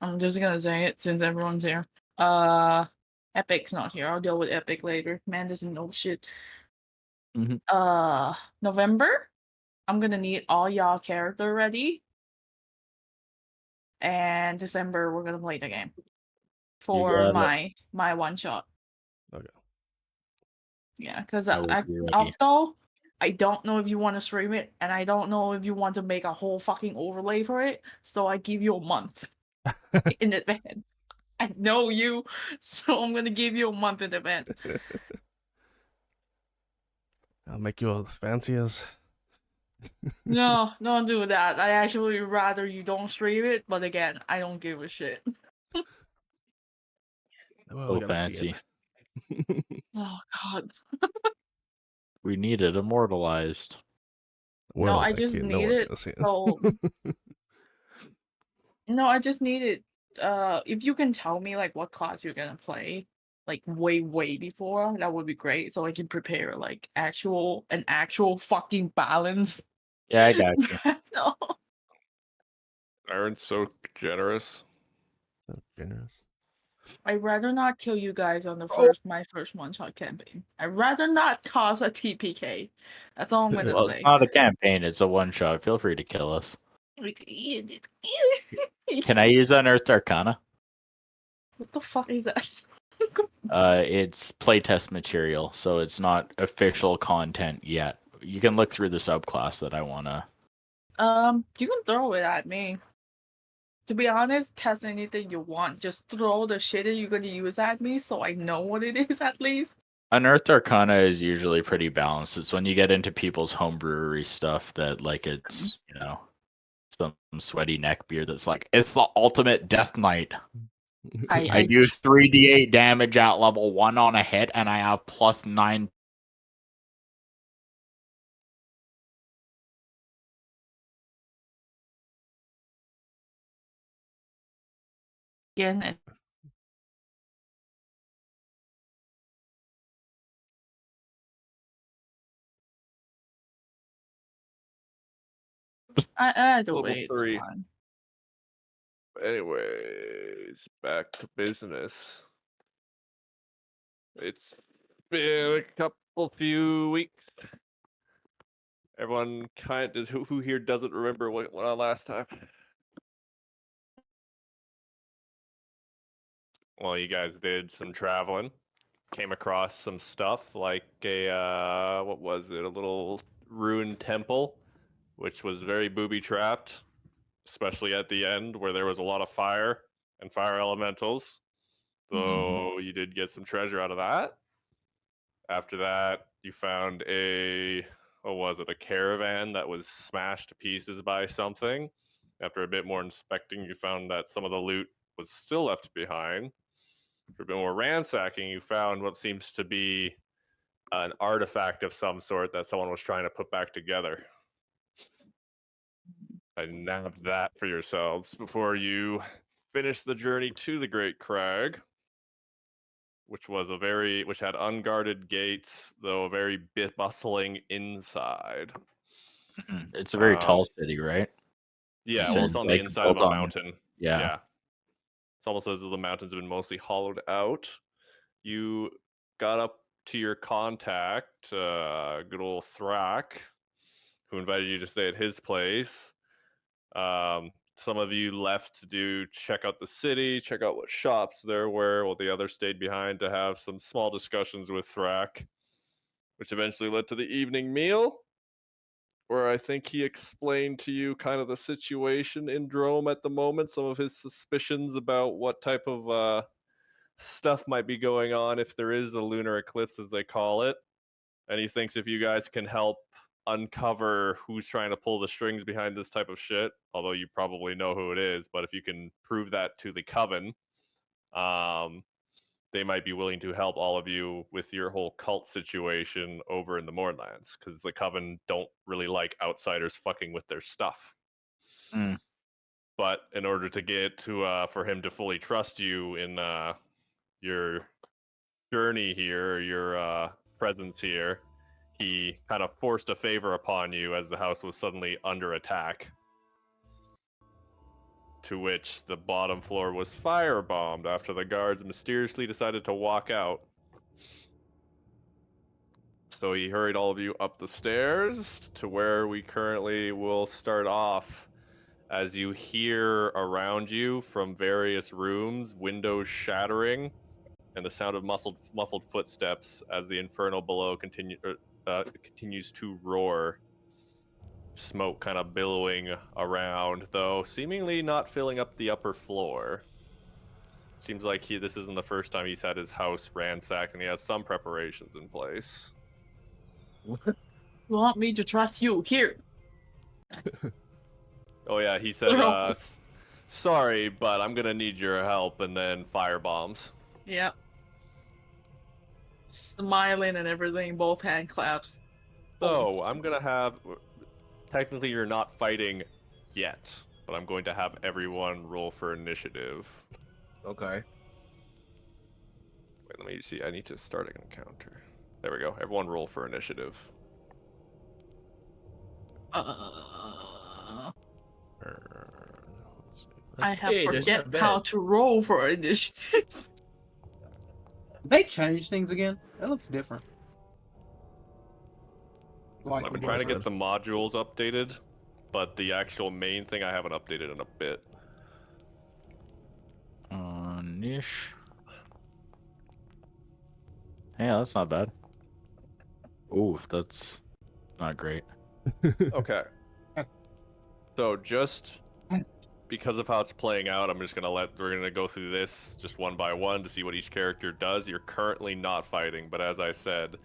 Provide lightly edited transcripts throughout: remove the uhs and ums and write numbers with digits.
I'm just gonna say it since everyone's here. Epic's not here. I'll deal with Epic later. Man doesn't know shit. November, I'm gonna need all y'all character ready. And December, we're gonna play the game for my one shot. Okay. Yeah, because I will be ready. Octo, I don't know if you want to stream it, and I don't know if you want to make a whole fucking overlay for it. So I give you a month in advance. I know you, so I'm gonna give you a month in advance. I'll make you as fancy as. No, don't do that. I actually rather you don't stream it, but again, I don't give a shit. Well, we So gotta see fancy. it. Oh god. We need it immortalized. No, Well, I I just can't. No need one's it gonna see it. so no, I just need it. If you can tell me like what class you're gonna play, like way before, that would be great. So I can prepare like an actual fucking balance. Yeah, I got you. No. Aaron's so generous. So generous. I'd rather not kill you guys on the my first one-shot campaign. I'd rather not cause a TPK. That's all I'm gonna Well, say. it's not a campaign, it's a one-shot. Feel free to kill us. Can I use Unearthed Arcana? What the fuck is that? It's playtest material, so it's not official content yet. You can look through the subclass that I wanna. You can throw it at me. To be honest, test anything you want. Just throw the shit that you're gonna use at me so I know what it is at least. Unearthed Arcana is usually pretty balanced. It's when you get into people's home brewery stuff that, like, it's, you know, some sweaty neck beer that's like, it's the ultimate death knight. I do 3d8 damage at level 1 on a hit, and I have +9. Again, either Level way, it's 3. fine. Anyways, back to business. It's been a few weeks. Everyone kind of who here doesn't remember what went on last time? Well, you guys did some traveling, came across some stuff like a what was it? A little ruined temple, which was very booby trapped, especially at the end where there was a lot of fire and fire elementals. So you did get some treasure out of that. After that, you found what was it, a caravan that was smashed to pieces by something. After a bit more inspecting, you found that some of the loot was still left behind. For a bit more ransacking, you found what seems to be an artifact of some sort that someone was trying to put back together. I nabbed that for yourselves before you finish the journey to the Great Crag, which had unguarded gates, though a very bustling inside. It's a very tall city, right? Yeah, You well, said it's on the like inside of built a on- mountain. Yeah. It's almost as though the mountains have been mostly hollowed out. You got up to your contact, good old Thrak, who invited you to stay at his place. Some of you left to check out the city, check out what shops there were, while the others stayed behind to have some small discussions with Thrak, which eventually led to the evening meal, where I think he explained to you kind of the situation in Drome at the moment, some of his suspicions about what type of stuff might be going on if there is a lunar eclipse, as they call it. And he thinks if you guys can help uncover who's trying to pull the strings behind this type of shit, although you probably know who it is, but if you can prove that to the Coven, they might be willing to help all of you with your whole cult situation over in the Mournlands, because the Coven don't really like outsiders fucking with their stuff. But in order to get to for him to fully trust you in your journey here, your presence here, he kind of forced a favor upon you as the house was suddenly under attack to which the bottom floor was firebombed after the guards mysteriously decided to walk out. So he hurried all of you up the stairs to where we currently will start off. As you hear around you from various rooms, windows shattering, and the sound of muffled footsteps as the inferno below continues to roar. Smoke kind of billowing around, though seemingly not filling up the upper floor. Seems like this isn't the first time he's had his house ransacked, and he has some preparations in place. You want me to trust you? Here. Oh yeah, he said, sorry, but I'm gonna need your help, and then firebombs. Yep. Smiling and everything, both hand claps. So, I'm gonna have... Technically, you're not fighting yet, but I'm going to have everyone roll for initiative. Okay. Wait, let me see. I need to start an encounter. There we go. Everyone roll for initiative. Let's see. I have Hey, there's forget that how bed. to roll for initiative. They changed things again. That looks different. I've been trying to get the modules updated, but the actual main thing I haven't updated in a bit. Niche. Yeah, that's not bad. Ooh, that's not great. Okay. So just because of how it's playing out, we're gonna go through this just one by one to see what each character does. You're currently not fighting, but as I said,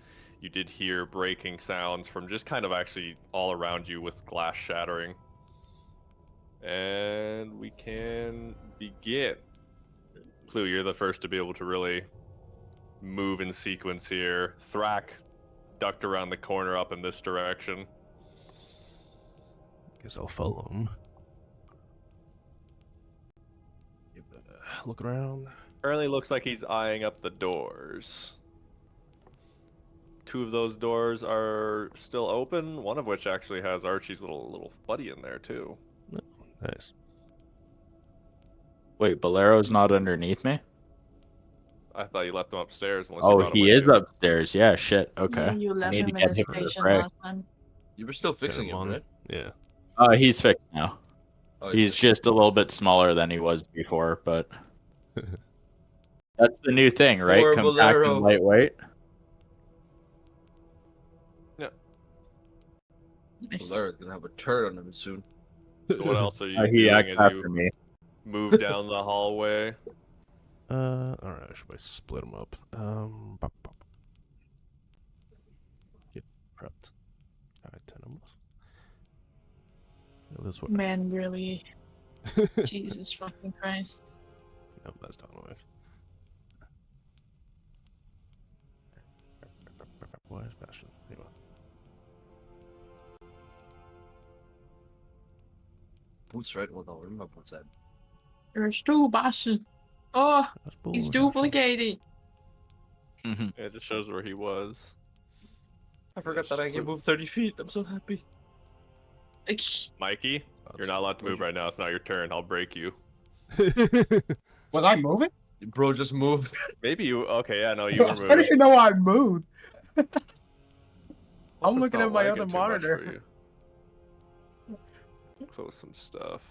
you did hear breaking sounds from just kind of actually all around you with glass shattering. And we can begin. Clue, you're the first to be able to really move in sequence here. Thrak ducked around the corner up in this direction. Guess I'll follow him. Look around. Currently looks like he's eyeing up the doors. Two of those doors are still open, one of which actually has Archie's little buddy in there too. Nice. Wait, Bolero's not underneath me? I thought you left him upstairs unless you Oh, brought him he with is you. upstairs. Yeah, shit. Okay. Yeah, you I left need to him in get the him to station pray. last time. You were still fixing him, on. right? Yeah. He's fixed now. Oh, He's just a little bit smaller than he was before, but that's the new thing, right? Poor Compact Bolero. and lightweight. Nice. Bolero's gonna have a turd on him soon. So what else are you He doing acts as after you me. move down the hallway? Alright, I should probably split them up. Get prepped. Alright, 10 almost. Go this way. Man, really. Jesus fucking Christ. Nope, that's not away. Where's Bastion? Here you are. Boots, right? Well, no, remember what's that? There's two bosses. Oh, That's he's bullshit. duplicated. Yeah, it just shows where he was. I forgot Yes, that I can Clue. move 30 feet. I'm so happy. Mikey, you're not allowed to move right now. It's not your turn. I'll break you. Was I moving? Bro just moved. Maybe you. Okay, yeah, no, you were I didn't moving. even know I moved. Hope I'm it's looking not at my lagging other too much monitor. for you. Close some stuff.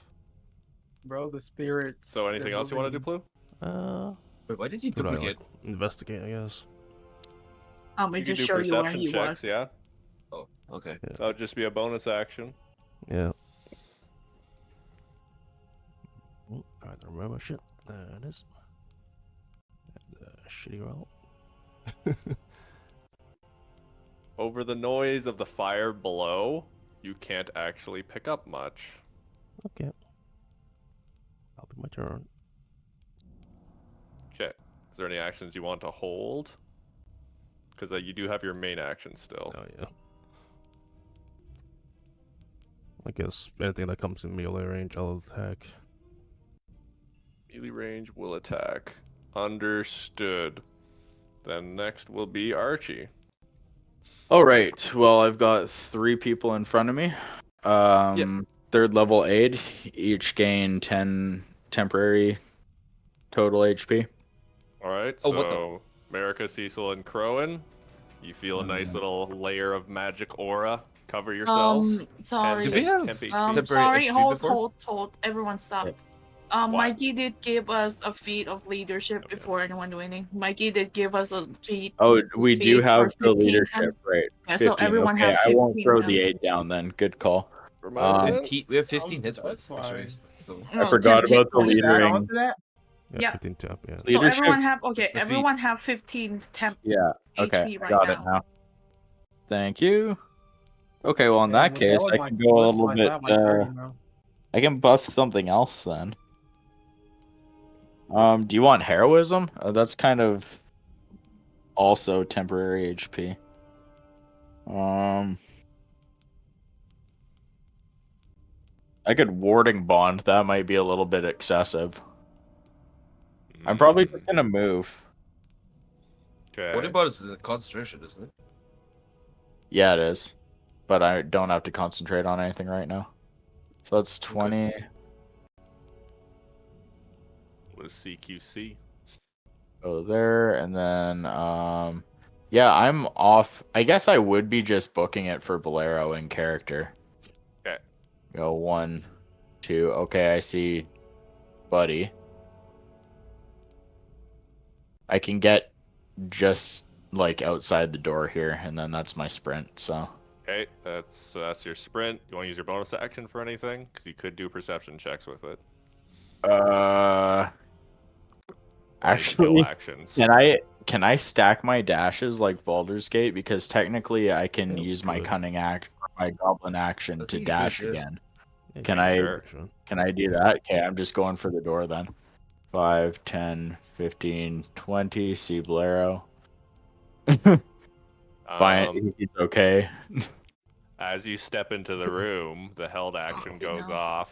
Bro, the spirits. So anything they're else you want to do, moving. Blue? Wait, why did you Could I duplicate? like investigate? I guess. I'm gonna You can just do show you where perception he checks, was. yeah? Oh, okay. Yeah. That would just be a bonus action. Yeah. Trying to remember shit. There it is. Shitty roll. Over the noise of the fire below, you can't actually pick up much. Okay. I'll be my turn. Okay. Is there any actions you want to hold? Because you do have your main action still. Oh yeah. I guess anything that comes in melee range, I'll attack. Melee range will attack. Understood. Then next will be Archie. All right. Well, I've got 3 people in front of me. third level aid. Each gain 10 temporary total HP. All right, Oh, what so America, Cecil, and Crowan, you feel a nice little layer of magic aura cover yourselves. Sorry. Did we have temp HP. temporary Sorry, HP before? hold. Everyone stop. Yep. What? Mikey did give us a feat of leadership Okay. before anyone do anything. Mikey did give us a feat. Oh, we do feed for have the 15 leadership, temp. right? Yeah, so 15. everyone Okay, has I won't 15 throw temp. the 8 down then. Good call. Reminds me. 15. We have 15 hit that's points. Actually, fine. still. I No, forgot 10 hit about the points. Can you add on leadering. to that? Yeah. 15 tap, yeah. So Leadership. everyone have okay. It's the feat. Everyone have 15 temp Yeah. Okay. HP right Got now. it now. Thank you. Okay. Well, in Yeah, that but case, was I like- can go a was little like bit. that, like 30 now. I can buff something else then. Do you want heroism? That's kind of also temporary HP. I could warding bond. That might be a little bit excessive. I'm probably just gonna move. Okay. What about is the concentration, isn't it? Yeah, it is. But I don't have to concentrate on anything right now. So that's 20. What is CQC? Go there, and then yeah, I'm off. I guess I would be just booking it for Bolero in character. Okay. Go 1, 2. Okay, I see Buddy. I can get just like outside the door here, and then that's my sprint. So Okay, that's your sprint. You want to use your bonus action for anything? Because you could do perception checks with it. Or any skill actually, actions. can I stack my dashes like Baldur's Gate? Because technically, I can Yeah, use my good. cunning act, my goblin action I to think you dash could, yeah. again. Yeah, Can you I- Sure. actually. Can I do that? Okay, I'm just going for the door then. 5, 10, 15, 20. See Bolero. Fine, he's okay. As you step into the room, the held action Okay, goes now. off.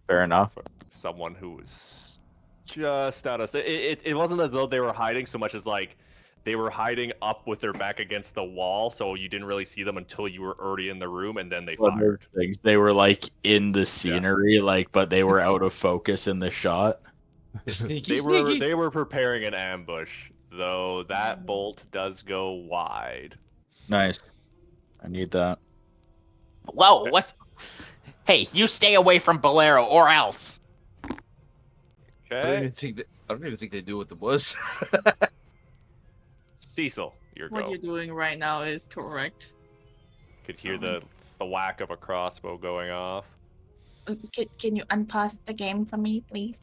Fair enough. Someone who was just out of it wasn't as though they were hiding so much as like they were hiding up with their back against the wall, so you didn't really see them until you were already in the room, and then they One of those fired. things. They were like in the scenery, like, but they were out of focus in the shot. Sneaky, They were preparing an ambush, though that bolt does go wide. Nice. I need that. Whoa, what? Hey, you stay away from Bolero or else. I don't Okay, even think I don't even think they do what it was. Cecil, your What go. you're doing right now is correct. Could hear the whack of a crossbow going off. Can you unpause the game for me, please?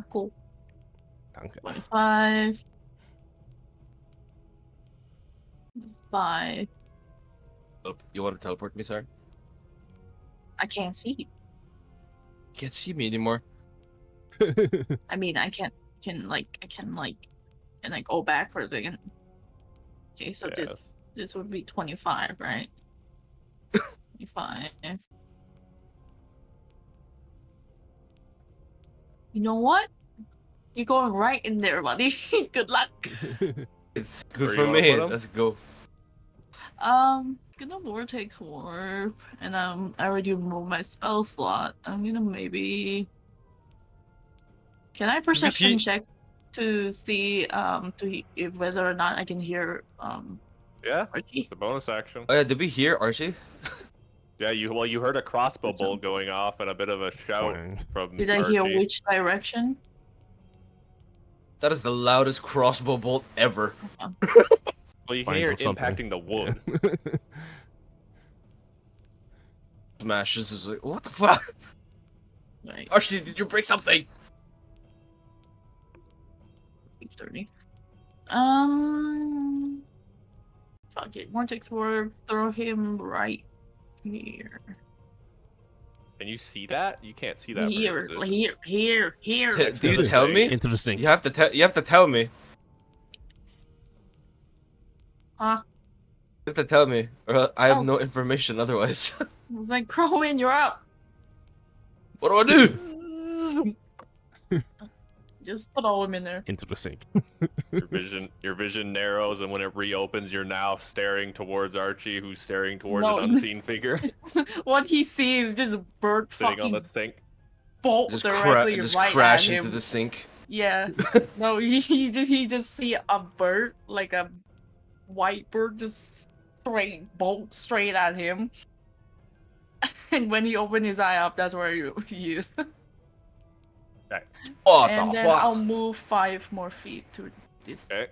Cool. Danke. 25. 5. You want to teleport me, sorry? I can't see you. You can't see me anymore. I mean, I can go back for a second. Okay, so Yes. this would be 25, right? 25. You know what? You're going right in there, buddy. Good luck. It's Where good you for wanna me. put 'em? Let's go. Gonna vortex warp, and I already removed my spell slot. I'm gonna maybe. Can I perception check to see if whether or not I can hear Yeah, Archie? the bonus action. Oh yeah, did we hear Archie? Yeah, you heard a crossbow bolt going off and a bit of a shout Fine. from Did I Archie. hear which direction? That is the loudest crossbow bolt ever. Well, you can Fine, hear or it something. impacting the wood. Yeah. Smashes is like, what the fuck? Right, Archie, did you break something? 30. Fuck it. Vortex warp. Throw him right here. Can you see that? You can't see that. from your Here, position. here. Do Next to you the tell thing. me? Interesting. You have to tell. You have to tell me. Huh? You have to tell me, or I have Oh. no information otherwise. I was like, Crowin, you're up. What do I do? Just throw him in there. into the sink. Your vision narrows, and when it reopens, you're now staring towards Archie, who's staring towards No. an unseen figure What he sees is just a bird sitting on fucking the sink. bolt Just, directly just right crash at into him. the sink. Yeah. No, he just see a bird, like a white bird, just bolt straight at him. And when he opened his eye up, that's where he is. What And the then fuck? I'll move 5 more feet to this, Okay.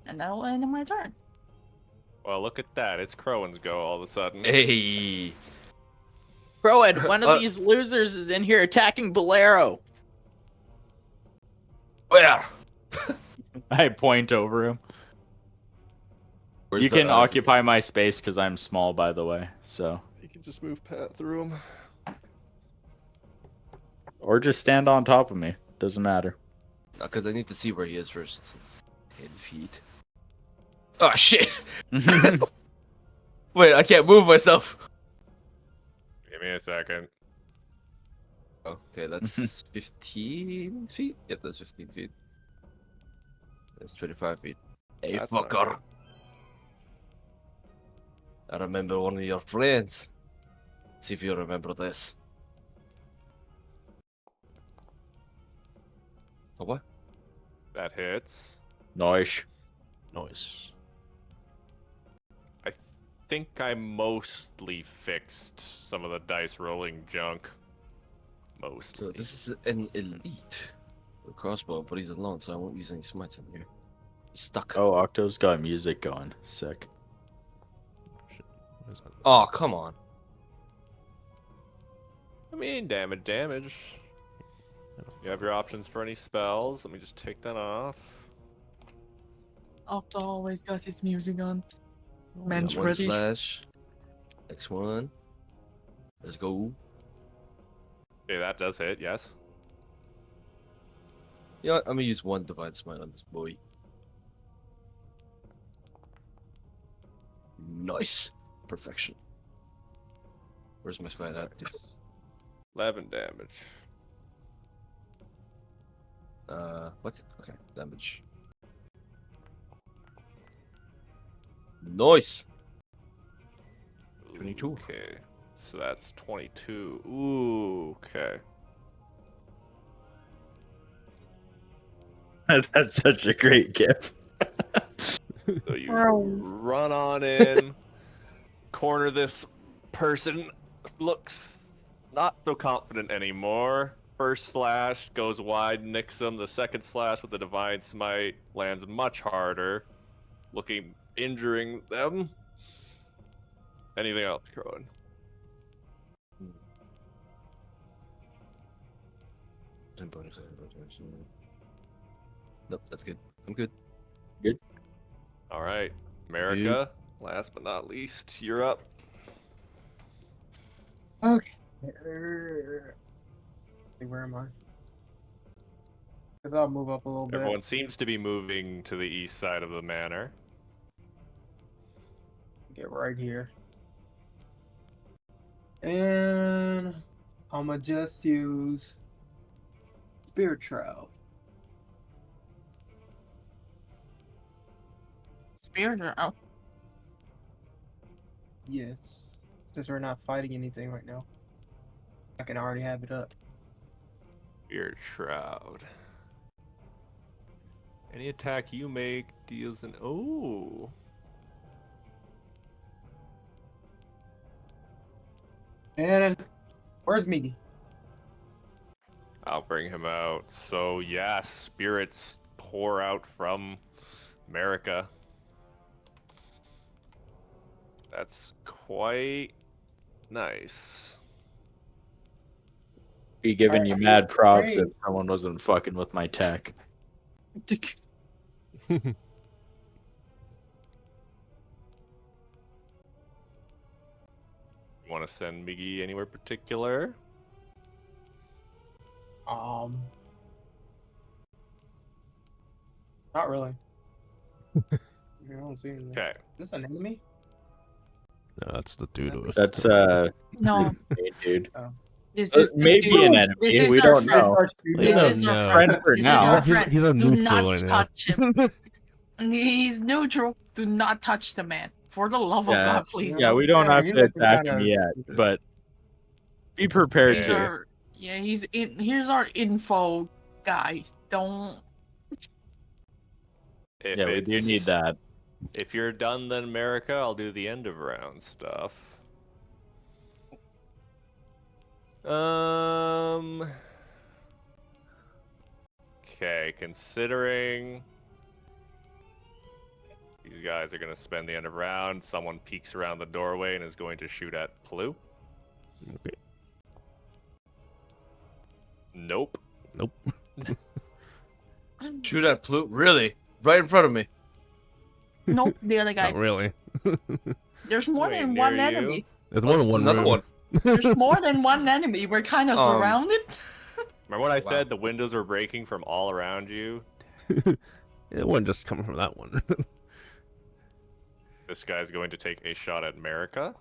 and that'll end my turn. Well, look at that. It's Crowan's go all of a sudden. Hey. Crowan, one of these losers is in here attacking Bolero. Where? I point over him. Where's You the, can occupy my space because I'm small, by the way. So, You can just move Pat through him. or just stand on top of me. Doesn't matter. Because I need to see where he is first. 10 feet. Oh shit! Wait, I can't move myself. Give me a second. Okay, that's 15 feet? Yep, that's 15 feet. That's 25 feet. Hey, That's not fucker. good. I remember one of your friends. See if you remember this. Oh, what? That hits. Nice. Nice. I think I mostly fixed some of the dice rolling junk. Most. So this is an elite crossbow, but he's alone, so I won't use any smites in here. He's stuck. Oh, Octo's got music going. Sick. Shit. Where's that? Oh, come on. I mean, damage. You have your options for any spells. Let me just take that off. Octo always got his music on. Oh, Man's yeah, One ready. slash. Next one. Let's go. Okay, that does hit, yes. You know what? I'm gonna use one divine smite on this boy. Nice. Perfection. Where's my smite at? 11 damage. What? Okay, damage. Nice. 22. Okay, so that's 22. Ooh, okay. That's such a great gift. So you Ow. run on in, corner this person, looks not so confident anymore. First slash goes wide, nicks him. The second slash with the divine smite lands much harder, injuring them. Anything else, Crowan? Nope, that's good. I'm good. All right, America. Last but not least, you're up. Okay. Where am I? Because I'll move up a little bit. Everyone seems to be moving to the east side of the manor. Get right here. And I'ma just use Spirit Shroud. Spirit or oh, Yes. Since we're not fighting anything right now. I can already have it up. Spirit Shroud. Any attack you make deals an oh. And where's Meaty? I'll bring him out. So yeah, spirits pour out from America. That's quite nice. Be giving you mad props if someone wasn't fucking with my tech. You want to send Miggy anywhere particular? Not really. I don't see anything. Okay. Is this an enemy? No, that's the dude. That's no. hey, dude. This is maybe an dude, enemy. This is We our don't friend. know. We This don't is our know. friend. Friend for This now. is our He's a- friend. he's a Do neutral not right now. touch him. He's neutral. Do not touch the man. For the love of Yeah, God, please yeah, don't. we don't have you to looking attack kinda him yet, stupid. but be prepared Here's to. our he's in. Here's our info guy. Don't. If Yeah, we do it's- need that. If you're done, then America, I'll do the end of round stuff. Okay, considering these guys are going to spend the end of round, someone peeks around the doorway and is going to shoot at Plu. Okay. Nope. Nope. Shoot at Plu. Really? Right in front of me. Nope. The other guy. Not really. There's more Wait, than near one you? enemy. There's more than There's one another room. one. There's more than one enemy. We're kind of surrounded. Remember what I Wow. said? The windows were breaking from all around you? It wasn't just coming from that one. This guy's going to take a shot at America.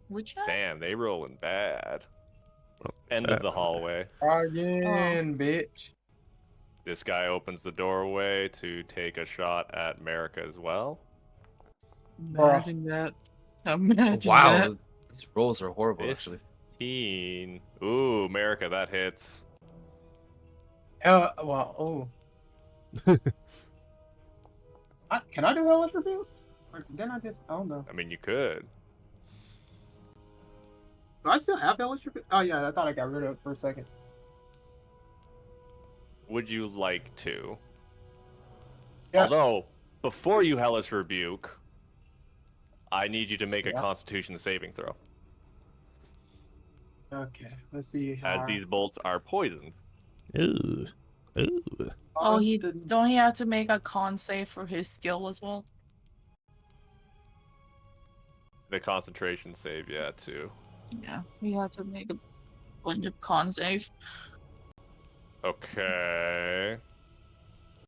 Which guy? Damn, they rolling bad. Oh, End of the hallway. Again, bitch. This guy opens the doorway to take a shot at America as well. Imagine that. Imagine Wow. that. These rolls are horrible, If- actually. 15. Ooh, America, that hits. Well, oh. Can I do Hellish Rebuke? Or didn't I just? I don't know. I mean, you could. Do I still have Hellish Rebuke? Oh yeah, I thought I got rid of it for a second. Would you like to? Yes. Although, before you Hellish Rebuke, I need you to make a Yeah. Constitution saving throw. Okay, let's see. As these bolts are poisoned. Ooh. Ooh. Oh, don't he have to make a con save for his skill as well? The concentration save, yeah, too. Yeah, he had to make a bunch of con save. Okay.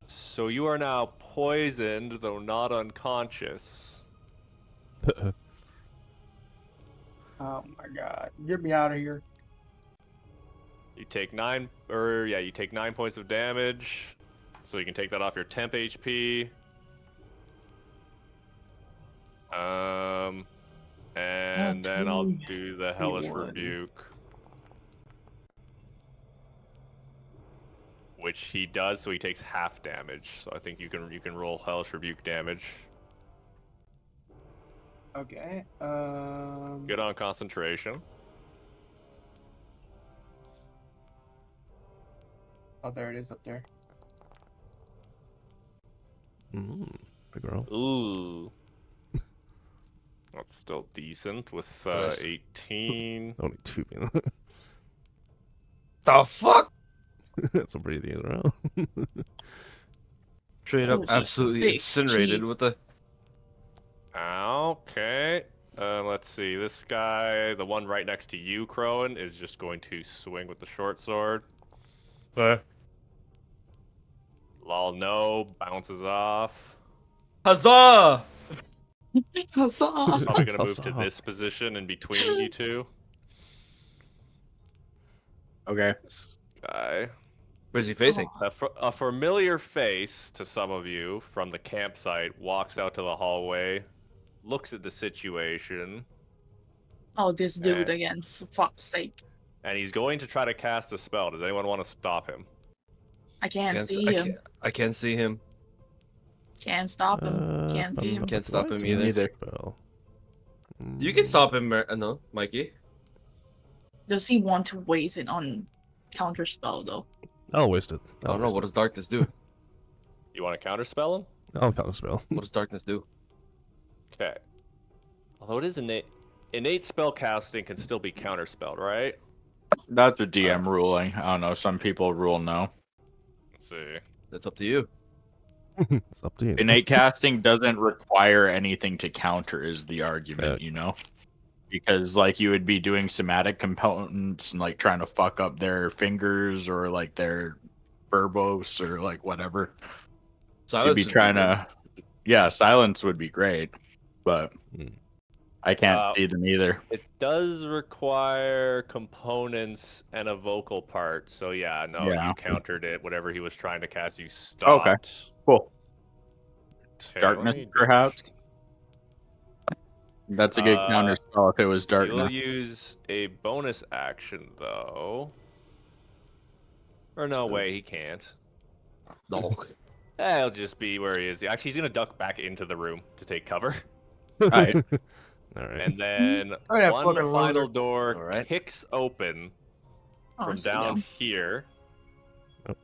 So you are now poisoned, though not unconscious. Oh my god, get me out of here. You take 9 points of damage. So you can take that off your temp HP. And then I'll do the Hellish Rebuke. Which he does, so he takes half damage. So I think you can roll Hellish Rebuke damage. Okay. Good on concentration. Oh, there it is up there. Big roll. Ooh. That's still decent with Nice. 18. Only 2 million. The fuck? That's a pretty decent roll. Straight up, Oh, absolutely big incinerated cheat. with the. Okay. Let's see. This guy, the one right next to you, Crowan, is just going to swing with the short sword. Lol, no. Bounces off. Huzzah! Huzzah! Probably gonna move to Huzzah. this position in between you two. Okay. This guy. Where's he facing? A familiar face to some of you from the campsite walks out to the hallway, looks at the situation, Oh, this dude again, for fuck's sake. and he's going to try to cast a spell. Does anyone want to stop him? I can't Can't s- see him. I can't see him. Can't stop him. Can't see him. Can't stop him Why is either. the spell? You can stop him, no, Mikey. Does he want to waste it on counter spell though? I'll waste it. I don't know. What does darkness do? You want to counterspell him? I'll count a spell. What does darkness do? Okay. Although it is innate spell casting can still be counterspelled, right? That's a DM ruling. I don't know. Some people rule no. Let's see. That's up to you. It's up to you. Innate casting doesn't require anything to counter, is the argument, Yeah. you know? Because, like, you would be doing somatic components and, like, trying to fuck up their fingers or, like, their verbose or, like, whatever. Silence You'd be would trying good. to. Yeah, silence would be great. But I can't see them either. It does require components and a vocal part. So yeah, no, Yeah. you countered it. Whatever he was trying to cast, you Okay. stopped. Cool. Okay, let Darkness, me perhaps. That's a good counter spell if it was He will darkness. use a bonus action though. Or no way, he can't. No. He'll just be where he is. Actually, he's gonna duck back into the room to take cover. Alright. Alright. And then Oh, that one fucking final loser. door Alright. kicks open Oh, I from see down them. here. Oh,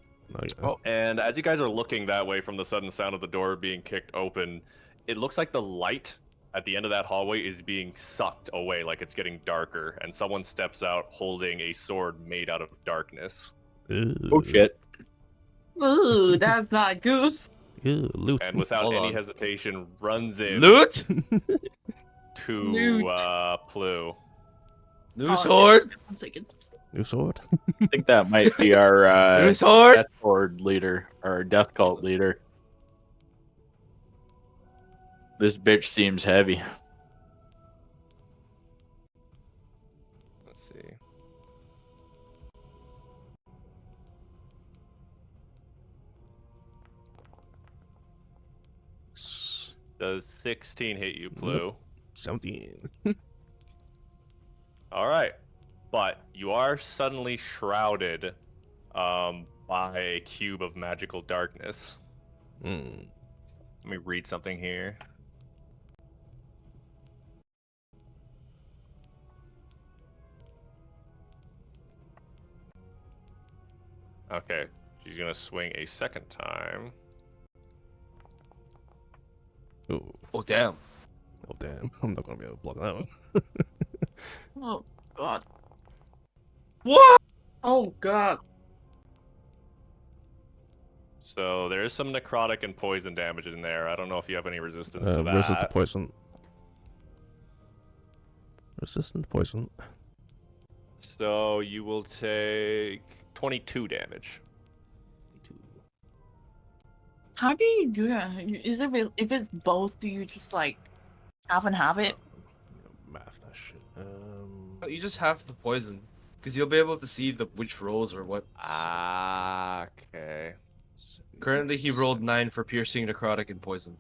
yeah. Oh. And as you guys are looking that way from the sudden sound of the door being kicked open, it looks like the light at the end of that hallway is being sucked away, like it's getting darker, and someone steps out holding a sword made out of darkness. Oh shit. Ooh, that's not good. Ew, loot. And without Hold any on. hesitation, runs in Loot. to Loot. Plu. New Oh, sword. yeah, 1 second. New sword. I think that might be our New sword. Death Lord leader, or Death Cult leader. This bitch seems heavy. Let's see. Does 16 hit you, Plu? 17. All right, but you are suddenly shrouded by a cube of magical darkness. Hmm. Let me read something here. Okay, she's gonna swing a second time. Ooh. Oh damn. Oh, damn. I'm not gonna be able to block that one. Oh god. What? Oh god. So there is some necrotic and poison damage in there. I don't know if you have any resistance to Resist the that. poison. Resistant poison. So you will take 22 damage. How do you do that? Is it if it's both? Do you just like half and have it? Math that shit. You just have the poison, because you'll be able to see which rolls or what. Ah, okay. Currently, he rolled 9 for piercing, necrotic, and poison.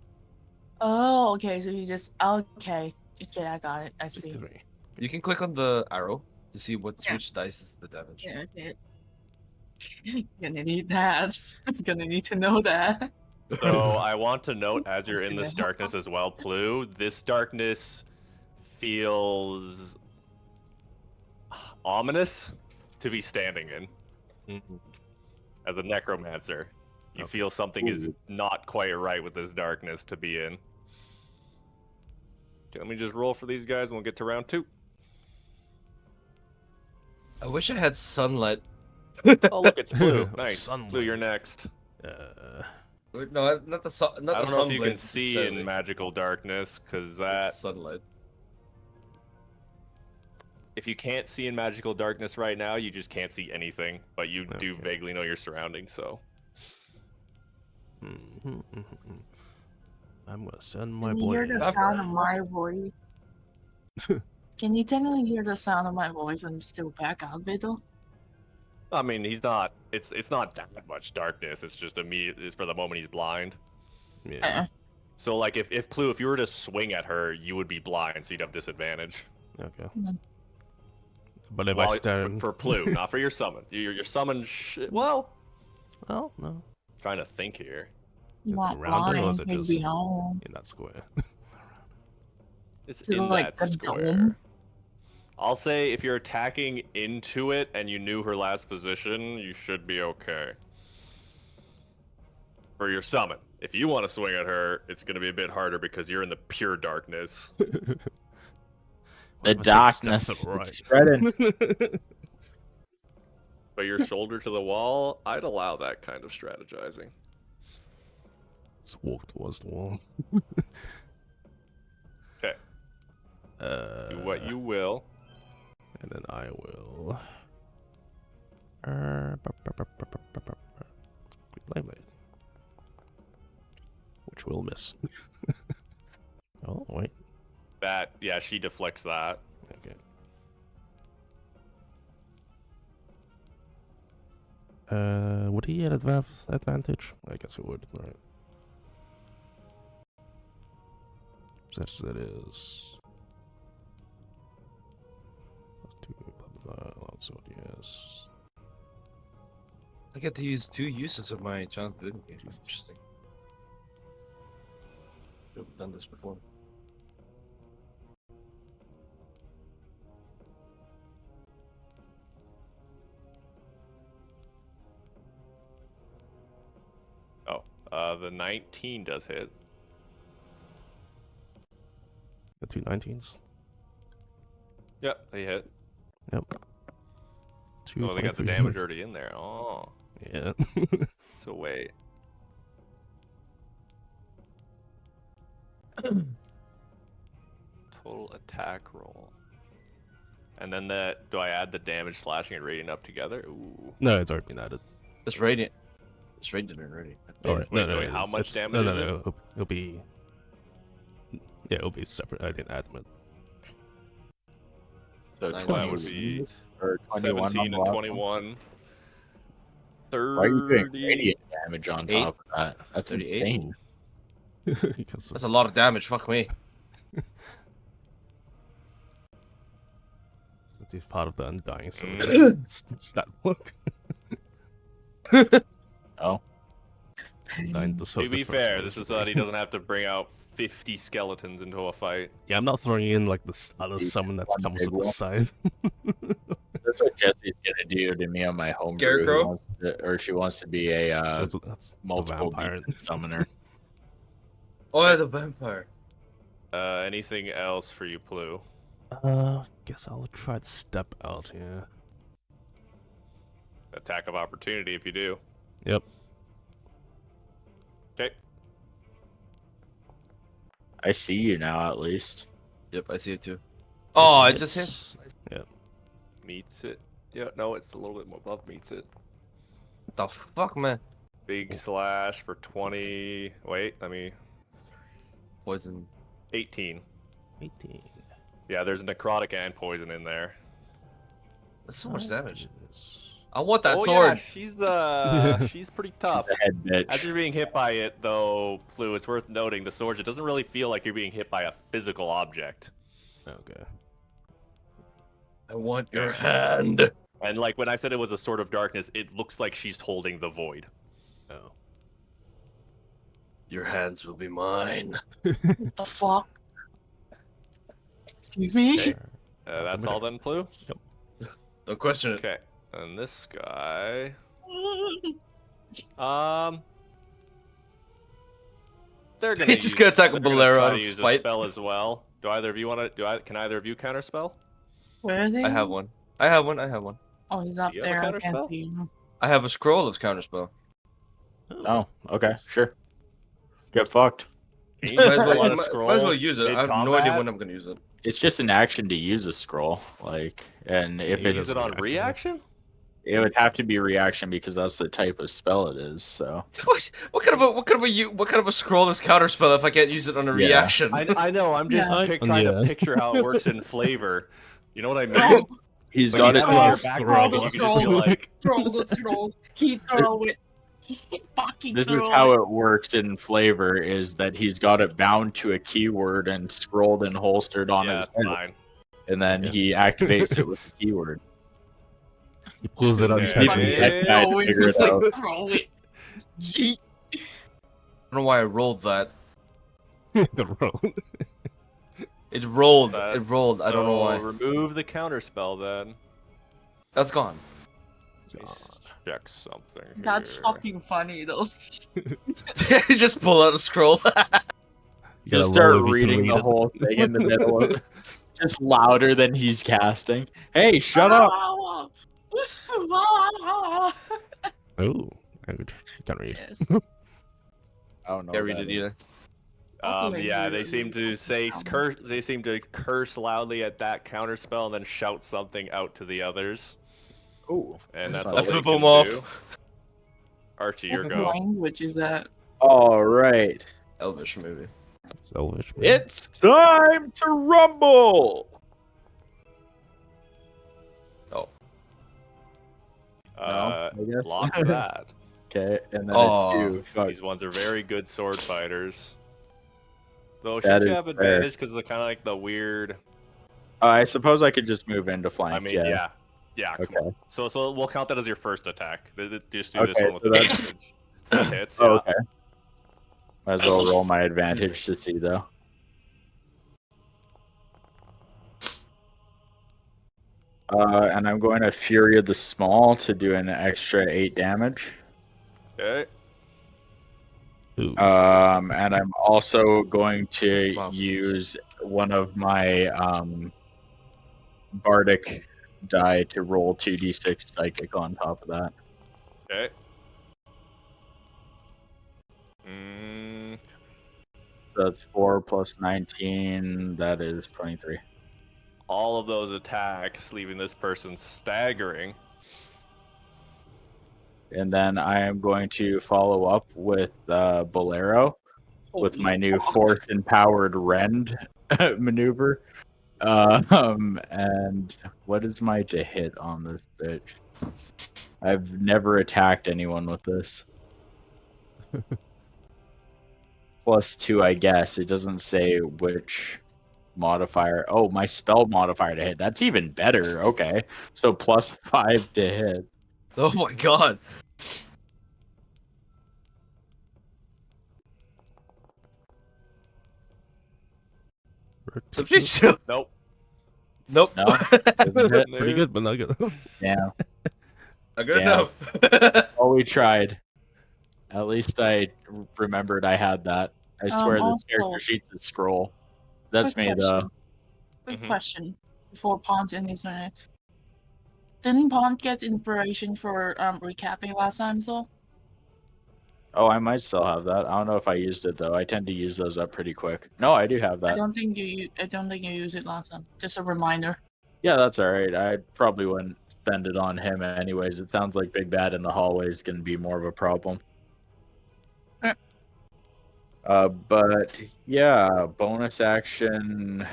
Oh, okay. So you just okay. Okay, I got it. I see. 3. You can click on the arrow to see which Yeah. dice is the damage. Yeah, okay. Gonna need that. I'm gonna need to know that. So I want to note, as you're in this darkness as well, Plu, this darkness feels ominous to be standing in. As a necromancer, you feel something is not quite right with this darkness to be in. Okay, let me just roll for these guys and we'll get to round 2. I wish I had sunlight. Oh, look, it's Plu. Nice. Sunlight. Plu, you're next. No, not the sun. Not I don't the know if you can sunlight see necessarily. in magical darkness, because It's that... sunlight. If you can't see in magical darkness right now, you just can't see anything. But you do Okay. vaguely know your surroundings, so... I'm gonna send my Can you hear blade. the sound of my voice? Can you technically hear the sound of my voice and still back out of it though? I mean, he's not... It's not that much darkness, it's just immediate... It's for the moment he's blind. Yeah. So, like, if Plu, if you were to swing at her, you would be blind, so you'd have disadvantage. Okay. Mhm. But if Well, I stand... for Plu, not for your summon. Your summon well, Oh, no. trying to think here. Is it Not around it, or is blind, it maybe just home. in that square? It's To, in like, that the square. dome? I'll say if you're attacking into it and you knew her last position, you should be okay. For your summon. If you want to swing at her, it's going to be a bit harder because you're in the pure darkness. The darkness is spreading. But your shoulder to the wall, I'd allow that kind of strategizing. Let's walk towards the wall. Okay. Do what you will. And then I will... Flame blade. Which will miss. Oh, wait. That, yeah, yeah, she deflects that. Okay. Would he get advantage? I guess he would, right? Since it is. Let's do blah blah blah. Also, yes. I get to use 2 uses of my chance ability. Interesting. Should have done this before. The 19 does hit. The 2 19s. Yep, they hit. Yep. Oh, they got the damage already in there. Oh. Yeah. So wait. Total attack roll. And then that, do I add the damage, slashing, and radiant up together? Ooh. No, it's already been added. It's radiant. It's radiant already. Alright, Wait, so wait, how much damage no, is it? no, it'll be... Yeah, it'll be separate. I didn't add them. So Nine 20 That would be or 21 17 on and the last one. 21. Why are you doing 30. radiant damage on Eight. top of that? That's 38. insane. Because That's a lot of damage. Fuck me. He's part of the Undying, so Mm. it's that work. Oh. Undying to To be fair, this is so that he doesn't have to bring out 50 skeletons into a fight. Yeah, I'm not throwing in like this other He's summon that one comes big to the one. side. That's what Jesse's gonna do to me on my homebrew. Scarecrow? She wants to be a That's the multiple vampire. demon summoner. Oh, yeah, the vampire. Anything else for you, Plu? Guess I'll try to step out here. Attack of opportunity if you do. Yep. Okay. I see you now, at least. Yep, I see it too. Oh, I just hit. Hits. Yep. Meets it. Yeah, no, it's a little bit more above meets it. What the fuck, man? Big slash for 20. Wait, let me. Poison. 18. 18. Yeah, there's necrotic and poison in there. That's so much damage. Yes. I want that oh sword. yeah, she's pretty tough. The head bitch. As you're being hit by it, though, Plu, it's worth noting the sword. It doesn't really feel like you're being hit by a physical object. Okay. I want your hand. And like when I said it was a sword of darkness, it looks like she's holding the void. Oh. Your hands will be mine. What the fuck? Excuse me? Okay. That's all then, Plu? Don't question it. Okay. And this guy. They're gonna. He's just gonna attack they're Bolero try out to of use a spite. spell as well. Do either of you want to? Can either of you counterspell? Where is he? I have one. I have one. I have one. Oh, he's up Do you have a there. I can't counterspell? see him. I have a scroll of counterspell. Oh, okay, sure. Get fucked. Can you Might just as, pull well, out a might scroll as well use it. I have no idea mid-combat? when I'm gonna use it. It's just an action to use a scroll, like, and if Yeah, it Use it on reaction? it would have to be reaction because that's the type of spell it is. So What kind of a scroll is counterspell if I can't use it on a Yeah. reaction? I know. I'm just Yeah. trying to Yeah. picture how it works in flavor. You know what I mean? Oh, he's When got you it. have it in your Scroll, back scroll, pocket, you can just be scroll. like, throw the scrolls. He throw it. He fucking This throw is how it. it works in flavor: is that he's got it bound to a keyword and scrolled and holstered on yeah, his that's head, fine. and then Yeah. he activates it with the keyword. He pulls it out Okay. and typing Fucking it. That guy throw it, figured just it like out. throw it. Yeet. I don't know why I rolled that. The road. It rolled. It That's- rolled. I don't know so why. Remove the counterspell then. That's gone. Let me check something. That's here. fucking funny though. Just pull out a scroll. You gotta Just roll start if you can reading read the it. whole thing in the middle of it, just louder than he's casting. Hey, shut up! Oh, I can't read. Yes. I don't know. Can't what read that it is. either. Yeah, they seem to say curse. They seem to curse loudly at that counterspell and then shout something out to the others. Ooh. And that's That's all not they flip can 'em off. do. Archie, your What go. language is that? All right. Elvish maybe. Selfish, man. It's time to rumble. I guess. Lock that. Okay, and then Oh, a 2. Fuck. These ones are very good sword fighters. Though, That should you is have fair. advantage because of the kind of like the weird? I suppose I could just move into flank. I mean, yeah. Come Okay. on. So we'll count that as your first attack. Just do this Okay, one with so that's- advantage. That hits. Oh, Yeah. okay. Might as well roll my advantage to see though. And I'm going to Fury of the Small to do an extra 8 damage. Okay. Ooh. And I'm also going to Wow. use one of my Bardic die to roll 2d6 Psychic on top of that. Okay. So that's 4 plus 19. That is 23. All of those attacks, leaving this person staggering. And then I am going to follow up with Bolero with Holy my new fuck. Force Empowered Rend maneuver. And what is my to hit on this bitch? I've never attacked anyone with this. +2, I guess. It doesn't say which modifier. Oh, my spell modifier to hit. That's even better. Okay. So +5 to hit. Oh my god. Some shit. Nope. Nope. No? Doesn't hit? Pretty good, but not good. Damn. Not good Damn. enough. Oh, we tried. At least I remembered I had that. I swear this Also- character sheet's a scroll. That's Quick me, though. question. Quick Mhm. question before Pawnch and his didn't Pawnch get inspiration for recapping last time, so? Oh, I might still have that. I don't know if I used it, though. I tend to use those up pretty quick. No, I do have I that. don't think you used it last time. Just a reminder. Yeah, that's alright. I probably wouldn't spend it on him anyways. It sounds like Big Bad in the hallway is going to be more of a problem. But yeah, bonus action.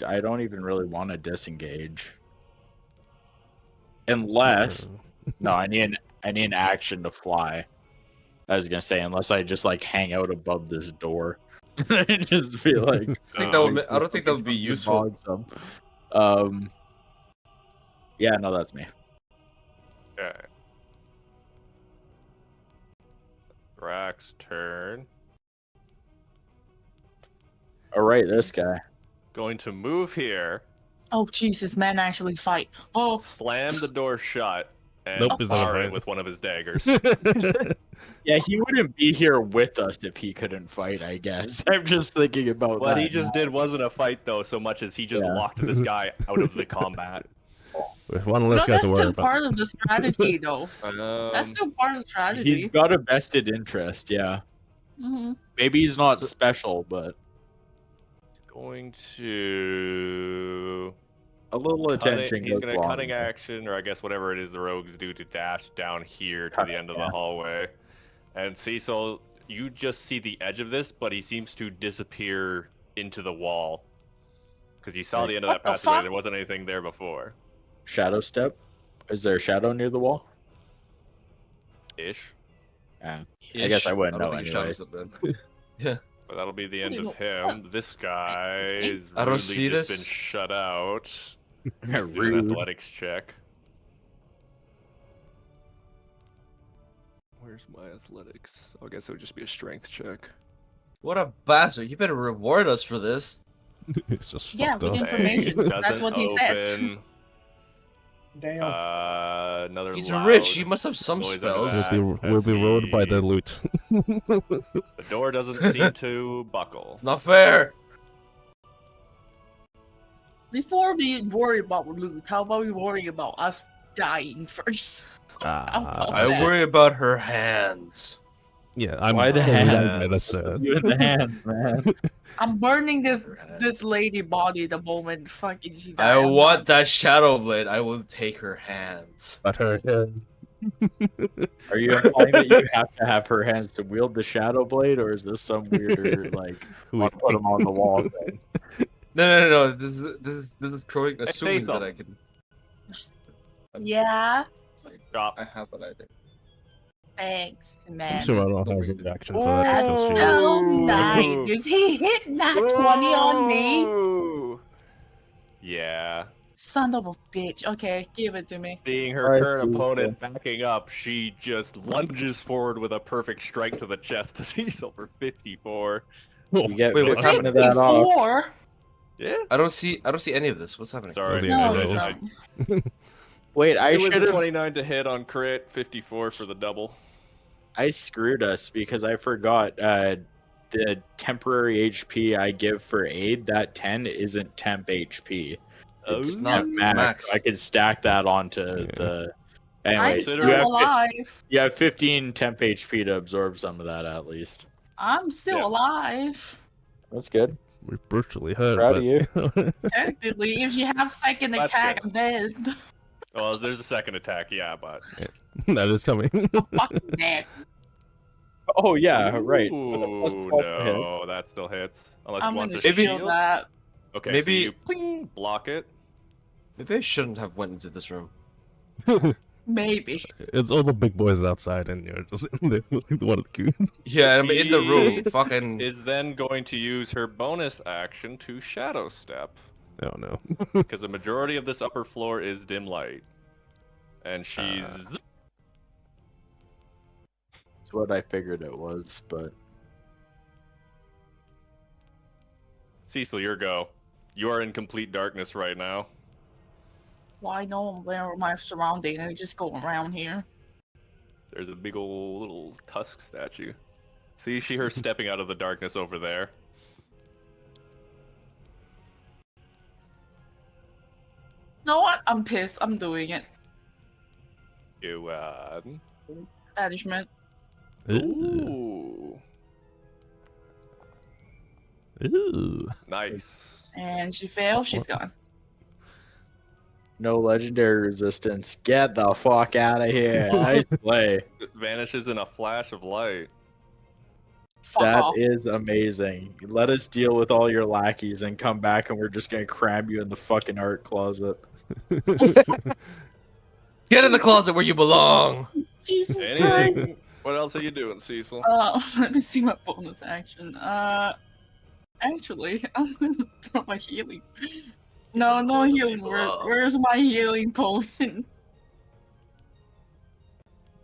I don't even really want to disengage. Unless no, I need an action to fly. I was gonna say unless I just like hang out above this door. Just be like I don't think that would be useful. Yeah, no, that's me. Okay. Rack's turn. Alright, this guy. Going to move here, Oh Jesus, man, actually fight. Oh, slam the door shut, and Nope, he's not bar fighting. it with one of his daggers. Yeah, he wouldn't be here with us if he couldn't fight, I guess. I'm just thinking about What that. he just did wasn't a fight though, so much as he just Yeah. locked this guy out of the combat. With one no, less guy that's to worry still about. part of the strategy, though. That's still part of the strategy. He's got a vested interest, yeah. Mm-hmm. Maybe he's not So- special, but Going to a little attention He's goes gonna long. cunning action, or I guess whatever it is the rogues do to dash down here to Cunning, the end of yeah. the hallway. And Cecil, you just see the edge of this, but he seems to disappear into the wall. Because you saw the end of What that the passageway, fuck? there wasn't anything there before. Shadow step? Is there a shadow near the wall? Ish. Yeah. I guess I wouldn't know don't think he anyway. shadows it then. But that'll be the end Wait, of him. This guy is I don't rudely see just this. been shut out. Yeah, Let's do an rude. athletics check. Where's my athletics? Oh, I guess it would just be a strength check. What a bastard! You better reward us for this. It's just Yeah, fucked with up. information. That's Doesn't what he said. open. Damn. Another He's loud rich. He must have some noise under spells. that. We'll be ruled by the As loot. The door doesn't seem to buckle. It's not fair. Before we worry about loot, how about we worry about us dying first? I worry about her hands. Yeah, I'm. Why the hands? hands? That's You in the hands, man. I'm burning this Hands. lady body the moment fucking she I dies. want that shadow blade. I will take her hands. but her. Are you implying that you have to have her hands to wield the Shadow Blade, or is this some weirder like Wait, put them on the wall thing? No. This is Croy assuming Faithful. that I can. Yeah. Stop. I have what I think. Thanks, I'm man. sure I don't have a reaction for that That's because she so is. nice. He hit that 20 on me. Ooh. Yeah. Son of a bitch. Okay, give it to me. Seeing her Alright, current Cecil. opponent backing up, she just lunges forward with a perfect strike to the chest to Cecil for 54. You get Wait, what's 15 happening? of that off. 54? Yeah. I don't see any of this. What's happening? Sorry. Was he No, in you those? don't. Wait, I It was should a have. 29 to hit on crit, 54 for the double. I screwed us because I forgot the temporary HP I give for aid. That 10 isn't temp HP. It's not. It's max. max. I could stack that onto Yeah. the. I'm Anyways, still you have, alive. you have 15 temp HP to absorb some of that at least. I'm still Yeah. alive. That's good. We're virtually hurt. Proud but... of you. Technically, if you have second That's attack, good. I'm dead. Well, there's a second attack, yeah, but. that is coming. Fucking dead. Oh yeah, right. Ooh, Plus 12 to hit. no, that still hits. Unless I'm you want gonna to shield shield. that. Okay, Maybe- so you pling, block it. Maybe I shouldn't have went into this room. Maybe. It's all the big boys outside, and you're just in the what a cute. Yeah, I'm in the room. He Fucking. Is then going to use her bonus action to shadow step. Oh no. Because the majority of this upper floor is dim light. And she's. It's what I figured it was, but Cecil, your go. You are in complete darkness right now. Well, I know where my surrounding. I just go around here. There's a big old little tusk statue. See her stepping out of the darkness over there. You know what? I'm pissed. I'm doing it. You, Banishment. Ooh. Ooh, Ooh. nice. And she fails. She's gone. no legendary resistance. Get the fuck out of here. Nice play. It vanishes in a flash of light. Fuck That off. is amazing. Let us deal with all your lackeys and come back and we're just gonna cram you in the fucking art closet. Get in the closet where you belong. Jesus Christ. Anything? What else are you doing, Cecil? Let me see my bonus action. Actually, I'm gonna throw my healing. No, no healing. Where's my healing potion?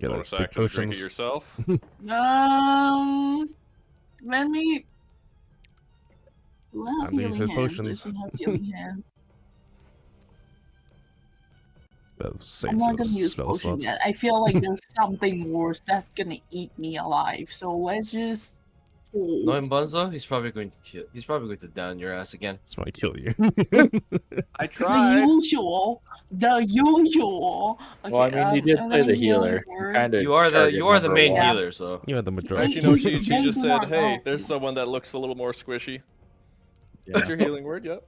Get Bonus those big action, drink it potions. yourself. Let me. Do I have Time to use healing his hands? potions. I should have healing hands. Save I'm not gonna those use spell potion slots. yet. I feel like there's something worse that's gonna eat me alive. So let's just hold. Knowing Bunzo, he's probably going to kill. He's probably going to down your ass again. This might kill you. I The tried. usual. The usual. Okay, Well, I mean, you did I'm play gonna the heal healer. for- Kind of. You are the main Yeah. healer, so. You had the majority. Actually, no, she They just do said, not hey, know. there's someone that looks a little more squishy. Yeah. That's your healing word, yep.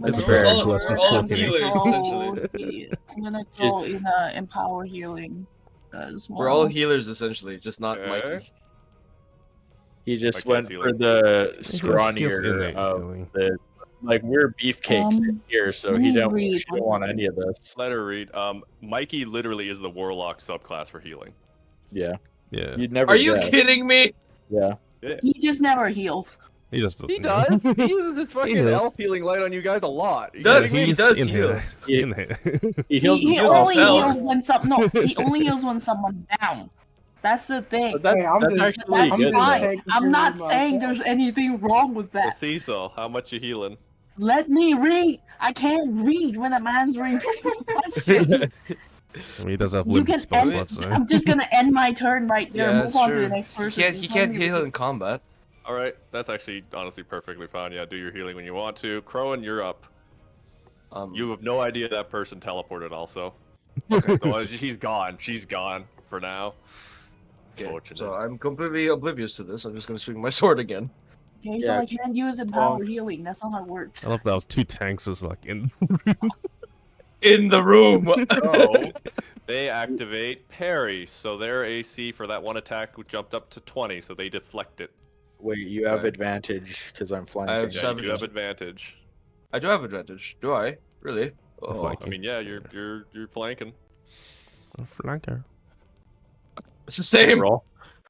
It's gonna fair. go It's for- less than I'm 4 gonna healings. throw Essentially. I'm gonna throw in empower healing as well. We're all healers essentially, just not Okay. Mikey. He just Okay, went so you for like- the He has scrawnier innate of healing. the. Like, we're beefcakes in here, so let he me don't, read she don't what's want in any of this. Let her read. Mikey literally is the warlock subclass for healing. Yeah. Yeah. You'd never Are you guess. kidding me? Yeah. He just never heals. He just He doesn't does. know. He uses his fucking knows. elf healing light on you guys a lot. You Does kidding he? me? used does to heal. inhale. He- Inhale. He heals He himself. only himself. heals when he only heals when someone's down. That's the thing. But that, Hey, I'm that's just- actually That's good, fine. though. taking I'm care not of saying myself. there's anything wrong with So that. Cecil, how much you healing? Let me read. I can't read when a man's reading. I mean, he does have You limited can spell end. slots, so. I'm just gonna end my turn right there. Yeah, Move that's on to true. the next person. He Just can't let me heal read. in combat. All right, that's actually honestly perfectly fine. Yeah, do your healing when you want to. Crowan, you're up. You have no idea that person teleported. Also, so she's gone. She's gone for now. Okay, Fortunate. so I'm completely oblivious to this. I'm just gonna swing my sword again. Okay, so Yeah. I can't use empower healing. That's not how it works. I love that 2 tanks is like in. In the room. So, They activate parry, so their AC for that one attack jumped up to 20, so they deflect it. Wait, you have Right. advantage because I'm I flanking. have Yeah, you do have advantage. I do have advantage. Do I? Really? I'm Oh, flanking. I mean, yeah, you're flanking. A flanker. it's the same. Roll.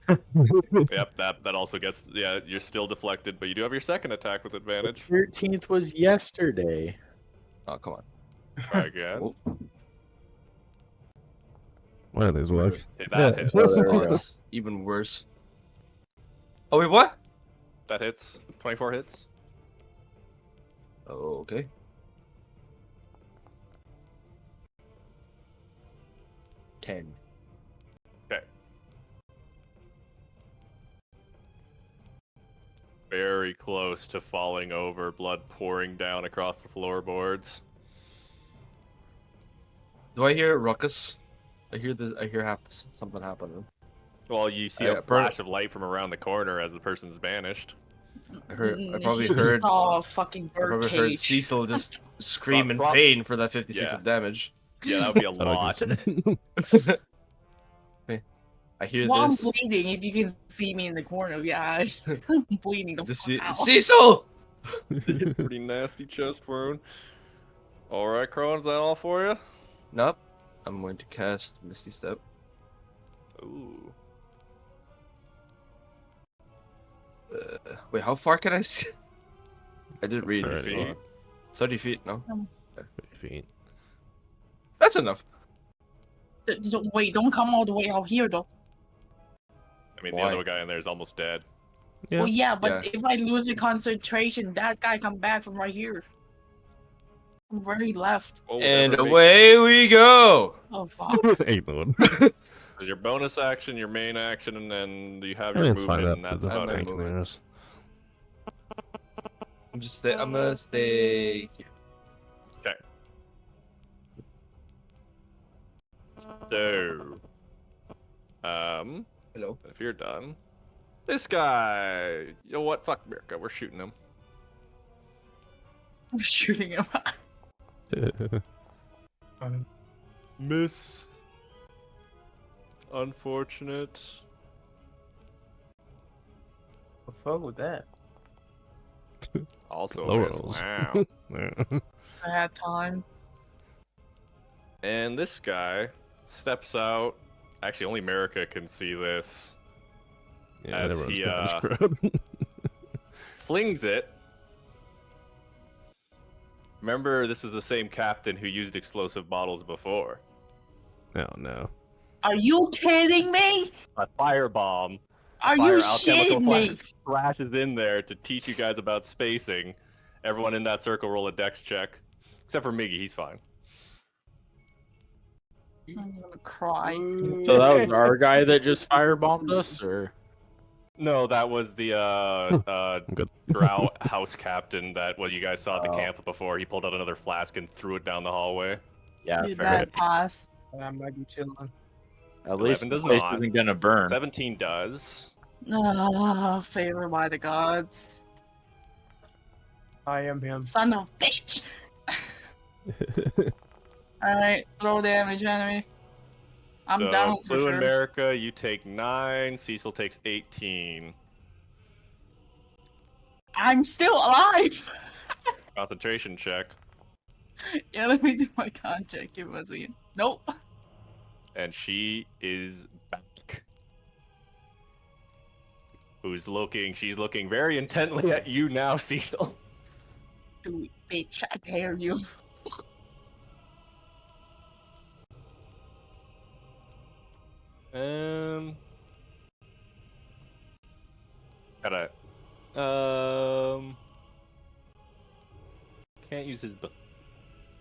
Yep, that also gets, yeah, you're still deflected, but you do have your second attack with advantage. 13th was yesterday. Oh, come on. Try again. Oh, One of these works. Okay, that hits. Oh, there we go. it's even worse. Oh wait, what? That hits. 24 hits. Oh, okay. Ten. Okay. Very close to falling over, blood pouring down across the floorboards. Do I hear a ruckus? I hear this. I hear something happening. Well, you see a flash of light from around the corner as the person's vanished. I heard. I Mm, probably he just heard. saw a fucking I bird probably heard cage. Cecil just scream in Drop- pain for that 56 Yeah. of damage. Yeah, that would be a I like lot. this. I hear While I'm this. bleeding, if you can see me in the corner of your eyes, I'm bleeding the fuck out. Cecil! Pretty nasty chest wound. Alright, Crow, is that all for you? Nope. I'm going to cast Misty Step. Ooh. Wait, how far can I see? I didn't read. 30 feet. 30 feet, no? 30 feet. That's enough. Wait, don't come all the way out here though. I mean, Why? the other guy in there is almost dead. Yeah. Well, yeah, but Yeah. if I lose the concentration, that guy come back from right here. From where he left. Oh, And never away we go! Oh fuck. Ain't Lord. make- Your bonus action, your main action, and then you have I your mean, it's fine movement, up and to that's the about my it. tank movement. there's. I'm gonna stay here. So, Hello. if you're done, this guy, you know what? Fuck America, we're shooting him. I'm shooting him. Miss. Unfortunate. The fuck with that? Also, Low a miss. rolls. Wow. Yeah. Sad time. And this guy steps out. Actually, only America can see this. Yeah, As everyone's he, got this crowd. Flings it. Remember, this is the same captain who used explosive bottles before. Oh no. Are you kidding me? A firebomb. Are Fire you alchemical shitting fire me? splashes in there to teach you guys about spacing. Everyone in that circle roll a dex check. Except for Miggy, he's fine. I'm gonna cry. So that was our guy that just firebombed us, or? No, that was the Good. drow house captain that you guys saw at the Oh. camp before. He pulled out another flask and threw it down the hallway. Yeah, Did fair. that pass? I might be chilling. At least 11 the does place not. isn't gonna burn. 17 does. Favored by the gods. I am him. Son of a bitch! Alright, throw damage, enemy. I'm So, down for Blue sure. America, you take 9. Cecil takes 18. I'm still alive! Concentration check. Yeah, let me do my con check. Give us a Nope. And she is back. She's looking very intently at you now, Cecil. Do it, bitch. I dare you. Gotta, can't use his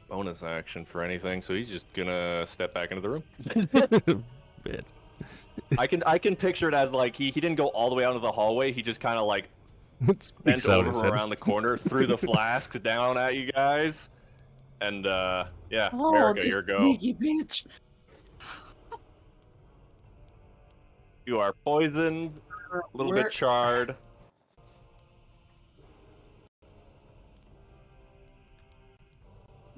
bonus action for anything, so he's just gonna step back into the room. Bit. I can picture it as like he didn't go all the way out of the hallway. He just kind of like bent Speaks out over his from head. around the corner, threw the flasks down at you guys, and yeah, Oh, America, this your go. sneaky bitch. You are poisoned, a little bit charred.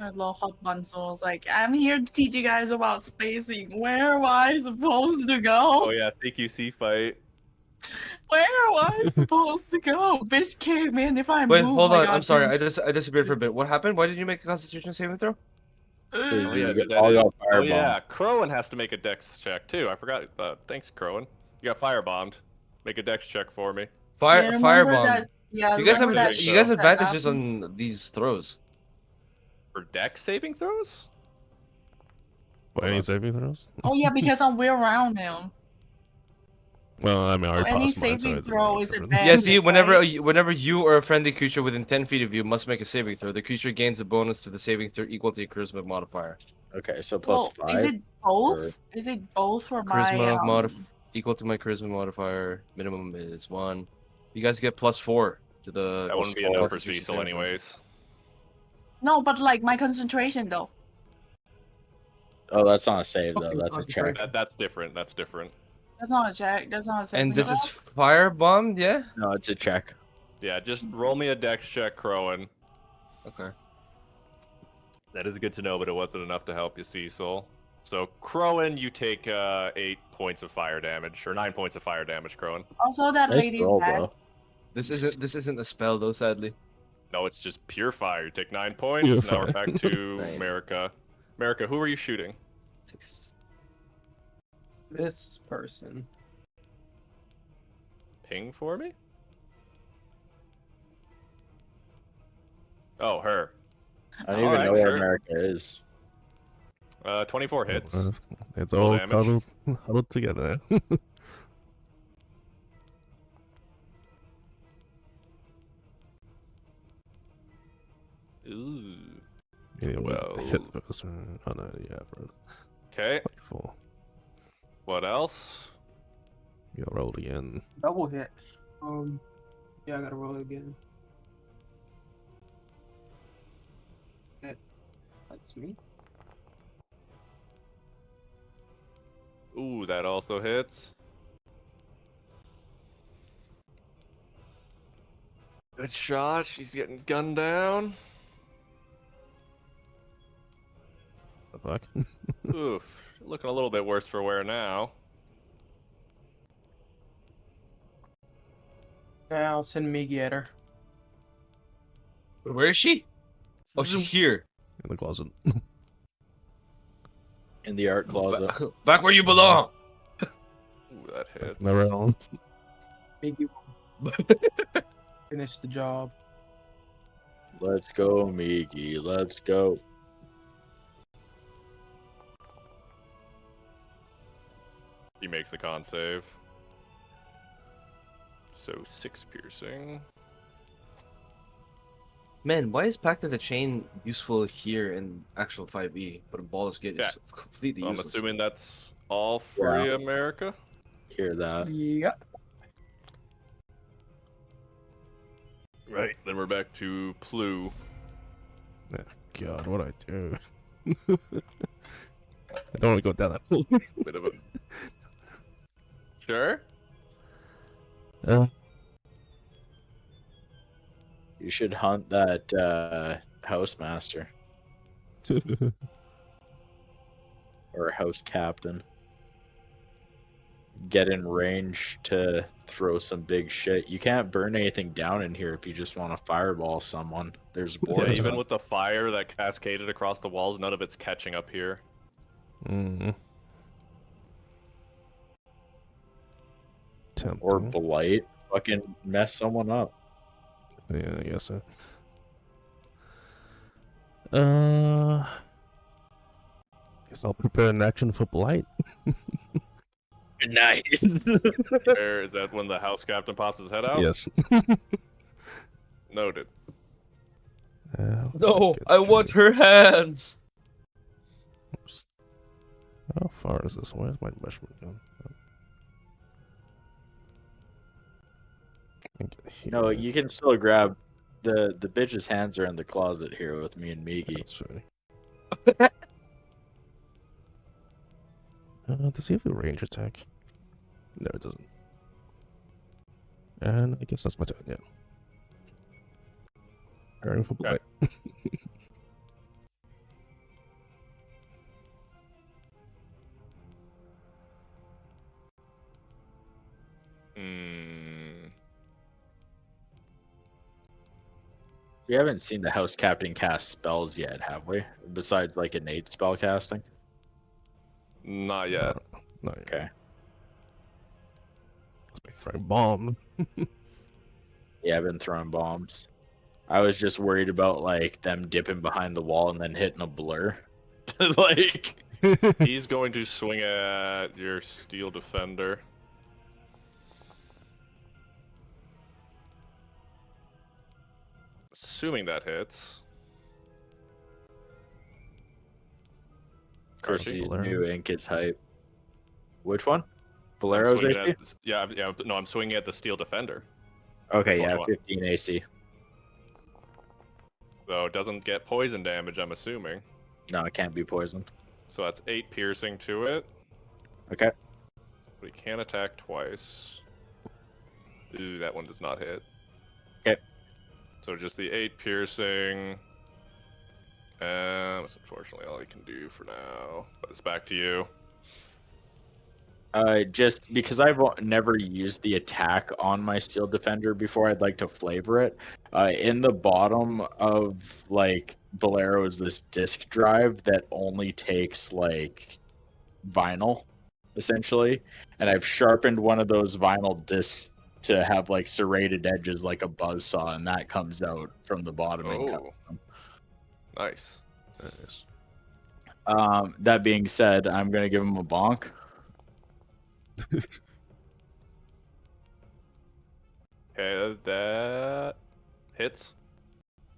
I love how Bunzo was like, I'm here to teach you guys about spacing. Where am I supposed to go? Oh yeah, CQC fight. Where am I supposed to go? Bitch came in. If I Wait, move, hold I on. got I'm sorry. I this. disappeared for a bit. What happened? Why did you make a Constitution saving throw? Oh yeah, You that all is. got Oh firebombed. yeah, Crowan has to make a dex check too. I forgot. Thanks, Crowan. You got firebombed. Make a dex check for me. Yeah, remember Firebomb. that? Yeah, You guys have remember that you guys have shit that advantages happened? on these throws. For dex saving throws? What, any saving throws? Oh yeah, because I'm way around him. Well, I mean, I So already any passed mine, so saving it doesn't throw really is matter. advantage. Yeah, see, whenever right? whenever you or a friendly creature within 10 feet of you must make a saving throw, the creature gains a bonus to the saving throw equal to your charisma modifier. Okay, so Well, +5. is it both? or- Is it both for my Charisma equal to my charisma modifier. Minimum is 1. You guys get +4 to the. That wouldn't be four. enough for Constitution Cecil saving throw. anyways. No, but like my concentration though. Oh, that's not a save though. Fucking That's a check. concentration. That's different. That's different. That's not a check. That's not a saving And this throw. is firebombed, yeah? No, it's a check. Yeah, just roll me a dex check, Crowan. Okay. That is good to know, but it wasn't enough to help you, Cecil. So, Crowan, you take 8 points of fire damage, or 9 points of fire damage, Crowan. Also, that Nice lady's roll, back. bro. This isn't a spell though, sadly. No, it's just pure fire. You take 9 points. Pure Now we're fire. back to Nine. America. America, who are you shooting? 6. This person. Ping for me? Oh, her. I don't even Alright, know where sure. America is. 24 hits. It's Roll all damage. huddled together. Ooh. Anyway, Well. hit first. Oh no, yeah, bro. Okay, 24. what else? You got rolled again. Double hit. Yeah, I gotta roll it again. That's me. Ooh, that also hits. Good shot. She's getting gunned down. The fuck? Oof. Looking a little bit worse for wear now. Yeah, I'll send Miggy at her. Where is she? Oh, she's here. In the closet. In the art closet. Back where you belong. Ooh, that hits. Never on. Miggy will finish the job. Let's go, Miggy. Let's go. He makes the con save. So 6 piercing. Man, why is Pact of the Chain useful here in actual 5e, but in Baldur's Gate Yeah. is completely I'm useless? assuming that's all for Yeah. you, America. Hear that? Yep. Right. Then we're back to Plu. God, what I do? I don't want to go down that hole. Bit of a. Sure. You should hunt that housemaster or house captain. Get in range to throw some big shit. You can't burn anything down in here if you just want to fireball someone. There's Yeah, boards. even up. with the fire that cascaded across the walls, none of it's catching up here. Mm. Or Tempting. blight. Fucking mess someone up. Yeah, I guess so. Guess I'll prepare an action for blight. Good night. Where is that when the house captain pops his head out? Yes. Noted. No, I want her hands. Oops. How far is this? Where's my measurement gun? No, you can still grab the bitch's hands are in the closet here with me and Miggy. That's true. Does he have a range attack? No, it doesn't. And I guess that's my turn, yeah. Preparing for blight. We haven't seen the house captain cast spells yet, have we? Besides like innate spell casting. Not yet. No, yeah. Okay. Let's be throwing bombs. Yeah, I've been throwing bombs. I was just worried about like them dipping behind the wall and then hitting a blur. Like He's going to swing at your steel defender. Assuming that hits. of course Archie? these Bolero. new ink is hype. Which one? I'm Bolero's swinging AC? at, yeah, no, I'm swinging at the steel defender. Okay, Which yeah, one 15 AC. So it doesn't get poison damage, I'm assuming. No, it can't be poisoned. So that's 8 piercing to it. Okay. But he can attack twice. Ooh, that one does not hit. Okay. So just the 8 piercing. And that's unfortunately all he can do for now. But it's back to you. Just because I've never used the attack on my steel defender before, I'd like to flavor it. In the bottom of like Bolero is this disk drive that only takes like vinyl, essentially, and I've sharpened one of those vinyl discs to have like serrated edges like a buzzsaw, and that comes out from the bottom and cuts them. Nice. Nice. That being said, I'm gonna give him a bonk. Okay, that hits.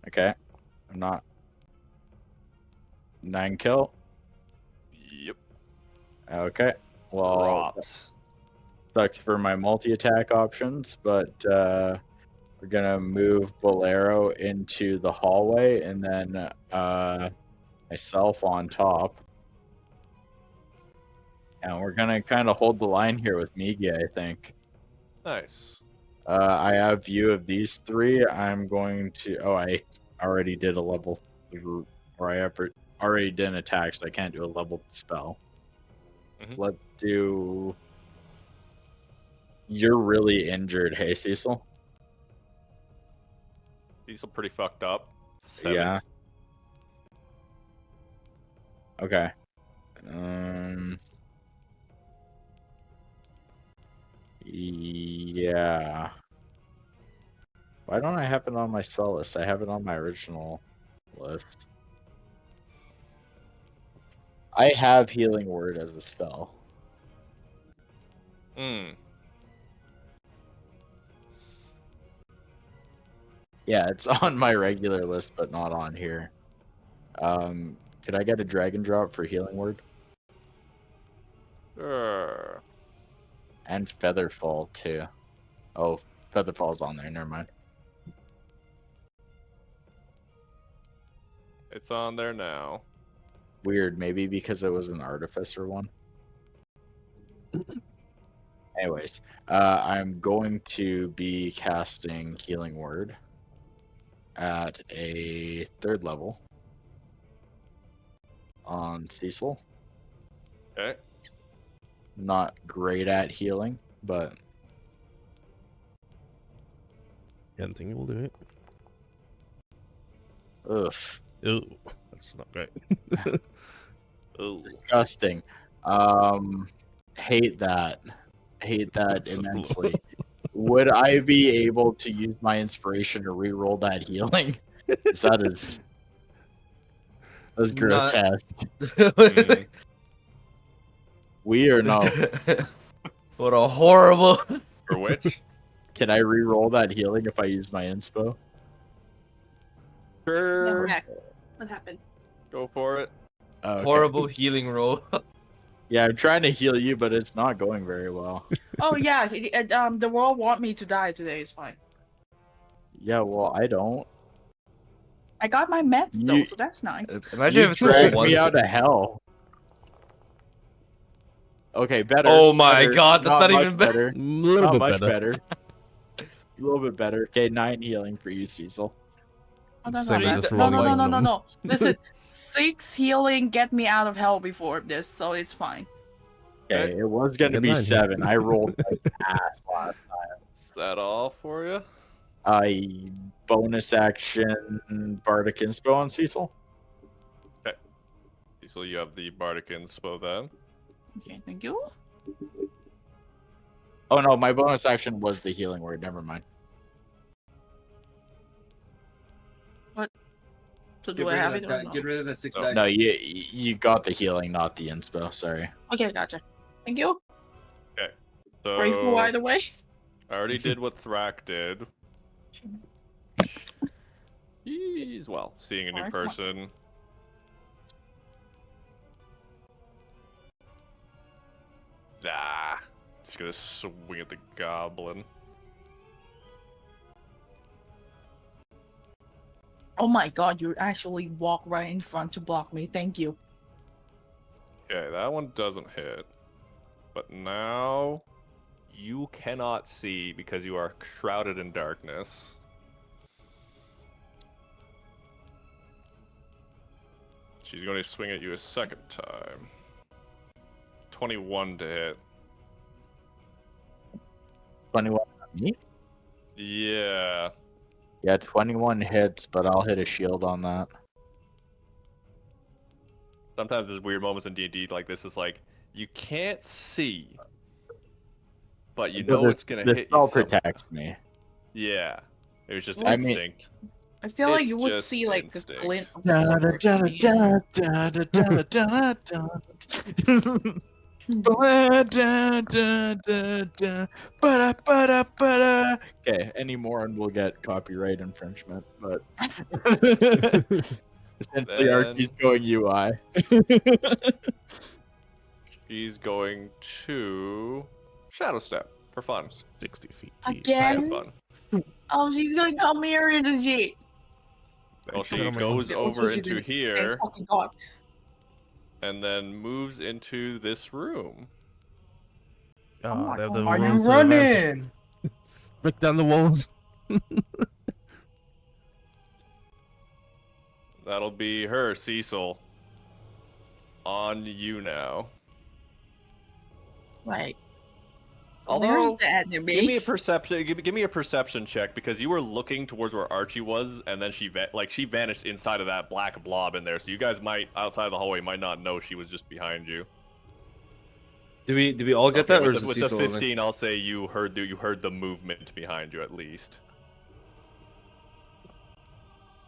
Okay, I'm not 9 kill. Yep. Okay, well, Drops. sucks for my multi-attack options, but we're gonna move Bolero into the hallway and then myself on top. And we're gonna kind of hold the line here with Migi, I think. Nice. I have view of these three. I'm going to. Oh, I already did a level, or I already did an attack, so I can't do a level spell. Mhm. Let's do. You're really injured, hey Cecil. He's pretty fucked up. 7. Yeah. Okay. Yeah. Why don't I have it on my spell list? I have it on my original list. I have Healing Word as a spell. Hmm. Yeah, it's on my regular list, but not on here. Could I get a Dragon Drop for Healing Word? Sure. And Featherfall, too. Oh, Featherfall's on there, never mind. It's on there now. Weird, maybe because it was an Artificer one. Anyways, I'm going to be casting Healing Word at a 3rd level on Cecil. Okay. Not great at healing, but I don't think it will do it. ugh, Oh, that's not great. Ooh. disgusting. Hate that. Hate that That's so low. immensely. Would I be able to use my inspiration to re-roll that healing? 'Cause that's Not- grotesque. Mhm. We are not. What a horrible. For which? Can I re-roll that healing if I use my inspo? Sure. Okay. What happened? Go for it. Okay. Horrible healing roll. Yeah, I'm trying to heal you, but it's not going very well. Oh yeah, the world want me to die today. It's fine. Yeah, well, I don't. I got my meds though, You- so that's nice. Imagine You if it's dragged all me ones. out of hell. Okay, better. Oh my better, god, that's not much even better. A little Not bit much better. better. A little bit better. Okay, 9 healing for you, Cecil. Oh, that's Same not as bad. just No, no, rolling no, no, no, random. no. Listen, 6 healing get me out of hell before this, so it's fine. Okay, it was gonna Good be 9 7. I rolled like ass last time. Is that all for you? I bonus action Bardic Inspo on Cecil. So you have the Bardic Inspo then. Okay, thank you. Oh no, my bonus action was the healing word. Never mind. So do I have it or Get no? rid of that 6 No. dice. No, you got the healing, not the inspo. Sorry. Okay, gotcha. Thank you. So Grateful either way. I already did what Thrak did. He's well, seeing a new Alright, come on. person. Nah, just gonna swing at the goblin. Oh my god, you actually walk right in front to block me. Thank you. Okay, that one doesn't hit. But now you cannot see because you are shrouded in darkness. She's going to swing at you a second time. 21 to hit. 21 on me? Yeah. Yeah, 21 hits, but I'll hit a shield on that. Sometimes there's weird moments in D&D like this. Is like you can't see, but you know it's gonna the hit spell you somehow. protects me. Yeah, it was just I mean- instinct. I feel like It's you would just see like the instinct. glint of silver coming in. Okay, any more and we'll get copyright infringement, but essentially Archie's going UI. He's going to Shadow Step for fun. 60 feet. For Again? fun. Oh, she's gonna come here, isn't she? Well, she Come on. goes Oh, over she into didn't. here Thank fucking god. and then moves into this room. Oh Ah, my they're God. the Are you rules of the event. running? Break down the walls. That'll be her, Cecil. On you now. Right. So Although, there's the enemy. Give me a perception. Give me a perception check because you were looking towards where Archie was, and then she vanished inside of that black blob in there. So you guys might outside of the hallway might not know she was just behind you. Did we all get that, or with is the, it with the Cecil only? 15, I'll say you heard the movement behind you at least.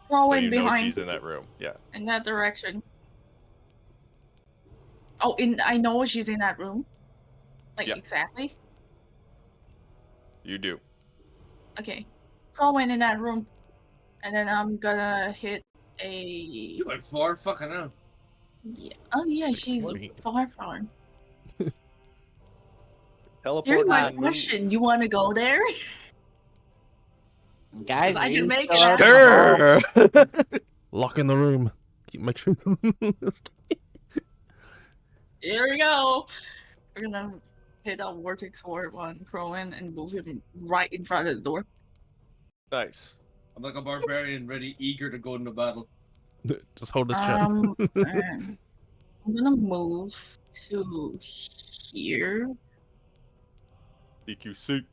Throw So in you know behind she's in that room. Yeah. in that direction. Oh, I know she's in that room. Like Yeah. exactly. You do. Okay. Throw in that room, and then I'm gonna hit a. You went far, fucking hell. Yeah. Oh yeah, 60 she's feet. far. Teleport. Here's my and move. question: you want to go there? Guys, I are can you make still it out in the hall? Sure. Lock in the room. Make sure. Here we go. We're gonna hit a vortex orb on Crowan and move him right in front of the door. Nice. I'm like a barbarian, ready, eager to go into battle. Just hold the shut. And I'm gonna move to here. DQC.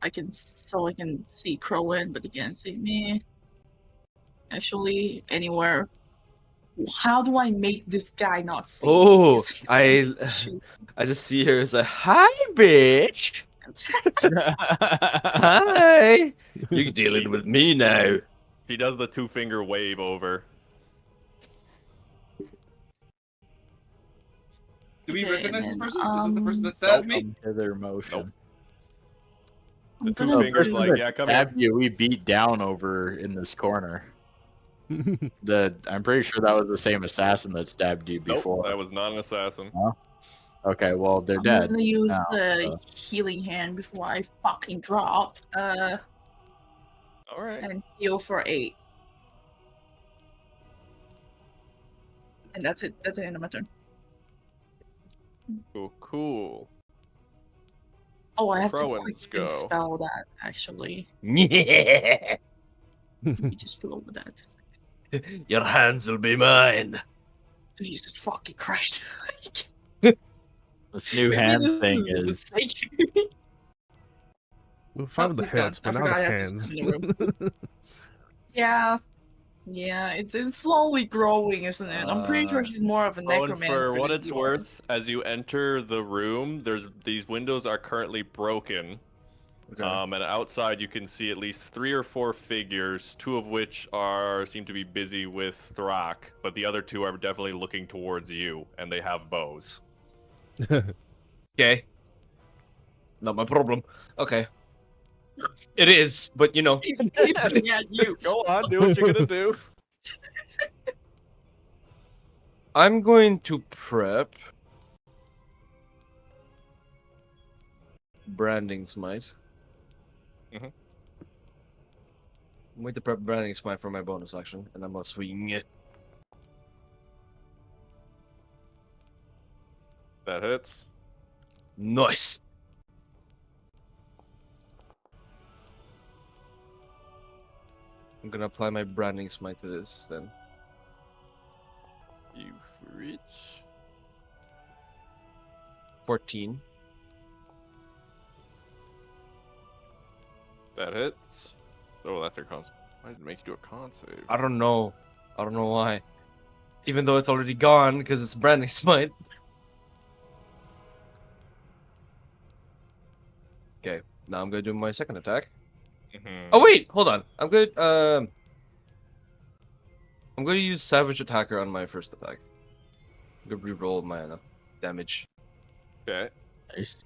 I can see Crowan, but he can't see me. Actually, anywhere. How do I make this guy not see? Oh, Because I Shoot. I just see her as a hi, bitch. Hi. You're dealing with me now. He does the 2-finger wave over. Do we Okay, recognize this and person? then, Is this the person that stabbed me? Welcome to their motion. I'm The 2 gonna fingers do- like, yeah, come here. Stab you, we beat down over in this corner. I'm pretty sure that was the same assassin that stabbed you before. Nope, that was not an assassin. Okay, well they're I'm dead. gonna use now, the healing hand before I fucking drop. Alright. And heal for 8. And that's it. That's the end of my turn. Cool. Oh, I have to Crowans quickly go. spell that actually. Yeah. Let me just go over that. Your hands will be mine. Jesus fucking Christ. This new Maybe hand this thing is a is mistake. We'll find the he's gone. heads, I but now forgot the I have to hands. stand in the Yeah. Yeah, it's slowly growing, isn't it? I'm pretty sure she's more of a Oh, and necromancer for what than it's you are. worth, as you enter the room, these windows are currently broken. Okay. And outside you can see at least 3 or 4 figures, 2 of which seem to be busy with Thrak, but the other 2 are definitely looking towards you, and they have bows. Okay. Not my problem. Okay. It is, but you know. He's aiming at you. Go on, do what you're gonna do. I'm going to prep Branding Smite. Mhm. I'm going to prep Branding Smite for my bonus action, and I'm gonna swing it. That hits. Nice. I'm gonna apply my Branding Smite to this then. You reach. 14. That hits. Oh, that's your con. Why did it make you do a con save? I don't know. I don't know why. Even though it's already gone because it's Branding Smite. Okay, now I'm gonna do my second attack. Mhm. Oh wait, hold on. I'm good. I'm gonna use Savage Attacker on my first attack. I'm gonna re-roll my damage. Okay. Nice.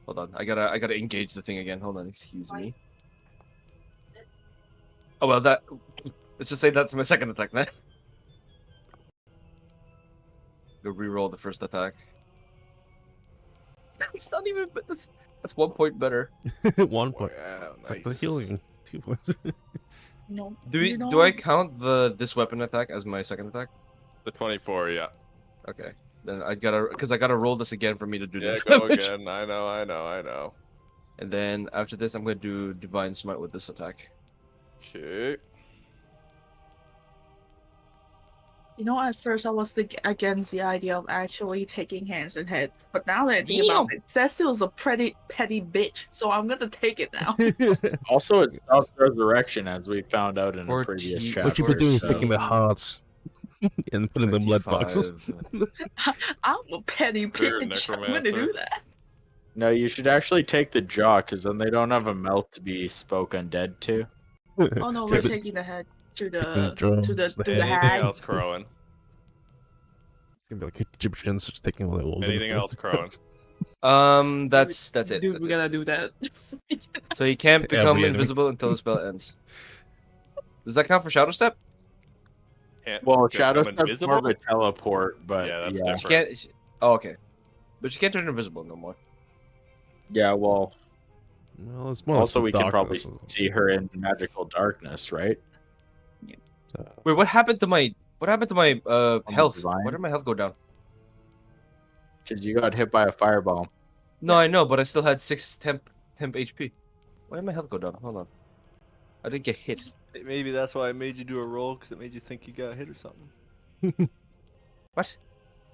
Hold on, I gotta engage the thing again. Hold on, excuse me. Oh well, let's just say that's my second attack then. Go re-roll the first attack. It's not even. That's 1 point better. 1 point. Wow, It's like the nice. healing. 2 points. No. Do I count this weapon attack as my second attack? The 24, yeah. Okay, then I gotta roll this again for me to do Yeah, the go damage. again. I know. And then after this, I'm gonna do Divine Smite with this attack. Okay. You know, at first I was against the idea of actually taking hands and head, but now that I think about it, Cecil's a pretty petty bitch, so I'm gonna take it now. Also, it stops resurrection, as we found out in a previous 14 chapter. What you've been doing is so- taking the hearts and putting them in blood 25. boxes. I'm a petty You're a bitch. I'm gonna do necromancer. that. No, you should actually take the jaw, because then they don't have a mouth to be spoke undead to. Oh no, Take we're the- taking the head to taking the drums, to the the to the head. Anything hag. else, Crowan? It's gonna be like Egyptians just taking all the old. Anything else, Crowan? That's it. Dude, That's we it. gotta do that. So he can't become Every enemy. invisible until the spell ends. Does that count for Shadow Step? Can't Well, become Shadow Step's invisible? more of a teleport, but Yeah, that's yeah. She can't. Oh, okay. But she can't turn invisible no more. Yeah, well, Well, it's more also like we the can probably darkness. see her in magical darkness, right? Wait, what happened to my the health? divine? Why did my health go down? Because you got hit by a fireball. No, I know, but I still had 6 temp HP. Why did my health go down? Hold on. I didn't get hit. Maybe that's why I made you do a roll, because it made you think you got hit or something. What?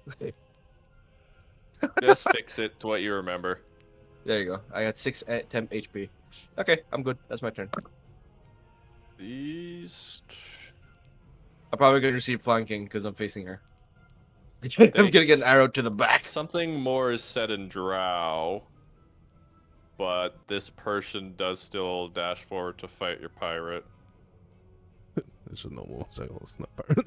Okay. Just fix it to what you remember. There you go. I got 6 temp HP. Okay, I'm good. That's my turn. These... I'm probably gonna receive flanking because I'm facing her. I'm gonna get an arrow to the back. Something more is said in Drow, but this person does still dash forward to fight your pirate. It's just normal, so it's not part.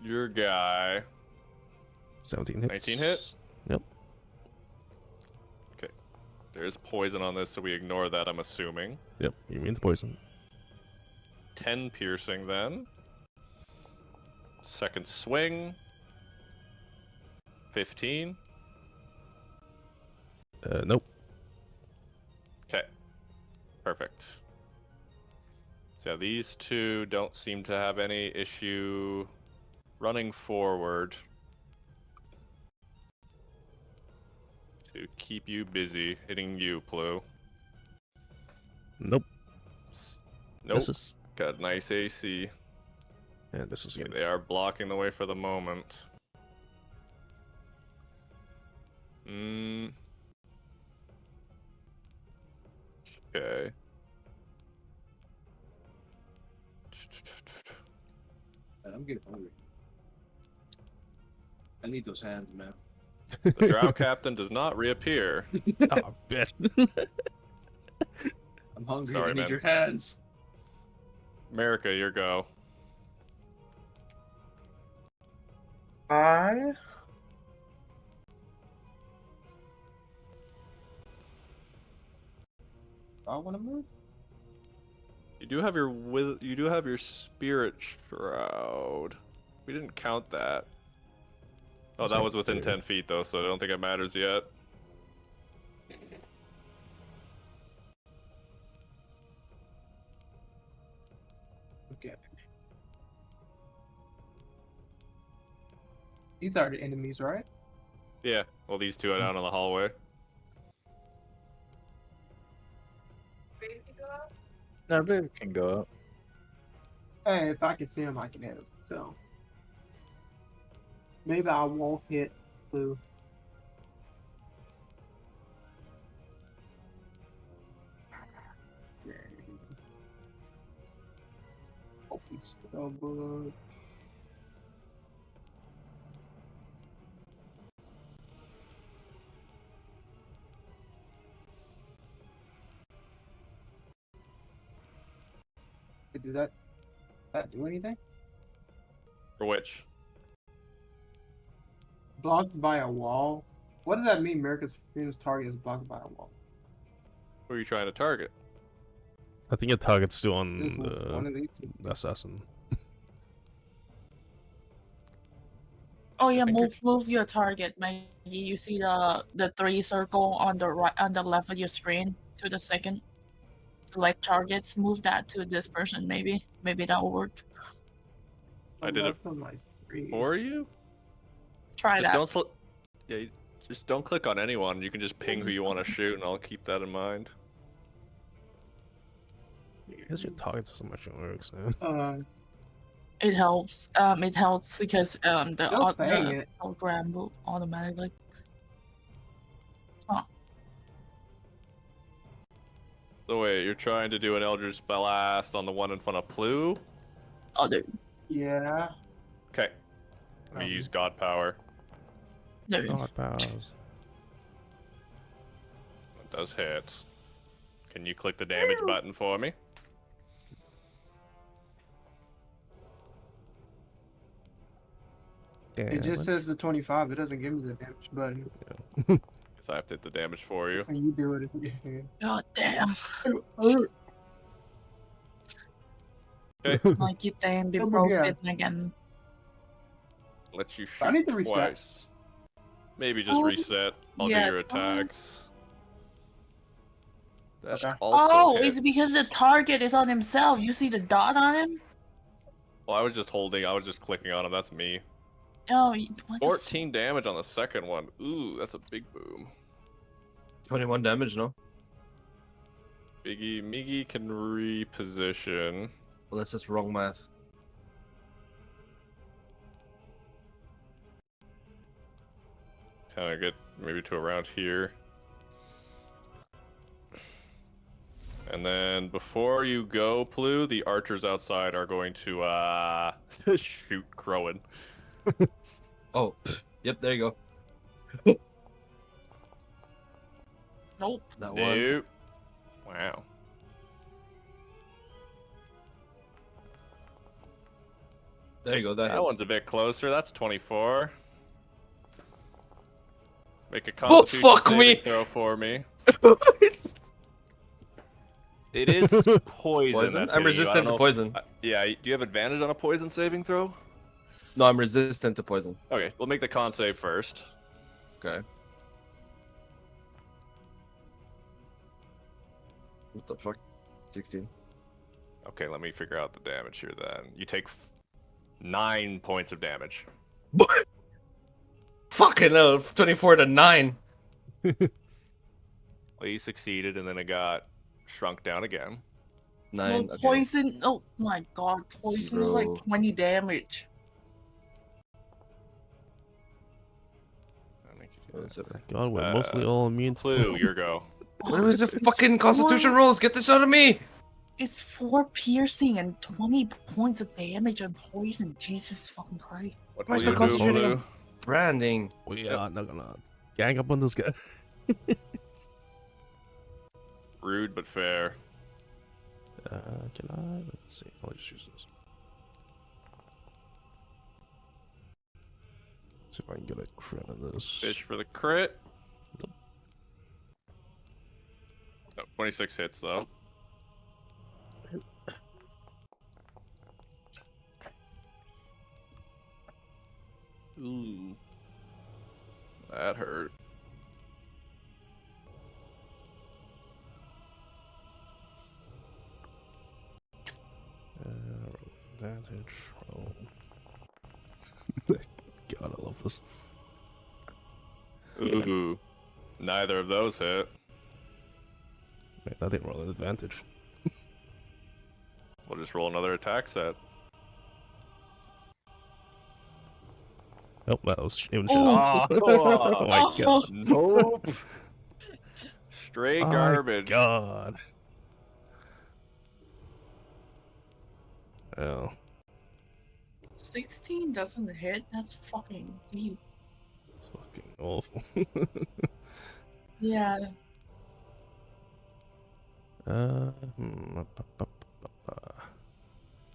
Your guy... 17 hits. 19 hit? Yep. There's poison on this, so we ignore that, I'm assuming. Yep. You mean the poison? 10 piercing then. Second swing. 15. Nope. Okay. Perfect. So yeah, these two don't seem to have any issue running forward to keep you busy, hitting you, Plu. Nope. Nope. Misses. Got nice AC. And this is Okay, again. they are blocking the way for the moment. Okay. Man, I'm getting hungry. I need those hands, man. The drow captain does not reappear. Oh, bitch. I'm hungry. Sorry, I need man. your hands. America, your go. I want to move. You do have your spirit shroud. We didn't count that. Oh, It's that right was within there. 10 feet though, so I don't think it matters yet. Okay. These are the enemies, right? Yeah. Well, these two are down in the hallway. No, baby can go up. Hey, if I can see him, I can hit him. So maybe I won't hit Blue. Oh, he's so good. Did that do anything? For which? Blocked by a wall. What does that mean? America's famous target is blocked by a wall. Who are you trying to target? I think it targets still This on one of these two. the assassin. Oh yeah, think move your target, Maggie. You see the 3 circle on the right, on the left of your screen to the second. Select targets. Move that to this person. Maybe that will work. I did it Left of my screen. for you? Try Just that. don't just don't click on anyone. You can just ping who you want to shoot, and I'll keep that in mind. I guess your targets so much works, man. It helps. It helps because Still saying the it. program will automatically. Huh. So wait, you're trying to do an Eldritch Blast on the one in front of Plu? Other. Yeah. Okay. Let me use God Power. There. God powers. It does hit. Can you click the damage button for me? It just says the 25. It doesn't give me the damage button. Guess I have to hit the damage for you. And you do it. God damn. Okay. Like you damn be Come broken again. again. Let you I need shoot to reset. twice. Maybe just Oh, reset. I'll yeah, do your it's fine. attacks. That Okay. also Oh, hits. it's because the target is on himself. You see the dot on him? Well, I was just clicking on him. That's me. Oh, what the 14 damage on the second one. Ooh, that's a big boom. 21 damage, no? Miggy can reposition. Unless it's wrong math. Kind of get maybe to around here. And then before you go, Plu, the archers outside are going to shoot Crowan. Oh, yep, there you go. Nope. That one. Nope. Wow. There you go, that That hits. one's a bit closer. That's 24. Make a Oh, Constitution fuck saving me! throw for me. It is poison. That's I'm hitting you. I don't resistant to know poison. yeah, do you have advantage on a poison saving throw? No, I'm resistant to poison. Okay, we'll make the con save first. Okay. What the fuck? 16. Okay, let me figure out the damage here then. You take 9 points of damage. What? Fucking hell, 24 to 9. Well, you succeeded, and then it got shrunk down again. 9, Well, okay. poison. Oh my god, poison is like 0. 20 damage. I'll make you do that. God, we're mostly all immune to Clue, your go. What was the It's fucking Constitution four- rules? Get this out of me! It's 4 piercing and 20 points of damage and poison. Jesus fucking Christ. What Why will is you the do, Constitution Blue? on branding? We Yep. are not gonna gang up on this guy. Rude but fair. Can I? Let's see. I'll just use this. Let's see if I can get a crit on this. Fish for the crit. Oh, 26 hits though. Ooh. That hurt. Advantage. Roll. God, I love this. Ooh. Neither of those hit. Wait, I didn't roll an advantage. We'll just roll another attack set. Oh, that was even Oh. shit. Oh my god. Nope. Straight My garbage. God. Oh. 16 doesn't hit? That's fucking deep. It's fucking awful. Yeah.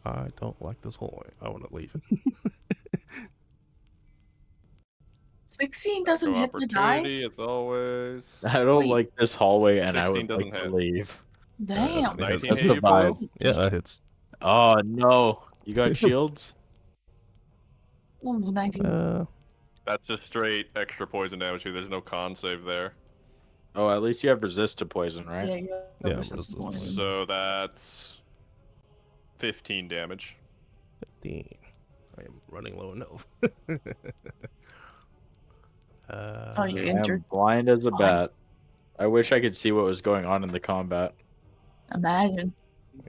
I don't like this hallway. I want to leave. 16 doesn't No hit the die? opportunity, as always. I don't Wait. like this hallway, and I 16 would like doesn't to hit. leave. Damn. 19 That's hit the you, vibe. Blue? Yeah, that hits. Oh no, you got shields? Ooh, 19. That's just straight extra poison damage. There's no con save there. Oh, at least you have resist to poison, right? Yeah, yeah. Yeah, Resist resist poison. poison. So that's 15 damage. 15. I am running low enough. Oh, you're I am injured. blind as a Fine. bat. I wish I could see what was going on in the combat. Imagine.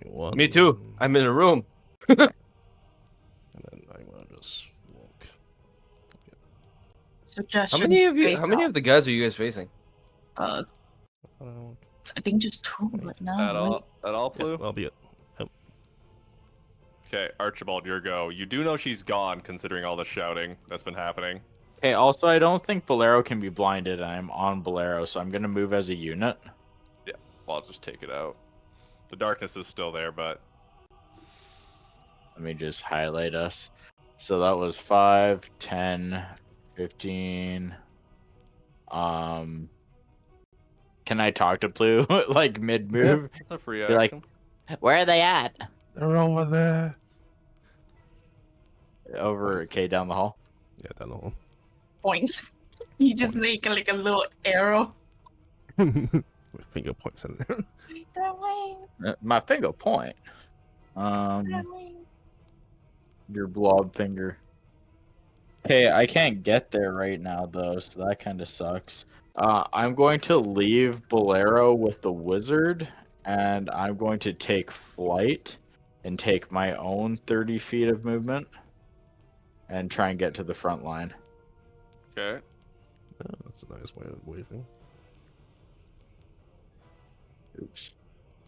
One, Me too. I'm in a room. And then I'm gonna just walk. Suggestions. How many spaced of the guys are you guys facing? out. Uh, I think just 2 right now. At all, yeah, Blue? I'll be it. Okay, Archibald, your go. You do know she's gone, considering all the shouting that's been happening. Okay, also, I don't think Bolero can be blinded, and I'm on Bolero, so I'm gonna move as a unit. Well, I'll just take it out. The darkness is still there, but Let me just highlight us. So that was 5, 10, 15. Can I talk to Blue like mid move? it's a free Be like, action. Where are they at? They're over there. Over okay down the hall. Yeah, down the hall. Points. You just Points. make like a little arrow. With finger points in there. That way. My finger point. That way. Your blob finger. Okay, I can't get there right now though, so that kind of sucks. I'm going to leave Bolero with the wizard, and I'm going to take flight and take my own 30 feet of movement and try and get to the front line. Okay. Oh, that's a nice way of waving. Oops.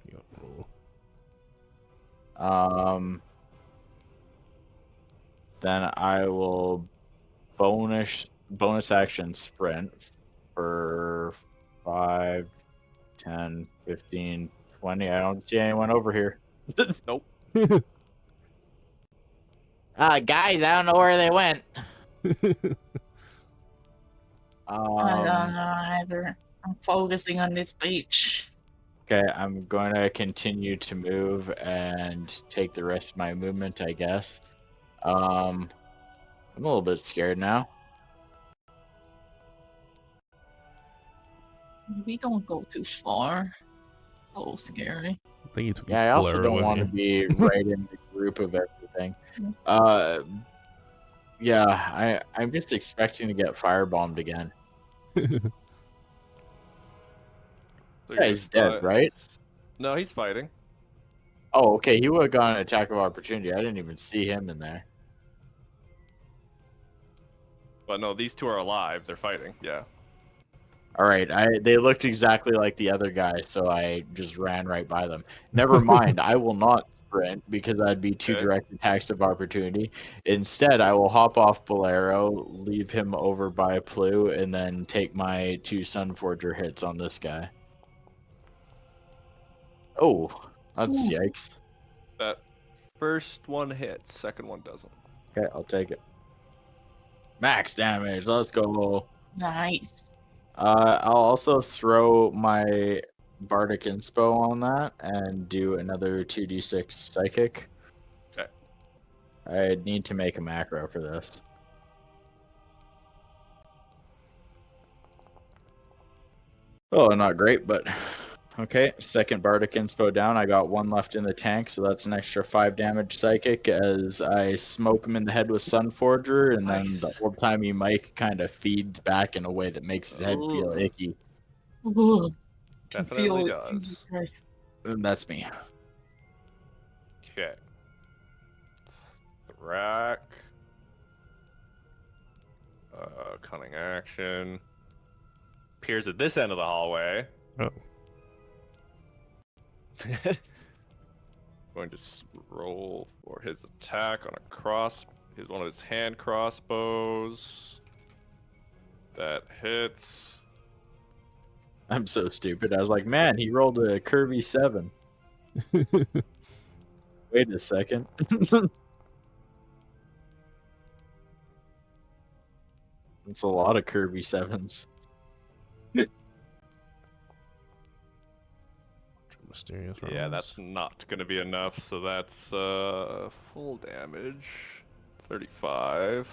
Yeah, roll. Then I will bonus action sprint for 5, 10, 15, 20. I don't see anyone over here. Nope. Guys, I don't know where they went. I don't know either. I'm focusing on this beach. Okay, I'm going to continue to move and take the rest of my movement, I guess. I'm a little bit scared now. We don't go too far. A little scary. I think you took Yeah, I also Bolero don't with want to you. be right in the group of everything. Yeah, I'm just expecting to get firebombed again. So Yeah, he's dead, right? No, he's fighting. Oh, okay, he would have gotten an attack of opportunity. I didn't even see him in there. But no, these two are alive. They're fighting. Yeah. All right, they looked exactly like the other guy, so I just ran right by them. Never mind, I will not sprint because that'd be two Okay. direct attacks of opportunity. Instead, I will hop off Bolero, leave him over by Plu, and then take my 2 Sunforger hits on this guy. Oh, that's Ooh. yikes. That first one hits, second one doesn't. Okay, I'll take it. Max damage, let's go. Nice. I'll also throw my Bardic Inspo on that and do another 2d6 Psychic. Okay. I need to make a macro for this. Oh, not great, but okay. Second Bardic Inspo down. I got 1 left in the tank, so that's an extra 5 damage Psychic as I smoke him in the head with Sunforger, and then the old-timey Mike kind of feeds back in a way that makes his head feel Ooh. icky. Ooh. Can Definitely feel it. does. Jesus Christ. And that's me. Okay. Rack. Cunning action. Appears at this end of the hallway. Oh. Going to roll for his attack on one of his hand crossbows. That hits. I'm so stupid. I was like, man, he rolled a Kirby 7. Wait a second. It's a lot of Kirby 7s. Mysterious Yeah, rolls. that's not gonna be enough, so that's full damage. 35.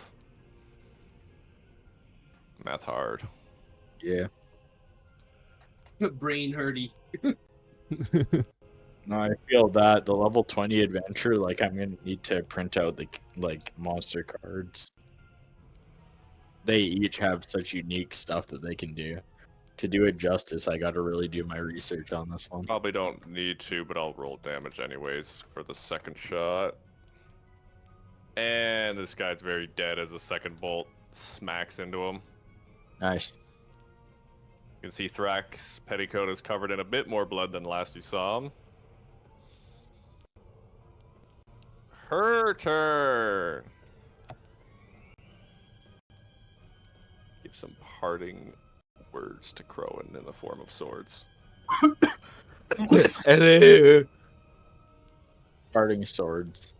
Math hard. Yeah. Brain hurty. No, I feel that the level 20 adventure, like I'm gonna need to print out the monster cards. They each have such unique stuff that they can do. To do it justice, I gotta really do my research on this one. Probably don't need to, but I'll roll damage anyways for the second shot. And this guy's very dead as the second bolt smacks into him. Nice. You can see Thrak's petticoat is covered in a bit more blood than last you saw him. Her turn. Give some parting words to Crowan in the form of swords. Hello. Parting swords.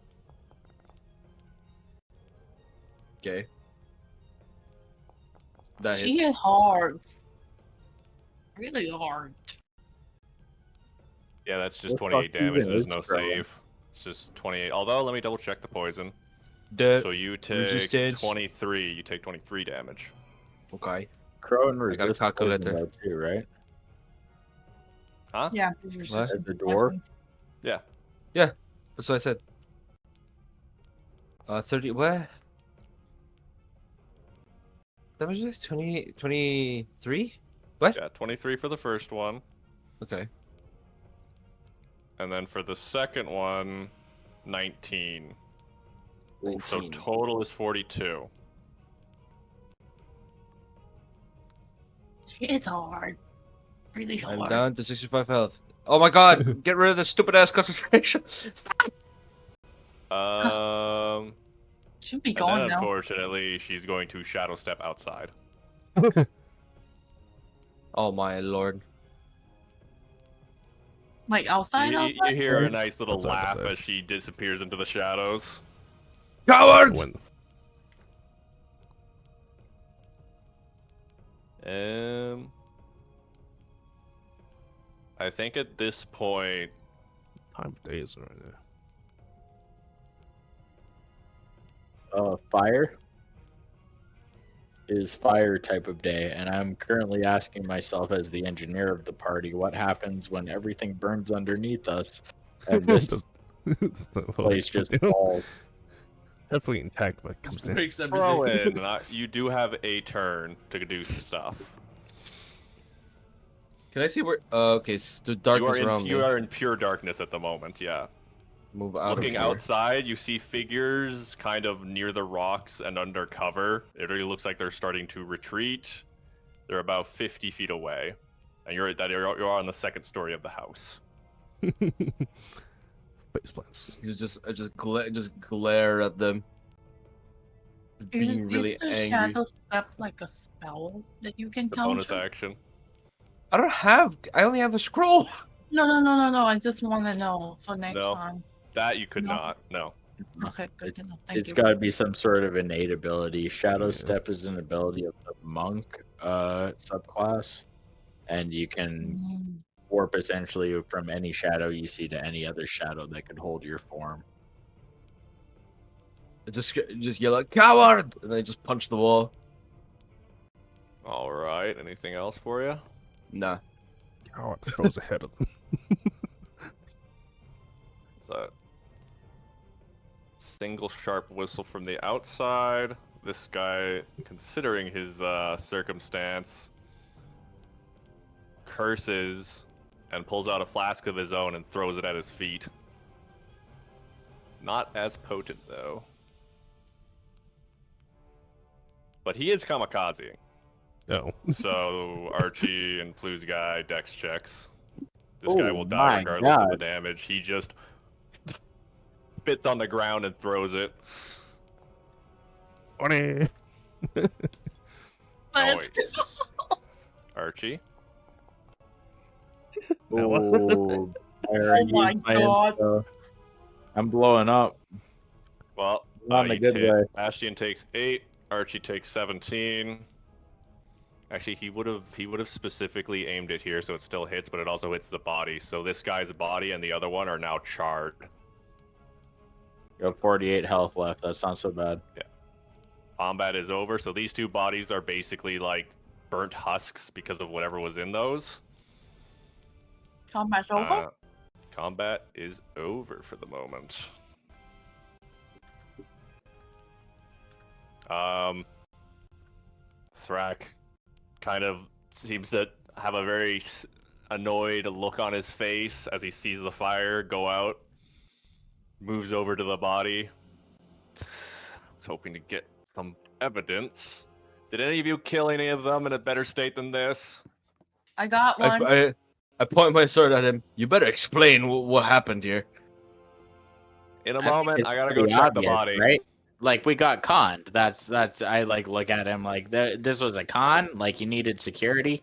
Okay. That She hits. hit hard. Really hard. Yeah, that's just What 28 fuck even damage. There's is no Crowan? save. It's just 28. Although, let me double check the poison. So you take resistance. 23. You take 23 damage. Okay. Crow and I got a resist poison calculator. though too, right? Huh? Yeah, because you're As a dwarf? Yeah. That's what I said. 30. What? That was just 28. 23? What? Yeah, 23 for the first one. Okay. And then for the second one, 19. So 19. total is 42. It's hard. Really I'm hard. down to 65 health. Oh my god! Get rid of the stupid ass concentration! Stop! Should be And going then now. unfortunately, she's going to shadow step outside. Oh my lord. Like outside, You outside? hear a nice little Outside, laugh outside. as she disappears into the shadows. Coward! When I think at this point, time of day is right now. Fire is fire type of day, and I'm currently asking myself as the engineer of the party, what happens when everything burns underneath us and this It's the whole place just deal. falls? Definitely intact, but it comes Just down. breaks everything. Rowan, you do have a turn to do stuff. Can I see where? Okay, so the darkness around You me. are in pure darkness at the moment, yeah. Move out Looking of here. outside, you see figures kind of near the rocks and under cover. It really looks like they're starting to retreat. They're about 50 feet away, and you're on the second story of the house. Face plants. I just glare at them. Being really Is the angry. shadow step like a spell that you can The bonus counter? action. I only have a scroll. No. I just want to know for next No. time. That you could No. not. No. Okay, good to know. Thank It's you. got to be some sort of innate ability. Shadow Yeah. Step is an ability of the monk subclass, and you can Mm. warp essentially from any shadow you see to any other shadow that could hold your form. I just yell out, "Coward!" and I just punch the wall. All right. Anything else for you? Nah. Oh, it throws ahead of them. So, single sharp whistle from the outside. This guy, considering his circumstance, curses and pulls out a flask of his own and throws it at his feet. Not as potent, though. But he is kamikaze. Oh. So, Archie and BlueSky dex checks. This Oh guy will die my regardless of the God. damage. He just spits on the ground and throws it. Orny. Let's Nice. Archie? Oh, Oh my God. I'm blowing up. Well, Not in a he's good hit. way. Bastion takes 8. Archie takes 17. Actually, he would have specifically aimed it here, so it still hits, but it also hits the body. So this guy's body and the other one are now charred. You have 48 health left. That's not so bad. Combat is over, so these two bodies are basically like burnt husks because of whatever was in those. Combat's over? Combat is over for the moment. Thrak kind of seems to have a very annoyed look on his face as he sees the fire go out. Moves over to the body. Was hoping to get some evidence. Did any of you kill any of them in a better state than this? I got one. I point my sword at him. You better explain what happened here. In a I think moment, it's I gotta go pretty check the obvious, body. right? Like we got conned. That's. I like look at him like this was a con. Like you needed security.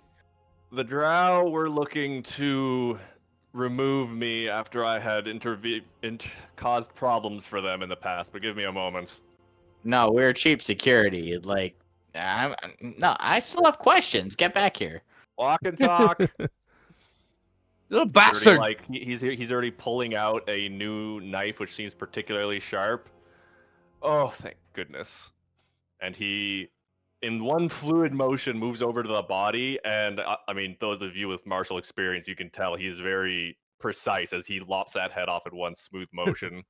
The drow were looking to remove me after I had caused problems for them in the past, but give me a moment. No, we're cheap security. Like, no, I still have questions. Get back here. Walk and talk. Little He's bastard! already, like he's already pulling out a new knife, which seems particularly sharp. Oh, thank goodness! And he, in one fluid motion, moves over to the body. And I mean, those of you with martial experience, you can tell he's very precise as he lops that head off in one smooth motion.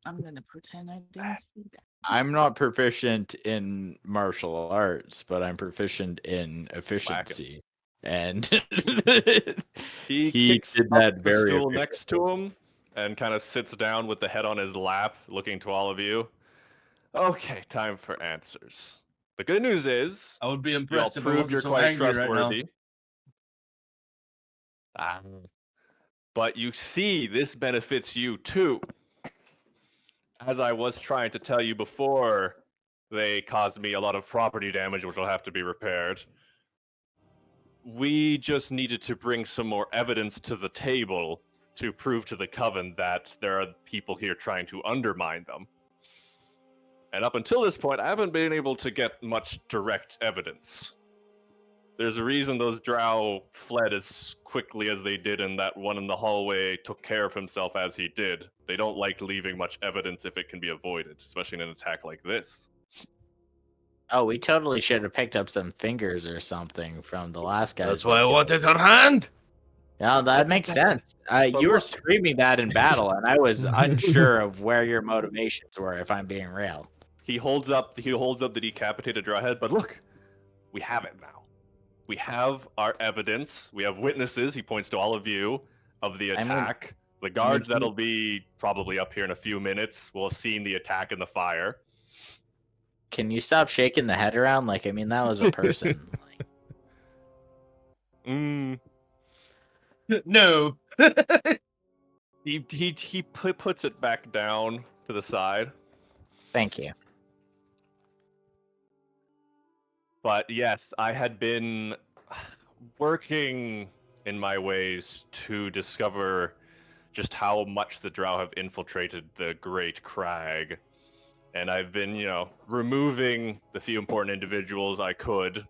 I'm gonna pretend I didn't see that. I'm not proficient in martial arts, but I'm proficient in efficiency. And He he kicks did up that the very stool next to efficiently. him and kind of sits down with the head on his lap, looking to all of you. Okay, time for answers. The good news is, I would be you all impressed if I proved wasn't you're so quite angry right now. trustworthy. But you see, this benefits you too. As I was trying to tell you before, they caused me a lot of property damage, which will have to be repaired. We just needed to bring some more evidence to the table to prove to the Coven that there are people here trying to undermine them. And up until this point, I haven't been able to get much direct evidence. There's a reason those drow fled as quickly as they did, and that one in the hallway took care of himself as he did. They don't like leaving much evidence if it can be avoided, especially in an attack like this. Oh, we totally should have picked up some fingers or something from the last guy. That's why I wanted her hand. Yeah, that makes sense. You were look- screaming that in battle, and I was unsure of where your motivations were, if I'm being real. He holds up the decapitated drow head, but look, we have it now. We have our evidence. We have witnesses. He points to all of you of the I mean- attack. The guards you- that'll be probably up here in a few minutes will have seen the attack and the fire. Can you stop shaking the head around? Like, I mean, that was a person. Like, No. He puts it back down to the side. thank you. But yes, I had been working in my ways to discover just how much the Drow have infiltrated the Great Crag. And I've been, removing the few important individuals I could,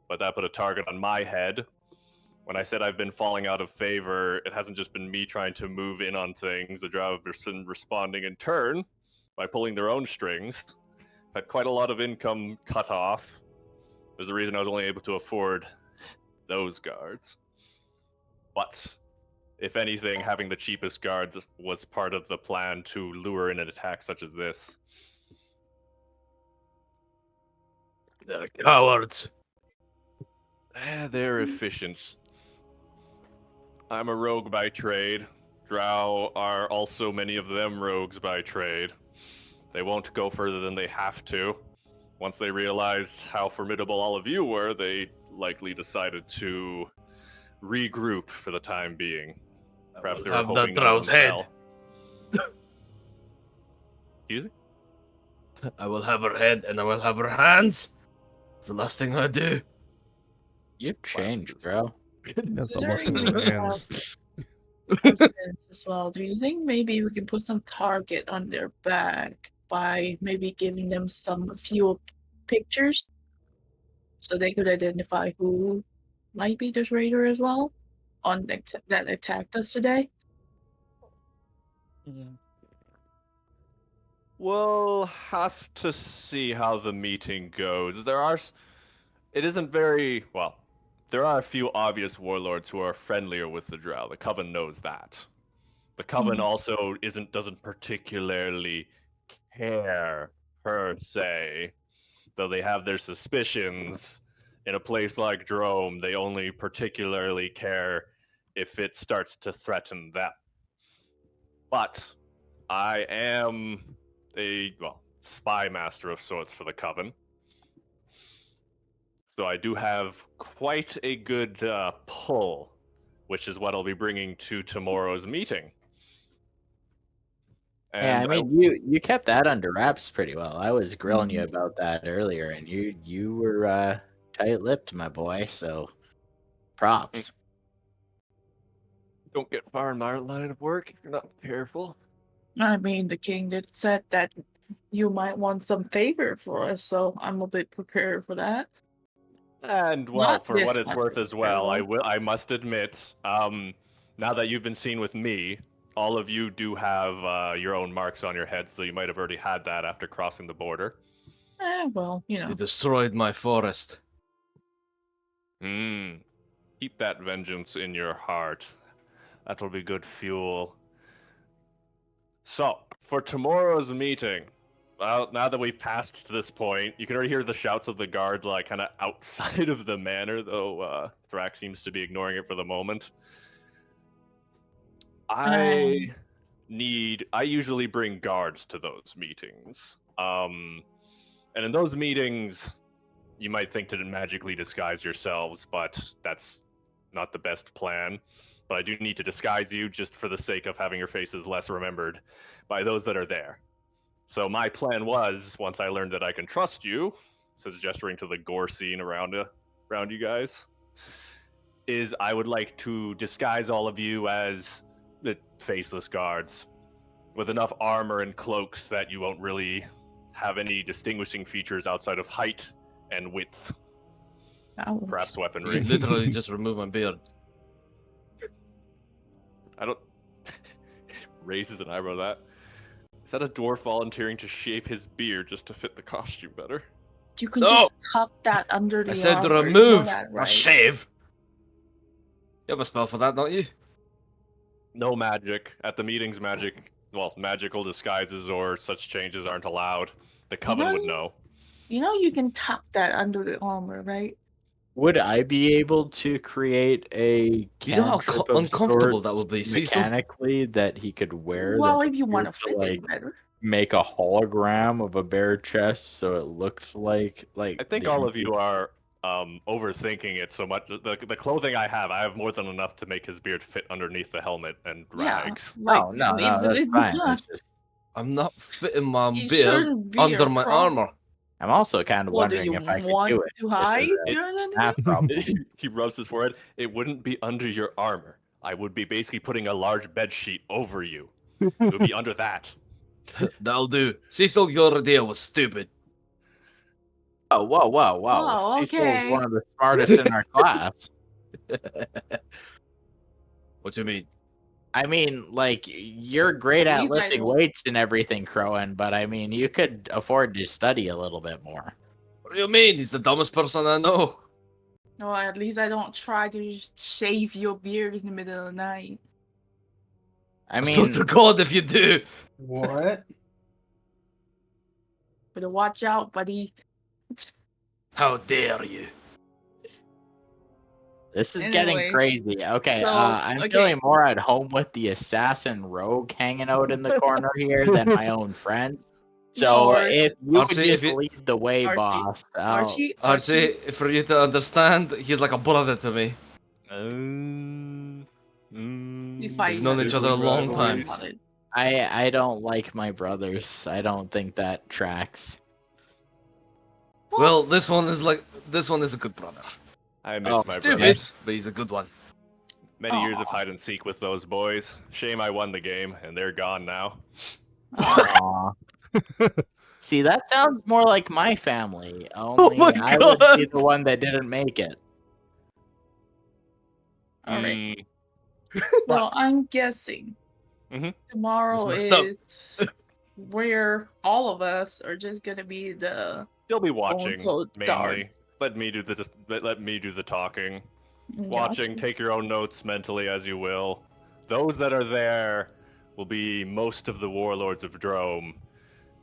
but that put a target on my head. When I said I've been falling out of favor, it hasn't just been me trying to move in on things. The Drow have just been responding in turn by pulling their own strings. I've had quite a lot of income cut off. There's a reason I was only able to afford those guards. But if anything, having the cheapest guards was part of the plan to lure in an attack such as this. They're cowards. They're efficient. I'm a rogue by trade. Drow are also many of them rogues by trade. They won't go further than they have to. Once they realized how formidable all of you were, they likely decided to regroup for the time being. Perhaps they were have hoping that none of Drow's them head. fell. Excuse me? I will have her head and I will have her hands. It's the last thing I do. You changed, bro. That's almost Considering in we my have hands. evidence as well, do you think maybe we can put some target on their back by maybe giving them a few pictures so they could identify who might be this raider as well that attacked us today? We'll have to see how the meeting goes. It isn't well. There are a few obvious warlords who are friendlier with the Drow. The Coven knows that. The Coven also doesn't particularly care per se, though they have their suspicions. In a place like Drome, they only particularly care if it starts to threaten them. But I am a spy master of sorts for the Coven. So I do have quite a good pull, which is what I'll be bringing to tomorrow's meeting. Yeah, I And mean, you kept that under wraps pretty well. I was grilling you about that earlier, and you were tight-lipped, my boy. So, props. don't get far in my line of work if you're not careful. I mean, the king did said that you might want some favor for us, so I'm a bit prepared for that. And Not for this what it's much worth as prepared, well, though. I must admit, now that you've been seen with me, all of you do have your own marks on your heads, so you might have already had that after crossing the border. Well, They destroyed my forest. Keep that vengeance in your heart. That'll be good fuel. So, for tomorrow's meeting, well, now that we've passed to this point, you can already hear the shouts of the guard, like, kind of outside of the manor, though Thrak seems to be ignoring it for the moment. I usually bring guards to those meetings. And in those meetings, you might think to magically disguise yourselves, but that's not the best plan. But I do need to disguise you just for the sake of having your faces less remembered by those that are there. So my plan was, once I learned that I can trust you, says gesturing to the gore scene around you guys, is I would like to disguise all of you as the faceless guards with enough armor and cloaks that you won't really have any distinguishing features outside of height and width. Perhaps You weaponry. literally just remove my beard. I don't... Raises an eyebrow at that. Is that a dwarf volunteering to shave his beard just to fit the costume better? You can just tuck that under the I said to armor, you know remove, that, not right? shave. You have a spell for that, don't you? No magic. At the meetings, magical disguises or such changes aren't allowed. The Coven would know. You know you can tuck that under the armor, right? Would I be able to create a You know how cantrip of uncomfortable that sorts would be, Cecil? mechanically that he could wear? Well, that if you want to appeared fit it better. make a hologram of a bare chest so it looked like I think the all of you are overthinking it so much. The clothing I have more than enough to make his beard fit underneath the helmet and Yeah, rags. like Oh no, no, that's it's fine. not. It's just I'm not fitting my It beard shouldn't be under a my problem. armor. I'm also kind of What do wondering you if I could want do it. to This hide is a during the math day? problem. He rubs his forehead. It wouldn't be under your armor. I would be basically putting a large bed sheet over you. It would be under that. That'll do. Cecil, your idea was stupid. Oh, whoa, whoa, whoa! Oh, Cecil's okay. one of the smartest in our class. What do you mean? I mean, like, you're great at least I lifting don't- weights and everything, Crowan, but I mean, you could afford to study a little bit more. What do you mean? He's the dumbest person I know. No, at least I don't try to shave your beard in the middle of the night. I So mean, to God if you do. What? Better watch out, buddy. How dare you? this is getting Anyways, crazy. Okay, so, I'm okay. feeling more at home with the assassin rogue hanging out in the corner here than my own friends. So No, if you would Archie, just if you- lead the way, Archie, boss. Archie, Archie, for you to understand, he's like a brother to me. We fight We've known each other a long time. I don't like my brothers. I don't think that tracks. Well, this one is a good brother. I miss Oh, my Stupid, brothers. but he's a good one. Many years of Aw. hide and seek with those boys. Shame I won the game, and they're gone now. Aw. See, that sounds more like my family. Only my I would be God. the one that didn't make it. Alright. Mm, Well, I'm guessing Mhm. tomorrow It's messed is where all of us are just gonna be the You'll be watching quote, mainly. dark. Let me do the talking. Gotcha. Watching, take your own notes mentally as you will. Those that are there will be most of the warlords of Drome.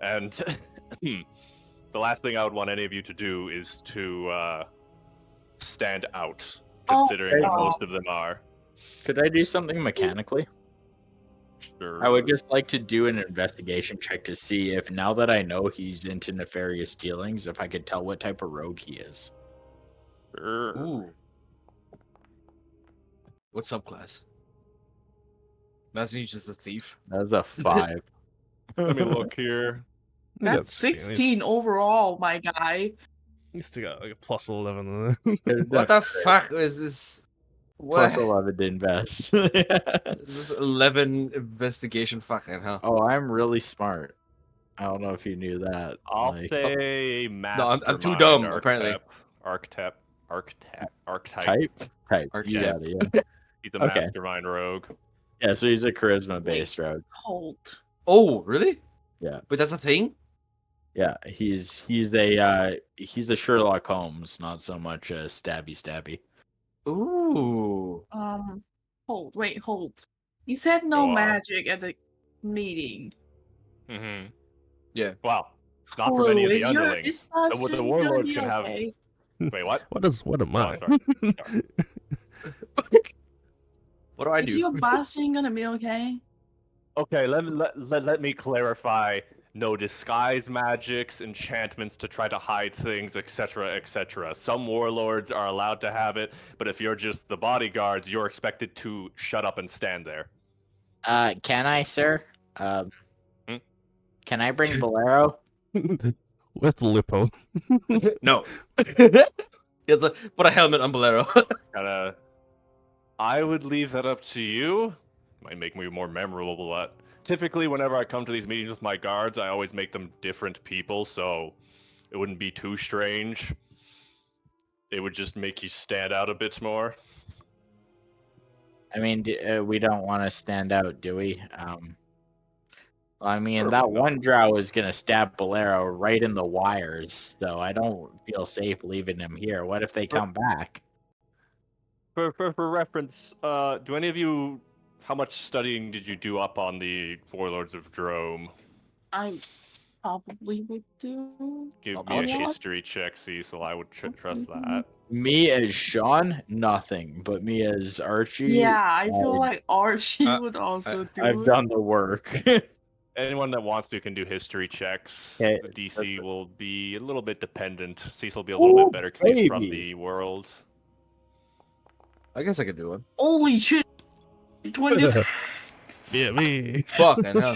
And the last thing I would want any of you to do is to stand out, considering what Oh. most of them are. Could I do something mechanically? Sure. I would just like to do an investigation check to see if, now that I know he's into nefarious dealings, if I could tell what type of rogue he is. Sure. Ooh. What subclass? Imagine he's just a thief. That's a 5. Let me look here. You got That's 16. 16 overall, my guy. You still got like a plus 11. What the fuck is this? Plus What? 11 to invest. This is 11 investigation fucking hell. Oh, I'm really smart. I don't know if you knew that. I'll like- say No, I'm too mastermind dumb, apparently. Archetype. Type? Type. You Archetype. got it, yeah. He's a Okay. mastermind rogue. Yeah, so he's a charisma-based rogue. Colt. Oh, really? Yeah. But that's a thing? Yeah, he's a Sherlock Holmes, not so much a stabby. Ooh. Hold. Wait, hold. You said no Go on. magic at the meeting. Mm-hmm. Yeah. Well, not from any of the Is your underlings. is The Bastion warlords gonna can be have. okay? Wait, what? What am Oh, I? sorry. What do I Is do? your Bastion gonna be okay? Okay, let me clarify. No disguise magics, enchantments to try to hide things, etc., etc. Some warlords are allowed to have it, but if you're just the bodyguards, you're expected to shut up and stand there. Can I, sir? Hmm? Can I bring Bolero? Where's the Lippo? No. He has put a helmet on Bolero. I would leave that up to you. Might make me more memorable, but typically whenever I come to these meetings with my guards, I always make them different people, so it wouldn't be too strange. It would just make you stand out a bit more. I mean, we don't want to stand out, do we? I mean, Sure, that we don't. one drow is gonna stab Bolero right in the wires, so I don't feel safe leaving him here. What if they come back? For reference, do any of you, how much studying did you do up on the Warlords of Drome? I probably would do. Give A me a bunch? history check, Cecil. I would trust that. Me as Sean, nothing, but me as Archie, Yeah, I feel like Archie Uh, would also do I've it. done the work. Anyone that wants to can do history checks. Okay, The DC will be a little bit dependent. Cecil will be a Ooh, little bit better because he's from baby. the world. I guess I could do one. Holy shit! 20. Yeah, me. Fucking hell.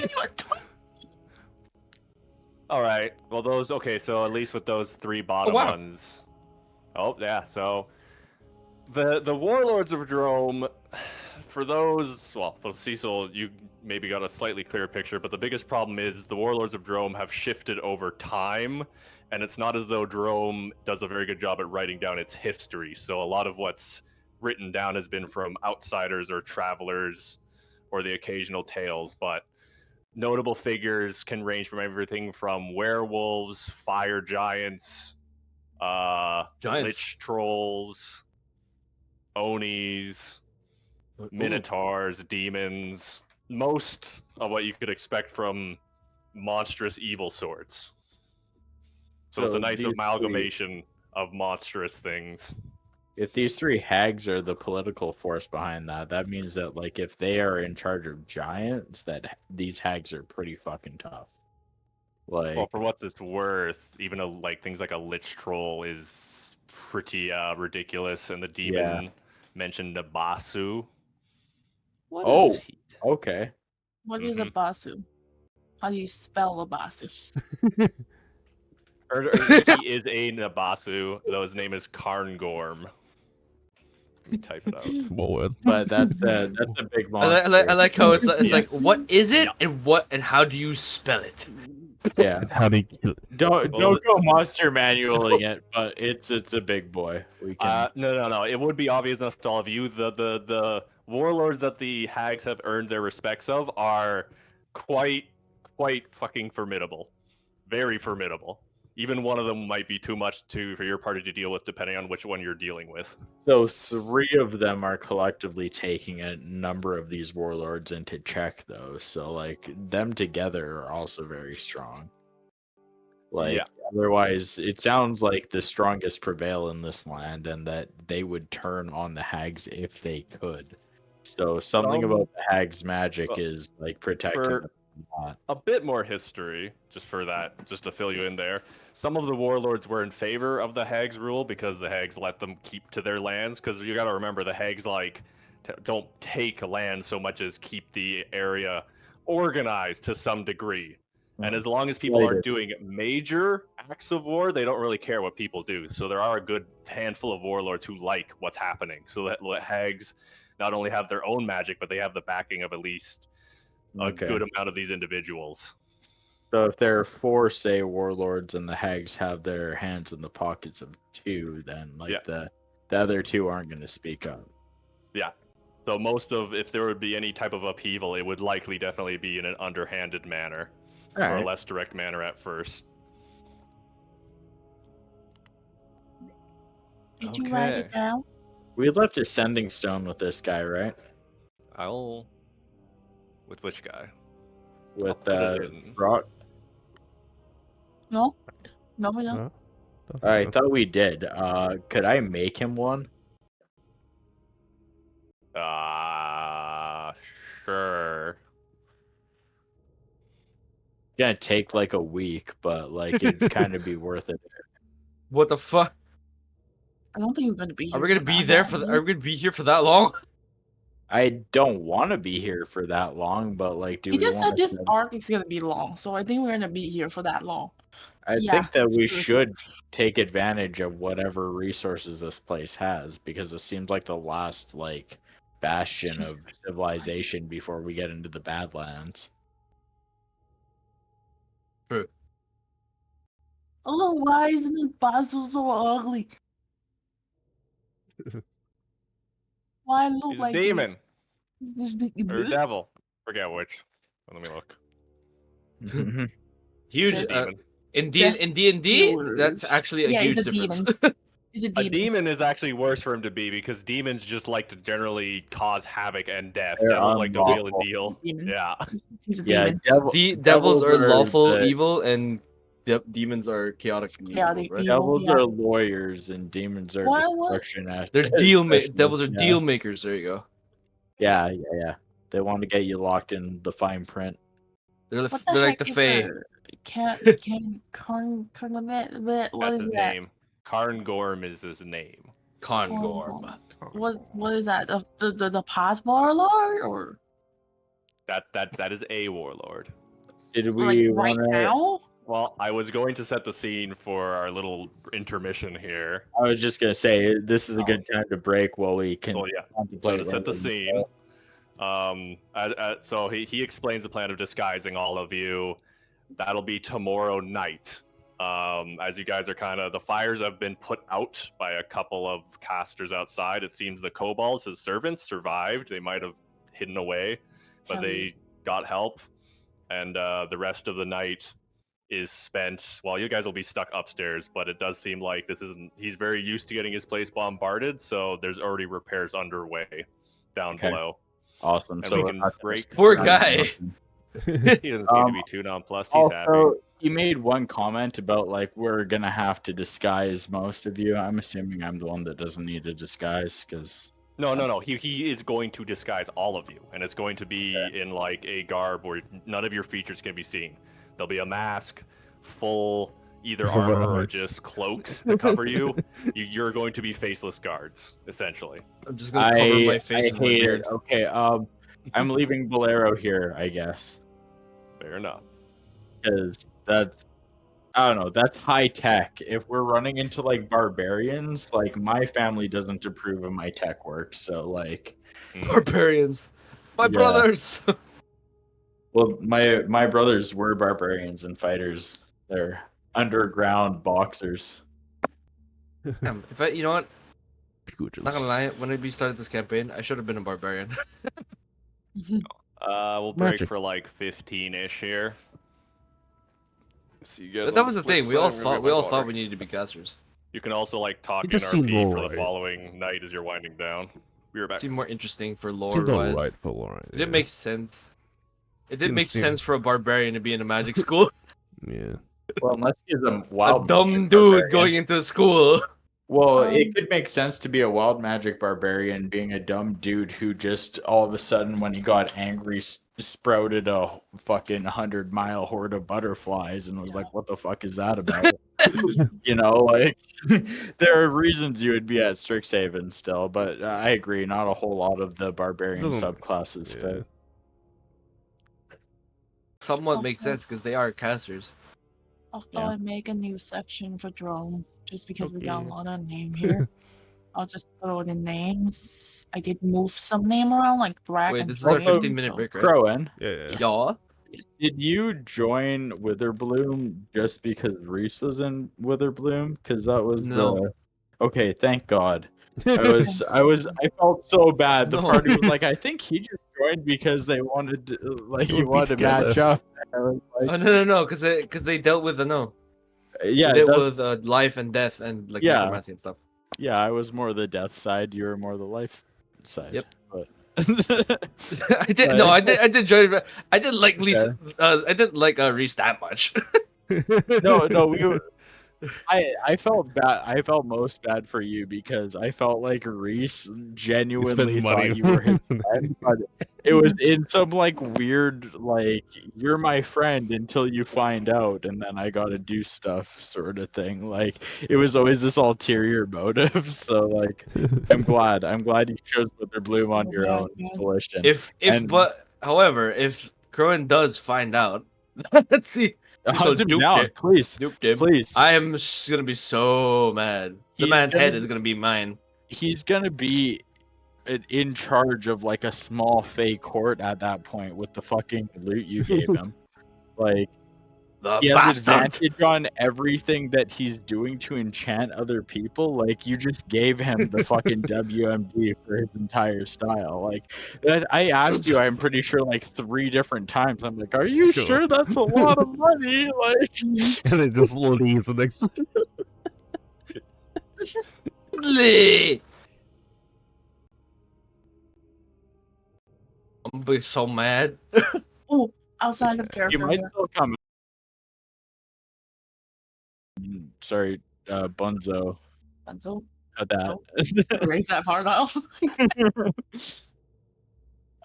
All right. Well, those okay. So at least with those three bottom wow. ones. Oh yeah. So the warlords of Drome, for those, well, for Cecil, you maybe got a slightly clearer picture, but the biggest problem is the warlords of Drome have shifted over time, and it's not as though Drome does a very good job at writing down its history. So a lot of what's written down has been from outsiders or travelers, or the occasional tales, but notable figures can range from everything from werewolves, fire giants, Giants. lich trolls, Onis, Ooh. minotaurs, demons, most of what you could expect from monstrous evil sorts. So it's a nice these amalgamation of monstrous things. If these three hags are the political force behind that, that means that like if they are in charge of giants, that these hags are pretty fucking tough. Like, Well, for what it's worth, even like things like a lich troll is pretty ridiculous, and the demon mentioned a Basu. What Oh. is he? okay. What is a basu? How do you spell a basu? He is a Nabasu, though his name is Karngorm. Let me type it out. It's one word. But that's a big I monster. like how it's Yeah. like, what is it, and how do you spell it? Yeah. How do you kill it? Don't Well, go monster manualing it, but it's a big boy. We can. No. It would be obvious enough to all of you. The warlords that the hags have earned their respects of are quite fucking formidable. Very formidable. Even one of them might be too much for your party to deal with, depending on which one you're dealing with. So three of them are collectively taking a number of these warlords into check, though. So like them together are also very strong. Like Yeah. otherwise, it sounds like the strongest prevail in this land, and that they would turn on the hags if they could. So something about the hags' magic is like protecting for- them from that. A bit more history, just to fill you in there. Some of the warlords were in favor of the hags rule because the hags let them keep to their lands. Because you got to remember, the hags don't take land so much as keep the area organized to some degree. And as long as people aren't doing major acts of war, they don't really care what people do. So there are a good handful of warlords who like what's happening. So that hags not only have their own magic, but they have the backing of at least a good amount of these individuals. So if there are four, say, warlords, and the hags have their hands in the pockets of two, then the other two aren't going to speak up. Yeah. So if there would be any type of upheaval, it would likely definitely be in an underhanded manner, or a less direct manner at first. Did you write it down? We left a sending stone with this guy, right? With which guy? With put it in. Rock. No, we don't. No? Don't think I so. thought we did. Could I make him one? Sure. It's gonna take like a week, but like it'd kind of be worth it. What the fuck? I don't think we're gonna be here. Are we gonna be there for? Are we gonna be here for that long? I don't want to be here for that long, but like, do He we just want said this arc is gonna be long, so I think we're gonna be here for that long. I Yeah, think that we sure. should take advantage of whatever resources this place has, because it seems like the last like bastion of Jesus civilization before we get into the Badlands. True. Oh, why isn't the Basil so ugly? Why look He's like a demon or a this? devil. Forget which. Let me look. Huge. He's a demon. In D&D, that's actually a huge he's a difference. demon. He's a A demon. demon is actually worse for him to be because demons just like to generally cause havoc and death. They're Devils like to wheel and unlawful. deal. He's a demon. Yeah. He's a Yeah, demon. Devils are lawful the- evil, and demons are chaotic and evil, Chaotic right? evil. Devils yeah. are lawyers and demons are What? destruction. They're devils are deal makers. There you go. Yeah. They want to get you locked in the fine print. What the they're like heck the is Fae. there? What That's is his that? name. Karngorm is his name. Kongorm. What is that? The past warlord or That is a warlord. Did like we right want to? now? Well, I was going to set the scene for our little intermission here. I was just gonna say this is a good time to break while we can Oh yeah. So contemplate. to set the whether we scene, so he explains the plan of disguising all of you. That'll be tomorrow night. As you guys are the fires have been put out by a couple of casters outside. It seems the kobolds, his servants, survived. They might have hidden away, but Hell they got help. And the rest of the night is spent. Well, you guys will be stuck upstairs, but it does seem like this isn't. He's very used to getting his place bombarded, so there's already repairs underway down Okay. below. Awesome. And So we we're can not break. Poor guy. He doesn't seem to be too nonplussed. He's happy. Also, you made one comment about like we're gonna have to disguise most of you. I'm assuming I'm the one that doesn't need to disguise because. No. He is going to disguise all of you, and it's going to be in like a garb where none of your features can be seen. There'll be a mask, full either It's a armor or right. just cloaks to cover you. You're going to be faceless guards, essentially. I'm just gonna cover my face I with my hate beard. it. Okay, I'm leaving Bolero here, I guess, Fair enough. because that's I don't know. That's high tech. If we're running into like barbarians, like my family doesn't approve of my tech work, so like. Barbarians. My Yeah. brothers. Well, my brothers were barbarians and fighters. They're underground boxers. Damn, you know what? Good. Not gonna lie, when we started this campaign, I should have been a barbarian. We'll break Magic. for like 15-ish here. See you guys. That on was the flip thing. We side. all I'm gonna thought get we my all water. thought we needed to be casters. You can also like talk It in just seemed RP more for the right. following night as you're winding down. We were back. It seemed more interesting for lore Seemed wise. alright for Lauren. It didn't make sense. It didn't Didn't make seem- sense for a barbarian to be in a magic school. Yeah. Well, unless he's a A wild dumb magic dude barbarian. going into school. Well, it could make sense to be a wild magic barbarian being a dumb dude who just all of a sudden, when he got angry, sprouted a fucking 100-mile horde of butterflies and was like, "What the fuck is that about?" You know, like there are reasons you would be at Strixhaven still, but I agree, not a whole lot of the barbarian Doesn't- subclasses yeah. fit. Somewhat makes Okay. sense because they are casters. I'll Yeah. probably make a new section for drone just because we got a Okay. lot of name here. I'll just throw the names. I did move some name around like drag Wait, and this is our drop, 15-minute so- break, right? Crowan, Yeah. Yes. Yeah. did you join Witherbloom just because Reese was in Witherbloom? Because that was No. the. Okay, thank God. I felt so bad. The No. party was like, I think he just joined because they wanted to, like, They he would be wanted to match together. up. And I was like, Oh no, because they dealt with yeah, they dealt that's- with life and death and like Yeah. necromancy and stuff. yeah, I was more the death side. You were more the life side. Yep. But I did join. But I didn't like Lisa. I didn't like Reese that much. no, I felt bad. I felt most bad for you because I felt like Reese genuinely money. thought you were his friend, but it was in some like weird like you're my friend until you find out, and then I gotta do stuff sort of thing. Like it was always this ulterior motive. So like I'm glad you chose Witherbloom on your own volition. However, if Crowan does find out, let's see. Hunt him down, please. Duped him. Please. I am gonna be so mad. The He's man's gonna head be- is gonna be mine. He's gonna be in charge of like a small fake court at that point with the fucking loot you gave him. Like The he has bastard. advantage on everything that he's doing to enchant other people. Like you just gave him the fucking WMD for his entire style. Like that, I asked you, I'm pretty sure like 3 different times. I'm like, are you Sure. sure that's a lot of money? Like And it just leaves the next. I'm gonna be so mad. Oh, outside of you character might here. still come. Sorry, Bunzo. Pencil. Cut that. Erase that part off.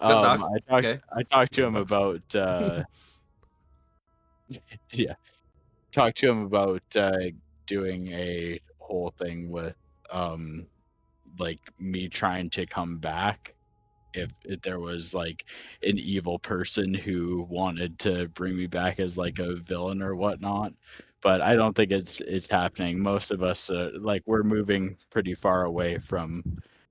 doxed? I Okay. talked to him Doxed. about Yeah. Talk to him about doing a whole thing with like me trying to come back if there was like an evil person who wanted to bring me back as like a villain or whatnot. But I don't think it's happening. Most of us like we're moving pretty far away from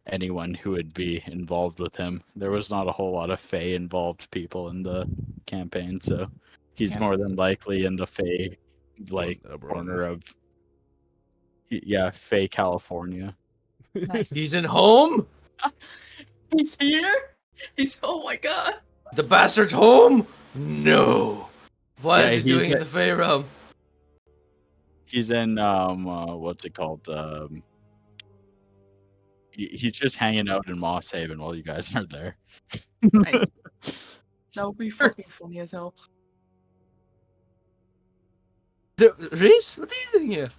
anyone who would be involved with him. There was not a whole lot of Fae involved people in the campaign, so he's more than likely in the Fae like corner of Fae, California. Nice. He's in home? He's here? Oh my god. The bastard's home? No. Why Yeah, is he he's doing in at- the Fey realm? He's in what's it called? He's just hanging out in Moss Haven while you guys are there. Nice. That would be fucking funny as hell. Reese, what are you doing here?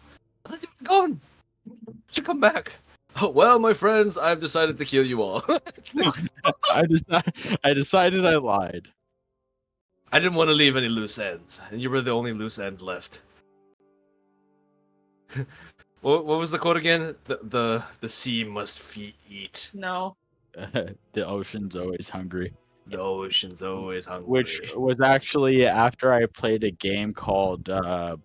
I thought you were gone. You should come back. Oh, well, my friends, I've decided to kill you all. I decided I lied. I didn't want to leave any loose ends, and you were the only loose end left. What was the quote again? The sea must eat. No. The ocean's always hungry. The ocean's always hungry. Which was actually after I played a game called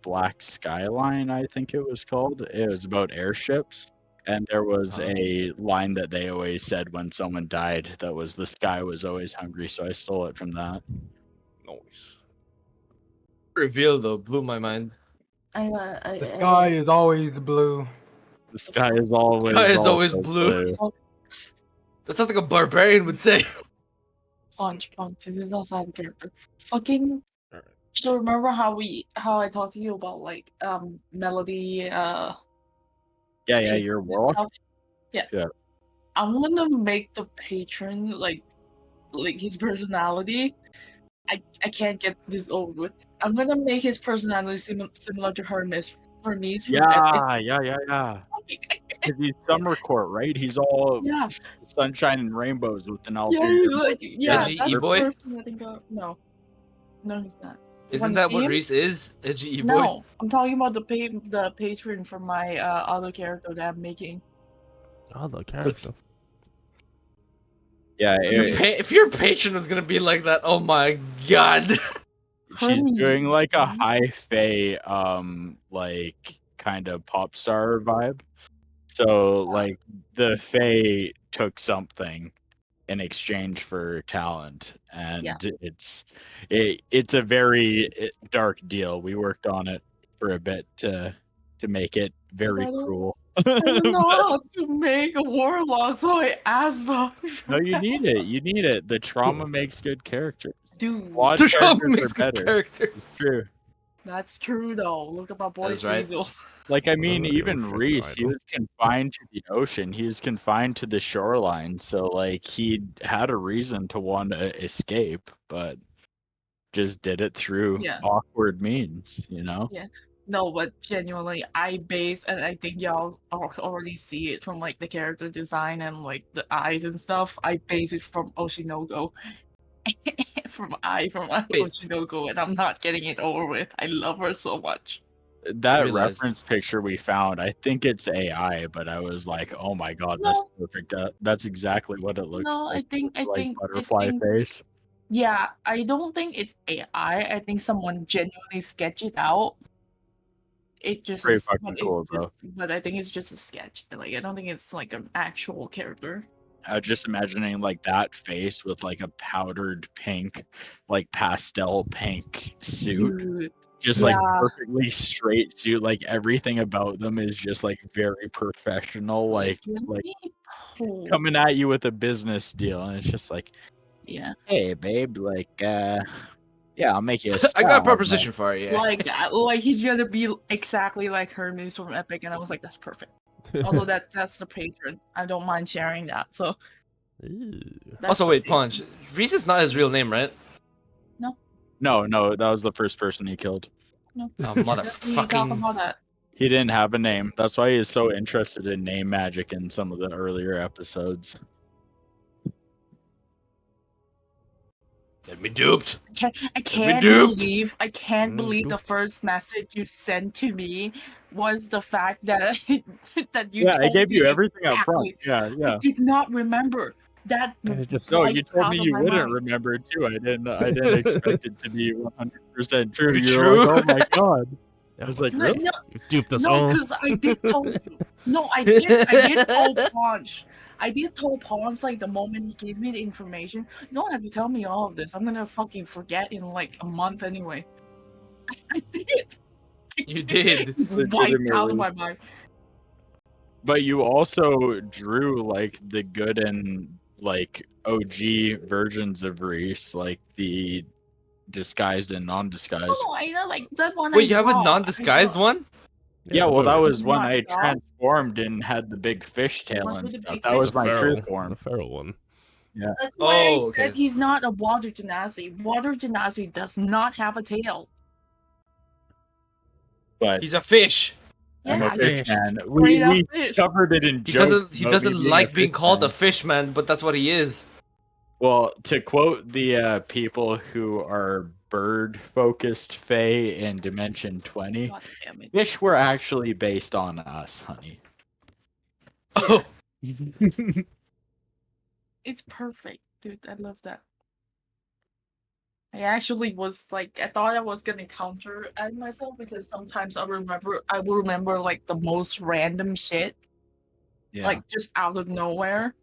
Black Skyline, I think it was called. It was about airships. And there was a line that they always said when someone died that was the sky was always hungry, so I stole it from that. Nice. Reveal though blew my mind. The sky is always blue. The sky is always, Sky is always also blue. That's something a barbarian would say. Pawnch, this is outside the character. Fucking. So remember how I talked to you about like melody Yeah, your and warlock. stuff? Yeah. Yeah. I'm gonna make the patron like his personality. I can't get this over with. I'm gonna make his personality similar to Hermes from Epic. Yeah. Because he's summer court, right? He's all Yeah. sunshine and rainbows with an Yeah, ulterior. Edgy that's the E-boy? person I think of. No, he's not. Isn't Wanna that see what him? Reese is? Edgy E-boy? No, I'm talking about the patron for my other character that I'm making. Other character. Yeah, If your patron is gonna be like that, oh my god. she's doing Hermes, like a man. high fae like kind of pop star vibe. So like the fae took something in exchange for talent, and Yeah. it's a very dark deal. We worked on it for a bit to make it very I don't- cruel. I don't know how to make a warlock, so I asked about. No, you need it. You need it. The trauma makes good characters. Dude, Flawed The trauma characters makes are good better. character. It's true. that's true though. Look at my boy That's right. Cecil. Like I mean, Oh, even shit, Reese, he idol. was confined to the ocean. He was confined to the shoreline. So like he had a reason to want to escape, but just did it through Yeah. awkward means, you know? Yeah. No, but genuinely, I base, and I think y'all already see it from like the character design and like the eyes and stuff. I base it from Oshinogo. from Wait. Oshinogo, and I'm not getting it over with. I love her so much. That realized- reference picture we found, I think it's AI, but I was like, oh my god, that's No. perfect. That's exactly what it looks No, like. I Like think butterfly face. yeah, I don't think it's AI. I think someone genuinely sketched it out. It just Pretty is, fucking cool, bro. but I think it's just a sketch. Like I don't think it's like an actual character. Just imagining like that face with like a powdered pink, like pastel pink suit. Dude, Just like yeah. perfectly straight suit. Like everything about them is just like very professional. Like Cool. coming at you with a business deal, and it's just like, Yeah. hey babe, like yeah, I'll make you a I got a salad, proposition for you. Like he's gonna be exactly like Hermes from Epic, and I was like, that's perfect. Also, that's the patron. I don't mind sharing that. So. Ew. that's Also, the wait, patron. Pawnch. Reese is not his real name, right? No, that was the first person he killed. No. Oh, We talk motherfucking. about that. He didn't have a name. That's why he is so interested in name magic in some of the earlier episodes. Let me duped. I can't duped. believe the first message you sent to me was the fact that that you Yeah, I told gave you me everything up front. exactly. Yeah, I yeah. did not remember that. just No, you wipes told out me of you my wouldn't mind. remember it too. I didn't expect it to be 100% true. Be You're true? like, oh my god. I was like, No, really? no, You duped us no, all. because I did tell you. No, I did tell Pawnch. I did tell Pawnch like the moment he gave me the information. You don't have to tell me all of this. I'm gonna fucking forget in like a month anyway. I did. You did. It's wiped out of my mind. But you also drew like the good and like OG versions of Reese, like the disguised and non-disguised. Oh, I know, like that one. Wait, I you have a draw, non-disguised one? Yeah, well, that literally. was when Not I draw. transformed and had the big fish The tail one and with the stuff. big That fish was my true The form. feral one. That's why Oh, I okay. said he's not a water genasi. Water genasi does not have a tail. But He's a fish. I'm Yeah, a fish fish. man. straight up We fish. covered it in He jokes. doesn't. He about doesn't me being like a being fish called a man. fish man, but that's what he is. Well, to quote the people who are bird-focused Fae in Dimension 20, God damn it. fish were actually based on us, honey. Oh, It's perfect, dude. I love that. I actually was like, I thought I was gonna counter at myself because sometimes I will remember like the most random shit, Yeah. like just out of nowhere.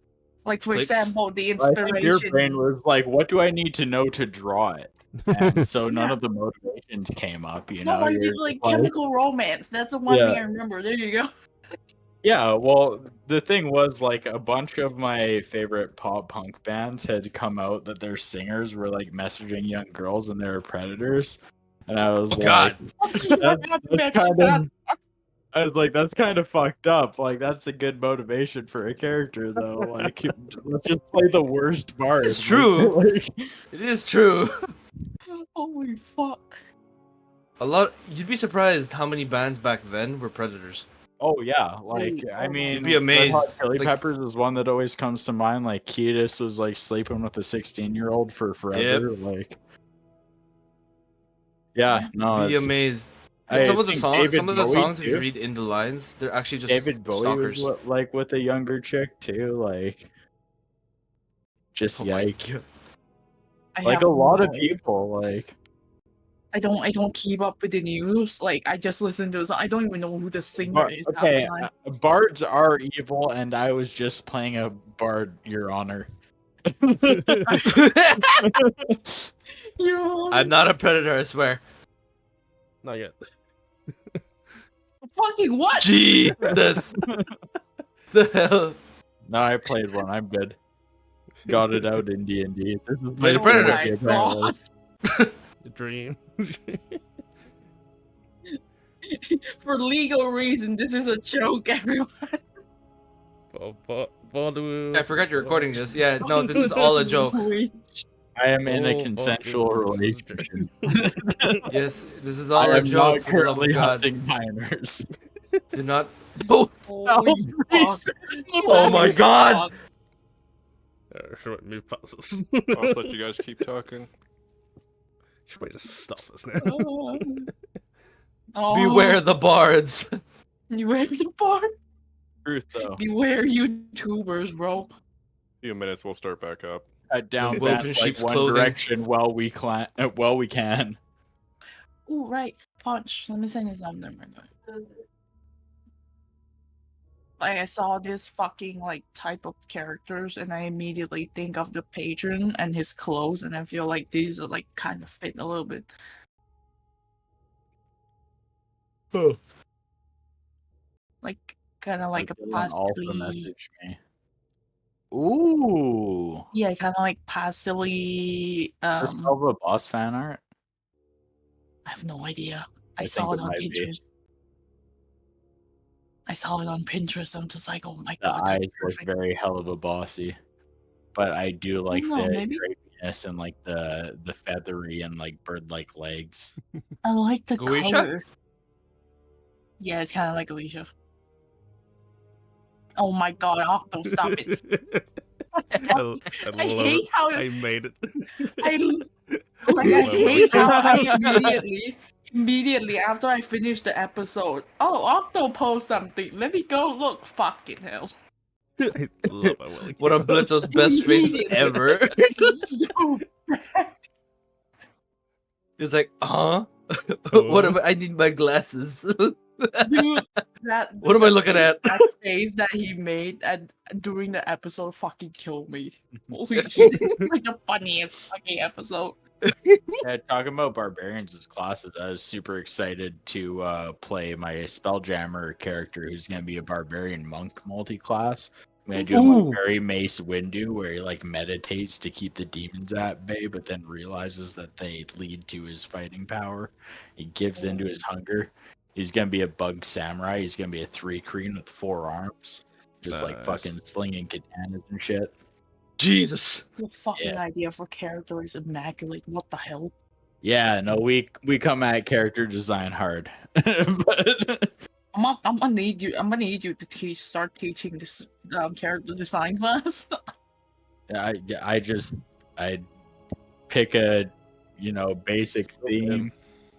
Like for Clicks. example, the I think your inspiration. brain was like, what do I need to know to draw it? And so none of the motivations came up, you No, know? I You're did just like chemical romance. That's the one thing I remember. There you go. Yeah, well, the thing was, like, a bunch of my favorite pop punk bands had come out that their singers were, like, messaging young girls and they were predators. And I was Oh, like, God. I was like, that's kind of fucked up. Like, that's a good motivation for a character, though. Like, let's just play the worst bard. It's true. Like, It is true. Holy fuck. A lot. You'd be surprised how many bands back then were predators. oh, yeah. Like, Dude, I oh my mean, You'd be Red amazed. Hot Chili Like- Peppers is one that always comes to mind. Like, Kiedis was, like, sleeping with a 16-year-old for forever. Like, yeah, no, You'd be it's... amazed. I And some of the think songs, David some of the Bowie, songs, if you too. read in the lines, they're actually just David Bowie stalkers. was like with a younger chick too, like just Oh my yike. God. I Like have a lot of no- people, like I don't keep up with the news. Like I just listen to. I don't even know who the singer is. half the okay, time. bards are evil, and I was just playing a bard, Your Honor. I'm not a predator, I swear. Not yet. Fucking what? Jesus. The hell? No, I played one. I'm good. Got it out in D&D. This is Played a my predator. ability, apparently. The dream. For legal reason, this is a joke, everyone. I forgot you're recording this. Yeah, no, this is all a joke. I am in a Oh, consensual fuck, this is relationship. Yes, this is I all a am joke. not For the love currently of God, hunting minors. do not. Oh, Holy fuck. oh my God! Should we move past this? I'll let you guys keep talking. Should we just stop this now? Oh, Beware the bards. Beware the bar. Truth, though. Beware YouTubers, bro. Few minutes, we'll start back up. Down wolf back in like sheep's one clothing. direction while we can. Oh right, Pawnch. Let me send you something right now. Like I saw this fucking like type of characters, and I immediately think of the patron and his clothes, and I feel like these are like kind of fit a little bit. Oh. Like kind of like a Dylan also pastely. messaged me. Ooh. Yeah, kind of like pastely. Is Selva boss fan art? I have no idea. I I saw think it it on might be. Pinterest. I saw it on Pinterest. I'm just like, oh my The god, that's eyes look perfect. very hell of a bossy. But I do like know, the maybe. drapiness and like the feathery and like bird-like legs. I like the Goisha? color. Yeah, it's kind of like Goisha. Oh my god, Octo, stop it. I I love hate it. how I made it. I I hate how I like immediately after I finish the episode. Oh, Octo post something. Let me go look. Fucking hell. I love how well One of Blitzo's best faces Immediately. ever. So He's like, huh? Oh. What am I need my glasses. dude, that What am I looking at? That face that he made during the episode fucking killed me. Holy shit! Like the funniest fucking episode. Yeah, talking about barbarians as classes, I was super excited to play my spelljammer character, who's gonna be a barbarian monk multi-class. I'm gonna do him Ooh. like very Mace Windu, where he like meditates to keep the demons at bay, but then realizes that they lead to his fighting power. He gives into his hunger. He's gonna be a bug samurai. He's gonna be a 3-creen with 4 arms, just like Nice. fucking slinging katanas and shit. Jesus. The fucking idea for character is immaculate. What the hell? Yeah, no, we come at character design hard, but I'm gonna need you. I'm gonna need you to start teaching this character design class. I pick a basic theme.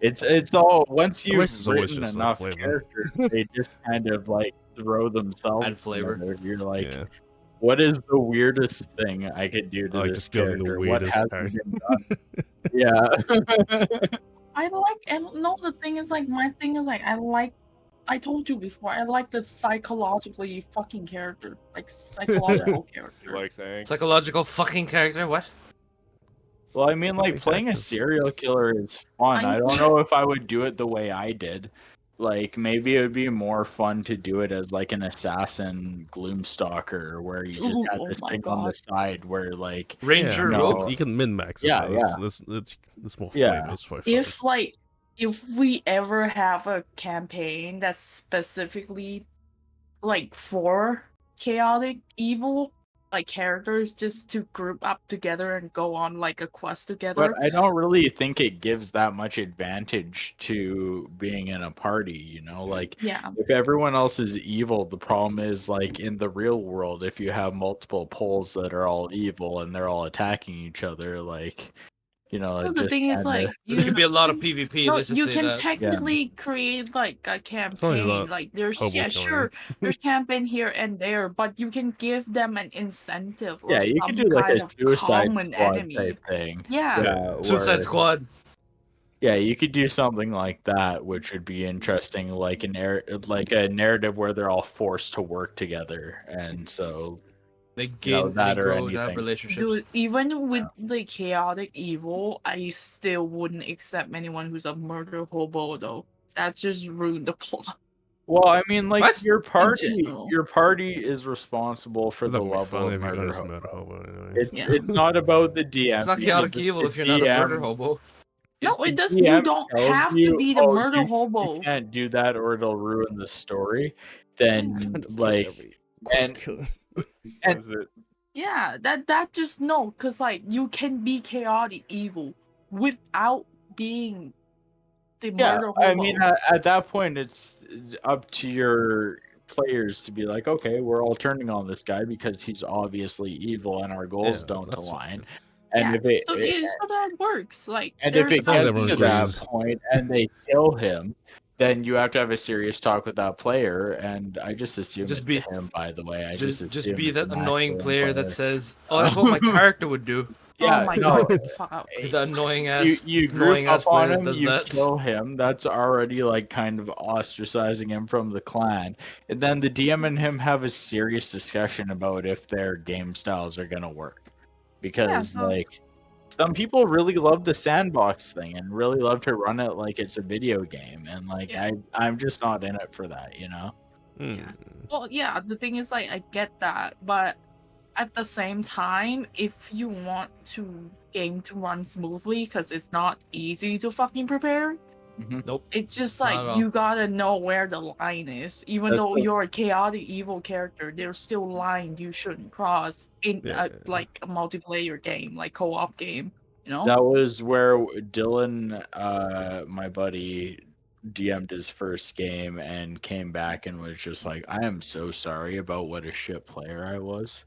It's all once The rest you've is always written just, like, enough flavor. characters, they just kind of like throw themselves Add flavor. together. You're like, Yeah. what is the weirdest thing I could do to I like this just building the character? What weirdest hasn't cars. been done? Yeah. I like, and no, the thing is like, my thing is like, I told you before, I like the psychologically fucking character, like psychological character. Like, thanks. Psychological fucking character, what? Well, I mean, like, Like, playing a that's- serial killer is fun. I don't know if I would do it the way I did. Like, maybe it would be more fun to do it as, like, an assassin gloomstalker, where you just Ooh, have oh this my thing on the God. side where, like, Ranger yeah, rope. you can min-max it. Yeah, though. That's more Yeah. flavors for If like, if we ever have a campaign that's specifically like for chaotic evil, like characters just to group up together and go on like a quest together. but I don't really think it gives that much advantage to being in a party, you know? Like, Yeah. if everyone else is evil, the problem is, like, in the real world, if you have multiple poles that are all evil and they're all attacking each other, like, you know, No, it the just thing is kinda... like This could be a lot of PvP, no, let's just you say can that. technically create like a only a campaign. lot Like there's hobo yeah, killing. sure, there's campaign here and there, but you can give them an incentive or Yeah, you can some do like kind a of suicide common squad enemy. type thing. Yeah. Suicide where- Squad. Yeah, you could do something like that, which would be interesting, like a narrative where they're all forced to work together, and so They know, gain and they that or grow to have anything. relationships. Dude, even with the chaotic evil, I still wouldn't accept anyone who's a murder hobo though. That just ruined the plot. Well, I mean, like What? your general. party is responsible for It's the not gonna be level fun of if you're murder gonna just hobo. murder hobo anyway. Yeah. It's not about the DM. It's not chaotic evil if you're not a murder hobo. No, The it does. DM You don't tells have to you, be the "Oh, murder you hobo. can't do that or it'll ruin the story." Then Just kill like every corpse and- killer. and- Is it? Yeah, that just no, cause like you can be chaotic evil without being the Yeah, murder hobo. I mean, at that point, it's up to your players to be like, okay, we're all turning on this guy because he's obviously evil and our goals Yeah, don't that's align. fine. And Yeah, if it, so, yeah, so that works. Like, and if there's it long as gets everyone to that agrees. point and they kill him, then you have to have a serious talk with that player. And I just assume Just it's be- him, by the way. I Just assume be it's that an annoying actual player that player. says, "Oh, that's what my character would do." Yeah, oh my no, god, fuck out. The annoying ass, you annoying group ass up on player him, does you that. kill him. That's already like kind of ostracizing him from the clan. And then the DM and him have a serious discussion about if their game styles are gonna work. Because so- like some people really love the sandbox thing and really love to run it like it's a video game. And like Yeah. I'm just not in it for that, you know? Hmm. Well, yeah, the thing is, like, I get that, but at the same time, if you want to game to run smoothly, because it's not easy to fucking prepare, it's just Not at like all. you gotta know where the line is. Even That's though what- you're a chaotic evil character, there's still line you shouldn't cross in Yeah. like a multiplayer game, like co-op game. You know? That was where Dylan, my buddy, DM'd his first game and came back and was just like, I am so sorry about what a shit player I was.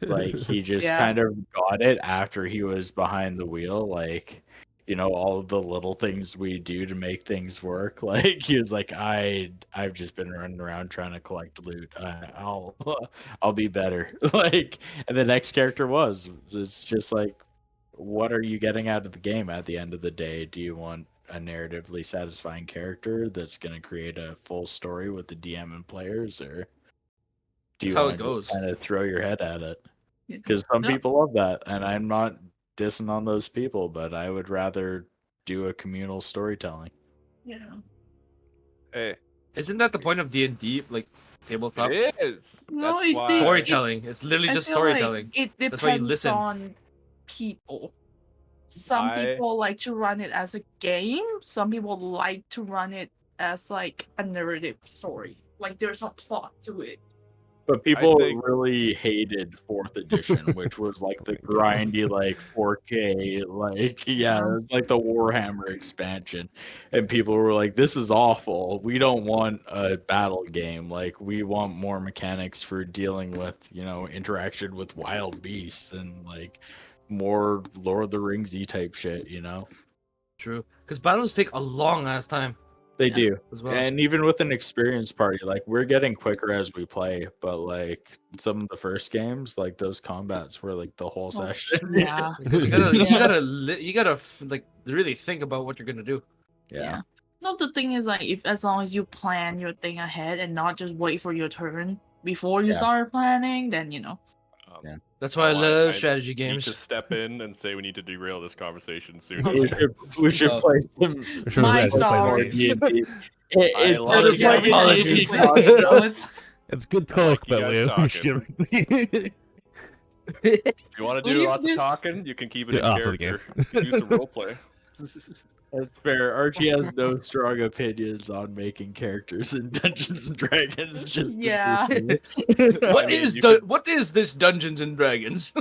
Like he just Yeah. kind of got it after he was behind the wheel. Like, you know, all of the little things we do to make things work. Like he was like, I've just been running around trying to collect loot. I'll be better. Like, and the next character was. It's just like, what are you getting out of the game at the end of the day? Do you want a narratively satisfying character that's going to create a full story with the DM and players, or do That's you how want it to goes. kind of throw your head at it? Yeah. Because some No. people love that, and I'm not dissing on those people, but I would rather do a communal storytelling. Yeah. Hey, Isn't that the point of D&D, like tabletop? it is. No, That's it- why. Storytelling. It's literally I just feel storytelling. like it That's why you depends listen. on people. Some I- people like to run it as a game. Some people like to run it as like a narrative story. Like there's a plot to it. But people think- really hated 4th edition, which was like the grindy, like 4K, like yeah, it was like the Warhammer expansion, and people were like, "This is awful. We don't want a battle game. Like we want more mechanics for dealing with, you know, interaction with wild beasts and like more Lord of the Ringsy type shit, you know." True. Because battles take a long ass time They Yeah. do. as well. And even with an experienced party, like we're getting quicker as we play, but like some of the first games, like those combats were like the whole session. Yeah. Because you gotta, Yeah. you gotta like really think about what you're gonna do. Yeah. No, the thing is like if as long as you plan your thing ahead and not just wait for your turn before you Yeah. start planning, then you know. That's why I Oh, love I strategy need games. to step in and say we need to derail this conversation soon. We should Oh. play some We should My let's play sorry. more D&D. D&D. I It's love better it. Yeah, playing apologies. D&D. You know, it's It's good I like talk, you but guys we talking. should. If you want to do Leave lots of this- talking, you can keep it Do in it after the character. game. You can do some roleplay. That's fair. Archie has no strong opinions on making characters in Dungeons and Dragons. Just to be Yeah. clear. What I mean, is you the could- what is this Dungeons and Dragons?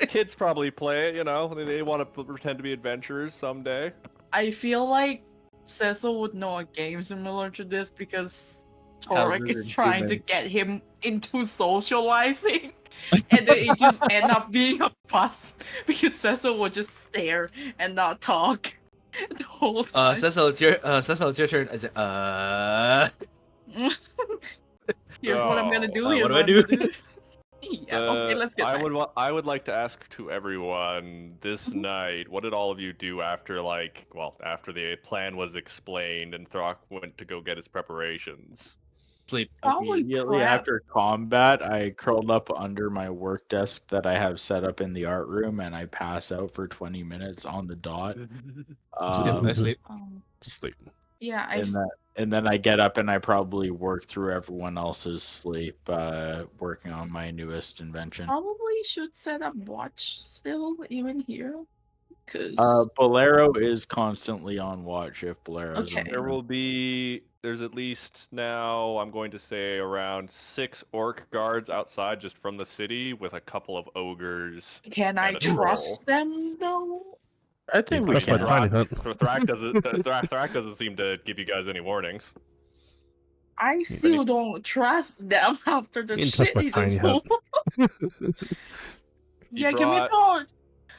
Kids probably play it, you know. They want to pretend to be adventurers someday. I feel like Cecil would know a game similar to this because How's Torek it is in trying to human? get him into socializing, and then it just end up being a fuss because Cecil would just stare and not talk the whole time. Cecil, it's your turn. I say, Here's what I'm gonna do. what Here's do what I I'm do? gonna do. Yeah. Okay. Let's get back. I would like to ask to everyone this Mm-hmm. night, what did all of you do after after the plan was explained and Throck went to go get his preparations? Sleep. Probably Immediately prep. after combat, I curled up under my work desk that I have set up in the art room, and I pass out for 20 minutes on the dot. I sleep. Just sleep. Yeah. And then I get up and I probably work through everyone else's sleep, working on my newest invention. Probably should set up watch still even here, cause Bolero is constantly on watch if Bolero's Okay. on. There's at least now, I'm going to say, around 6 orc guards outside just from the city with a couple of ogres. can I and a troll. trust them though? I think we That's my can. tiny hut. Thrak doesn't seem to give you guys any warnings. I still don't trust them after the You can trust shit my he just tiny hut. pulled. Yeah, brought-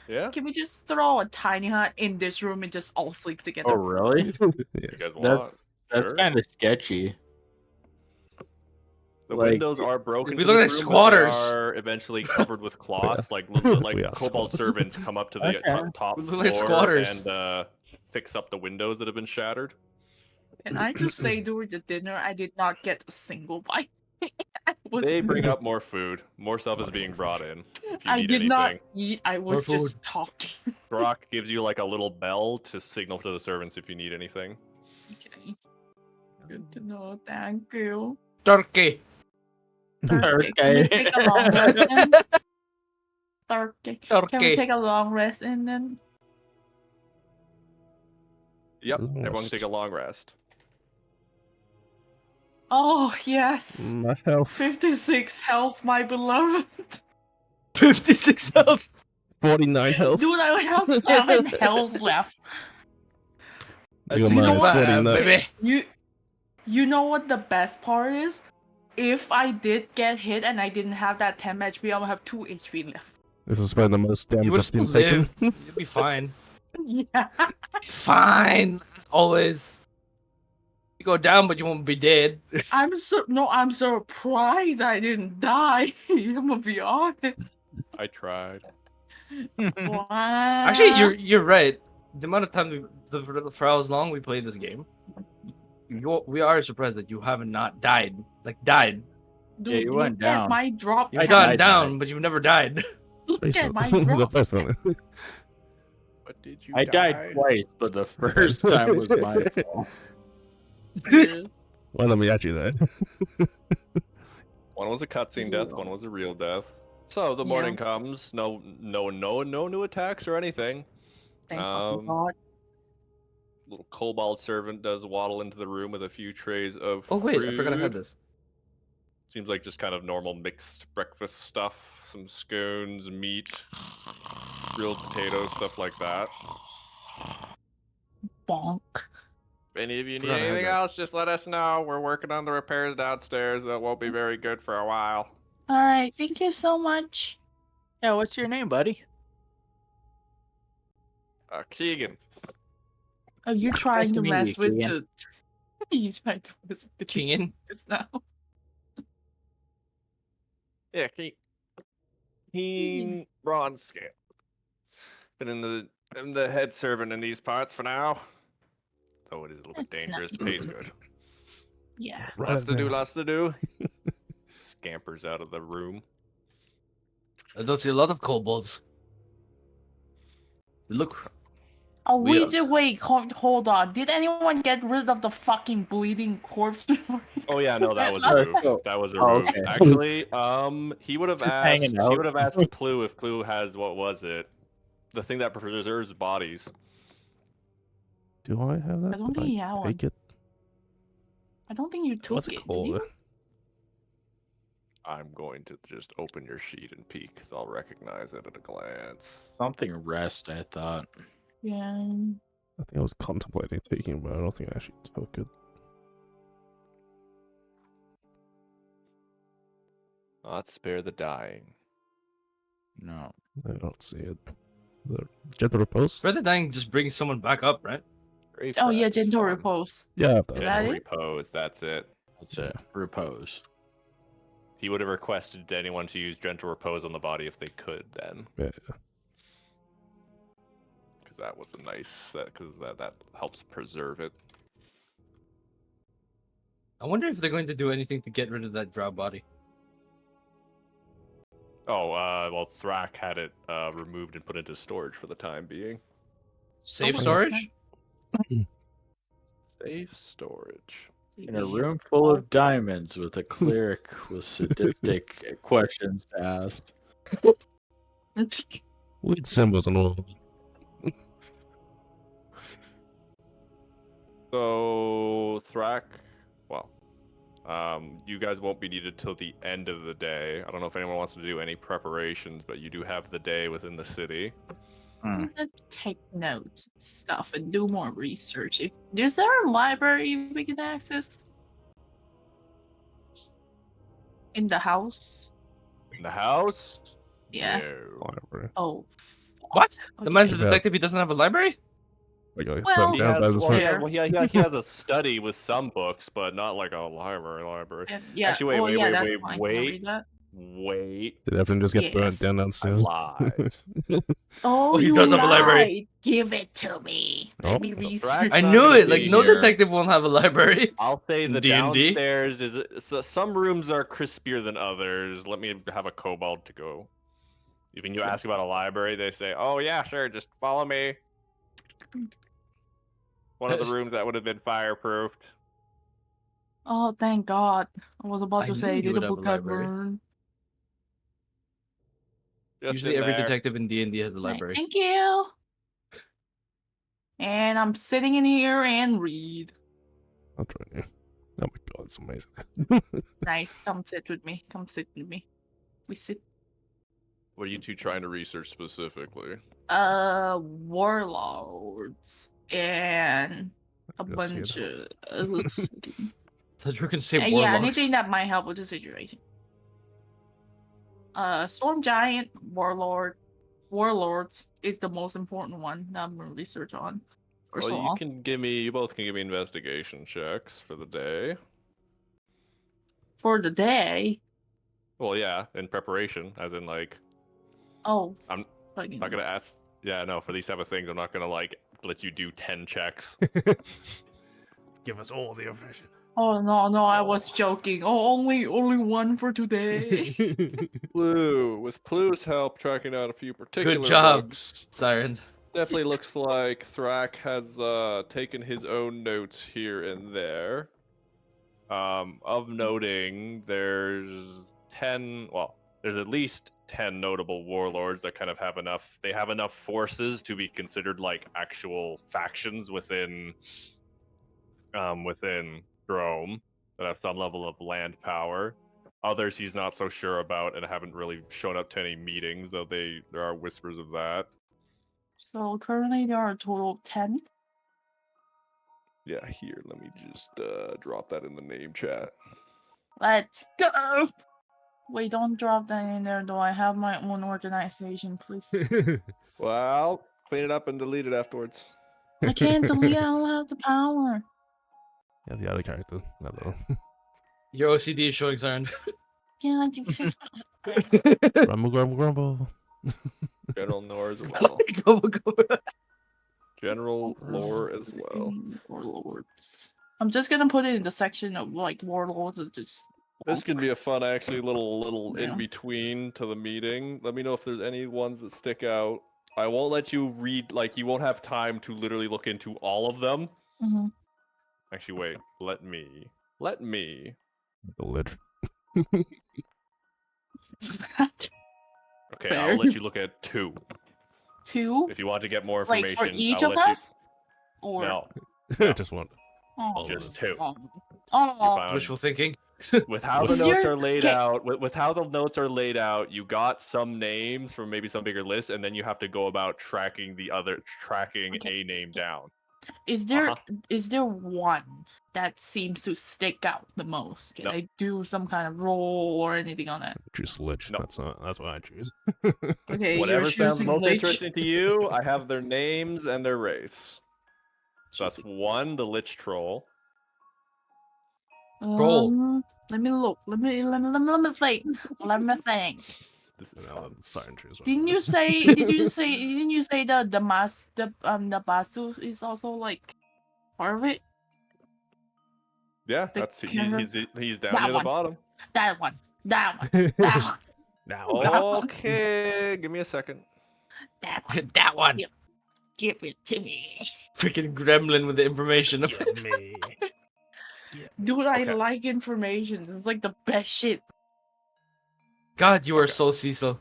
Yeah? can we just throw a tiny hut in this room and just all sleep together? Oh, really? You Yeah. guys That's- want? That's Sure. kind of sketchy. The like- windows are broken. We to look this like room, but they squatters. are eventually covered with cloth, like We are kobold squatters. servants come up to the Okay. top We look floor like squatters. and fix up the windows that have been shattered. Can I just say during the dinner I did not get a single bite. I was They bring up more food. More stuff is being brought in. If you I need did anything. not eat. I was More just talking. Brock gives you like a little bell to signal to the servants if you need anything. Okay. Good to know. Thank you. Turkey. Okay. Can we take a long rest then? Turkey. Can we Turkey. take a long rest and then? Yep, Long everyone can rest. take a long rest. Oh yes. My health. 56 health, my beloved. 56 health. 49 health. Dude, I have 7 health left. You got You know mine what? at 49. baby. You know what the best part is? if I did get hit and I didn't have that 10 HP, I would have 2 HP left. This is where the most You damage would has been still taken. live. You'll be fine. Yeah. Fine, as always. You go down, but you won't be dead. I'm surprised I didn't die. I'm gonna be honest. I tried. Wow. Actually, you're right. The amount of time for how long we played this game, we are surprised that you haven't not died. Like died. Dude, Yeah, you look went at down. my drop. You I died, gone down, but you've never died. Look at my The drop. first one. But did you I died twice, but the first time was my fault. Well, let me at you there. One was a cutscene death, one was a real death. So the Yeah. morning comes, no new attacks or anything. Thank fucking God. Little kobold servant does waddle into the room with a few trays of Oh wait, I forgot I had food. this. Seems like just kind of normal mixed breakfast stuff, some scones, meat, grilled potatoes, stuff like that. Bonk. If any of you need Forgot I had anything that. else, just let us know. We're working on the repairs downstairs. That won't be very good for a while. Alright, thank you so much. Yeah, what's your name, buddy? Keegan. Oh, you're trying to to meet mess you, with Keegan. the. You trying to mess with the Keegan? just now. Yeah, Keen Ronskant. Been in the head servant in these parts for now. Though it is a little bit That's dangerous, nice. pays good. Yeah. Right Lots to do, there. lots to do. Scampers out of the room. I don't see a lot of kobolds. Look, Oh, We we are- did. Wait, hold on. Did anyone get rid of the fucking bleeding corpse? Oh yeah, no, that was Last removed. time- That was Oh, removed. okay. Actually, he would have Just asked. hanging He out. would have asked Clue if Clue has what was it? The thing that preserves bodies. Do I have that? I don't Did think he had one. take it? I don't think you took What's it. it Did called? you? I'm going to just open your sheet and peek, because I'll recognize it at a glance. Something rest, I thought. Yeah. I think I was contemplating taking it, but I don't think I actually took it. Not spare the dying. No. I don't see it. The gentle repose? Further dying just brings someone back up, right? Great Oh yeah, press, gentle fun. repose. Yeah, I have that. Is that Gentle it? repose, that's it. That's it. Repose. He would have requested anyone to use gentle repose on the body if they could then. Yeah. Because that was a nice, because that helps preserve it. I wonder if they're going to do anything to get rid of that drow body. Oh, well, Thrak had it removed and put into storage for the time being. Safe much storage? Safe storage. In a room full of diamonds with a cleric with sadistic questions to ask. Weird symbols and all. So, Thrak, well, you guys won't be needed till the end of the day. I don't know if anyone wants to do any preparations, but you do have the day within the city. I'm gonna take notes and stuff and do more research. Is there a library we can access? In the house? In the house? Yeah. No. Library. Oh. Fuck. What? The man's a Okay. detective, he doesn't have a library? Like, I Well, went He down has, by this well, way. he has a study with some books, but not like a library. Yeah. Actually, well, yeah, that's wait, fine. Can I wait. read that? Wait. Did everything just get burnt Yes. down I downstairs? lied. Oh, he you does have a library. lied. Give it to me. Let Oh. me Thrak- research. I not knew gonna it. Like, be no here. detective won't have a library. I'll say the D&D? downstairs is so some rooms are crispier than others. Let me have a kobold to go. Even you ask about a library, they say, "Oh yeah, sure, just follow me." One of the rooms that would have been fireproofed. Oh, thank God. I was about I to knew say, you did would the have a book get library. burned? Just Usually in every there. detective in D&D has a Right, library. thank you. And I'm sitting in here and read. I'll join you. Oh my god, it's amazing. Nice. Come sit with me. Come sit with me. We sit. What are you two trying to research specifically? Warlords and a Go see bunch it. of. thought you were gonna say Yeah, warlocks. anything that might help with the situation. Storm Giant, Warlords is the most important one that I'm gonna research on. First Well, of you all. can give me. You both can give me investigation checks for the day. For the day. Well, yeah, in preparation, as in like. Oh, I'm fucking not gonna ask. Yeah, no. For these type of things, I'm not gonna like let you do 10 checks. Give us all the information. Oh no, I was joking. Oh, only one for today. Blue, with Plu's help tracking down a few particular Good job, books, Siren. definitely looks like Thrak has taken his own notes here and there. Of noting, there's 10. Well, there's at least 10 notable warlords that kind of have enough. They have enough forces to be considered like actual factions within Drome that have some level of land power. Others he's not so sure about and haven't really shown up to any meetings, though there are whispers of that. So currently there are a total of 10. Yeah, here, let me just drop that in the name chat. Let's go. Wait, don't drop that in there though. I have my own organization, please. Well, clean it up and delete it afterwards. I can't delete. I don't have the power. Yeah, the other character. Hello. Your OCD is showing, Siren. Yeah, I just. Grumble, grumble, grumble. General Nor as well. General Lore as well. Warlords. I'm just gonna put it in the section of like warlords. Of just. This can be a fun, actually, little Yeah. in between to the meeting. Let me know if there's any ones that stick out. I won't let you read, like, you won't have time to literally look into all of them. Mhm. Actually, wait. Let me. The lich. Okay, Fair. I'll let you look at 2. 2? If you want to get more Like information, for each I'll of let us? Or No, Just one. Oh, All of just us. 2. oh, You oh. found Wishful thinking. with how the Is notes there- are laid okay. out. With how the notes are laid out, you got some names from maybe some bigger list, and then you have to go about tracking Okay. a name down. Is there Uh-huh. is there one that seems to stick out the most? Can No. I do some kind of roll or anything on it? Choose lich. No. That's what I choose. Okay, Whatever you're sounds choosing most Lich. interesting to you, I have their names and their race. So that's Choosing- 1, the Lich Troll. Roll. Let me look. Let me think. Let me think. This is And fun. I'll let Siren choose one. Didn't you say? Didn't you say the Basu is also like part of it? Yeah, The that's he's down That near the one. bottom. That one. That one. That one. Now. Okay, give me a second. That one. That one. Yep. Give it to me. Freaking gremlin with the information. Give me. Dude, I Okay. like information. It's like the best shit. God, you are Okay. so Cecil.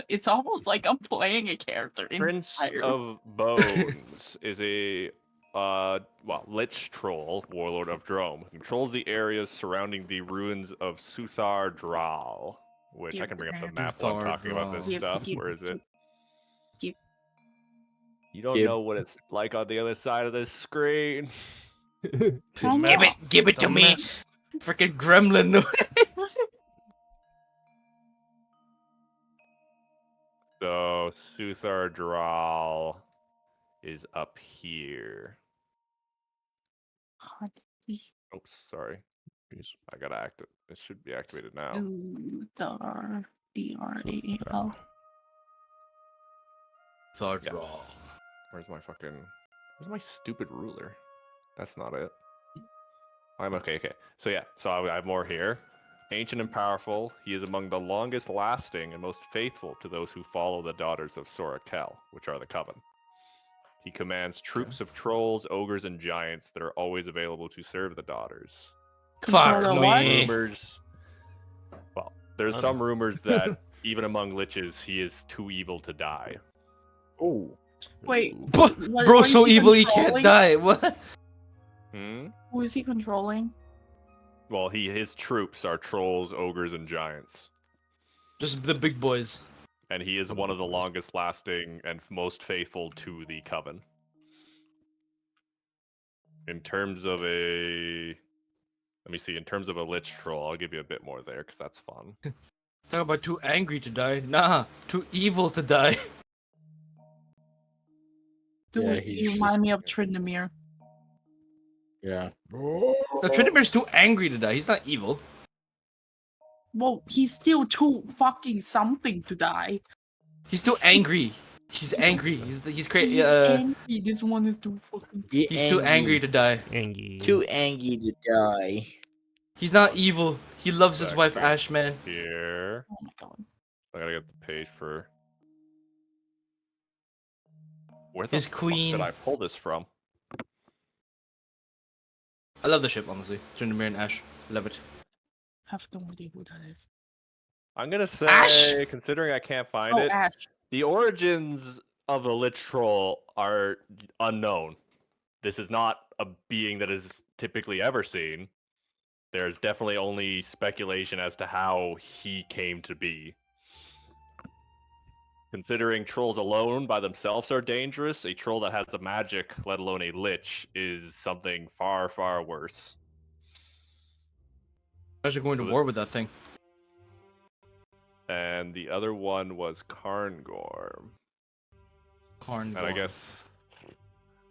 It's almost like I'm playing a character Prince inside. of Bones is a Lich Troll, Warlord of Drome, who controls the areas surrounding the ruins of Suthar Dral. Which I can bring up the map while I'm talking about this Yep, stuff. yep, Where is it? yep. You don't know what it's like on the other side of this screen. Give it to me. Freaking gremlin. So Suthar Dral is up here. Let's see. Oops, sorry. Jeez. I gotta active. It should be activated now. DRAL. Thardral. Where's my stupid ruler? That's not it. I'm okay. So yeah, so I have more here. Ancient and powerful, he is among the longest lasting and most faithful to those who follow the daughters of Sorakel, which are the Coven. He commands troops of trolls, ogres, and giants that are always available to serve the daughters. Fuck Controller Some what? me. rumors. Well, there's I some know. rumors that even among liches, he is too evil to die. Oh. Wait, Ooh. what Bro, is so he evil he can't controlling? die. What? Hmm? Who is he controlling? Well, his troops are trolls, ogres, and giants. Just the big boys. And he is one of the longest lasting and most faithful to the Coven. In terms of a Let me see. In terms of a lich troll, I'll give you a bit more there because that's fun. Talk about too angry to die. Nah, too evil to die. Dude, Yeah, you he's remind just- me of Tryndamere. Yeah. No, Tryndamare's too angry to die. He's not evil. Well, he's still too fucking something to die. He's too angry. He's angry. He's crazy. He's angry. This one is too fucking. He's too angry to die. Angie. Too angry to die. He's not evil. He loves his Back wife, here. Ash, man. Here. Oh my god. I gotta get the page for. Where the His fuck queen. did I pull this from? I love the ship, honestly. Tryndamere and Ash. Love it. Have no idea who that is. I'm gonna say, Ash! considering I can't find Oh, it, Ash. the origins of the Lich Troll are unknown. This is not a being that is typically ever seen. There's definitely only speculation as to how he came to be. Considering trolls alone by themselves are dangerous, a troll that has a magic, let alone a lich, is something far, far worse. Imagine going So to the- war with that thing. And the other one was Carngorm. Karn. And I guess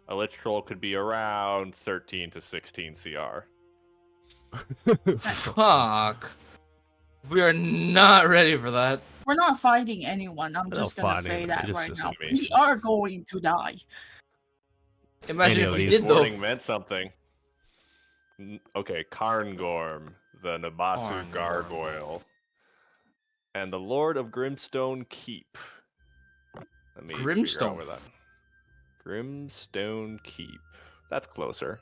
a lich troll could be around 13 to 16 CR. Fuck. We are not ready for that. We're not fighting anyone. I'm We're just not gonna fighting say anyone, that just right now. We information. are going to die. Imagine Any if of we these did, though. Warning meant something. Okay, Carngorm, the Nabasu Carngorm. Gargoyle, and the Lord of Grimstone Keep. Let me figure out Grimstone? where that. Grimstone Keep. That's closer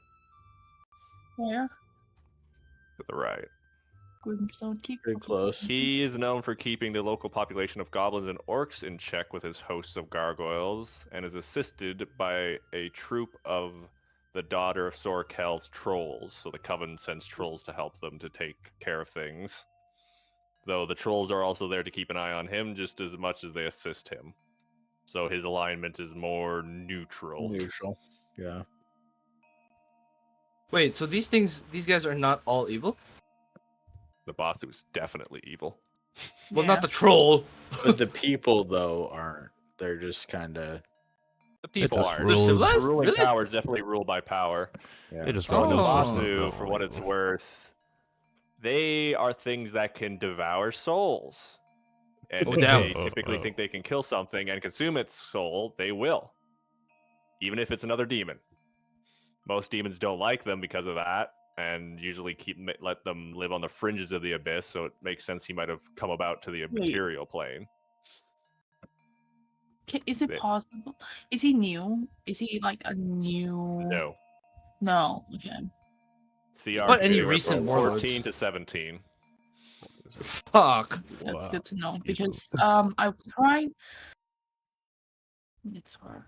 Where? to the right. Grimstone keep. Pretty close. He is known for keeping the local population of goblins and orcs in check with his hosts of gargoyles, and is assisted by a troop of the daughter of Sorkel's trolls. So the coven sends trolls to help them to take care of things. Though the trolls are also there to keep an eye on him just as much as they assist him. So his alignment is more neutral. Neutral. Yeah. Wait, so these guys are not all evil? The boss is definitely evil. Well, Yeah. not the troll. But the people though aren't. They're just kind of. The It people just are. rules. civilized? The ruling Really? power is definitely ruled by power. Yeah. They just Oh. run The those Basu, systems Basu, not for what it's evil. worth, they are things that can devour souls. And Oh, if damn. they typically think they can kill something and consume its soul, they will. Even if it's another demon. Most demons don't like them because of that, and usually let them live on the fringes of the abyss, so it makes sense he might have come about to the material plane. Is it Bit. possible? Is he new? Is he like a new? No. No. Okay. CR But can any be anywhere recent from warlords? 14 to 17. Fuck. That's Wow. good to know Me too. because I tried. It's hard.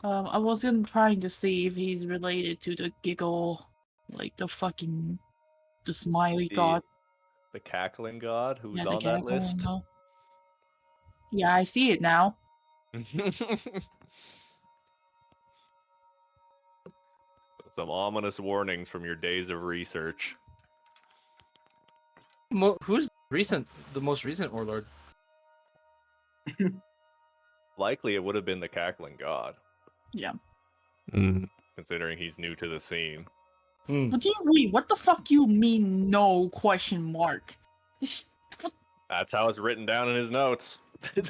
I wasn't trying to see if he's related to the giggle, like the fucking, the smiley god. The cackling god who's Yeah, the on that gaggle, list. no. Yeah, I see it now. Some ominous warnings from your days of research. Who's the most recent warlord? Likely it would have been the cackling god, Yeah. Mm. considering he's new to the scene. What do you wait? What the fuck you mean? No question mark. That's how it's written down in his notes.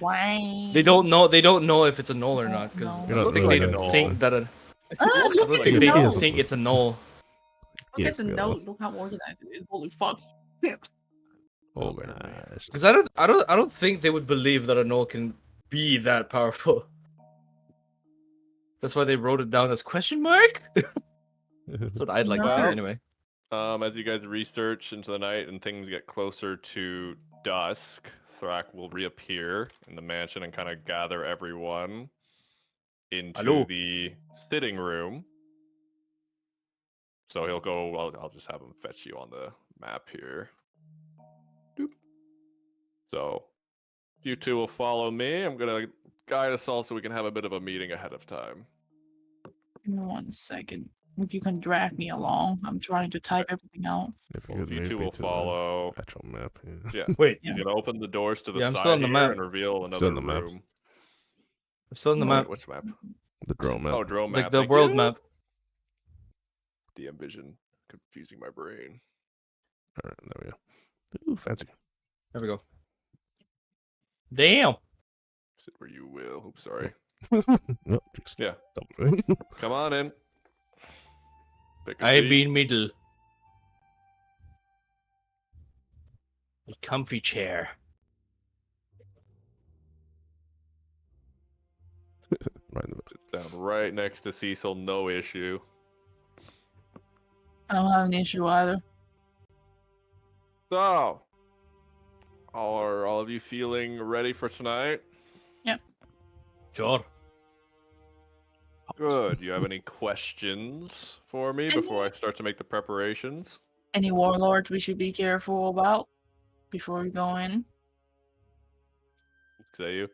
Why? They don't know. They don't know if it's a null or Oh, not because no. I You're not don't think really they gonna think that. Look I at don't the think they note. think it's a null. Look at the Yes, note. Look how organized it is. Holy fuck. Organized. Because I don't think they would believe that a null can be that powerful. That's why they wrote it down as question mark. That's what I'd like to Well, think anyway. As you guys research into the night and things get closer to dusk, Thrak will reappear in the mansion and kind of gather everyone into Hello. the sitting room. So he'll go. I'll just have him fetch you on the map here. Doop. So you two will follow me. I'm gonna guide us all so we can have a bit of a meeting ahead of time. Give me 1 second. If you can drag me along, I'm trying to type everything out. If you Well, could you move two me will to the follow. actual map. Yeah. Wait, He's Yeah. gonna open the doors to the Yeah, I'm still side on the here map. and reveal Still another on the maps. room. I'm still on the No. map. Which map? The drone map. Oh, drone Like map. the thank world you. map. DM vision confusing my brain. Alright, there we go. Ooh, fancy. There we go. Damn. Sit where you will. Oops, sorry. Oh, just Yeah. double. Come on in. Pick a I seat. been middle. A comfy chair. Right in the Sit down right next to Cecil. No issue. I don't have an issue either. So, are all of you feeling ready for tonight? Sure. Good. You have any questions for me before I start to make the preparations? Any warlords we should be careful about before we go in? Say you?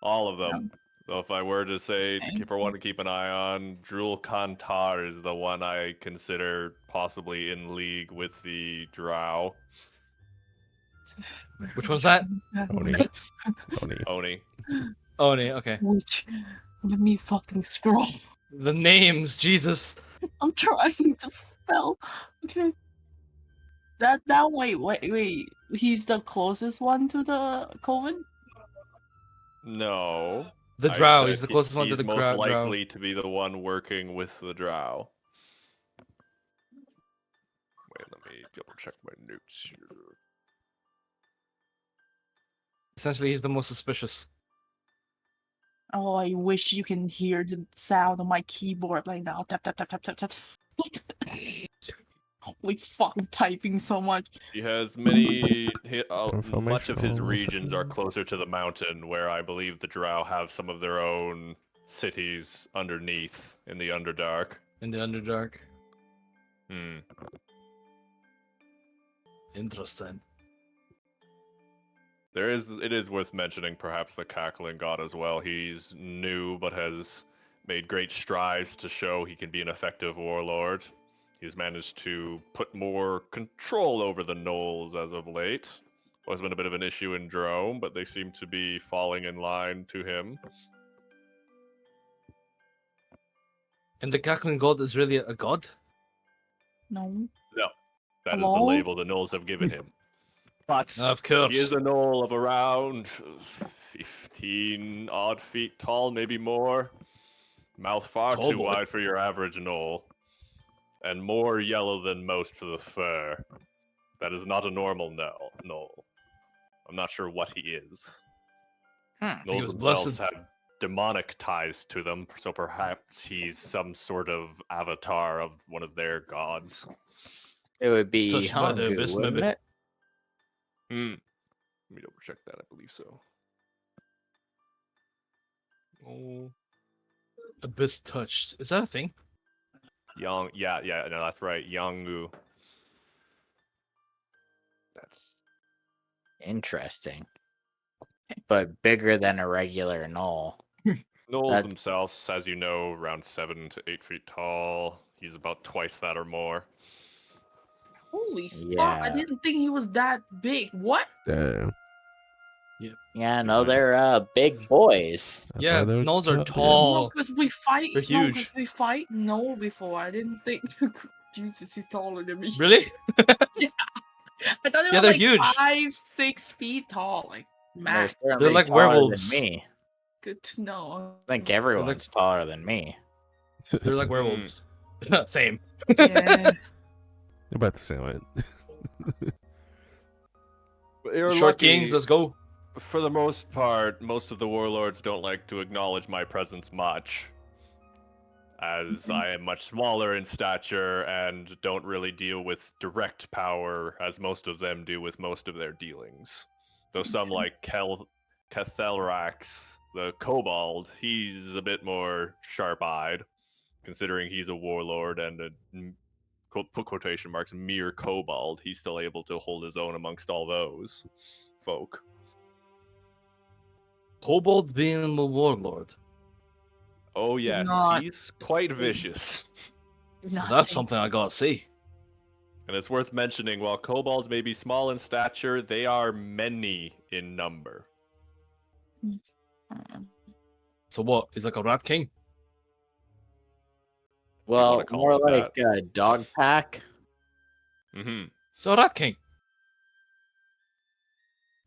All of them. So if I were to say Okay. for one to keep an eye on, Drul Kantar is the one I consider possibly in league with the Drow. Which one's that? Oni. Oni. Oni. Oh, nee, okay. Which? Let me fucking scroll. The names, Jesus. I'm trying to spell. Okay. That wait. He's the closest one to the COVID? No. The I drow. said He's the closest one to he's the most drow. likely to be the one working with the Drow. Wait, let me double check my notes here. Essentially, he's the most suspicious. Oh, I wish you can hear the sound of my keyboard right now. Tap tap tap tap tap tap. Holy fuck, I'm typing so much. He has many. Much of his Informational regions are session. closer to the mountain, where I believe the Drow have some of their own cities underneath in the Underdark. In the Underdark. Hmm. Interesting. It is worth mentioning, perhaps, the Cackling God as well. He's new, but has made great strides to show he can be an effective warlord. He's managed to put more control over the gnolls as of late. Always been a bit of an issue in Drome, but they seem to be falling in line to him. And the cackling god is really a god? No. No, that is Hello? the label the gnolls have given him. But Of course. he is a gnoll of around 15 odd feet tall, maybe more. Mouth far Tall too boy. wide for your average gnoll. And more yellow than most for the fur. That is not a normal gnoll. I'm not sure what he is. think it Gnolls was themselves blessed. have demonic ties to them, so perhaps he's some sort of avatar of one of their gods. It would be Touched by the Hongu, abyss, wouldn't maybe? it? Hmm. Let me double check that. I believe so. Oh. Abyss touched. Is that a thing? Yeah, no, that's right. Yongu. That's Interesting. But bigger than a regular knoll. Gnolls That's- themselves, as you know, around 7 to 8 feet tall. He's about twice that or more. Holy fuck, I Yeah. didn't think he was that big. What? Damn. Yeah, no, they're big boys. That's Yeah, why they're gnolls are cut, yeah. tall. No, because we fight. They're No, because huge. we fight no before. I didn't think. Jesus, he's taller than me. Really? I thought they Yeah, were they're like huge. 5-6 feet tall, like They're max. certainly like taller werewolves. than me. Good to know. I think everyone's taller than me. They're like werewolves. Same. Yeah. About the same height. But you're Short lucky. kings, let's go. For the most part, most of the warlords don't like to acknowledge my presence much, as I am much smaller in stature and don't really deal with direct power as most of them do with most of their dealings. Though some like Cathelrax, the kobold, he's a bit more sharp-eyed, considering he's a warlord and a put quotation marks mere kobold. He's still able to hold his own amongst all those folk. Kobold being a warlord. Oh yes, Not he's quite see. vicious. Not That's saying- something I gotta see. And it's worth mentioning, while kobolds may be small in stature, they are many in number. So what? He's like a rat king. Well, call more it like that. a dog pack. Mm-hmm. So a rat king.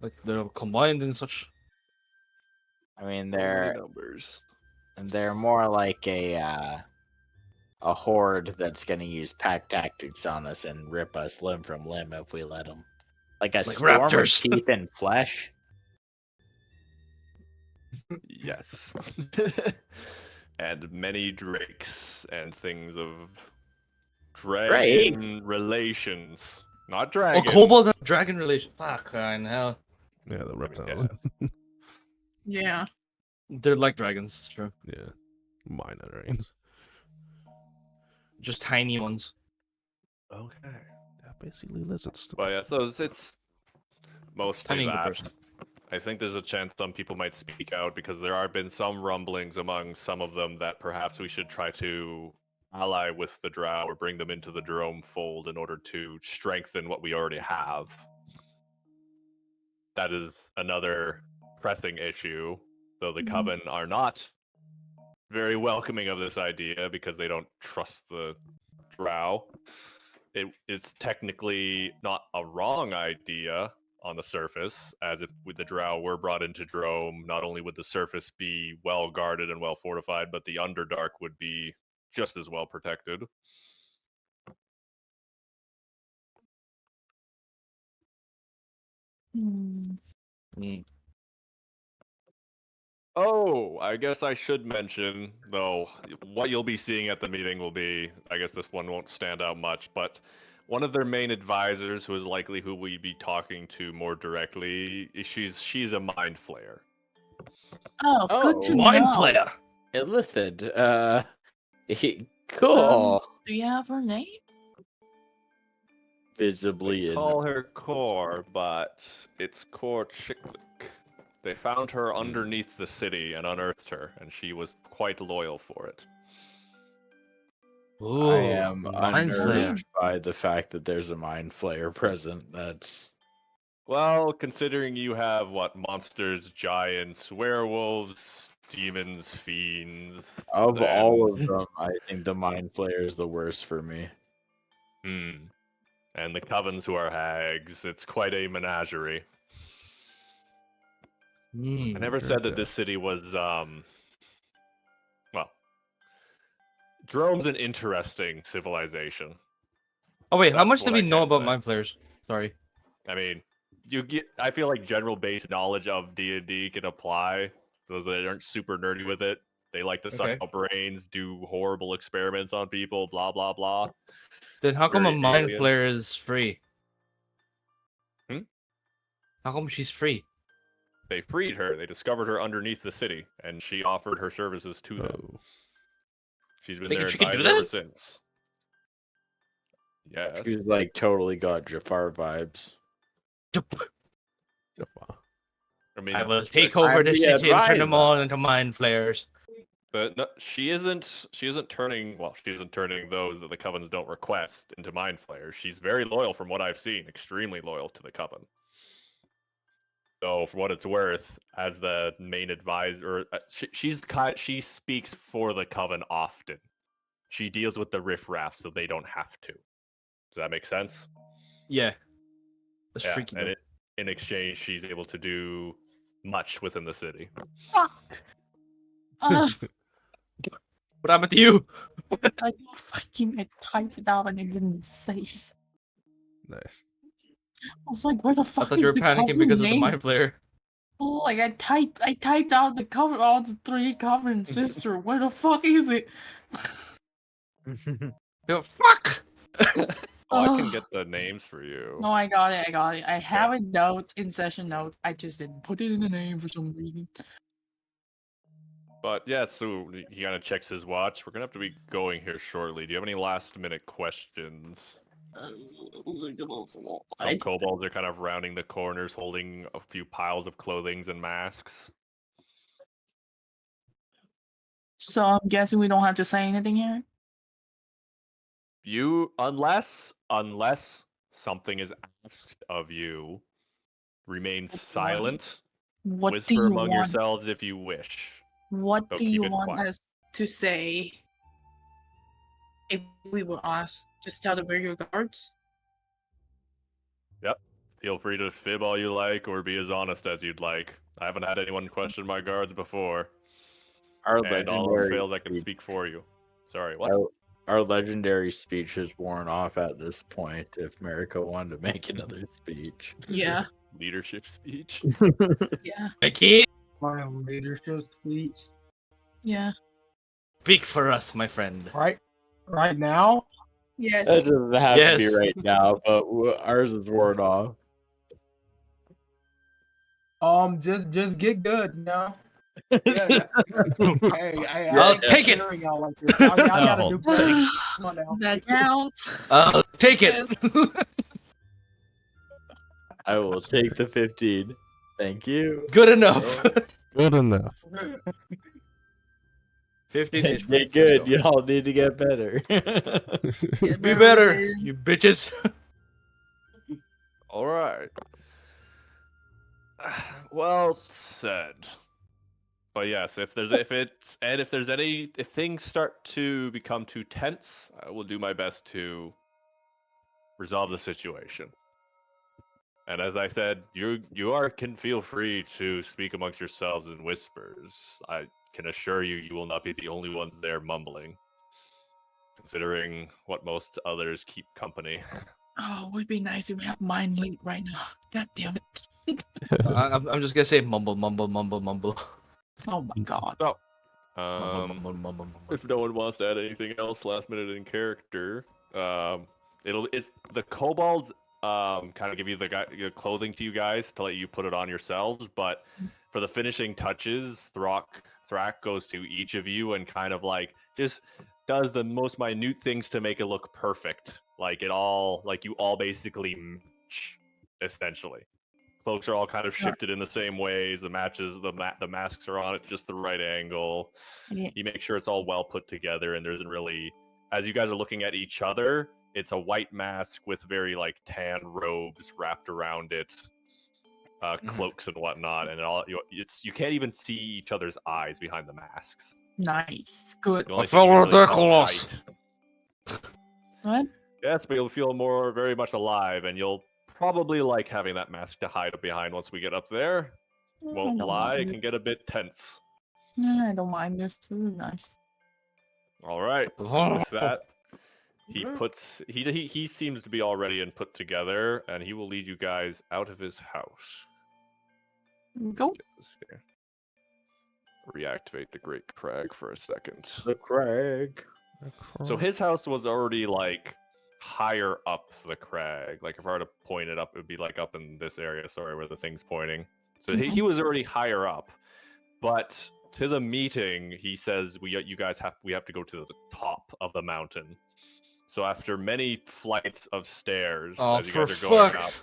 Like they're combined in such. I mean, So many numbers. they're more like a horde that's gonna use pack tactics on us and rip us limb from limb if we let them. Like a Like storm raptors. of teeth and flesh. Yes. And many drakes and things of dragon relations. Not Oh, dragons. kobold and dragon relation. Fuck, hell. Yeah, the I mean, reptiles. yeah. Yeah. They're like dragons, it's true. Yeah. Minor dragons. Just tiny ones. Okay. They're basically lizards. But yeah, so it's mostly Tiny in that. comparison. I think there's a chance some people might speak out because there have been some rumblings among some of them that perhaps we should try to ally with the drow or bring them into the drome fold in order to strengthen what we already have. That is another pressing issue, though the coven are not very welcoming of this idea because they don't trust the drow. It's technically not a wrong idea on the surface, as if with the drow were brought into Drome, not only would the surface be well guarded and well fortified, but the Underdark would be just as well protected. Hmm. Oh, I guess I should mention, though, what you'll be seeing at the meeting will be, I guess this one won't stand out much, but one of their main advisors, who is likely who we be talking to more directly, she's a mind flayer. Oh, good to Mind know. flayer. Illithid. Cool. Do you have her name? Visibly They call her Core, but it's Core Chicklick. They found her underneath the city and unearthed her, and she was quite loyal for it. Ooh, I am mind flayer. unnerved by the fact that there's a mind flayer present. That's Well, considering you have what monsters, giants, werewolves, demons, fiends. of all of and- them, I think the mind flayer is the worst for me. And the covens who are hags, it's quite a menagerie. I never Sure said that does. this city was well, Drome's an interesting civilization. Oh wait, how That's much do what we I know can about say. mind flayers? Sorry. I mean, I feel like general base knowledge of D&D can apply. Those that aren't super nerdy with it, they like to suck Okay. out brains, do horrible experiments on people, blah blah blah. Then how come a Very mind alien. flayer is free? Hmm? How come she's free? They freed her. They discovered her underneath the city, and she offered her services to them. Oh. She's been Thinking their she can do advisor ever that? since. Yes. She's like totally got Jafar vibes. Jafar. I mean, I will take over I'm the the city and turn them advisor. all into mind flayers. but no, she isn't. She isn't turning. Well, she isn't turning those that the covens don't request into mind flayers. She's very loyal, from what I've seen. Extremely loyal to the coven. So, for what it's worth, as the main advisor, she speaks for the coven often. She deals with the riffraff, so they don't have to. Does that make sense? Yeah. That's Yeah, freaky. and in exchange, she's able to do much within the city. Fuck. What happened to you? I typed it out and it didn't save. Nice. I was like, where the I fuck thought is you were the panicking coven because of the name? mind flayer. Oh, like I typed out the cover, all the 3 coven sister. Where the fuck is it? Yo, fuck! Oh, I can Ugh. get the names for you. No, I got it. I have it notes in session notes. I just didn't put it in the name for some reason. But yeah, so he kind of checks his watch. We're gonna have to be going here shortly. Do you have any last minute questions? Some kobolds are kind of rounding the corners, holding a few piles of clothings and masks. So I'm guessing we don't have to say anything here. unless something is asked of you, remain silent. What do Whisper you among want? yourselves if you wish. What but do keep you it want quiet. us to say? If we were asked, just tell the regular guards. Yep. Feel free to fib all you like or be as honest as you'd like. I haven't had anyone question my guards before. Our And all else legendary fails, I can speech. speak for you. Sorry, what? Our legendary speech is worn off at this point. If America wanted to make another speech, Yeah, Leadership speech. yeah, I can't My leadership speech. yeah. speak for us, my friend. Right now. Yes. that doesn't have to be Yes. right now, but ours is worn off. Just get good, you know. Yeah. Hey, I I'll ain't take it. considering y'all like this. Y'all gotta No. do better. Come on now. That counts. I'll take it. I will take the 15. Thank you. Good enough. Good enough. 15 HP. Get good. Y'all need to get better. Get Be better, better, dude. you bitches. All right. Well said. But yes, if things start to become too tense, I will do my best to resolve the situation. And as I said, you can feel free to speak amongst yourselves in whispers. I can assure you, you will not be the only ones there mumbling, considering what most others keep company. Oh, it would be nice if we have mind link right now. God damn it. I'm just gonna say mumble, mumble, mumble, mumble. Oh my god. So, Mumble, mumble, mumble, mumble. if no one wants to add anything else last minute in character, it's the kobolds kind of give you the clothing to you guys to let you put it on yourselves, but for the finishing touches, Thrak goes to each of you and kind of like just does the most minute things to make it look perfect. Like you all basically match, essentially. Cloaks are all kind of shifted in the same ways. The masks are on at just the right angle. Yeah. You make sure it's all well put together, and there isn't really, as you guys are looking at each other, it's a white mask with very like tan robes wrapped around it, cloaks and whatnot, and you can't even see each other's eyes behind the masks. Nice. Good. The only I thing you feel can really tell is ridiculous. height. What? Yes, but you'll feel very much alive, and you'll probably like having that mask to hide behind once we get up there. Won't lie, it can get a bit tense. I don't mind this. This is nice. All right. With that, he seems to be all ready and put together, and he will lead you guys out of his house. Go. Reactivate the Great Crag for a second. The Craig. So his house was already like higher up the crag. Like if I were to point it up, it would be like up in this area. Sorry, where the thing's pointing. So he was already higher up, but to the meeting, he says we have to go to the top of the mountain. So after many flights of stairs, Oh, as you for guys are going fuck's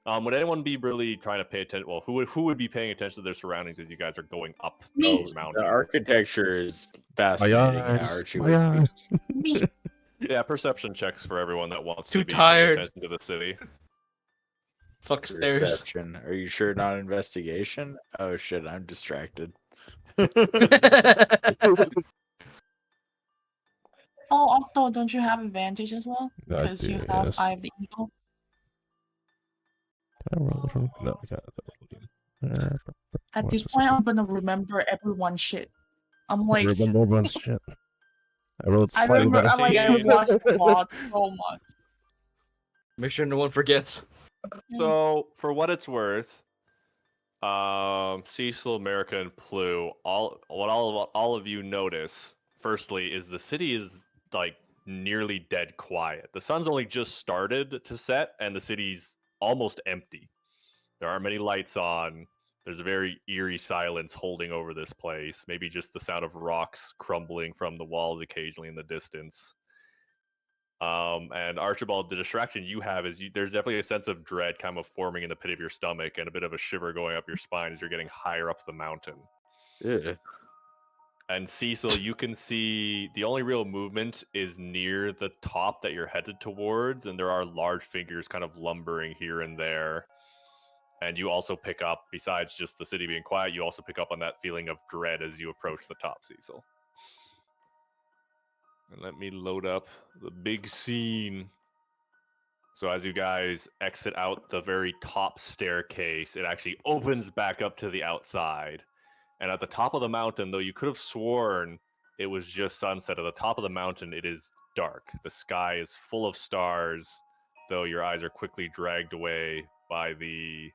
up, would anyone be really trying to pay attention? Well, who would be paying attention to their surroundings as you guys are going up Me. the mountain? The architecture is My fascinating. Yeah, eyes. Archie My would be- eyes. Me. Yeah, perception checks for everyone that wants Too to be tired. paying attention to the city. Fuck stairs. Perception. Are you sure not investigation? Oh shit, I'm distracted. Oh, Octo, don't you have advantage as well? I Because you do, have yes. Eye of the Eagle. Can I roll it from? No, I got it. At Watch this this point, one. I'm gonna remember everyone's shit. I'm like, Remember one's shit. I rolled I slightly remember, better. I watched the plot so much. Make sure no one forgets. So, for what it's worth, Cecil, America, and Plu, all of you notice, firstly, is the city is like nearly dead quiet. The sun's only just started to set, and the city's almost empty. There aren't many lights on. There's a very eerie silence holding over this place. Maybe just the sound of rocks crumbling from the walls occasionally in the distance. And Archibald, the distraction you have is there's definitely a sense of dread kind of forming in the pit of your stomach and a bit of a shiver going up your spine as you're getting higher up the mountain. Yeah. And Cecil, you can see the only real movement is near the top that you're headed towards, and there are large figures kind of lumbering here and there. And you also pick up, besides just the city being quiet, you also pick up on that feeling of dread as you approach the top, Cecil. And let me load up the big scene. So as you guys exit out the very top staircase, it actually opens back up to the outside. And at the top of the mountain, though you could have sworn it was just sunset, at the top of the mountain it is dark. The sky is full of stars, though your eyes are quickly dragged away by the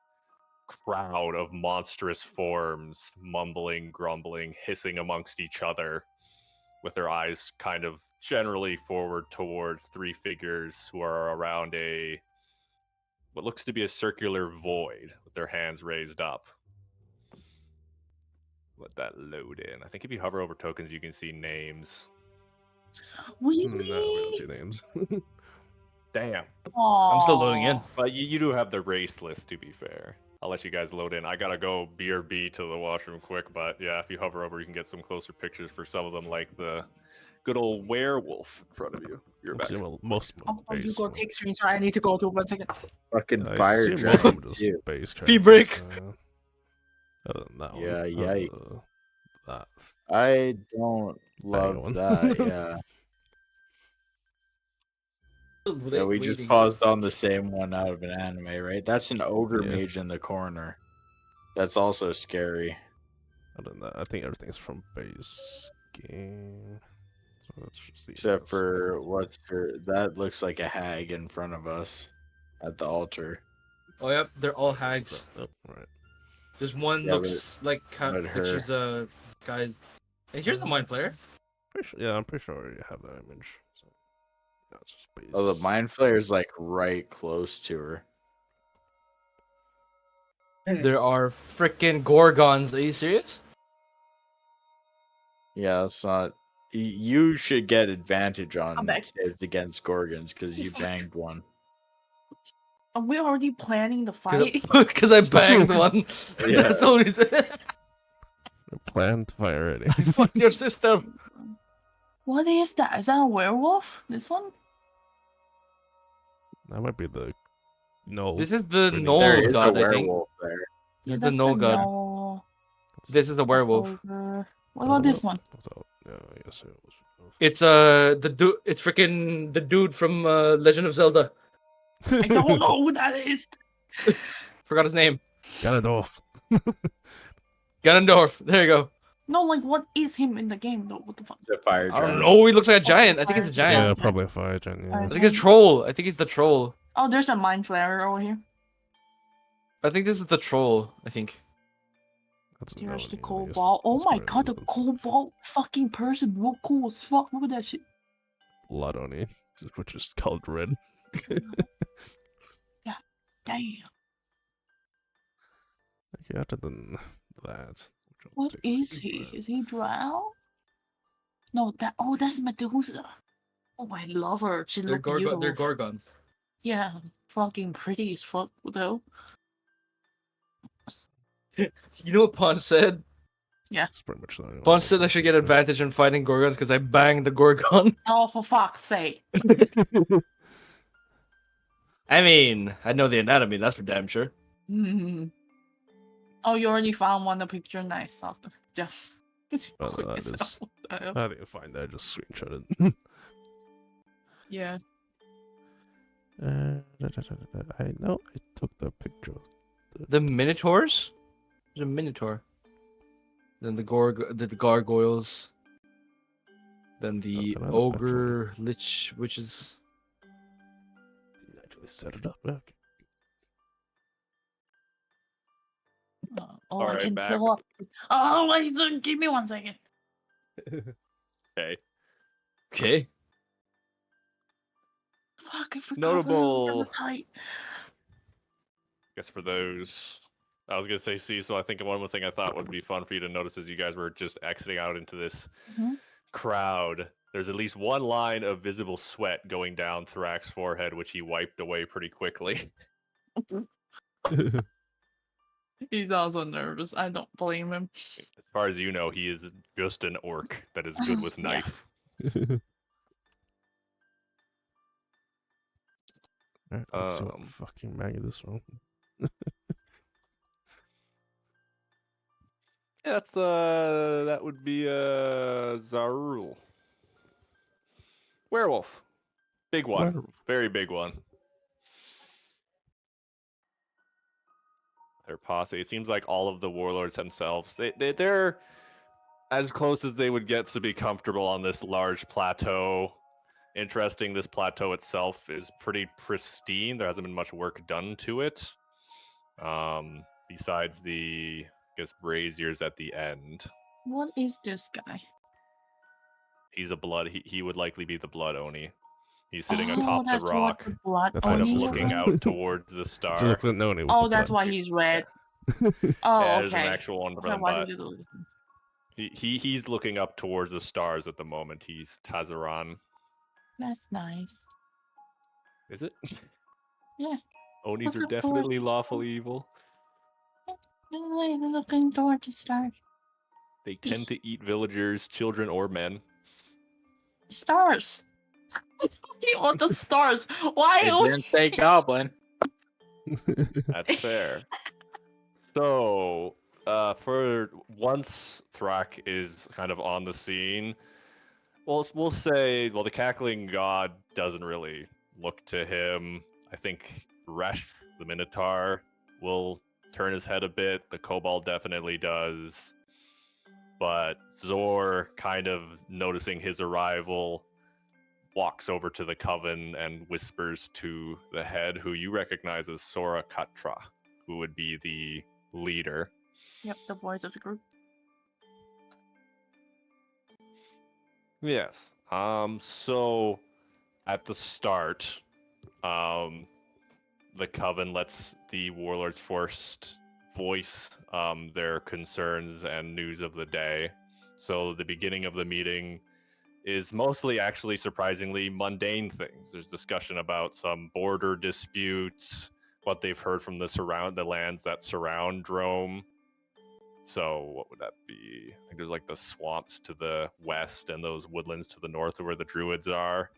crowd of monstrous forms, mumbling, grumbling, hissing amongst each other, with their eyes kind of generally forward towards three figures who are around what looks to be a circular void, with their hands raised up. Let that load in. I think if you hover over tokens, you can see names. Really? No, we don't see names. Damn. I'm still loading in. But you do have the race list, to be fair. I'll let you guys load in. I gotta go BRB to the washroom quick, but yeah, if you hover over, you can get some closer pictures for some of them, like the good old werewolf in front of you. You're back. Most of them Oh, are you base. go take screenshot. I need to go to 1 second. Fucking I fire assume most of dragon them are just too. base Pee break. characters, other than that Yeah, one. yikes. That. I don't love one. that. Yeah. Yeah, we just paused on the same one out of an anime, right? That's an ogre Yeah. mage in the corner. That's also scary. Other than that, I think everything's from base game. So let's just see. Except for that looks like a hag in front of us at the altar. Oh yep, they're all hags. Oh, right. Just one Yeah, looks like she's guy's. And here's the mind flayer. Yeah, I'm pretty sure I already have that image. So yeah, it's just base. Oh, the mind flayer's like right close to her. There are freaking gorgons. Are you serious? Yeah, it's not. You should get advantage I'm on back. saves against Gorgons because you Fuck. banged one. Are we already planning the fight? Because I banged one. Yeah. That's the only reason. Planned fire already. I fucked your system. What is that? Is that a werewolf? This one? That might be the no. This is the Really? Knoll There is a god, I think. werewolf there. This is the That's Knoll god. Knoll. This is the werewolf. What about this one? Yeah, I guess it was. It's the dude. It's freaking the dude from Legend of Zelda. I don't know who that is. Forgot his name. Ganondorf. Ganondorf. There you go. No, like what is him in the game though? What the fuck? The fire I don't giant. know. He looks like a giant. I think it's a Fire Yeah, giant. probably a fire giant. Yeah. I think it's a troll. I think he's the troll. Oh, there's a mind flayer over here. I think this is the troll. I think. That's There's the yeah, cobalt. Oh that's my probably god, the cobalt fucking person look cool as fuck. Look at that shit. blood on it, which is called red. Yeah, damn. Okay, other than that, What is he? Is he drow? No, that's Medusa. Oh, I love her. She They're looks beautiful. they're gorgons. Yeah, fucking pretty as fuck though. You know what Pawnch said? It's pretty much that. Pawnch said I should get advantage in fighting gorgons because I banged the gorgon. Oh, for fuck's sake. I mean, I know the anatomy. That's for damn sure. Oh, you already found one. The picture, nice. After Jeff. Well, Quick that as is- hell. What the hell? I didn't find that. I just screenshot it. Yeah. I know I took the picture. The minotaurs. There's a minotaur. Then the gargoyles. Then the another ogre lich witches. Didn't actually set it up. Okay. Oh, I Alright, can back. fill up. Oh, wait, give me 1 second. Okay. Okay. Fuck, I forgot. Notable- Tight. Guess for those, I was gonna say Cecil. I think one more thing I thought would be fun for you to notice as you guys were just exiting out into this Mhm. crowd. There's at least one line of visible sweat going down Thrak's forehead, which he wiped away pretty quickly. He's also nervous. I don't blame him. As far as you know, he is just an orc that is good with Yeah. knife. Alright, let's see what fucking mag this one. Yeah, that's that would be Zarul. Werewolf. Big one. Werewolf. Very big one. Their posse. It seems like all of the warlords themselves, they're as close as they would get to be comfortable on this large plateau. Interesting, this plateau itself is pretty pristine. There hasn't been much work done to it. Besides the, I guess, braziers at the end. What is this guy? He's a blood. He would likely be the blood Oni. He's sitting Oh, atop the that's what rock, the blood That's why kind of he's Oni looking is. red. out towards the She star. looks at Noni with Oh, the that's blood. why he's red. Yeah, Oh, there's an okay. actual one for Okay, them, why but did you lose? he's looking up towards the stars at the moment. He's Tazaran. That's nice. Is it? Yeah. Onis Look are up definitely towards- lawfully evil. They're looking toward the stars. They tend to eat villagers, children, or men. Stars. You want the stars? Why? It didn't say goblin. That's fair. So, for once Thrak is kind of on the scene, we'll say, well, the cackling god doesn't really look to him. I think Resh, the Minotaur, will turn his head a bit. The Kobold definitely does. But Zor, kind of noticing his arrival, walks over to the coven and whispers to the head, who you recognize as Sora Katra, who would be the leader. Yep, the voice of the group. Yes. So at the start, the coven lets the warlords first voice their concerns and news of the day. So the beginning of the meeting is mostly, actually surprisingly, mundane things. There's discussion about some border disputes, what they've heard from the lands that surround Drome. So what would that be? I think there's like the swamps to the west and those woodlands to the north of where the druids are.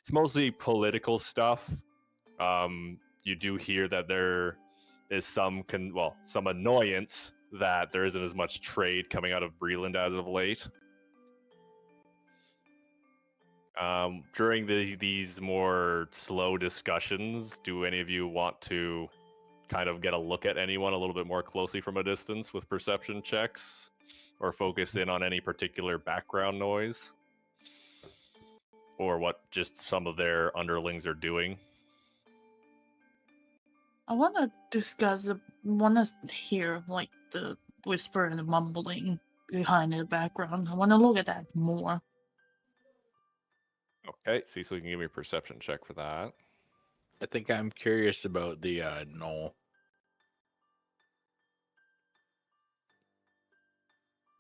It's mostly political stuff. You do hear that there is some annoyance that there isn't as much trade coming out of Breland as of late. During these more slow discussions, do any of you want to kind of get a look at anyone a little bit more closely from a distance with perception checks, or focus in on any particular background noise, or what just some of their underlings are doing? I want to discuss, want to hear like the whisper and the mumbling behind the background. I want to look at that more. Okay, Cecil, you can give me a perception check for that. I think I'm curious about the knoll.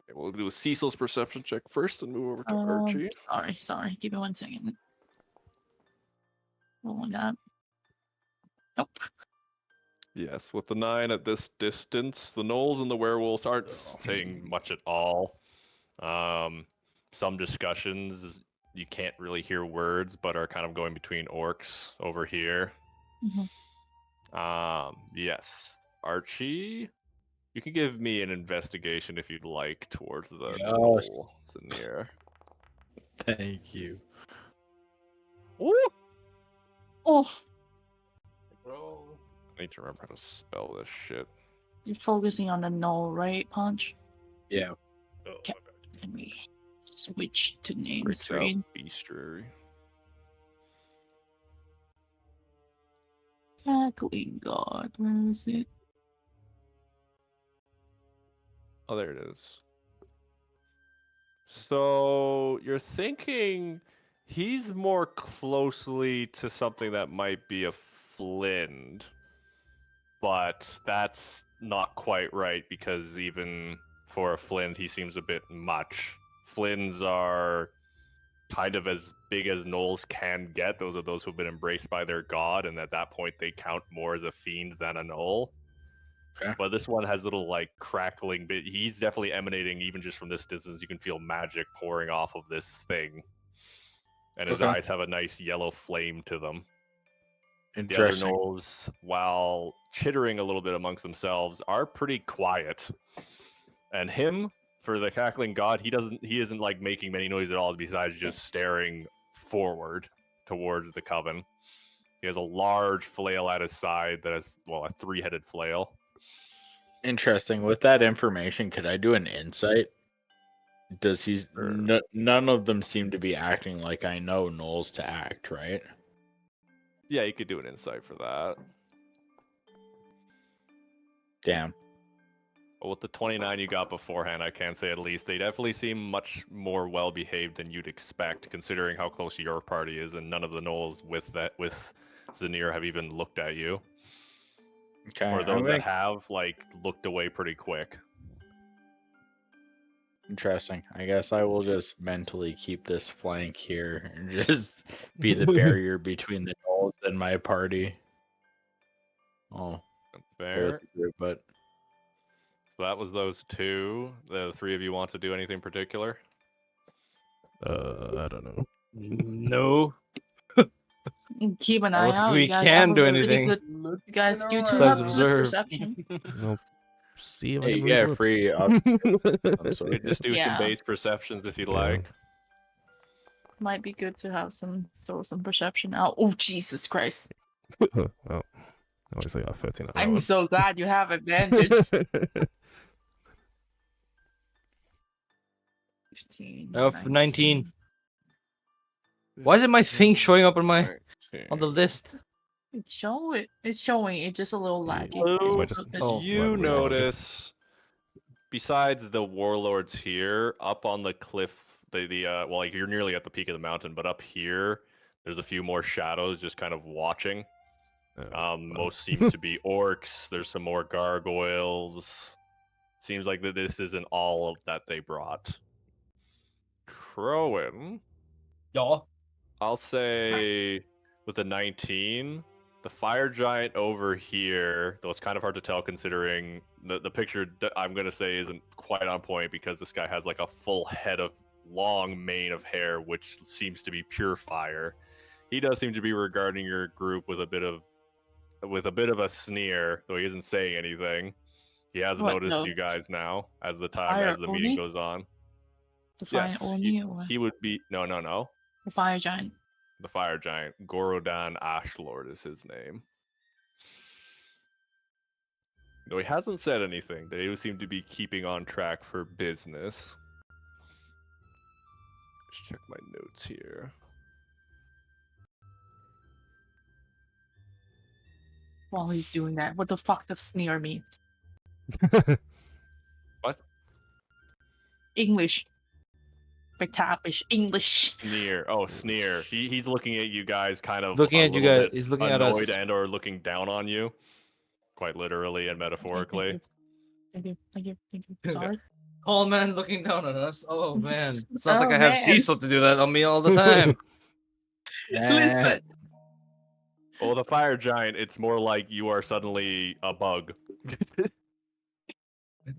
Okay, we'll do Cecil's perception check first and move over to Archie. Sorry. Give me 1 second. Rolling that. Nope. Yes, with the 9 at this distance, the gnolls and the werewolves aren't saying much at all. Some discussions, you can't really hear words, but are kind of going between orcs over here. Yes. Archie, you can give me an investigation if you'd like towards the gnoll that's in the air. Thank you. Ooh! Oh, I need to remember how to spell this shit. you're focusing on the no, right, Pawnch? Yeah. Okay. Let me switch to name Breaks out screen. bestiary. Cackling God, where is it? Oh, there it is. So you're thinking he's more closely to something that might be a Flind, but that's not quite right, because even for a Flind, he seems a bit much. Flinds are kind of as big as gnolls can get. Those are those who've been embraced by their god, and at that point they count more as a fiend than a gnoll. Okay. But this one has little like crackling bit. He's definitely emanating even just from this distance. You can feel magic pouring off of this thing, and his Okay. eyes have a nice yellow flame to them. The other Interesting. gnolls, while chittering a little bit amongst themselves, are pretty quiet. And him, for the cackling god, he isn't like making many noise at all besides just staring forward towards the coven. He has a large flail at his side that has, well, a 3-headed flail. Interesting. With that information, could I do an insight? Does he's Sure. none of them seem to be acting like I know gnolls to act, right? Yeah, you could do an insight for that. Damn. But with the 29 you got beforehand, I can say at least they definitely seem much more well behaved than you'd expect, considering how close your party is, and none of the gnolls with Zanir have even looked at you, Okay. or I those that think have like looked away pretty quick. interesting. I guess I will just mentally keep this flank here and just be the barrier between the gnolls and my party. Oh, Fair. but So that was those two. The three of you want to do anything particular? I don't know. No. Keep an I eye don't think out. we You guys can have do a really anything. good. You guys, you two Besides have good observe. perception. I'll see if I hey, can you read get a lips. free option. I'm You sorry. could just do some Yeah. base perceptions if you'd Yeah. like. Might be good to have throw some perception out. Oh Jesus Christ! Oh, at least I got 13 on that I'm one. so glad you have advantage. 15. I have 19. Why is it my thing showing up on the list? It's showing. It's showing. It's just a little Yeah. laggy. Blue, might just- Oh. you Slightly laggy. notice, besides the warlords here, up on the cliff, well, like you're nearly at the peak of the mountain, but up here, there's a few more shadows just kind of watching. Most seem to be orcs. There's some more gargoyles. Seems like that this isn't all of that they brought. Crowan, Yeah. I'll say with a 19, the fire giant over here, though it's kind of hard to tell considering the picture I'm going to say isn't quite on point because this guy has like a full head of long mane of hair, which seems to be pure fire. He does seem to be regarding your group with a bit of a sneer, though he isn't saying anything. He has What, noticed no? you guys now as the Fire meeting Oni? goes on. The fire Yes, Oni or he would be no. the fire giant? The fire giant, Gorodan Ashlord is his name. Though he hasn't said anything, they do seem to be keeping on track for business. Let's check my notes here. While he's doing that, what the fuck does sneer mean? What? English. Betapish English. Sneer. Oh, sneer. He's looking at you guys kind of Looking a at you little guys. bit He's looking at annoyed us. and or looking down on you. Quite literally and Okay, metaphorically. Thank you. Sorry. Oh man, looking down on us. Oh man. It's not Oh, like I have man. Cecil to do that on me all the time. Listen. Oh, the fire giant, it's more like you are suddenly a bug.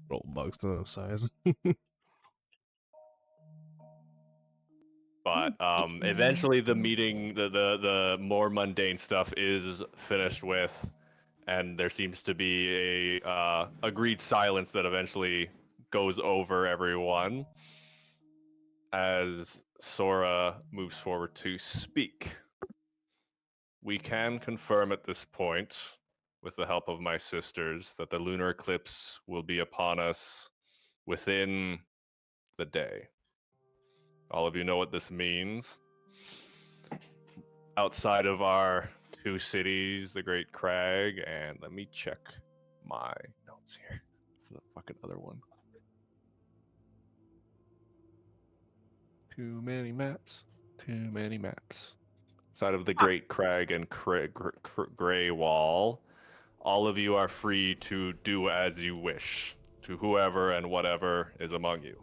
Roll bugs to the size. But eventually the meeting, the more mundane stuff is finished with, and there seems to be a agreed silence that eventually goes over everyone as Sora moves forward to speak. We can confirm at this point, with the help of my sisters, that the lunar eclipse will be upon us within the day. All of you know what this means. Outside of our two cities, the Great Crag, and let me check my notes here for the fucking other one. Too many maps. Outside of the Great Crag and Grey Wall, all of you are free to do as you wish to whoever and whatever is among you.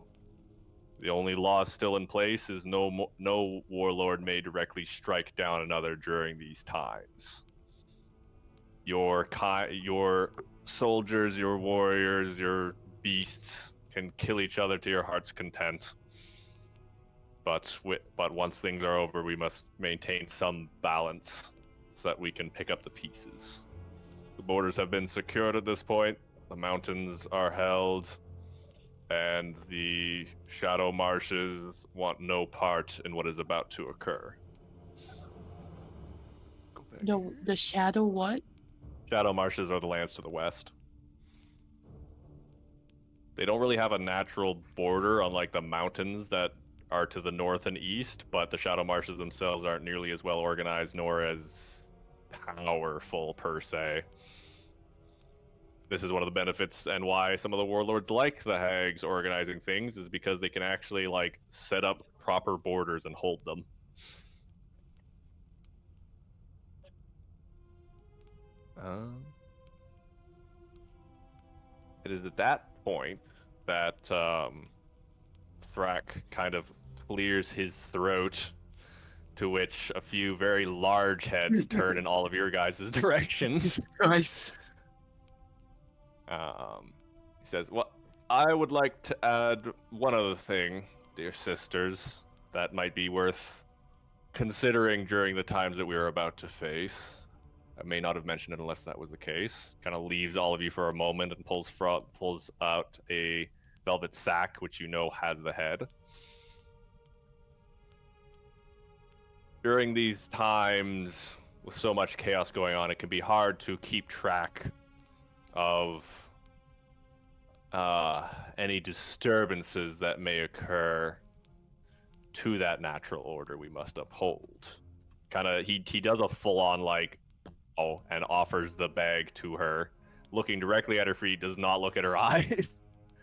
The only law still in place is no warlord may directly strike down another during these times. Your soldiers, your warriors, your beasts can kill each other to your heart's content. But once things are over, we must maintain some balance so that we can pick up the pieces. The borders have been secured at this point. The mountains are held, and the Shadow Marshes want no part in what is about to occur. Go back here. The shadow what? Shadow Marshes are the lands to the west. They don't really have a natural border, unlike the mountains that are to the north and east, but the Shadow Marshes themselves aren't nearly as well organized nor as powerful per se. This is one of the benefits and why some of the warlords like the hags organizing things, is because they can actually like set up proper borders and hold them. It is at that point that Thrak kind of clears his throat, to which a few very large heads turn in all of your guys' directions. Christ. He says, "Well, I would like to add one other thing, dear sisters, that might be worth considering during the times that we are about to face. I may not have mentioned it unless that was the case." Kind of leaves all of you for a moment and pulls out a velvet sack, which you know has the head. During these times, with so much chaos going on, it can be hard to keep track of any disturbances that may occur to that natural order we must uphold. Kind of, he does a full-on like, oh, and offers the bag to her, looking directly at her feet, does not look at her eyes.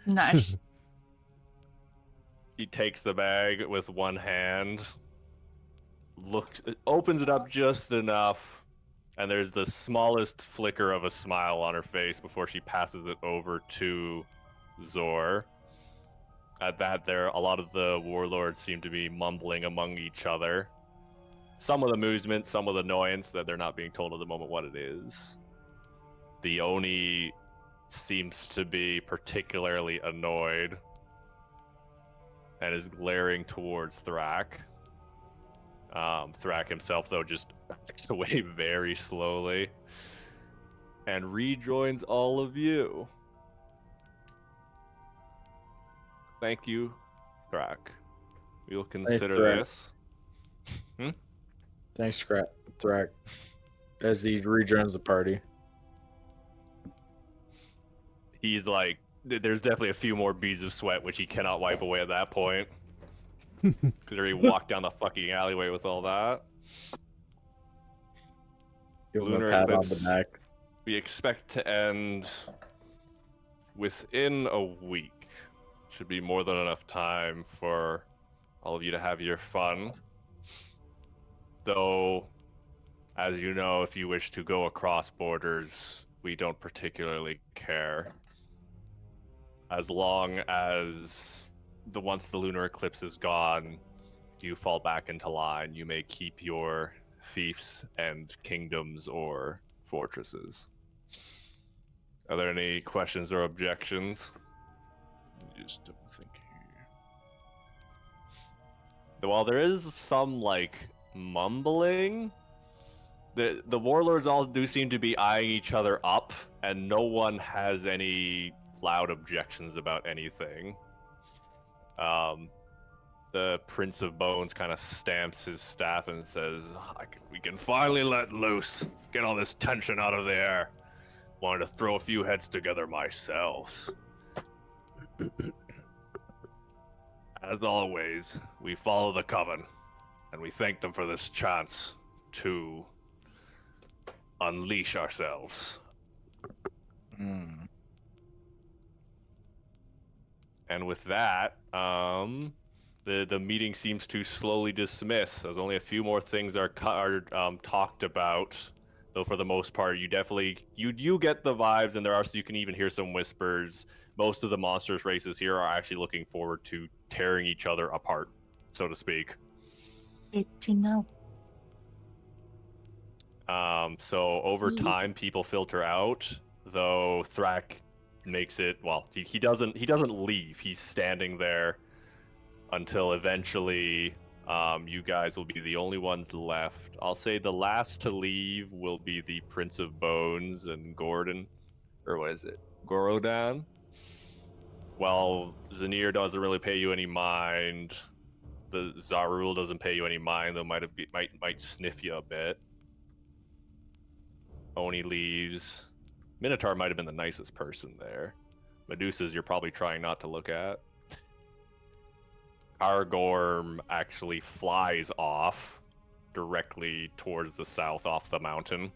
Nice. He takes the bag with one hand, opens it up just enough, and there's the smallest flicker of a smile on her face before she passes it over to Zor. At that, a lot of the warlords seem to be mumbling among each other. Some with amusement, some with annoyance that they're not being told at the moment what it is. The Oni seems to be particularly annoyed and is glaring towards Thrak. Thrak himself, though, just backs away very slowly and rejoins all of you. Thank you, Thrak. We will consider Thrak. this. Thanks, Thrak. As he rejoins the party. He's like, there's definitely a few more beads of sweat which he cannot wipe away at that point. Because he walked down the fucking alleyway with all that. Give him Lunar a pat on eclipse, the back. we expect to end within a week. Should be more than enough time for all of you to have your fun. Though, as you know, if you wish to go across borders, we don't particularly care. As long as once the lunar eclipse is gone, you fall back into line, you may keep your fiefs and kingdoms or fortresses. Are there any questions or objections? Just double think here. While there is some like mumbling, the warlords all do seem to be eyeing each other up, and no one has any loud objections about anything. The Prince of Bones kind of stamps his staff and says, "We can finally let loose. Get all this tension out of the air. Wanted to throw a few heads together myself." As always, we follow the coven, and we thank them for this chance to unleash ourselves. And with that, the meeting seems to slowly dismiss, as only a few more things are talked about. Though for the most part, you definitely you get the vibes, and you can even hear some whispers. Most of the monstrous races here are actually looking forward to tearing each other apart, so to speak. Good to know. So over time, people filter out. though Thrak makes it. Well, he doesn't leave. He's standing there until eventually you guys will be the only ones left. I'll say the last to leave will be the Prince of Bones and Gordon, or what is it, Gorodan. Well, Zanir doesn't really pay you any mind. The Zarul doesn't pay you any mind, though might sniff you a bit. Oni leaves. Minotaur might have been the nicest person there. Medusa's you're probably trying not to look at. Argorm actually flies off directly towards the south off the mountain.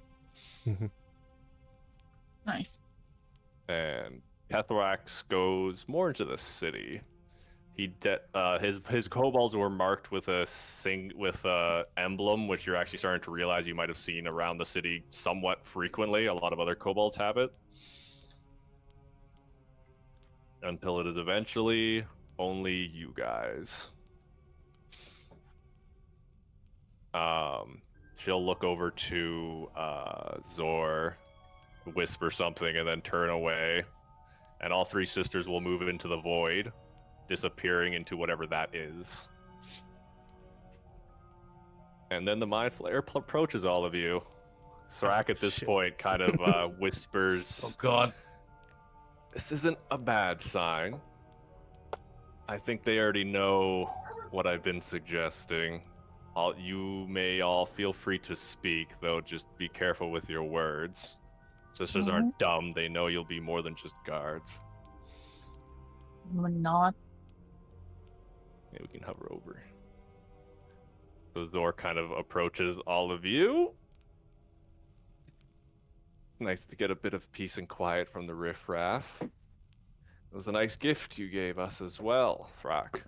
Nice. And Kethrax goes more into the city. His kobolds were marked with a emblem, which you're actually starting to realize you might have seen around the city somewhat frequently. A lot of other kobolds have it. Until it is eventually only you guys. She'll look over to Zor, whisper something, and then turn away. And all three sisters will move into the void, disappearing into whatever that is. And then the Mind Flayer approaches all of you. Thrak at this point kind of whispers, Oh god. "This isn't a bad sign. I think they already know what I've been suggesting. You may all feel free to speak, though just be careful with your words. Sisters aren't dumb, they know you'll be more than just guards." We're not. Maybe we can hover over. So Zor kind of approaches all of you. Nice to get a bit of peace and quiet from the riffraff. It was a nice gift you gave us as well, Thrak.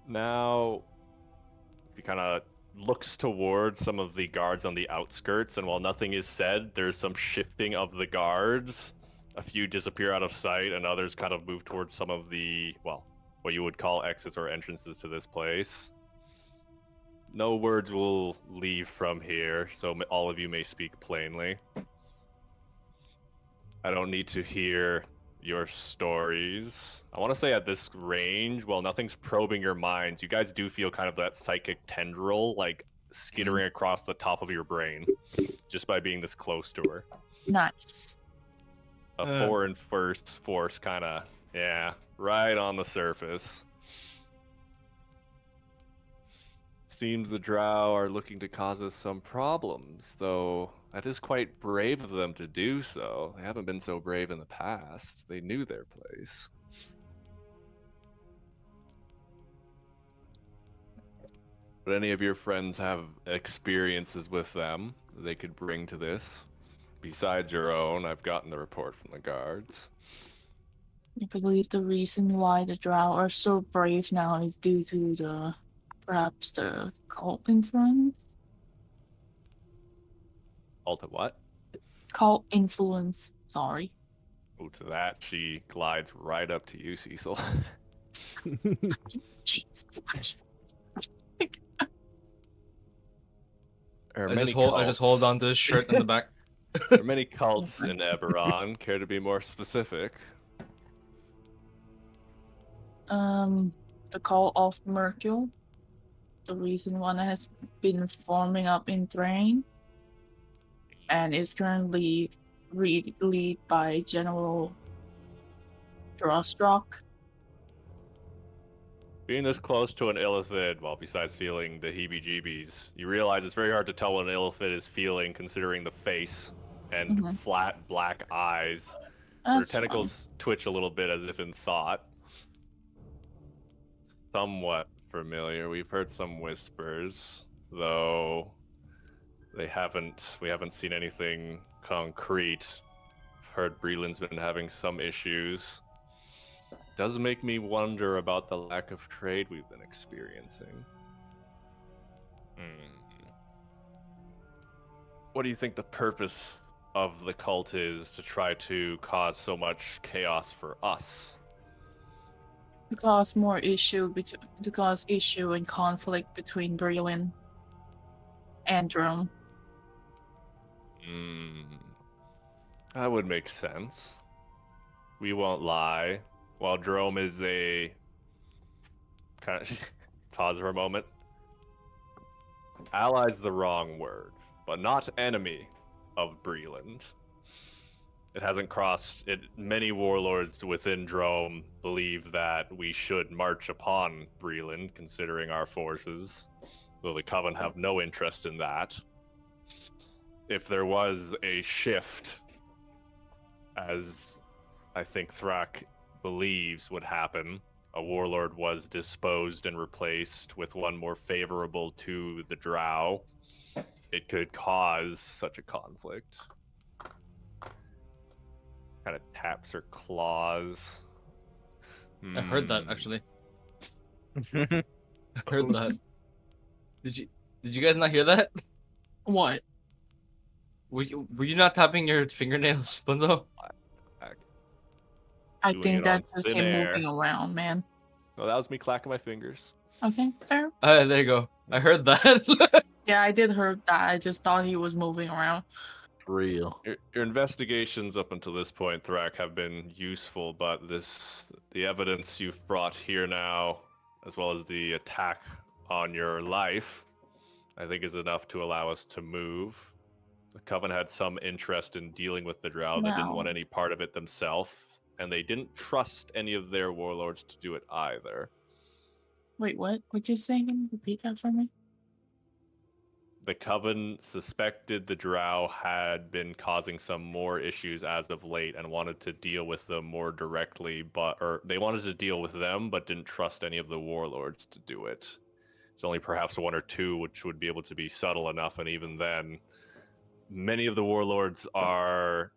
Now, he kind of looks towards some of the guards on the outskirts, and while nothing is said, there's some shifting of the guards. A few disappear out of sight, and others kind of move towards some of the, well, what you would call exits or entrances to this place. No words will leave from here, so all of you may speak plainly. I don't need to hear your stories. I want to say at this range, while nothing's probing your minds, you guys do feel kind of that psychic tendril, like, skittering across the top of your brain, just by being this close to her. Nice. A foreign force kind of, yeah, right on the surface. Seems the Drow are looking to cause us some problems, though that is quite brave of them to do so. They haven't been so brave in the past. They knew their place. But any of your friends have experiences with them they could bring to this? Besides your own, I've gotten the report from the guards. I believe the reason why the Drow are so brave now is due to perhaps the cult influence? All to what? Cult influence, sorry. Oh, to that, she glides right up to you, Cecil. Jeez. There are I many just hold cults. on to his shirt in the back. There are many cults in Eberron. Care to be more specific? The cult of Mercule. The reason one has been forming up in Thrain and is currently lead by General Drossrock. Being this close to an Illithid, well, besides feeling the heebie-jeebies, you realize it's very hard to tell what an Illithid is feeling, considering the face and flat black eyes. Her That's tentacles twitch a little bit as if in thought. Somewhat familiar. We've heard some whispers, though we haven't seen anything concrete. Heard Breland's been having some issues. Does make me wonder about the lack of trade we've been experiencing. What do you think the purpose of the cult is to try to cause so much chaos for us? To cause more issue and conflict between Breland and Drome. That would make sense. We won't lie. While Jerome is a kind of pause for a moment. Ally's the wrong word, but not enemy of Breland. It hasn't crossed it. Many warlords within Drome believe that we should march upon Breland, considering our forces, though the Coven have no interest in that. If there was a shift, as I think Thrak believes would happen, a warlord was disposed and replaced with one more favorable to the Drow, it could cause such a conflict. Kind of taps her claws. I heard that actually. I heard that. Did you guys not hear that? What? Were you not tapping your fingernails, Bundo? I Doing think it on that's just thin him air. moving around, man. No, that was me clacking my fingers. Okay, fair. There you go. I heard that. Yeah, I did hear that. I just thought he was moving around. Real. Your investigations up until this point, Thrak, have been useful, but the evidence you've brought here now, as well as the attack on your life, I think is enough to allow us to move. The Coven had some interest in dealing with the Drow. They didn't want No. any part of it themselves, and they didn't trust any of their warlords to do it either. Wait, what? What you saying? Repeat that for me. The Coven suspected the Drow had been causing some more issues as of late and wanted to deal with them more directly, or they wanted to deal with them but didn't trust any of the warlords to do it. It's only perhaps one or two which would be able to be subtle enough, and even then, many of the warlords are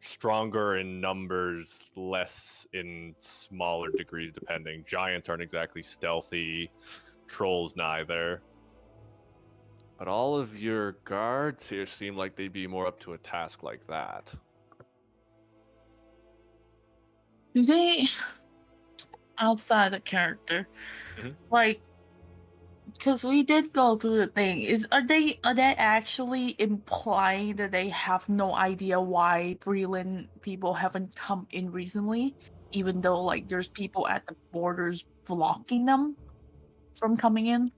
stronger in numbers, less in smaller degrees depending. Giants aren't exactly stealthy, trolls neither. But all of your guards here seem like they'd be more up to a task like that. Do they, outside the character, like, because we did go through the thing, are they actually implying that they have no idea why Breland people haven't come in recently, even though like there's people at the borders blocking them from coming in?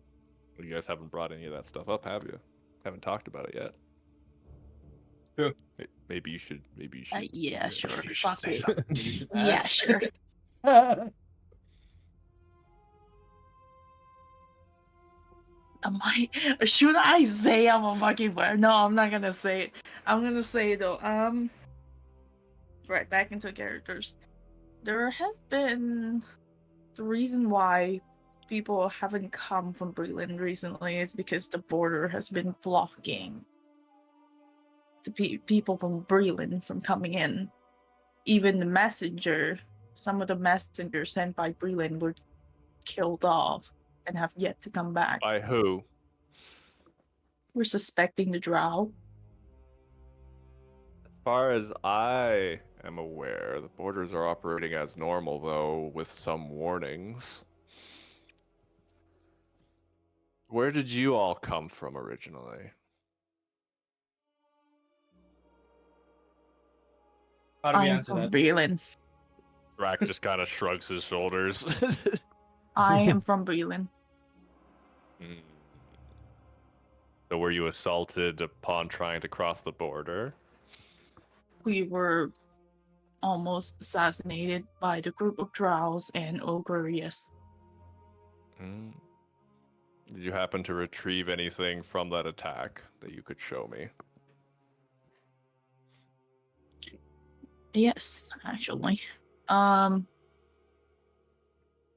Well, you guys haven't brought any of that stuff up, have you? Haven't talked about it yet. Sure. Maybe you should. Yeah, sure. You should Fuck say it. something. Yeah, sure. Should I say I'm a fucking player? No, I'm not gonna say it. I'm gonna say it though. Right, back into characters. There has been the reason why people haven't come from Breland recently is because the border has been blocking the people from Breland from coming in. Even some of the messengers sent by Breland were killed off and have yet to come back. By who? We're suspecting the Drow. As far as I am aware, the borders are operating as normal, though, with some warnings. Where did you all come from originally? How do we I'm answer from that? Breland. Rack just kind of shrugs his shoulders. I am from Breland. So were you assaulted upon trying to cross the border? We were almost assassinated by the group of Drows and Ogre, yes. Did you happen to retrieve anything from that attack that you could show me? Yes, actually. I'm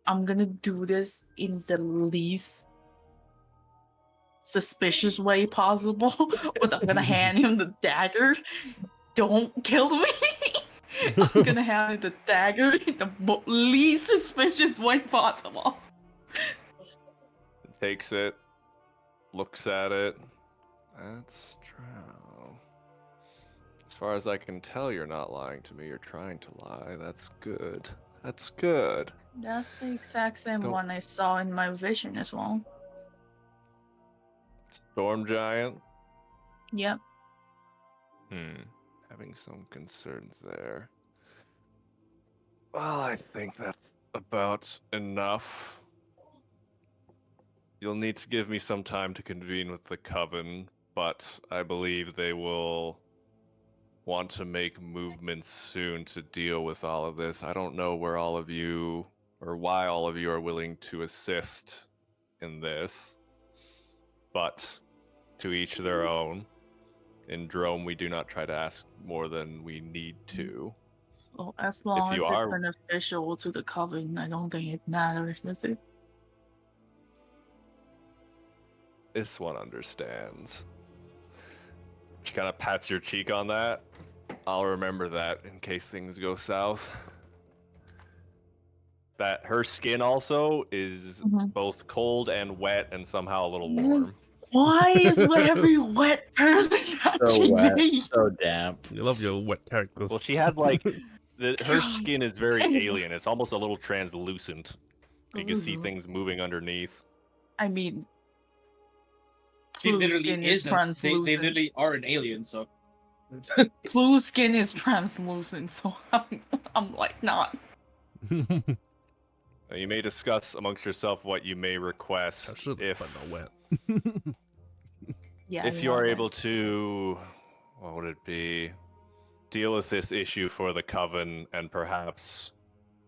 gonna do this in the least suspicious way possible, but I'm gonna hand him the dagger. Don't kill me! I'm gonna hand him the dagger in the least suspicious way possible. Takes it, looks at it. That's true. As far as I can tell, you're not lying to me. You're trying to lie. That's good. That's good. That's the exact same Don't- one I saw in my vision as well. Storm Giant? Yep. Having some concerns there. Well, I think that's about enough. You'll need to give me some time to convene with the Coven, but I believe they will want to make movements soon to deal with all of this. I don't know where all of you, or why all of you are willing to assist in this, but to each their own. In Drome, we do not try to ask more than we need to. Well, as long you as are- it's beneficial to the Coven, I don't think it matters, does it? This one understands. She kind of pats your cheek on that. I'll remember that in case things go south. That her skin also is both cold and wet and somehow a little warm. Why is every wet person touching me? So damp. You love your wet characters. Well, she has like her skin is very alien. It's almost a little translucent. You can see things moving underneath. I mean, She blue literally skin is is. They translucent. literally are an alien, so. Blue skin is translucent, so I'm like not. You may discuss amongst yourself what you may request if, but not wet. Yeah. if you are able to, what would it be? Deal with this issue for the Coven and perhaps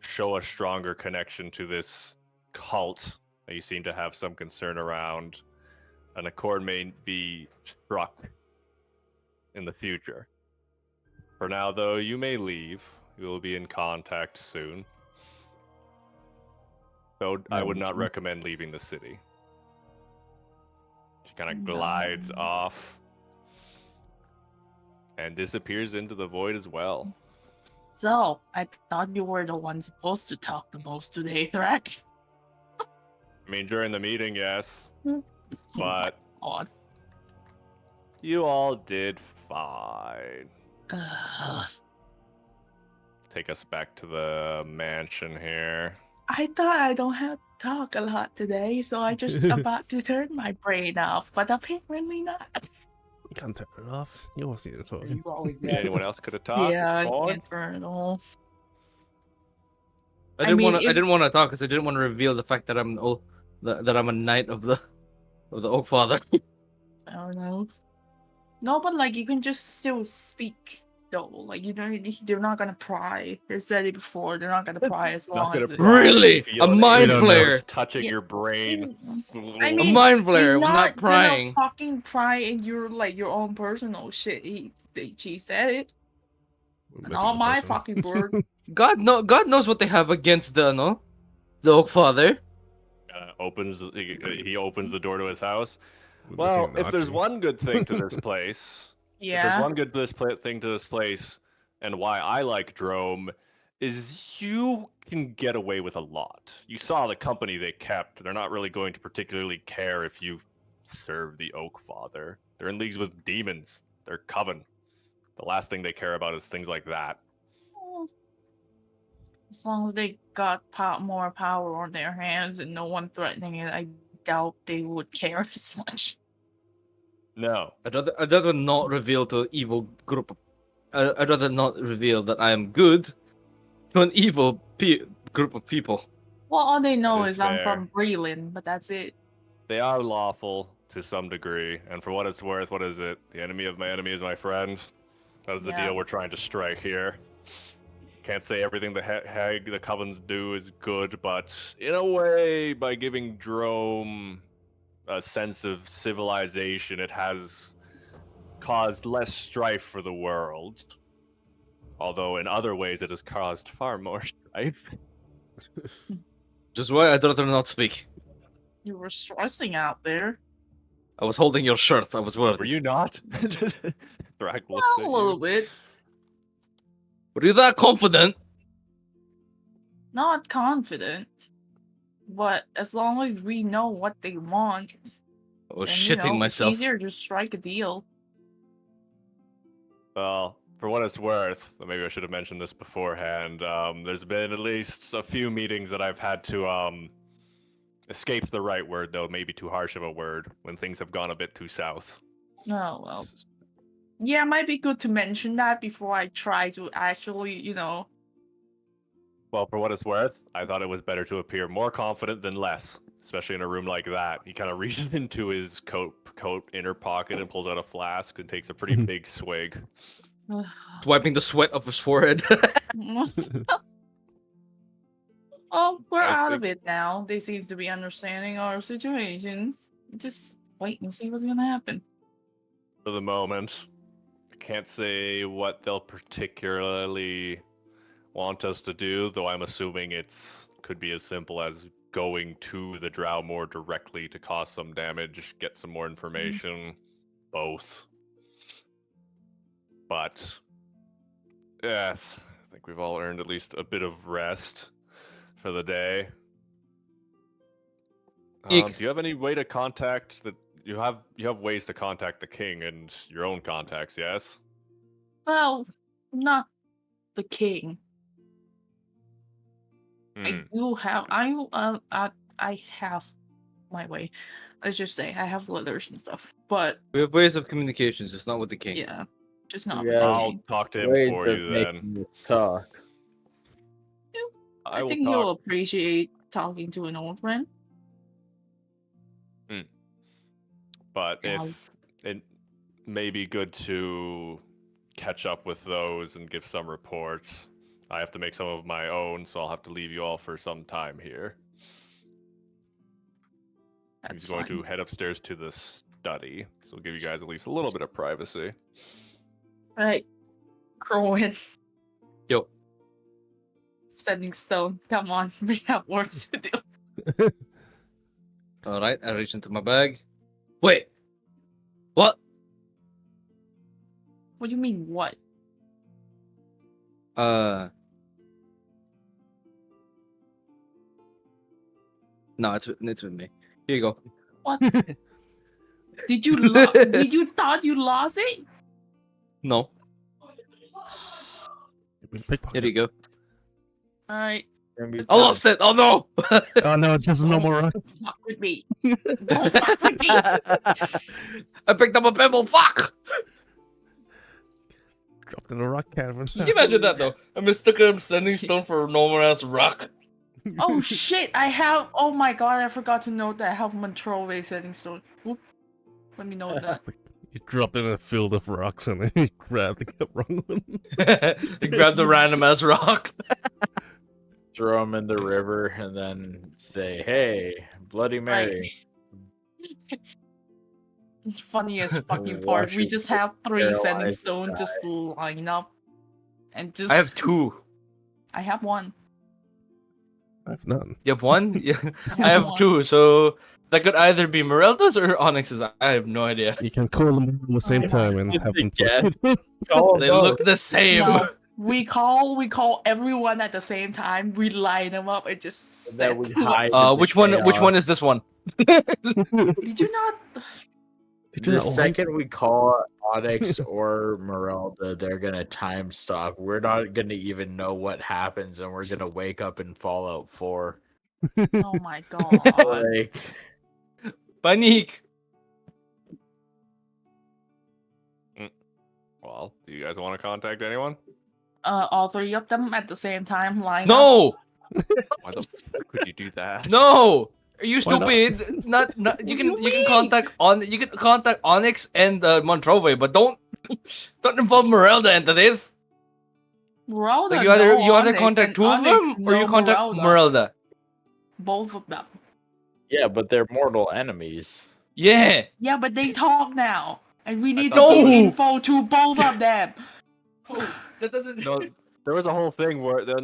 show a stronger connection to this cult that you seem to have some concern around. An accord may be struck in the future. For now, though, you may leave. We will be in contact soon. Though I would not recommend leaving the city. She kind of glides off and disappears into the void as well. So, I thought you were the one supposed to talk the most today, Threk. I mean, during the meeting, yes. But God. you all did fine. Take us back to the mansion here. I thought I don't have to talk a lot today, so I just about to turn my brain off, but apparently not. You can't turn it off. You always need to talk. You always Anyone else could have talked? Yeah, I It's fine. can't turn it off. I I mean, didn't want to talk because I didn't want to reveal the fact that I'm that I'm a knight of the Oak Father. I don't know. No, but like you can just still speak though. Like you don't. They're not gonna pry. They said it before. They're not gonna pry as Not long gonna as. pry. Really? Feel A an mind alien flare. force touching Yeah. your brain. I A mean, mind flare. he's I'm not prying. gonna fucking pry in your your own personal shit. She said it. Not my fucking word. God knows what they have against the Oak Father. He opens the door to his house. We're Well, missing if there's Archie. one good thing to this place, if there's Yeah. one good thing to this place, and why I like Drome, is you can get away with a lot. You saw the company they kept. They're not really going to particularly care if you serve the Oak Father. They're in leagues with demons. They're Coven. The last thing they care about is things like that. As long as they got more power on their hands and no one threatening it, I doubt they would care as much. No. I'd rather not reveal to an evil group. I'd rather not reveal that I am good to an evil group of people. Well, all they know That is is I'm fair. from Breland, but that's it. They are lawful to some degree, and for what it's worth, what is it? The enemy of my enemy is my friend. That is the Yeah. deal we're trying to strike here. Can't say everything the Covens do is good, but in a way, by giving Drome a sense of civilization, it has caused less strife for the world. Although in other ways, it has caused far more strife. Just why I'd rather not speak. You were stressing out there. I was holding your shirt. I was worried. Were you not? Thrag looks Well, at a little you. bit. Were you that confident? Not confident. But as long as we know what they want, I was then, shitting myself. It's easier to strike a deal. Well, for what it's worth, maybe I should have mentioned this beforehand. There's been at least a few meetings that I've had to escape's the right word, though maybe too harsh of a word, when things have gone a bit too south. Oh, well. Yeah, it might be good to mention that before I try to actually, Well, for what it's worth, I thought it was better to appear more confident than less, especially in a room like that. He kind of reaches into his coat inner pocket and pulls out a flask and takes a pretty big swig. Wiping the sweat off his forehead. Oh, we're I out think- of it now. They seem to be understanding our situations. Just wait and see what's gonna happen. For the moment, I can't say what they'll particularly want us to do, though I'm assuming could be as simple as going to the Drow more directly to cause some damage, get some more information, both. But yes, I think we've all earned at least a bit of rest for the day. Eek. Do you have any way to contact the? You have ways to contact the king and your own contacts, yes? Well, not the king. I do have. I have my way. Let's just say I have letters and stuff. But We have ways of communications, just not with the king. yeah, just not Yeah. with the I'll king. talk to him Ways for of you then. making you talk. I will think talk. he'll appreciate talking to an old friend. But Yeah. if it may be good to catch up with those and give some reports. I have to make some of my own, so I'll have to leave you all for some time here. That's He's going fine. to head upstairs to the study, so give you guys at least a little bit of privacy. Right. Crowin. Yo. Sending stone. Come on, we have work to do. Alright, I reach into my bag. Wait! What? What do you mean, what? No, it's with me. Here you go. What? Did you did you thought you lost it? No, here you go. Alright. I lost it! Oh no! Oh no, it's just a normal rock. Fuck with me. Don't fuck with me. I picked up a pebble, fuck! Dropped in a rock cavern. Can you imagine that though? I mistook a sending stone for a normal ass rock. Oh shit, I have. Oh my god, I forgot to note that I have Montrove setting stone. Whoop. Let me know that. You dropped in a field of rocks and then you grabbed the wrong one. You grabbed the random ass rock. Throw him in the river and then say, "Hey, Bloody Mary." Funniest fucking part. We Washington, just have 3 sending Carolina stone just line up. And just. I have 2. I have 1. I have none. You have 1? Yeah. I have one. 2, so that could either be Merelda's or Onyx's. I have no idea. You can call them at the same Oh time and have them. Yeah. They look the same. No, we call everyone at the same time. We line them up and just. And then set we them up. hide. Which one is this one? Did you not? Did you The not like second we call Onyx or Merelda, they're gonna time stop. We're not gonna even know what happens, and we're gonna wake up in Fallout 4. Oh my god. Like, Panique. Well, do you guys want to contact anyone? All 3 of them at the same time line up. No! Why the fuck could you do that? No! Are you Why not? stupid? Not you What can do you you can contact Onyx and Montrove, but don't involve Merelda into this. Merelda, Like you either no Onyx, contact and 2 of Onyx, them or you no contact Merelda. Both of them. yeah, but they're mortal enemies. Yeah. Yeah, but they talk now, and we need to thought- give No! info to both of them. That doesn't. No, there was a whole thing where there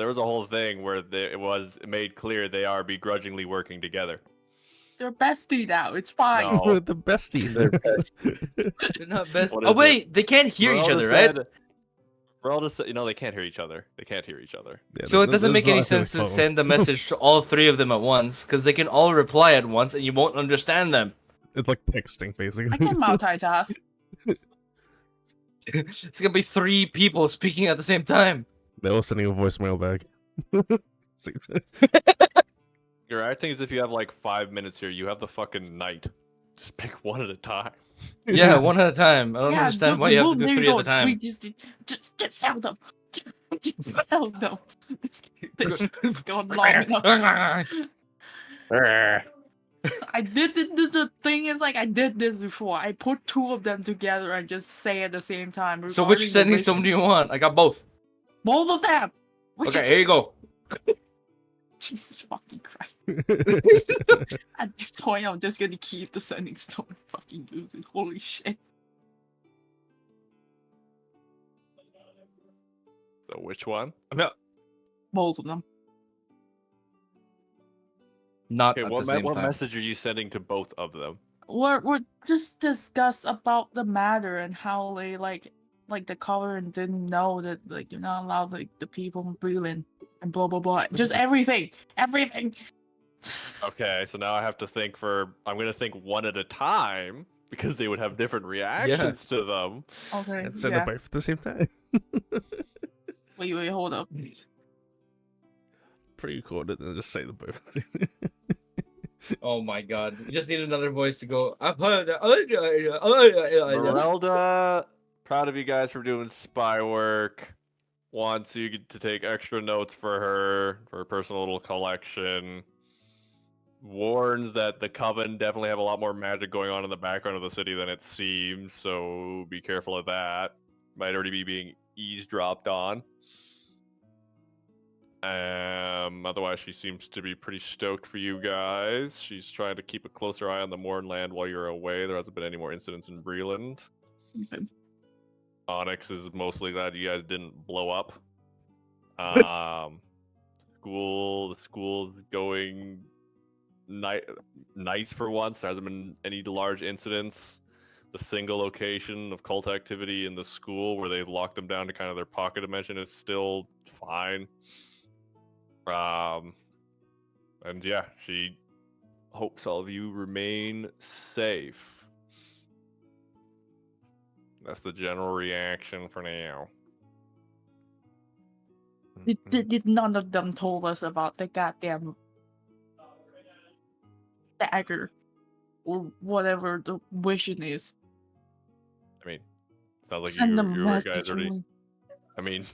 was a whole thing where it was made clear they are begrudgingly working together. They're bestie now. It's fine. No. the besties? They're best. They're not best. What Oh is wait, they can't hear each Merelda other, right? said- Merelda said, they can't hear each other. They can't hear each other. Yeah, So it that- doesn't that's make any not actually sense to phone. send a message to all 3 of them at once, because they can all reply at once and you won't understand them. It's like texting, basically. I can multitask. It's gonna be 3 people speaking at the same time. They're all sending a voicemail back. Your right thing is if you have like 5 minutes here, you have the fucking night. Just pick one at a time. Yeah, one at a time. I don't Yeah, understand why you have to do there you 3 at go. a time. We just sell them. Just sell them. This has gone long enough. I did the thing is like I did this before. I put 2 of them together and just say at the same time. So which regarding the sending vision. stone do you want? I got both. Both of them. Which Okay, is- here you go. Jesus fucking Christ. At this point, I'm just gonna keep the sending stone and fucking use it. Holy shit. So which one? Both of them. Not Okay, at what the same what time. message are you sending to both of them? We're just discuss about the matter and how they like the Covenant didn't know that like you're not allowed like the people in Breland and blah blah blah. Just everything. Everything. Okay, so now I have to think I'm gonna think one at a time because they would have different reactions to them. Okay. And send them both at the same time. Wait, hold up. Pre-record it and just say them both. Oh my god. You just need another voice to go. Merelda, proud of you guys for doing spy work. Wants you to take extra notes for her personal little collection. Warns that the Coven definitely have a lot more magic going on in the background of the city than it seems, so be careful of that. Might already be being eavesdropped on. Otherwise, she seems to be pretty stoked for you guys. She's trying to keep a closer eye on the Mournland while you're away. There hasn't been any more incidents in Breland. Okay. Onyx is mostly glad you guys didn't blow up. The school's going nice for once. There hasn't been any large incidents. The single location of cult activity in the school where they locked them down to kind of their pocket dimension is still fine. And yeah, she hopes all of you remain safe. That's the general reaction for now. Did none of them told us about the goddamn dagger or whatever the vision is? I mean, sounds like Send them you guys message already. only. I mean,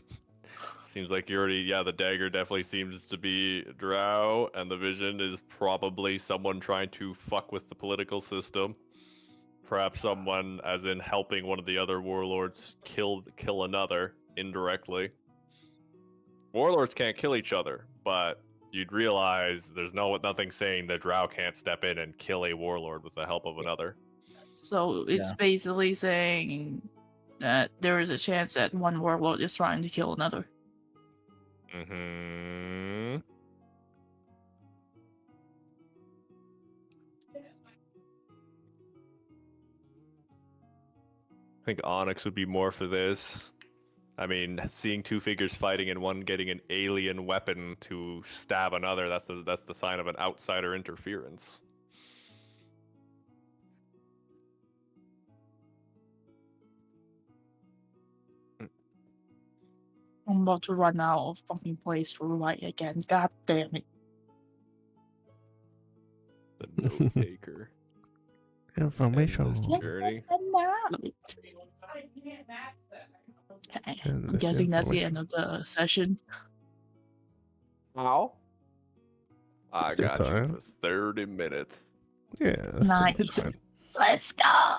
seems like you already. Yeah, the dagger definitely seems to be Drow, and the vision is probably someone trying to fuck with the political system. Perhaps someone, as in helping one of the other warlords kill another indirectly. Warlords can't kill each other, but you'd realize there's nothing saying that Drow can't step in and kill a warlord with the help of another. So it's basically saying that there is a chance that one warlord is trying to kill another. Mm-hmm. I think Onyx would be more for this. I mean, seeing 2 figures fighting and one getting an alien weapon to stab another, that's the sign of an outsider interference. I'm about to run out of fucking place to write again. God damn it. The note taker. Information. Journey. Okay. And I'm this guessing that's the information. end of the session. How? I Still got time. you for 30 minutes. Yeah, that's still Nice. fine. Let's go.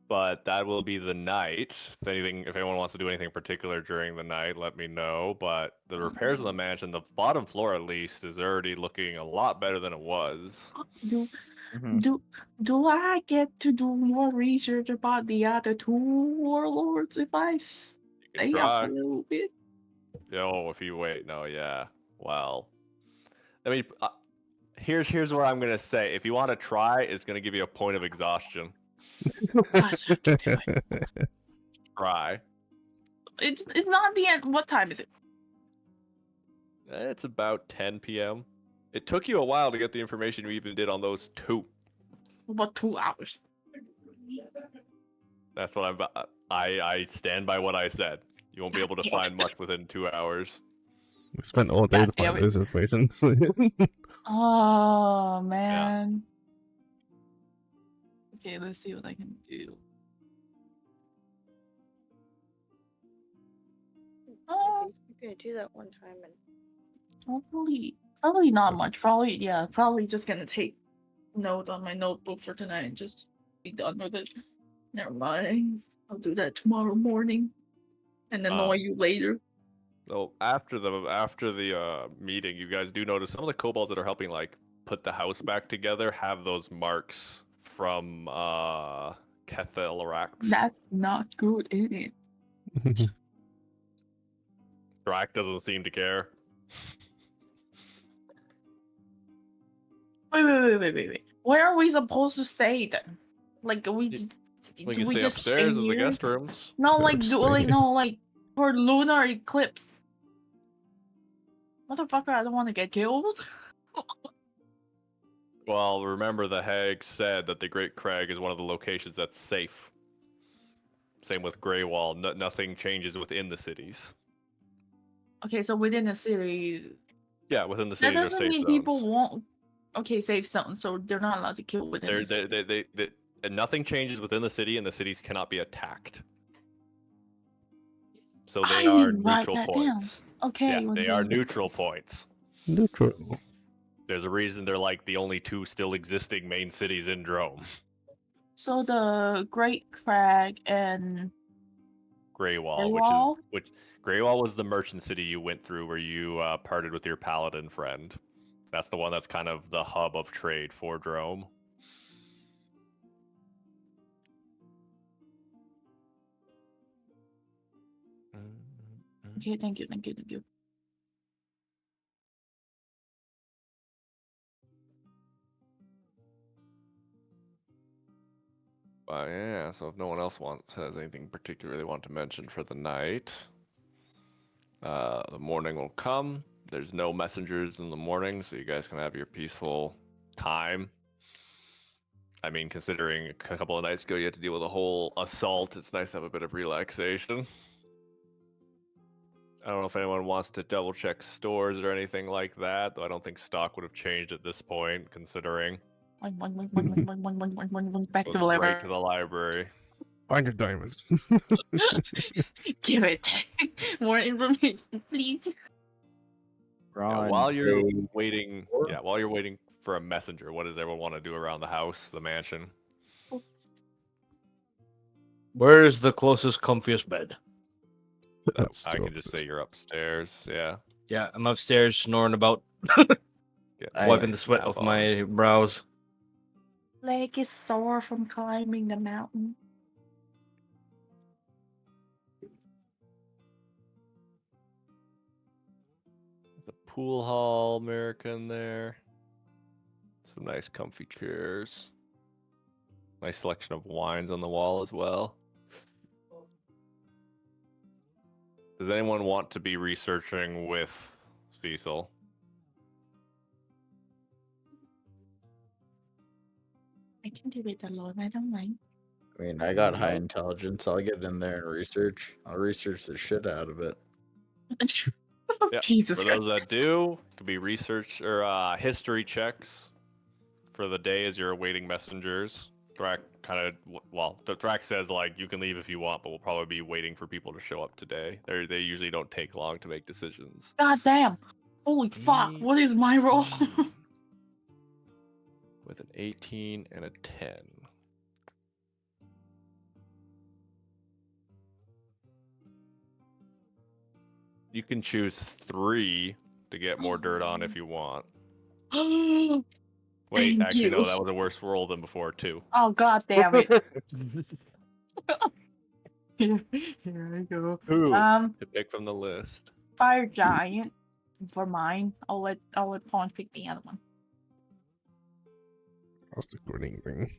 But that will be the night. If anyone wants to do anything particular during the night, let me know. But the repairs of the mansion, the bottom floor at least, is already looking a lot better than it was. Do I get to do more research about the other 2 warlords if I You can stay up try. a little bit? Oh, if you wait, no, yeah. Well, I mean, here's what I'm gonna say. If you want to try, it's gonna give you a point of exhaustion. Gosh, I can do it. Try. It's not the end. What time is it? It's about 10 p.m. It took you a while to get the information you even did on those 2. About 2 hours. That's what I stand by what I said. You won't be able to damn find it. much within 2 hours. We spent all day God to find damn it. those information. Oh man. Okay, let's see what I can do. I'm gonna do that one time and Probably not much. Probably just gonna take note on my notebook for tonight and just be done with it. Never mind. I'll do that tomorrow morning and annoy you later. So after the meeting, you guys do notice some of the kobolds that are helping like put the house back together have those marks from Kethelarax. That's not good, is it? Drac doesn't seem to care. Wait. Where are we supposed to stay then? Like, We do can we stay just upstairs stay as the here? guest rooms. No, like for lunar eclipse. Motherfucker, I don't want to get killed. Well, remember the hag said that the Great Crag is one of the locations that's safe. Same with Greywall. Nothing changes within the cities. Okay, so within the city, Yeah, within the that cities are doesn't safe mean zones. people won't. Okay, safe zone, so they're not allowed to kill within the city. And nothing changes within the city, and the cities cannot be attacked. So I they are didn't write neutral that down. points. Okay, Yeah, they are neutral points. Neutral. There's a reason they're like the only two still existing main cities in Drome. So the Great Crag and Greywall, which Greywall was the merchant city you went through where you parted with your paladin friend. That's the one that's kind of the hub of trade for Drome. Okay, thank you. Yeah, so if no one else has anything particular they want to mention for the night, the morning will come. There's no messengers in the morning, so you guys can have your peaceful time. I mean, considering a couple of nights ago you had to deal with a whole assault, it's nice to have a bit of relaxation. I don't know if anyone wants to double check stores or anything like that, though I don't think stock would have changed at this point, considering Back to the right library. to the library. Find your diamonds. Give it. More information, please. Yeah, while you're waiting for a messenger, what does everyone want to do around the house, the mansion? Where is the closest, comfiest bed? That's I can just say you're upstairs. Yeah. Yeah, I'm upstairs snoring about, wiping the sweat off my brows. Leg is sore from climbing the mountain. The pool hall, American there. Some nice comfy chairs. Nice selection of wines on the wall as well. Does anyone want to be researching with Cecil? I can do it alone, I don't mind. I mean, I got high intelligence. I'll get in there and research. I'll research the shit out of it. Yeah. Jesus For those that do, it could be research or history checks for the day as you're awaiting messengers. Thrak Thrak says like you can leave if you want, but we'll probably be waiting for people to show up today. They usually don't take long to make decisions. God damn. Holy fuck, what is my role? With an 18 and a 10. You can choose 3 to get more dirt on if you want. Wait, Thank actually, no, you. that was a worse roll than before, too. Oh god damn it. Here I go. Who to pick from the list? Fire Giant for mine. I'll let Pawnch pick the other one. How's the grinning thing?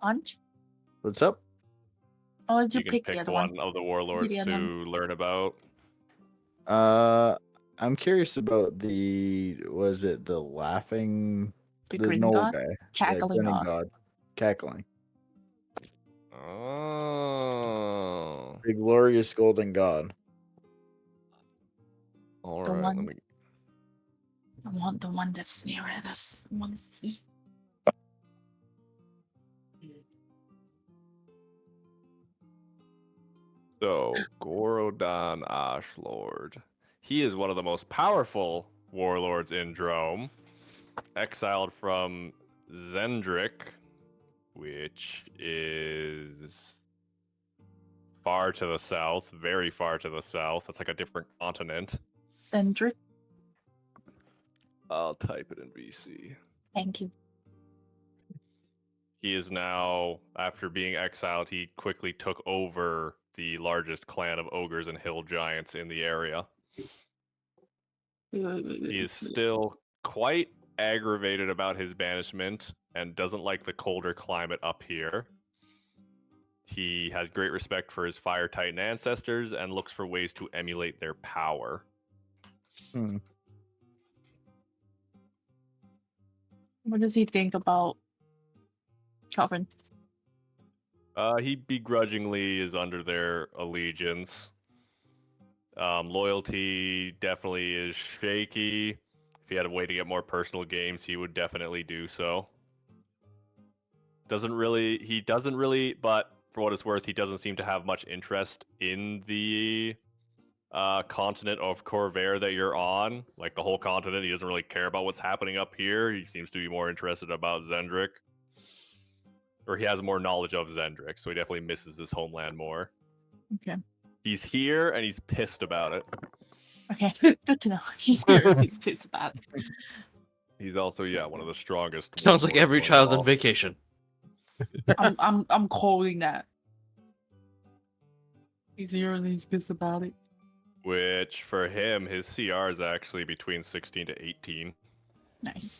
Pawnch? What's up? I'll let you can pick pick the other one one. of the warlords The to other one. learn about. I'm curious about the laughing, The the grinning knoll god? guy, Cackling grinning god. cackling, Oh. the glorious golden god. All The right, one- let me. I want the one that's near us. I want to see. So, Gorodon Ashlord. He is one of the most powerful warlords in Drome. Exiled from Zendrick, which is far to the south, very far to the south. That's like a different continent. Centric. I'll type it in BC. Thank you. He is now, after being exiled, he quickly took over the largest clan of ogres and hill giants in the area. He is still quite aggravated about his banishment and doesn't like the colder climate up here. He has great respect for his Fire Titan ancestors and looks for ways to emulate their power. What does he think about Coven? He begrudgingly is under their allegiance. Loyalty definitely is shaky. If he had a way to get more personal games, he would definitely do so. He doesn't really, but for what it's worth, he doesn't seem to have much interest in the continent of Corvair that you're on. Like the whole continent, he doesn't really care about what's happening up here. He seems to be more interested about Zendrick. Or he has more knowledge of Zendrick, so he definitely misses his homeland more. Okay. He's here and he's pissed about it. Okay. Good to know. He's here. He's pissed about it. He's also, one of the strongest. Sounds like warlords every going child on off. vacation. I'm quoting that. He's here and he's pissed about it. Which, for him, his CR is actually between 16 to 18. Nice.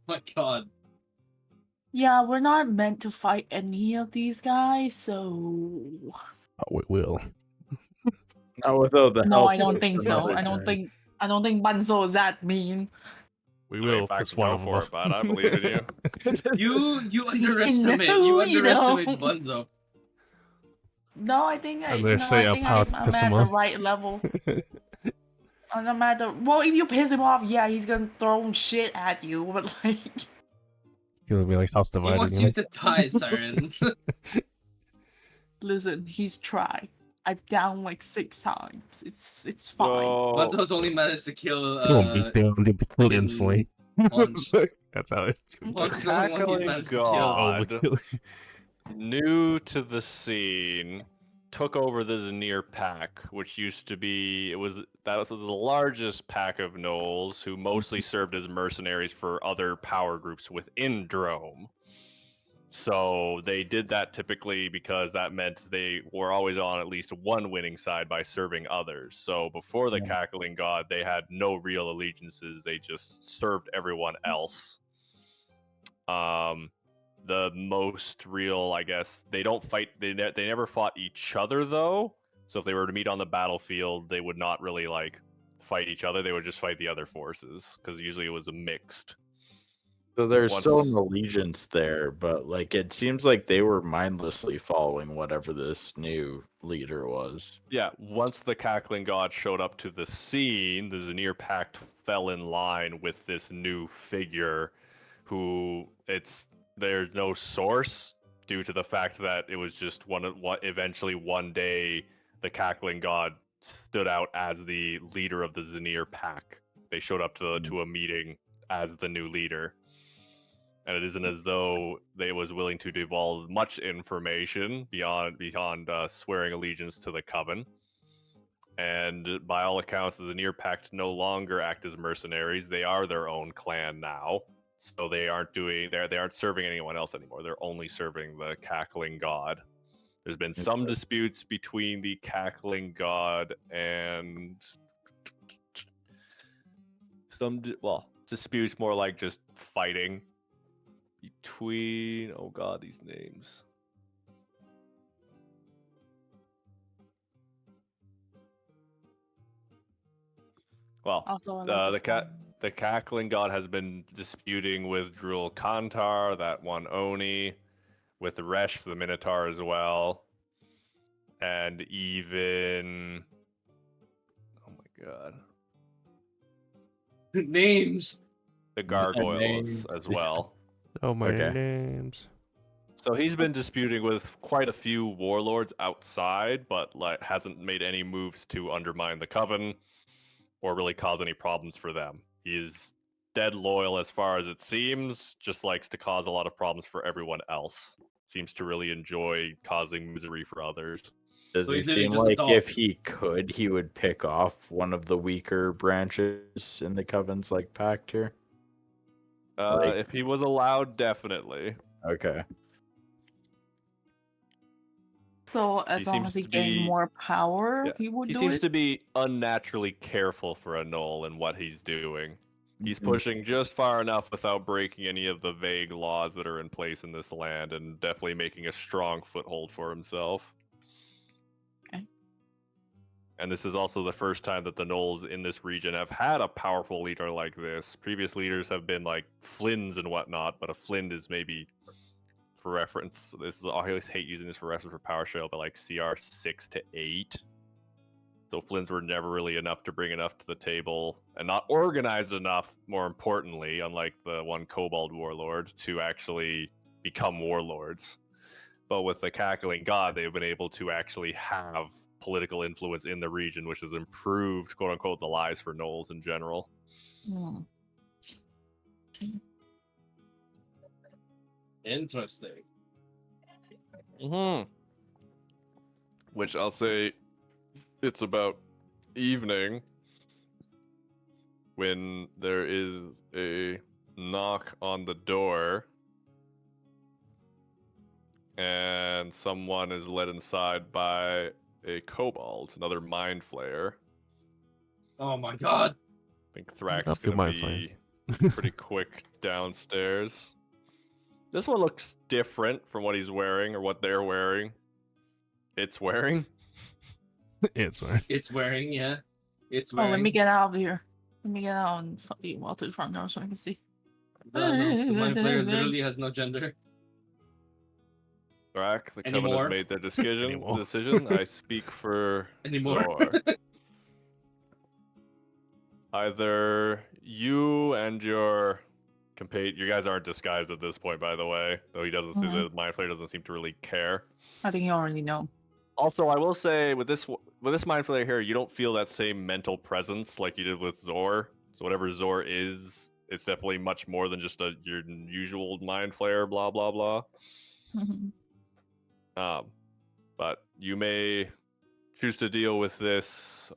My god. Yeah, we're not meant to fight any of these guys, so We will. Not without the no, help I don't of think so. another I don't guy. think Banzo is that mean. We I mean, will. if I That's can one go of for them. it, bud. I believe in you. You No, you underestimate don't. Bunzo. No, I think And they say I a think power to I'm piss at him the off. right level. No matter, well, if you piss him off, yeah, he's gonna throw shit at you, but like, He'll be like house He divided. wants You you to die, Siren. listen, he's tried. I've downed like 6 times. It's fine. No. Bunzo's only managed to kill He won't be there. He'll be killed fucking instantly. Pawnch. That's how it's. Pawnch is the only one he's Cackling managed to kill. God. Overkill. New to the scene, took over the Zanir pack, which used to be that was the largest pack of gnolls who mostly served as mercenaries for other power groups within Drome. So they did that typically because that meant they were always on at least one winning side by serving others. So before the Cackling God, they had no real allegiances. They just served everyone else. The most real, I guess, they don't fight. They never fought each other though. So if they were to meet on the battlefield, they would not really like fight each other. They would just fight the other forces because usually it was a mixed. So there's Once- still an allegiance there, but like it seems like they were mindlessly following whatever this new leader was. Yeah, once the Cackling God showed up to the scene, the Zanir Pact fell in line with this new figure who there's no source due to the fact that it was just eventually one day the Cackling God stood out as the leader of the Zanir Pack. They showed up to a meeting as the new leader. And it isn't as though they was willing to divulge much information beyond swearing allegiance to the Coven. And by all accounts, the Zanir Pact no longer act as mercenaries. They are their own clan now. So they aren't serving anyone else anymore. They're only serving the Cackling God. There's been some disputes between the Cackling God and disputes more like just fighting between these names. Well, Also, I like this one. the Cackling God has been disputing with Drul Kantar, that one Oni, with Resh the Minotaur as well, and even oh my god, Names. the Gargoyles names. as well. Oh my Okay. names. So he's been disputing with quite a few warlords outside, but like hasn't made any moves to undermine the coven or really cause any problems for them. He's dead loyal as far as it seems, just likes to cause a lot of problems for everyone else. Seems to really enjoy causing misery for others. Does So he he's really seem just a like dog. if he could, he would pick off one of the weaker branches in the coven's like pact here? Like- If he was allowed, definitely. Okay. So as long seems as he to gained be- more power, Yeah. he would He do seems it. to be unnaturally careful for a Knoll in what he's doing. He's Mhm. pushing just far enough without breaking any of the vague laws that are in place in this land, and definitely making a strong foothold for himself. Okay. And this is also the first time that the Knolls in this region have had a powerful leader like this. Previous leaders have been like Flynn's and whatnot, but a Flynn is maybe, for reference, I always hate using this for reference for PowerShell, but like CR 6 to 8. So Flynn's were never really enough to bring enough to the table, and not organized enough, more importantly, unlike the one Kobold Warlord, to actually become warlords. But with the Cackling God, they've been able to actually have political influence in the region, which has improved, quote unquote, the lives for Knolls in general. Hmm. Interesting. Mm-hmm. Which I'll say, it's about evening when there is a knock on the door and someone is led inside by a kobold, another mind flayer. Oh my god. I think Thrax's Got a few gonna mind be flayers. pretty quick downstairs. This one looks different from what he's wearing or what they're wearing. It's wearing. It's right. It's wearing, yeah. It's Oh, wearing. let me get out of here. Let me get out and walk to the front door so I can see. No, the mind player literally has no gender. Thrax, the coven Anymore. has made their decision. Anymore. I speak for Anymore. Zor. Either you and your compete. You guys aren't disguised at this point, by the way. Though he doesn't. The mind flayer doesn't seem to really care. I think you already know. Also, I will say with this mind flayer here, you don't feel that same mental presence like you did with Zor. So whatever Zor is, it's definitely much more than just your usual mind flayer. Blah blah blah. But you may choose to deal with this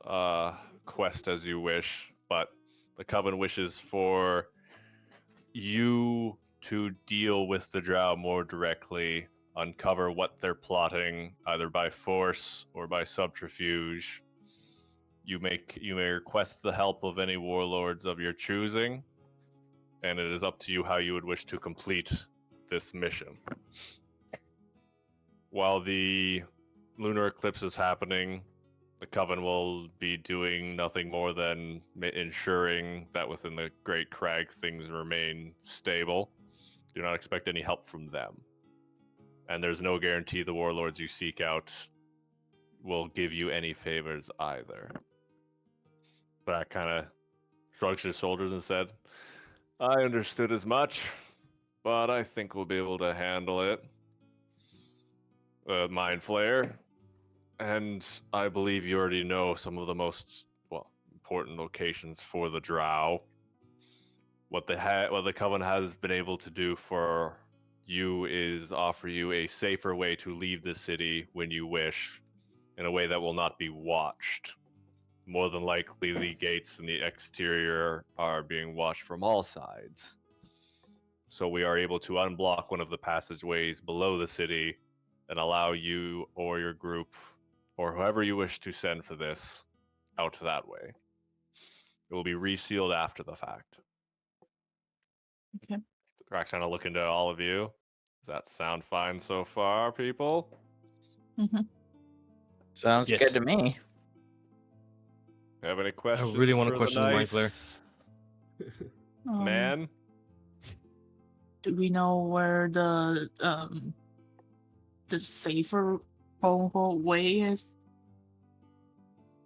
quest as you wish. But the coven wishes for you to deal with the drow more directly, uncover what they're plotting, either by force or by subterfuge. You may request the help of any warlords of your choosing, and it is up to you how you would wish to complete this mission. While the lunar eclipse is happening, the Coven will be doing nothing more than ensuring that within the Great Crag things remain stable. Do not expect any help from them. And there's no guarantee the warlords you seek out will give you any favors either. That kind of shrugs his shoulders and said, I understood as much, but I think we'll be able to handle it. Mind Flayer. And I believe you already know some of the most important locations for the drow. What the Coven has been able to do for you is offer you a safer way to leave the city when you wish, in a way that will not be watched. More than likely, the gates and the exterior are being watched from all sides. So we are able to unblock one of the passageways below the city and allow you or your group or whoever you wish to send for this out that way. It will be resealed after the fact. Okay. Crack's trying to look into all of you. Does that sound fine so far, people? Sounds Yes. good to me. Have any questions? really wanna for question the mind flayer. nice man? Do we know where the safer quote unquote way is?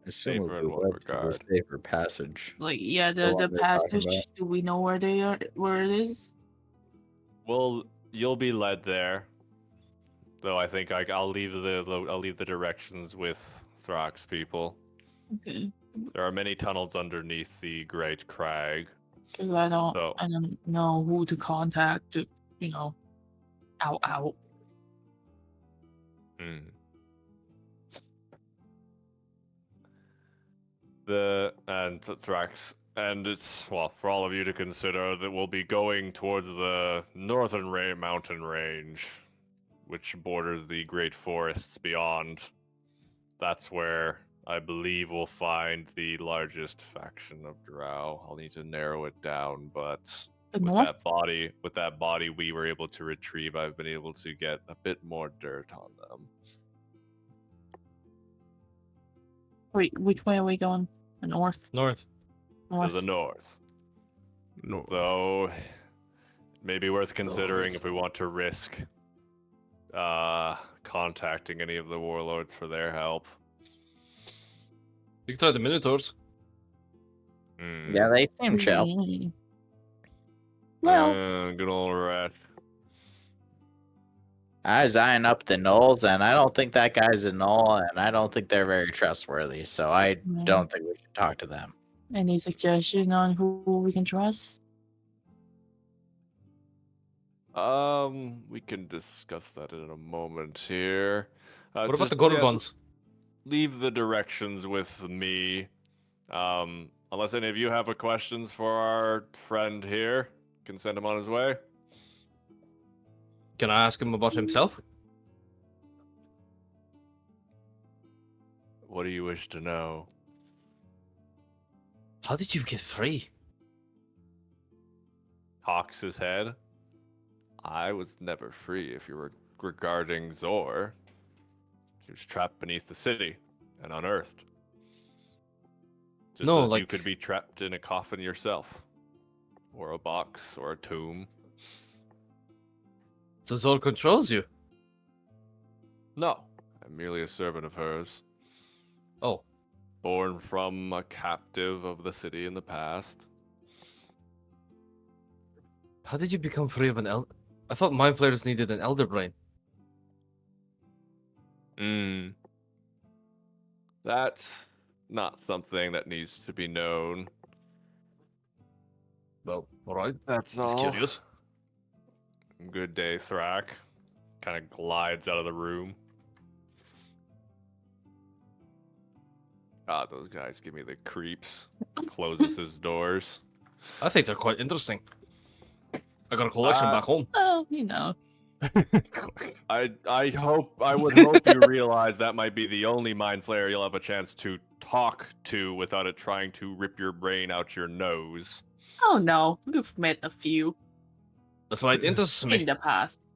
I assume Safer it in would what lead to the regard? safer passage. Like, yeah, The one the they're talking passage. about. Do we know where they are? Where it is? Well, you'll be led there. Though I think I'll leave the directions with Thrax people. Okay. There are many tunnels underneath the Great Crag. Because I don't So know who to contact to, out. Thrax, and it's for all of you to consider that we'll be going towards the northern mountain range, which borders the great forests beyond. That's where I believe we'll find the largest faction of Drow. I'll need to narrow it down, but The with north? that body we were able to retrieve, I've been able to get a bit more dirt on them. Wait, which way are we going? The north? North. To the north. No. Though, maybe worth considering if we want to risk contacting any of the warlords for their help. You can try the Minotaurs. Yeah, they seem chill. Mm. Well, Good old rat. I was eyeing up the Knolls, and I don't think that guy's a Knoll, and I don't think they're very trustworthy, so I don't think we should talk to them. any suggestion on who we can trust? We can discuss that in a moment here. What about the Gorgons? Leave the directions with me. Unless any of you have questions for our friend here, can send him on his way. Can I ask him about himself? What do you wish to know? How did you get free? Hawks his head. I was never free if you were regarding Zor. He was trapped beneath the city and unearthed. Just as you could be trapped in a coffin yourself. Or a box, or a tomb. So Zor controls you? No, I'm merely a servant of hers. Oh. Born from a captive of the city in the past. How did you become free of an elder? I thought Mind Flayers needed an elder brain. That's not something that needs to be known. Well, alright. That's Just all. curious. Good day, Thrak. Kind of glides out of the room. Ah, those guys give me the creeps. Closes his doors. I think they're quite interesting. I got a collection back home. Well, I would hope you realize that might be the only Mind Flayer you'll have a chance to talk to without it trying to rip your brain out your nose. Oh no, we've met a few. That's why it interests me. In the past.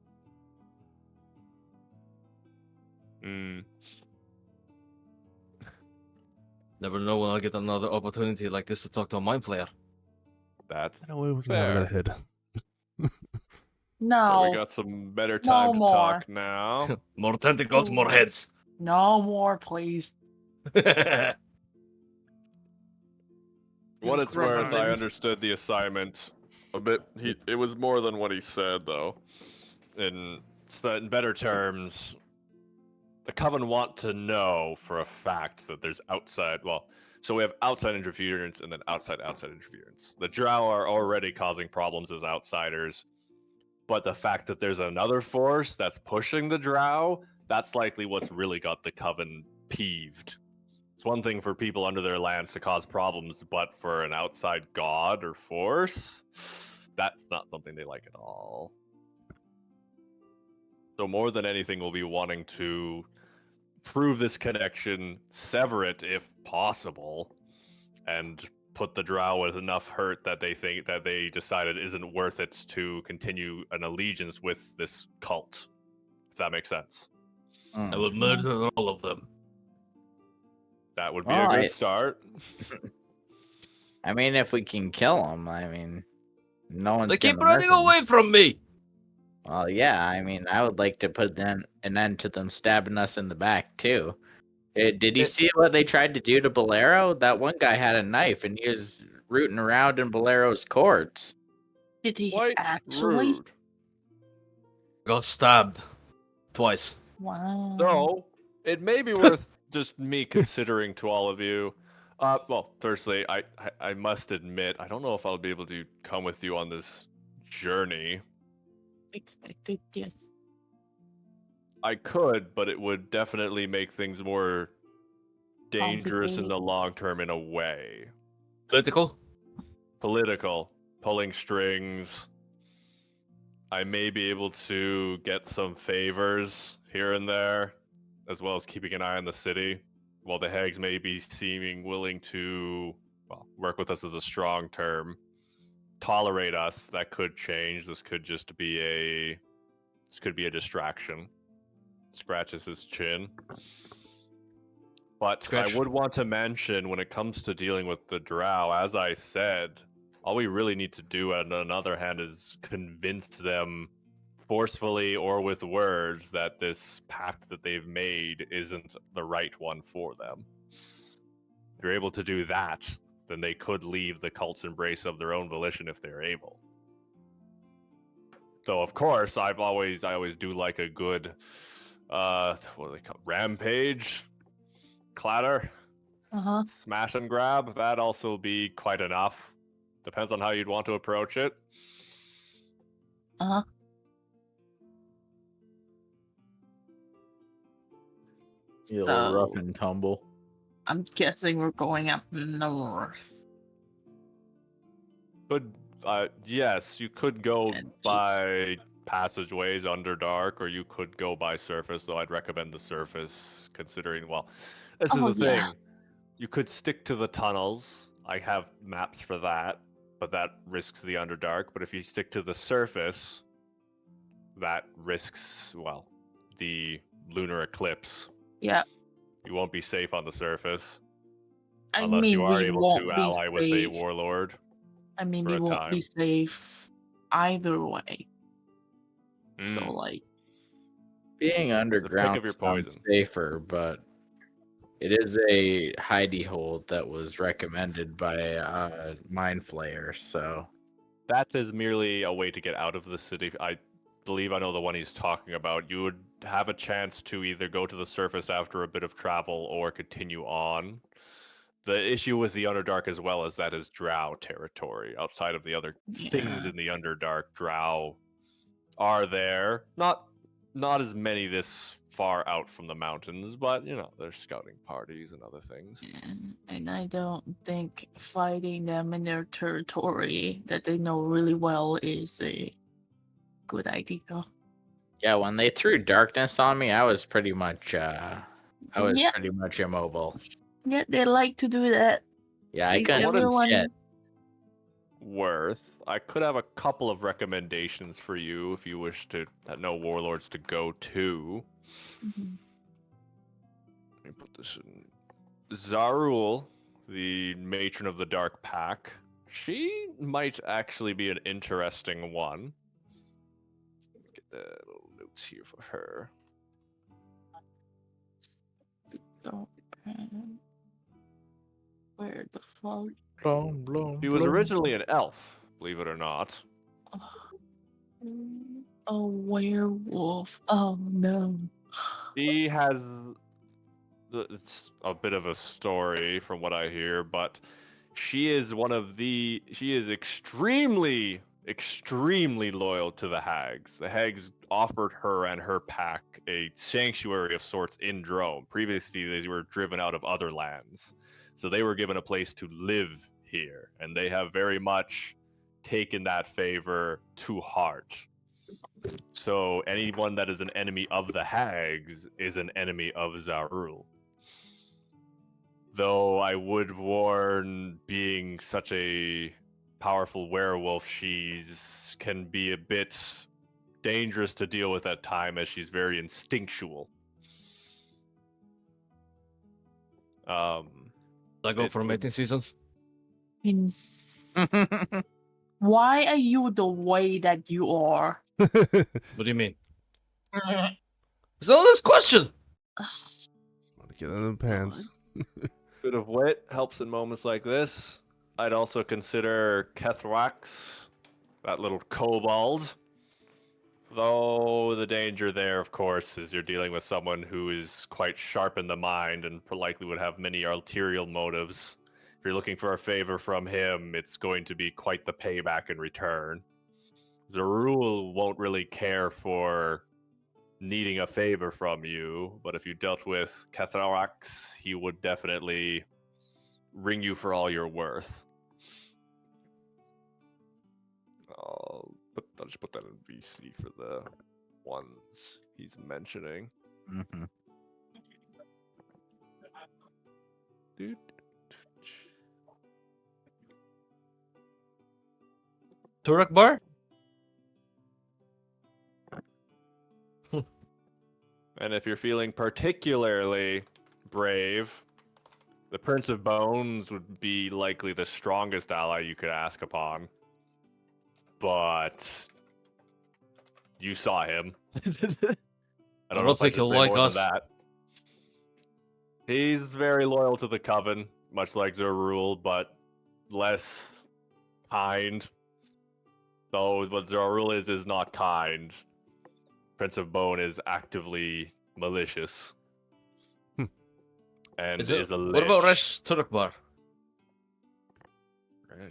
Never know when I'll get another opportunity like this to talk to a Mind Flayer. That's no way we can have that ahead. No. So we got some better time to talk now. More tentacles, more heads. No more, please. What it's worth, I understood the assignment a bit. It was more than what he said, though. In better terms, the Coven want to know for a fact that there's outside. Well, so we have outside interference and then outside interference. The Drow are already causing problems as outsiders, but the fact that there's another force that's pushing the Drow, that's likely what's really got the Coven peeved. It's one thing for people under their lands to cause problems, but for an outside god or force, that's not something they like at all. So more than anything, we'll be wanting to prove this connection, sever it if possible, and put the Drow with enough hurt that they think that they decided isn't worth it to continue an allegiance with this cult. If that makes sense. I will murder all of them. That would be a good start. I mean, if we can kill them, I mean, no one's. They keep running away from me. Well, yeah, I mean, I would like to put an end to them stabbing us in the back too. Did you see what they tried to do to Bolero? That one guy had a knife and he was rooting around in Bolero's courts. Did he Quite actually? rude. Got stabbed. Twice. Wow. So it may be worth just me considering to all of you. Well, firstly, I must admit, I don't know if I'll be able to come with you on this journey. Expected, yes. I could, but it would definitely make things more dangerous in the long term in a way. Political? Political, pulling strings. I may be able to get some favors here and there, as well as keeping an eye on the city, while the hags may be seeming willing to, well, work with us as a strong term. Tolerate us, that could change. This could be a distraction. Scratches his chin. But Scratch. I would want to mention, when it comes to dealing with the drow, as I said, all we really need to do, on another hand, is convince them forcefully or with words that this pact that they've made isn't the right one for them. If you're able to do that, then they could leave the cult's embrace of their own volition if they're able. So of course, I always do like a good, what do they call it? Rampage, clatter, smash and grab. That'd also be quite enough. Depends on how you'd want to approach it. A little rough and tumble. I'm guessing we're going up north. But yes, you could go by passageways under dark, or you could go by surface, though I'd recommend the surface, considering, well, this is the thing. You could stick to the tunnels. I have maps for that, but that risks the underdark. But if you stick to the surface, that risks, well, the lunar eclipse. Yeah. You won't be safe on the surface. I Unless mean, you are we able won't to be ally with a safe. warlord. I mean, for we a won't be time. safe either way. So, Mm. like, Being pick underground of your sounds poison. safer, but it is a hidey hole that was recommended by Mind Flayer, so That is merely a way to get out of the city. I believe I know the one he's talking about. You would have a chance to either go to the surface after a bit of travel or continue on. The issue with the Underdark as well is that is drow territory. Outside of the other things in the Underdark, drow are there. Not as many this far out from the mountains, but you know, there's scouting parties and other things. and I don't think fighting them in their territory that they know really well is a good idea. yeah, when they threw darkness on me, I was pretty much Yep. pretty much immobile. Yeah, they like to do that. Yeah, I couldn't do Everyone, shit. Worth. I could have a couple of recommendations for you if you wish to know warlords to go to. Mhm. Let me put this in. Zarul, the matron of the Dark Pack, she might actually be an interesting one. Get the little notes here for her. Don't where the fuck? She was originally an elf, believe it or not. A werewolf. Oh no. She has. It's a bit of a story from what I hear, but she is extremely loyal to the hags. The hags offered her and her pack a sanctuary of sorts in Drome. Previously, they were driven out of other lands, so they were given a place to live here, and they have very much taken that favor to heart. So anyone that is an enemy of the hags is an enemy of Zarul. Though I would warn, being such a powerful werewolf, can be a bit dangerous to deal with at time, as she's very instinctual. I go for mating seasons. Why are you the way that you are? What do you mean? It's all this question. Get in the pants. Bit of wit helps in moments like this. I'd also consider Kethrax, that little kobold, Though the danger there, of course, is you're dealing with someone who is quite sharp in the mind and likely would have many ulterior motives. If you're looking for a favor from him, it's going to be quite the payback in return. Zarul won't really care for needing a favor from you, but if you dealt with Catharax, he would definitely ring you for all you're worth. I'll just put that in VC for the ones he's mentioning. Mhm. Dude. Turek bar? And if you're feeling particularly brave, the Prince of Bones would be likely the strongest ally you could ask upon. But you saw him. I don't know if I think should he'll say like more us. than that. He's very loyal to the Coven, much like Zerul, but less kind. Though what Zerul is not kind. Prince of Bone is actively malicious. And is a lich. What about Resh Turek bar? I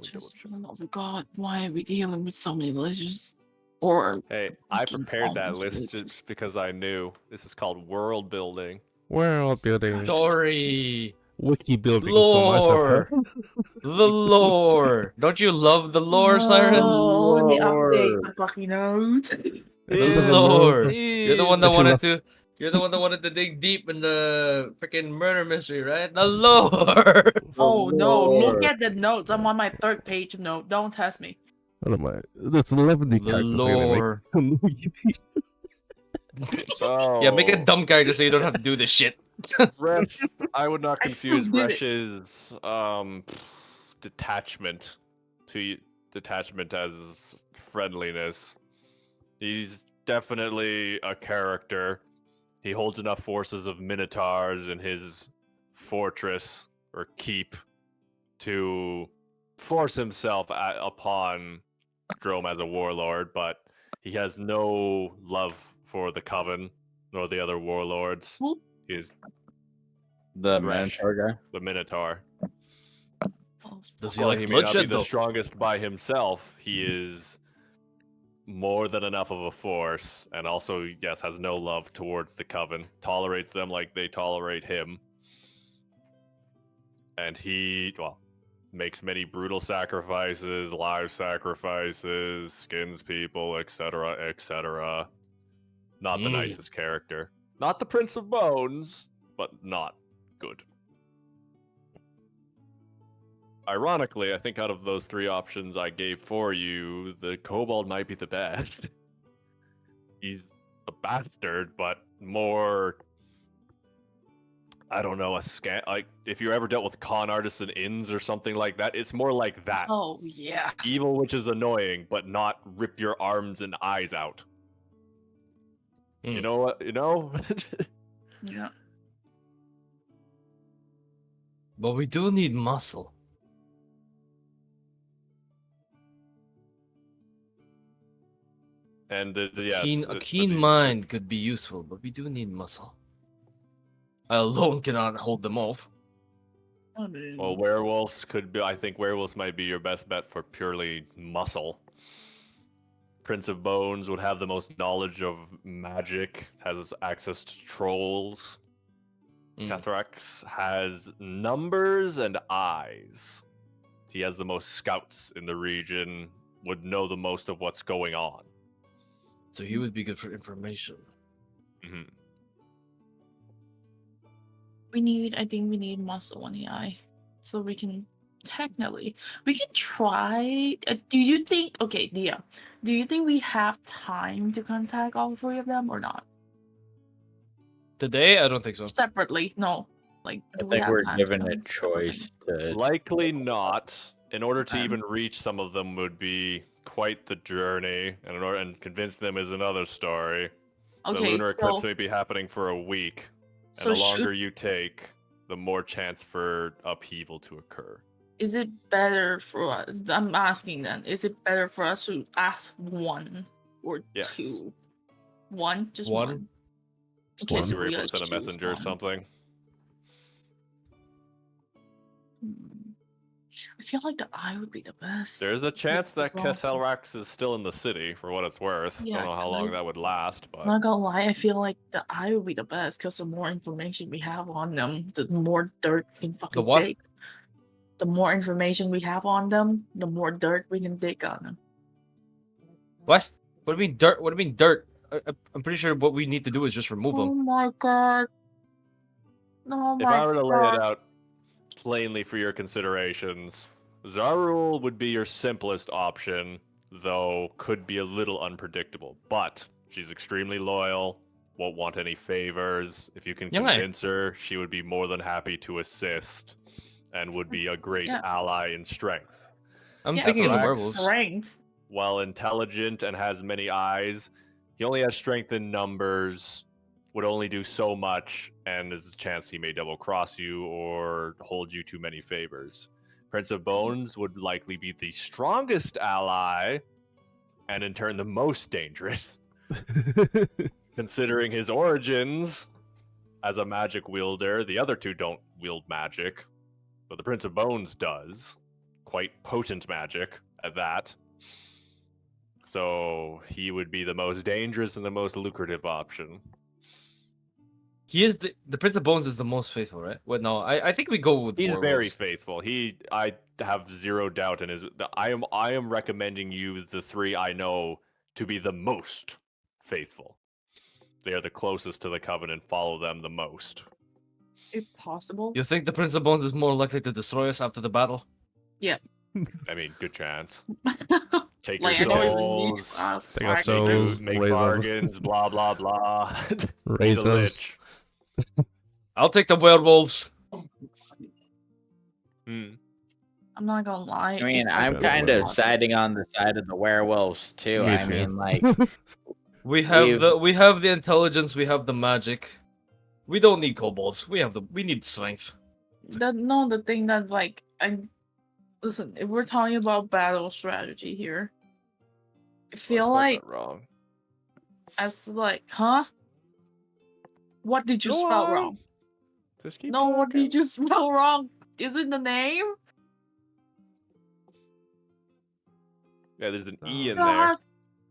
just forgot why are we dealing with so many ledgers? Or Hey, I fucking prepared that phones, list ledgers. just because I knew. This is called world building. World building, Story, wiki building. So much I've heard. lore, the lore. Don't you love the lore, Siren? Oh, let me update Lord. my fucking notes. The Lore. You're the one that But you wanted love- to. You're the one that wanted to dig deep in the freaking murder mystery, right? The lore. Oh no, look Lord. at the notes. I'm on my 3rd page of note. Don't test me. What am I? That's 11 The characters we're gonna lore. make. Oh. Yeah, make a dumb character so you don't have to do this shit. Resh, I would not I still confuse did it. Resh's detachment detachment as friendliness. He's definitely a character. He holds enough forces of minotaurs in his fortress or keep to force himself upon Drome as a warlord, but he has no love for the Coven nor the other warlords. Who? He's The Resh, Minotaur guy. the Minotaur. Oh, Does he While like he may not be bloodshed the though? strongest by himself, he is more than enough of a force, and also, yes, has no love towards the Coven. Tolerates them like they tolerate him. And he, well, makes many brutal sacrifices, live sacrifices, skins people, etc., etc. Not the nicest character. Not the Prince of Bones, but not good. Ironically, I think out of those 3 options I gave for you, the Kobold might be the best. He's a bastard, but more, I don't know, like, if you ever dealt with con artists and inns or something like that, it's more like that. Oh yeah. Evil, which is annoying, but not rip your arms and eyes out. You know what? You know? Yeah. But we do need muscle. And yes, A it's keen mind could be useful, but we do need muscle. I alone cannot hold them off. I mean, Well, werewolves could be. I think werewolves might be your best bet for purely muscle. Prince of Bones would have the most knowledge of magic, has access to trolls. Cathrax has numbers and eyes. He has the most scouts in the region, would know the most of what's going on. So he would be good for information. Mm-hmm. I think we need muscle on the eye. So we can we can try. Do you think, okay, Dia, do you think we have time to contact all 3 of them or not? Today, I don't think so. Separately, no. Like, I do we think have we're time to given a them choice to. Likely not. In order to Okay. even reach some of them would be quite the journey, and convince them is another story. The Okay, lunar eclipse so may be happening for a week, and So the should- longer you take, the more chance for upheaval to occur. is it better for us? I'm asking then. Is it better for us to ask 1 or Yes. 2? 1? Just One. 1. Just Okay, one. so You were we able to gotta send a choose messenger or one. something. Hmm. I feel like the eye would be the best. There's a chance that As long as- Kethelrax is still in the city, for what it's worth. Yeah, Don't know how 'cause long I- that would last, I'm but not gonna lie, I feel like the eye would be the best because the more information we have on them, the more dirt we can fucking what? dig. The more information we have on them, the more dirt we can dig on them. What? What do you mean dirt? What do you mean dirt? I'm pretty sure what we need to do is just remove Oh them. my god. Oh if I my were to lay it god. out plainly for your considerations, Zarul would be your simplest option, though could be a little unpredictable. But she's extremely loyal, won't want any favors. If you can Yeah, mate. convince her, she would be more than happy to assist and would be a great Yeah. ally in strength. I'm Yeah, thinking of the Kethelrax- werewolves. Strength. While intelligent and has many eyes, he only has strength in numbers, would only do so much, and there's a chance he may double cross you or hold you too many favors. Prince of Bones would likely be the strongest ally, and in turn the most dangerous, considering his origins as a magic wielder. The other two don't wield magic, but the Prince of Bones does. Quite potent magic at that. So he would be the most dangerous and the most lucrative option. He is the Prince of Bones is the most faithful, right? Wait, no, I think we go with He's werewolves. very faithful. I have zero doubt in his. I am recommending you the 3 I know to be the most faithful. They are the closest to the covenant. Follow them the most. If possible. You think the Prince of Bones is more likely to destroy us after the battle? I mean, good chance. Take Like, I your know we need souls. to Take our ask souls. Make raise our- bargains. Blah blah blah. He's a Raise us. lich. I'll take the werewolves. Hmm. I'm not gonna lie. I mean, it's I'm better kind werewolves. of siding on the side of the werewolves too. Me I too. mean, like, We have We've- we have the intelligence, we have the magic. We don't need kobolds. We need strength. the thing that like listen, if we're talking about battle strategy here, I feel Well, I like spelled that wrong. as like, huh? What did you Go spell on. wrong? Just keep No, what talking. did you spell wrong? Is it the name? Yeah, there's an E in there. God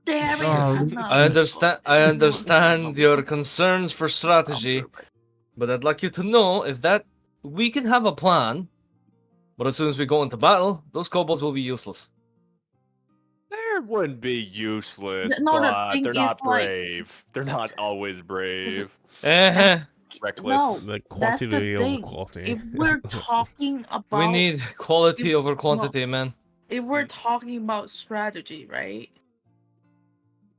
damn it! Sorry. I'm not I understand fucking understand doing your it. concerns for strategy, but I'd like you to know if that we can have a plan, but as soon as we go into battle, those kobolds will be useless. They wouldn't be useless, No, the but thing they're is, not like- brave. They're not always brave. Eh, Reckless. No, The that's the quantity over thing. quality. If we're talking about we need quality if- over quantity, man. if we're talking about strategy, right?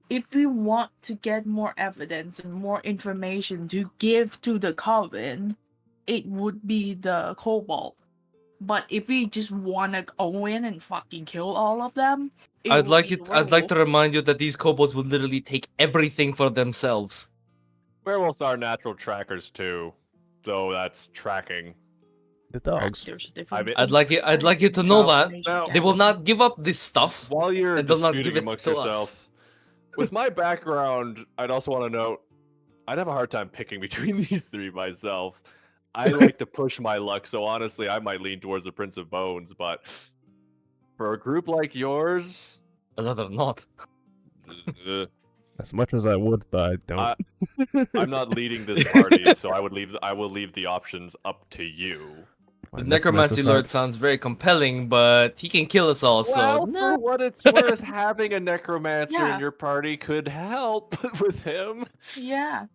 If we want to get more evidence and more information to give to the coven, it would be the kobold. But if we just want to go in and fucking kill all of them, it I'd would like be it. the I'd like to werewolf. remind you that these kobolds will literally take everything for themselves. Werewolves are natural trackers too, though that's tracking. The dogs. There's a difference. been- I'd like you to know that now- they will not give up this stuff. While you're And they'll not disputing give it amongst to us. yourselves, with my background, I'd also want to note I'd have a hard time picking between these 3 myself. I like to push my luck, so honestly, I might lean towards the Prince of Bones. But for a group like yours, I'd rather not. As much as I would, but I don't. I'm not leading this party, so I will leave the options up to you. My The necromancy lord sucks. sounds very compelling, but he can kill us all. Well, So no. for what it's worth, having a necromancer Yeah. in your party could help with him. Yeah.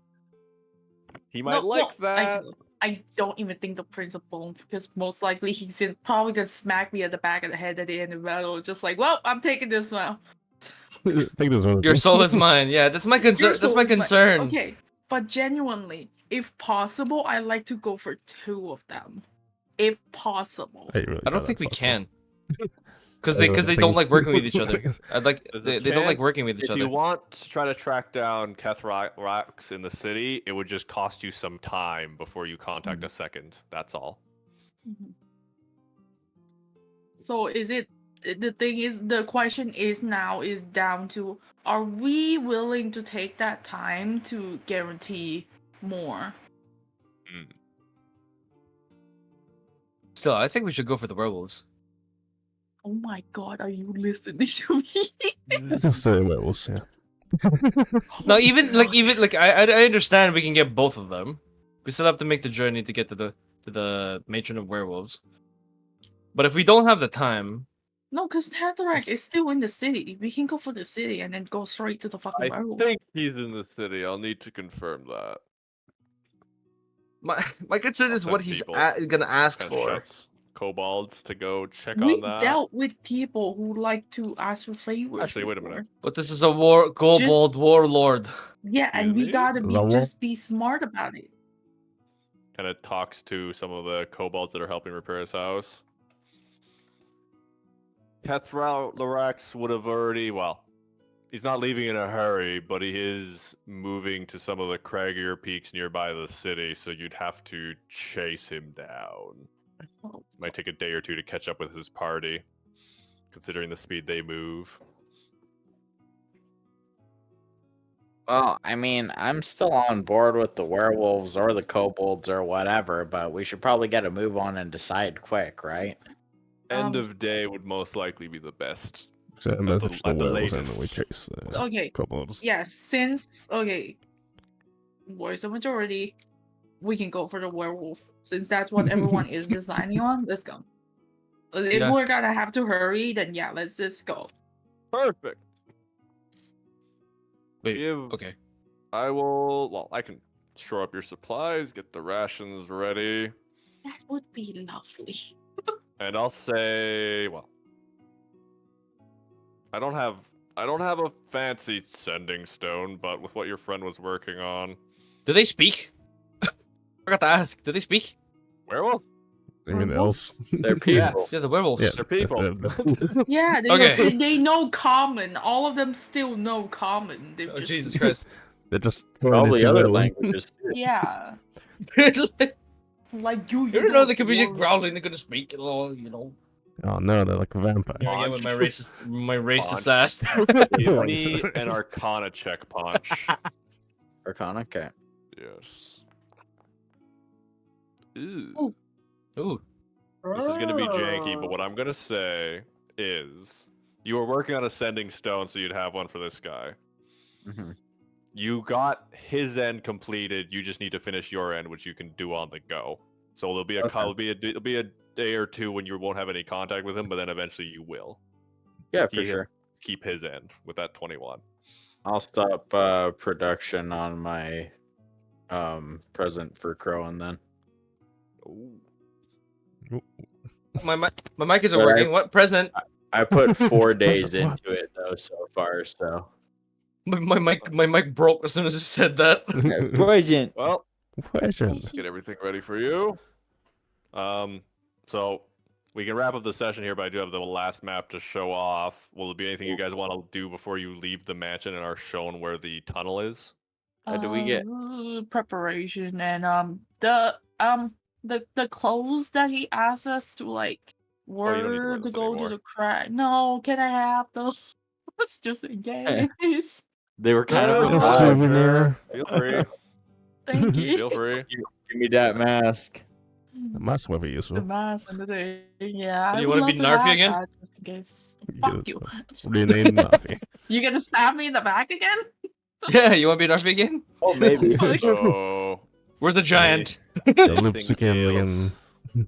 He might like that. I don't even think the Prince of Bones, because most likely he's probably gonna smack me at the back of the head at the end of the battle. Just like, well, I'm taking this now. Take this one. Your soul is mine. Yeah, that's my concern. Your That's soul my is mine. concern. Okay, but genuinely, if possible, I like to go for 2 of them. If possible. I really I don't think that's we possible. can. Because I they don't because they think don't like working with it's each other. like- I'd like There's a they don't like chance working with each If you other. want to try to track down Kethelrax in the city, it would just cost you some time before you contact a second. That's all. Mhm. So is it the thing is the question is now is down to are we willing to take that time to guarantee more? Still, I think we should go for the werewolves. Oh my god, are you listening to me? Let's just say werewolves, yeah. No, even like I understand we can get both of them. We still have to make the journey to get to the matron of werewolves. But if we don't have the time, No, because Hathaway is still in the city. We can go for the city and then go straight to the fucking I werewolf. think he's in the city. I'll need to confirm that. my concern I'll is what send he's people. gonna ask Send for. Shuts, kobolds to go check We on that. dealt with people who like to ask for favors. Actually, wait a minute. before. But this is a kobold warlord. Yeah, and we Excuse me? gotta So that just be smart about it. Kind of talks to some of the kobolds that are helping repair his house. Kethral Lorax would have already, well, he's not leaving in a hurry, but he is moving to some of the craggier peaks nearby the city, so you'd have to chase him down. Oh, Might take a day or two to catch up with his party, considering the speed they move. Well, I mean, I'm still on board with the werewolves or the kobolds or whatever, but we should probably get a move on and decide quick, right? End of day would most likely be the best. So a message to at the werewolves and then we latest. chase Okay. kobolds. Yeah, since voice the majority, we can go for the werewolf. Since that's what everyone is designing on, let's go. If Yeah. we're gonna have to hurry, then yeah, let's just go. Perfect. Wait, Give- okay. I will. Well, I can shore up your supplies, get the rations ready, That would be lovely. and I'll say, well, I don't have a fancy sending stone, but with what your friend was working on, Do they speak? Forgot to ask. Do they speak? werewolf, I mean, Werewolf? elves. They're people. Yes. Yeah, the werewolves. Yeah. they're people. Yeah, they, Okay. they know common. All of them still know common. They're Oh just, Jesus Christ! They're just turned Probably into other werewolves. languages. yeah, you like you. don't know they could be were- just growling. They're gonna speak. You know. Oh no, they're like a vampire. Here again with my racist Pawnch. ass. Give me an Arcana check, Pawnch. Arcana, okay. Yes. Ooh. Oh. Ooh. This is gonna be janky, but what I'm gonna say is you were working on a sending stone, so you'd have one for this guy. hmm You got his end completed. You just need to finish your end, which you can do on the go. So there'll be a Okay. it'll be a day or two when you won't have any contact with him, but then eventually you will. Yeah, for He- sure. Keep his end with that 21. I'll stop production on my present for Crowan then. Ooh. My mic isn't Alright. working. What present? I put 4 days Present what? into it though so far, so. My mic broke as soon as you said that. Present. Well, Question. let's get everything ready for you. So we can wrap up the session here, but I do have the last map to show off. Will there be anything you guys want to do before you leave the mansion and are shown where the tunnel is? How do we get- preparation and the clothes that he asked us to like Oh, you don't need to wear where to those go anymore. to the crack. No, can I have those? It's just in case. They were kind Yeah, of A you a vibe. souvenir. Feel free. Thank you. Feel free. Give me that mask. The mask will be The useful. mask and the thing. Yeah. Do I you would wanna be love to Narfi have again? that just in case. Fuck you. Rename Nafi. You gonna stab me in the back again? Yeah, you want to be Narfi again? Oh, maybe. So Where's the giant? The Anything lipstick and else? again.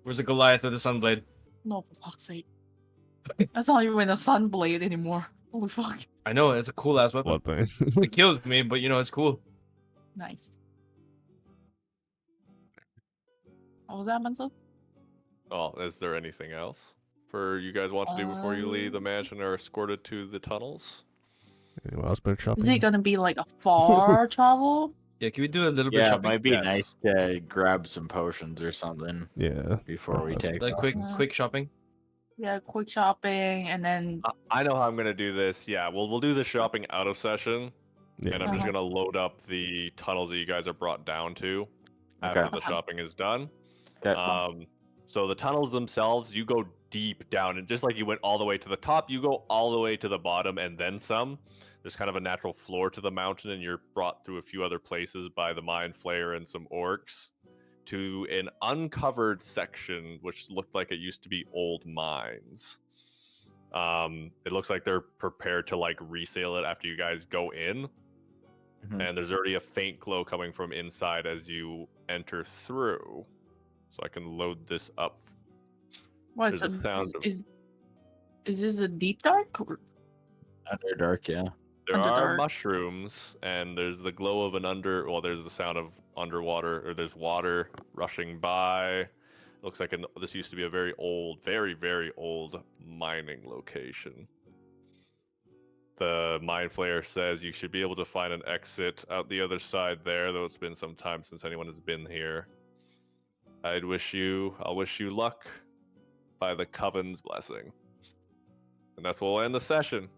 Where's the Goliath with the sunblade? No, for fuck's sake. That's not even a sunblade anymore. Holy fuck. I know it's a cool ass weapon. What thing? It kills me, but you know it's cool. Nice. What was that, Benson? Oh, is there anything else for you guys want to do before you leave the mansion or escorted to the tunnels? Any last bit of shopping? Is it gonna be like a far travel? Yeah, can we do a little bit Yeah, it shopping? might be Yes. nice to grab some potions or something Yeah. before we That's- take Like off. quick shopping. Yeah, quick shopping and then I know how I'm gonna do this. Yeah, we'll do the shopping out of session, Yeah. and I'm just Uh-huh. gonna load up the tunnels that you guys are brought down to after Okay. the Okay. shopping is done. Okay. So the tunnels themselves, you go deep down, and just like you went all the way to the top, you go all the way to the bottom and then some. There's kind of a natural floor to the mountain, and you're brought through a few other places by the Mind Flayer and some orcs to an uncovered section which looked like it used to be old mines. It looks like they're prepared to like resale it after you guys go in. And there's already a faint glow coming from inside as you enter through. So I can load this up. What is There's a sound of- is this a deep dark? Or... Underdark, yeah. There are Underdark. mushrooms, and there's the glow of there's the sound of underwater, or there's water rushing by. Looks like this used to be a very old, very, very old mining location. The Mind Flayer says you should be able to find an exit out the other side there, though it's been some time since anyone has been here. I'll wish you luck by the Coven's blessing. And that's where we'll end the session.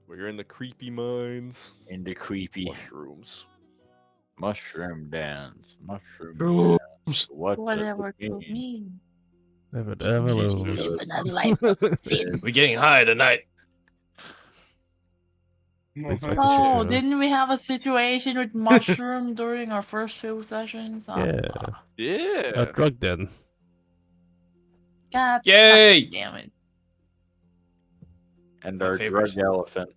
We're in the creepy mines. In the creepy Mushrooms. mushroom dance. Mushroom Shrooms. dance. What Whatever does it it mean? mean. Never Just lose. live another life of sin. We're getting high tonight. It's like the Oh, shit. didn't we have a situation with mushroom during our first few sessions? Yeah. Yeah. Drug den. God Yay! fucking damn it. And My our favorite. drug elephant.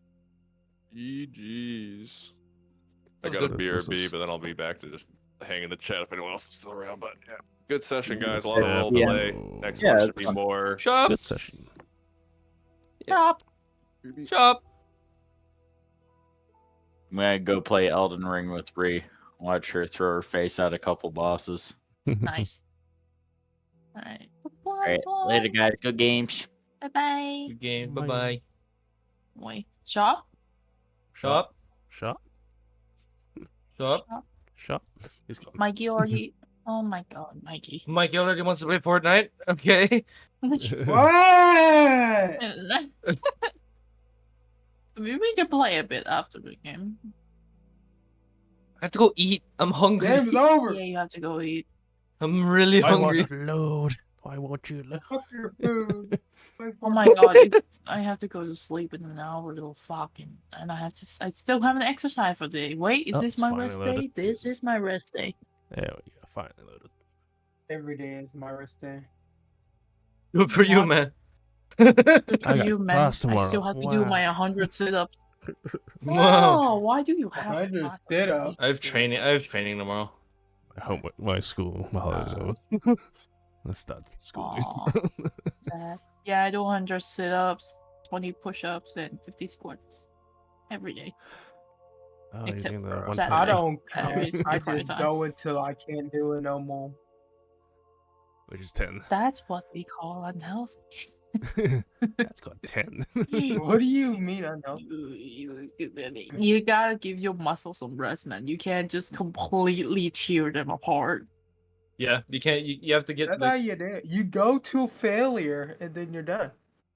GG's. I That was got a good. BRB, but then I'll be back to just hang in the chat if anyone else is still around. But yeah, good session, guys. A lot of Yeah. roll delay. Next Yeah, one should it's be fun. more. Shop, Good session. Stop. shop. I'm gonna go play Elden Ring with Ree. Watch her throw her face at a couple bosses. Nice. Alright. Alright, later guys. Good games. Bye bye. Good game. Bye. Bye bye. Wait. Shop? Shop, Shot. shop. Shot. He's gone. Mikey already. Oh my god, Mikey. Mike already wants to play Fortnite. Okay. What? Maybe we can play a bit after the game. I have to go eat. I'm hungry. Game's over. Yeah, you have to go eat. I'm really hungry. load. Why won't you load? Fuck your food. Oh my god, I have to go to sleep in an hour, little fucking. And I still haven't exercised for the day. Wait, is Oh, this it's my finally rest loaded. day? This is my rest day. There we go. Finally loaded. Every day is my rest day. Good for you, What? man. Good for I got you, man. I class still tomorrow. have to do my 100 sit-ups. Wow. Oh, why do you have 100 lots of sit-ups? I have training tomorrow. My school. My holidays over. Let's start school. Aw, sad. Yeah, I do 100 sit-ups, 20 push-ups, and 50 squats every day. Oh, Except using the for one Saturday. I person, don't That care. is I my just time. go until I can't do it no more. which is 10. That's what we call unhealthy. That's got 10. What do you mean I know? You gotta give your muscles some rest, man. You can't just completely tear them apart. Yeah, you can't. You have to get. That's how Like, you do it. You go to failure and then you're done.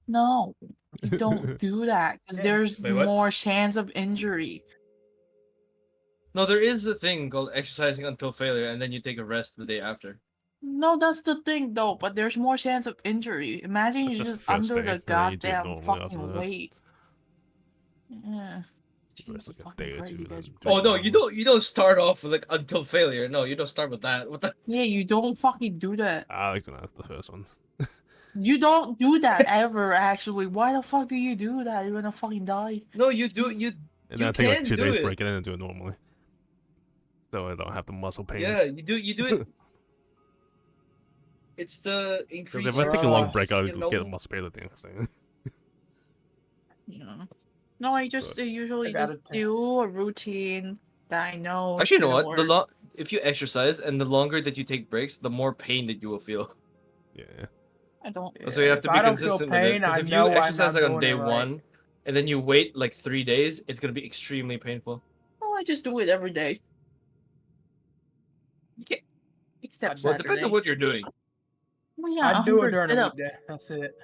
No, you don't do that because Yeah. there's Wait, what? more chance of injury. no, there is a thing called exercising until failure, and then you take a rest the day after. No, that's the thing though, but there's more chance of injury. Imagine That's you're just just the first under day, the then you do it goddamn normally after fucking that. weight. Yeah. Rest Jesus like a fucking day or Christ, two, you then guys. do Oh it no, normal. you don't start off with like until failure. No, you don't start with that. What the? Yeah, you don't fucking do that. Alex and that's the first one. You don't do that ever, actually. Why the fuck do you do that? You're gonna fucking die. No, you do. You And You then I take like can 2 do days it. break and then do it normally. So I don't have the muscle pains. yeah, you do. You do it. It's to increase. Because if I take a long break, I'll you get a know? muscle pain at the next thing. Yeah. No, I just usually gotta just do a routine that I know. Actually, you know is what? gonna work. If you exercise and the longer that you take breaks, the more pain that you will feel. Yeah. I don't. That's why you have to If be I don't feel consistent with it. pain, Because I if know you I'm exercise not like on doing day it right. one, and then you wait like 3 days, it's gonna be extremely painful. Oh, I just do it every day. You can't. Except Well, it depends Saturday. on what you're doing. Well, yeah, I do it 100 during the sit-ups. weekday. That's it.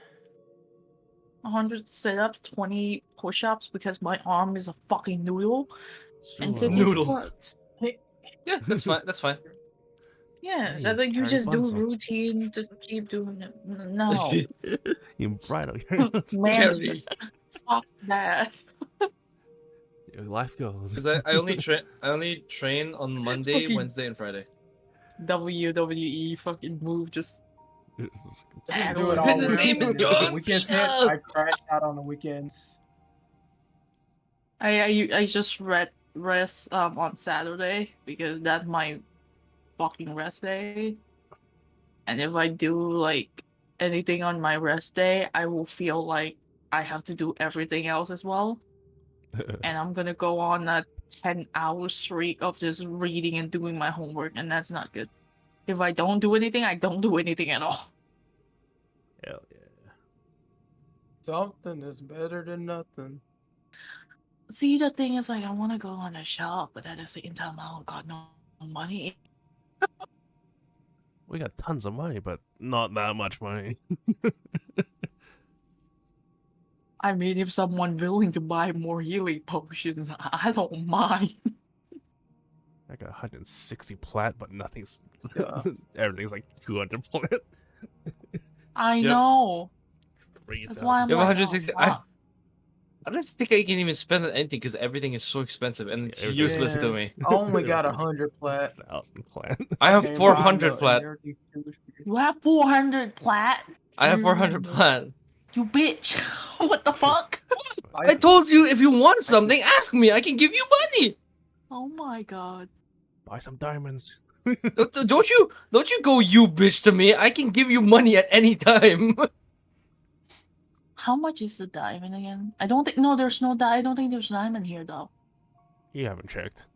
100 sit-ups, 20 push-ups because my arm is a fucking noodle, and 50 Noodle. squats. Yeah, that's fine. That's fine. Yeah, Yeah, like you carry just do Bunzo. routine, just keep doing it. No, You bridal. man, Carry. fuck that. Life goes. Because I only train on Monday, Fucking Wednesday, and Friday. WWE fucking move, just I just Bad do it order. all Been the around. name And of then when the John weekends hit, Cena. I crash out on the weekends. I just rest on Saturday because that's my fucking rest day. And if I do like anything on my rest day, I will feel like I have to do everything else as well. And I'm gonna go on a 10-hour streak of just reading and doing my homework, and that's not good. If I don't do anything, I don't do anything at all. Hell yeah. Something is better than nothing. See, the thing is, like, I want to go on a shop, but at the same time, I don't got no money. We got tons of money, but not that much money. I mean, if someone willing to buy more healing potions, I don't mind. I got 160 plat, but nothing's. Yeah. Everything's like 200 plat. I Yep. know. 3,000. That's why I'm You have like, 160. oh, fuck. I don't think I can even spend on anything because everything is so expensive and it's everything- useless to Yeah. me. I only got Everything's 100 plat. 1,000 plat. I have Can't buy 400 nothing, plat. everything's too expensive. You have 400 plat? I have 400 plat. You bitch. What the fuck? I told you if you want something, ask me. I can give you money. Oh my god. Buy some diamonds. Don't you go you bitch to me. I can give you money at any time. How much is the diamond again? I don't think, no, there's no I don't think there's diamond here though. You haven't checked.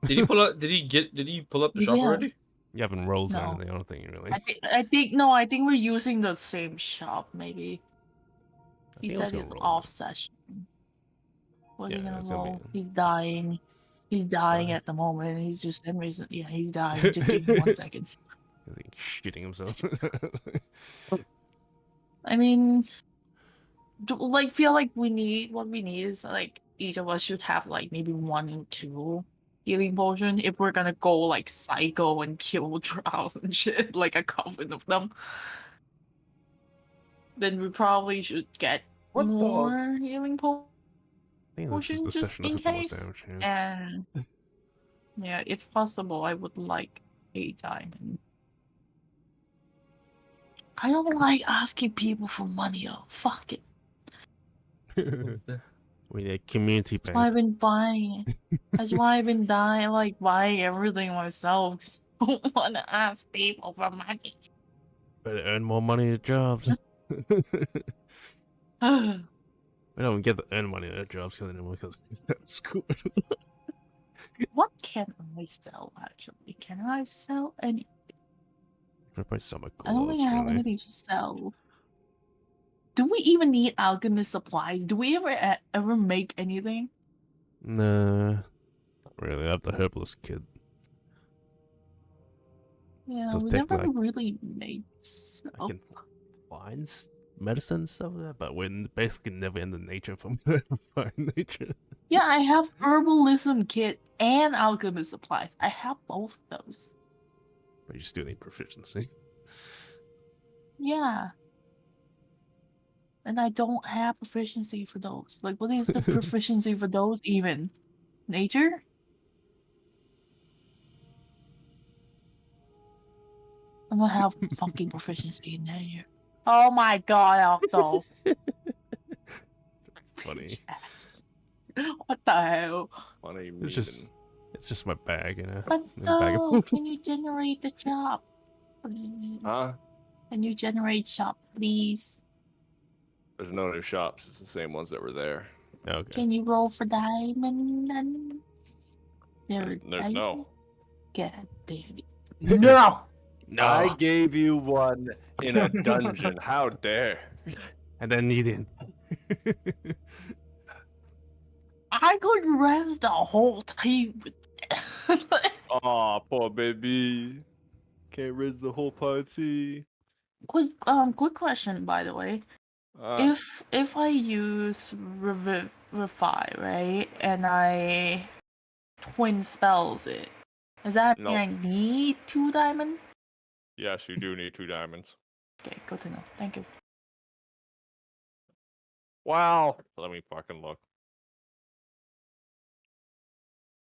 Did he pull up? Did he pull up the shop Yeah. already? You haven't rolled No. anything. I don't think you really. I think no, I think we're using the same shop maybe. I He think I was said gonna it's roll. off session. What's he Yeah, gonna it's gonna be- roll? He's dying. He's dying dying. at the moment. He's just in reason. Yeah, he's dying. Just give me 1 second. I think he's shitting himself. I mean, like, feel like what we need is like each of us should have like maybe 1 or 2 healing potion if we're gonna go like psycho and kill trials and shit, like a coven of them. Then we probably should get What the- more healing potions. I think this is the Just session that in took the most case. damage. Yeah. And yeah, if possible, I would like a diamond. I don't like asking people for money though. Fuck it. We need a community That's why I've bank. been buying it. That's why I've been buying everything myself. 'Cause I don't want to ask people for money. Better earn more money at jobs. We don't get to earn money at jobs anymore because that's good. What can I sell actually? Can I sell any? I probably sell my I don't clothes, think I have really. anything to sell. Do we even need alchemist supplies? Do we ever make anything? Nah, not really. I have the herbalist kit. Yeah, So we never technically, really made I stuff. can find medicine and stuff like that, but we're basically never in the nature for me to find nature. Yeah, I have herbalism kit and alchemist supplies. I have both of those. But you still need proficiency. Yeah. And I don't have proficiency for those. Like, what is the proficiency for those even? Nature? I don't have fucking proficiency in nature. Oh my god, Octo. Funny. Bitch ass. What the hell? Funny It's just my bag, you know. But My bag of still, poop. can you generate the shop, please? Huh? Can you generate shop, please? There's no new shops. It's the same ones that were there. Okay. Can you roll for diamond? Then? There's no. God damn it. No! No. I gave you one in a dungeon. How dare? And then you didn't. I could rest the whole team with Aw, poor baby. Can't raise the whole party. quick question, by the way. Ah, If I use Revivify, right, and I twin spells it, does that mean No. I need 2 diamond? Yes, you do need 2 diamonds. Okay, good to know. Thank you. Wow. Let me fucking look.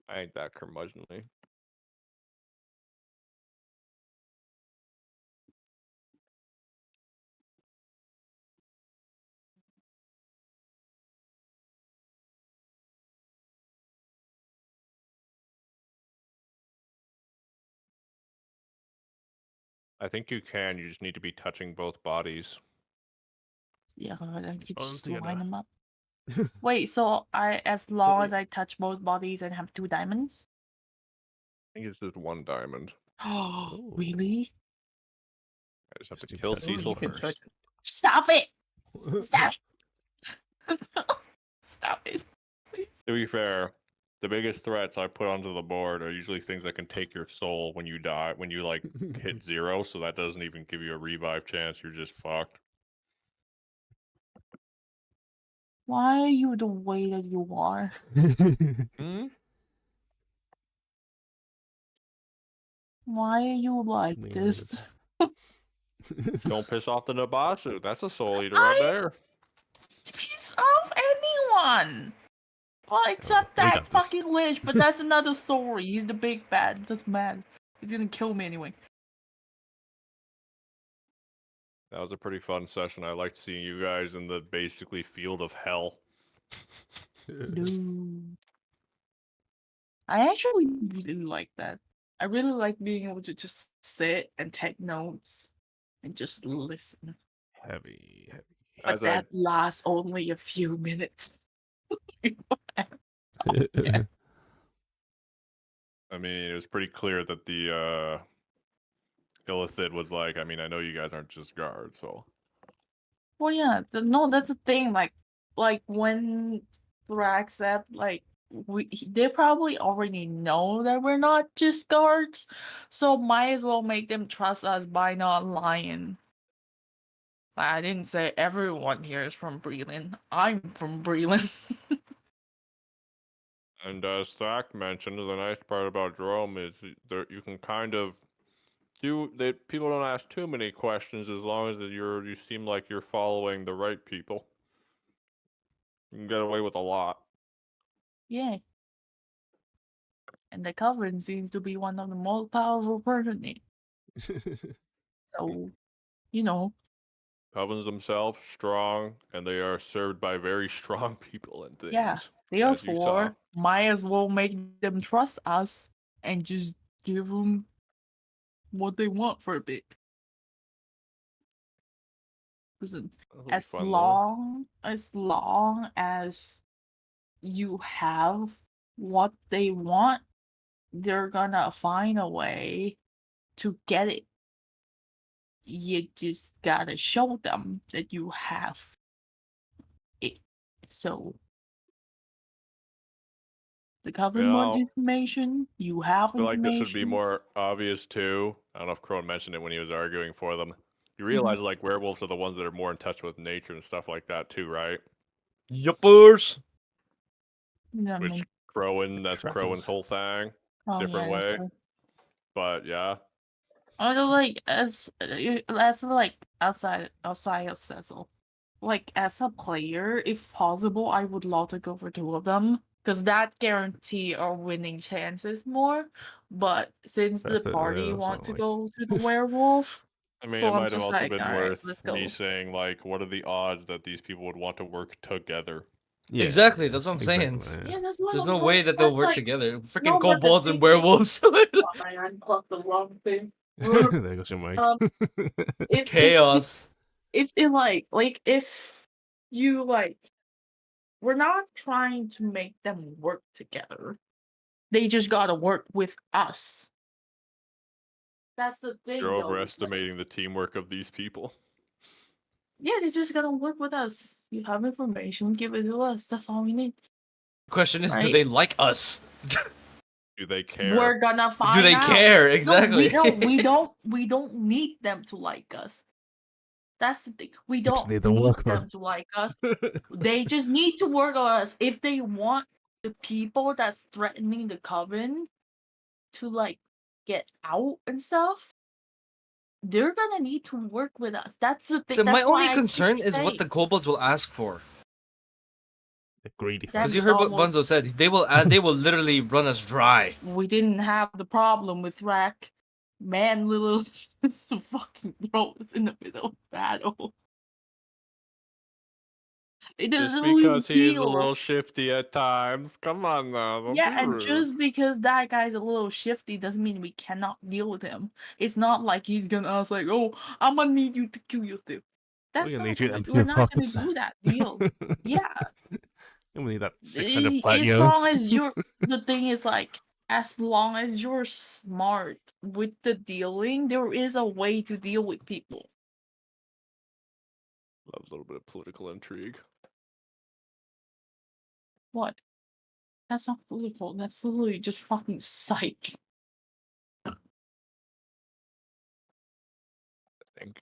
I ain't that curmudgeonly. I think you can. You just need to be touching both bodies. Yeah, I could On just together. line them up. Wait, so as long as I touch both bodies and have 2 diamonds? I think it's just 1 diamond. Oh, Ooh. really? I just have to Just kill touch Cecil them first. Stop it! Stop it! Stop it. Please. To be fair, the biggest threats I put onto the board are usually things that can take your soul when you die, when you like hit 0, so that doesn't even give you a revive chance. You're just fucked. Why are you the way that you are? Hmm? Why are you like this? Don't piss off the Nabasu. That's a soul eater right I there. piss off anyone! Well, except we that got this. fucking Lich, but that's another story. He's the big bad. Doesn't matter. He's gonna kill me anyway. That was a pretty fun session. I liked seeing you guys in the basically field of hell. Dude. I actually really like that. I really like being able to just sit and take notes and just listen. Heavy. But As that lasts only a few minutes. I mean, it was pretty clear that the Illithid was like, I mean, I know you guys aren't just guards, so. Well, yeah, no, that's the thing. Like when Thrak said, like, they probably already know that we're not just guards, so might as well make them trust us by not lying. I didn't say everyone here is from Breland. I'm from Breland. And as Zach mentioned, the nice part about Jerome is that you can kind of people don't ask too many questions as long as you seem like you're following the right people. You can get away with a lot. Yeah. And the Coven seems to be one of the most powerful person in. So, you know, Covens themselves strong, and they are served by very strong people and things. yeah. As you saw. Therefore, might as well make them trust us and just give them what they want for a bit. Listen, That'll be as fun though. long as you have what they want, they're gonna find a way to get it. You just gotta show them that you have it. So the Coven want Now, information, you have I feel like this would be information. more obvious too. I don't know if Crone mentioned it when he was arguing for them. You Mm-hmm. realize like werewolves are the ones that are more in touch with nature and stuff like that too, right? Yuppers. You know what I Which mean? that's Trappers. Crowan's whole thing. Oh, Different yeah, way. so- But yeah. Although, like, as like outside of Cecil, like as a player, if possible, I would love to go for 2 of them because that guarantee our winning chances more. But since the party want to go to the werewolf, I mean, so it I'm might have just also like, been all right, worth let's me go. saying like, what are the odds that these people would want to work together? Yeah, Exactly, that's what I'm exactly, saying. Yeah, that's what There's I'm no way that they'll that's work like, together. Freaking no, but the kobolds and thing is, werewolves. oh my God, I unplugged the wrong thing. there goes your mic. If Chaos. if it like if you like, we're not trying to make them work together. They just gotta work with us. That's the thing, You're though. Like, overestimating the teamwork of these people. yeah, they just gotta work with us. You have information, give it to us. That's all we need. Question is, do Right? they like us? Do they care? We're gonna find Do they out. care? No, Exactly. we don't need them to like us. That's the thing. We Just don't need to need work them on to like us. They just need to work on us. If they want the people that's threatening the Coven to like get out and stuff, they're gonna need to work with us. That's the thing. So my That's why only I concern keep is what the saying kobolds will ask for. The greedy That Because fucks. you is heard what almost. Bunzo said. They will literally run us dry. We didn't have the problem with Rack. Man, little fucking throws in the middle of battle. It Just doesn't because he is a deal. little shifty at times. Come on now, don't Yeah, be and rude. just because that guy's a little shifty doesn't mean we cannot deal with him. It's not like he's gonna ask like, "Oh, I'm gonna need you to kill yourself." That's We're gonna not need you to gonna. empty We're your not gonna pockets. do that deal. Yeah, And we need that 600 as platinum. long as you're. The thing is like, as long as you're smart with the dealing, there is a way to deal with people. Love a little bit of political intrigue. What? That's not political. That's literally just fucking psych. I think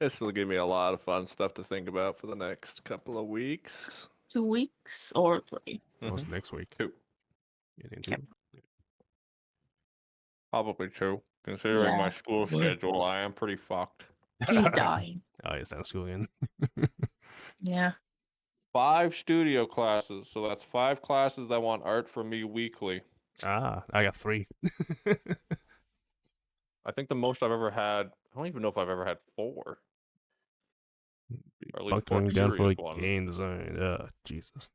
this will give me a lot of fun stuff to think about for the next couple of weeks. 2 weeks or 3. What's next week? 2. Getting Yep. two? Probably 2. Considering my Yeah. school schedule, I am pretty fucked. He's dying. Oh, yes, I'm school again. Yeah. 5 studio classes, so that's 5 classes that want art from me weekly. Ah, I got 3. I think the most I've ever had, I don't even know if I've ever had 4. Or at least 4 Bunkering down for serious like ones. game design. Jesus.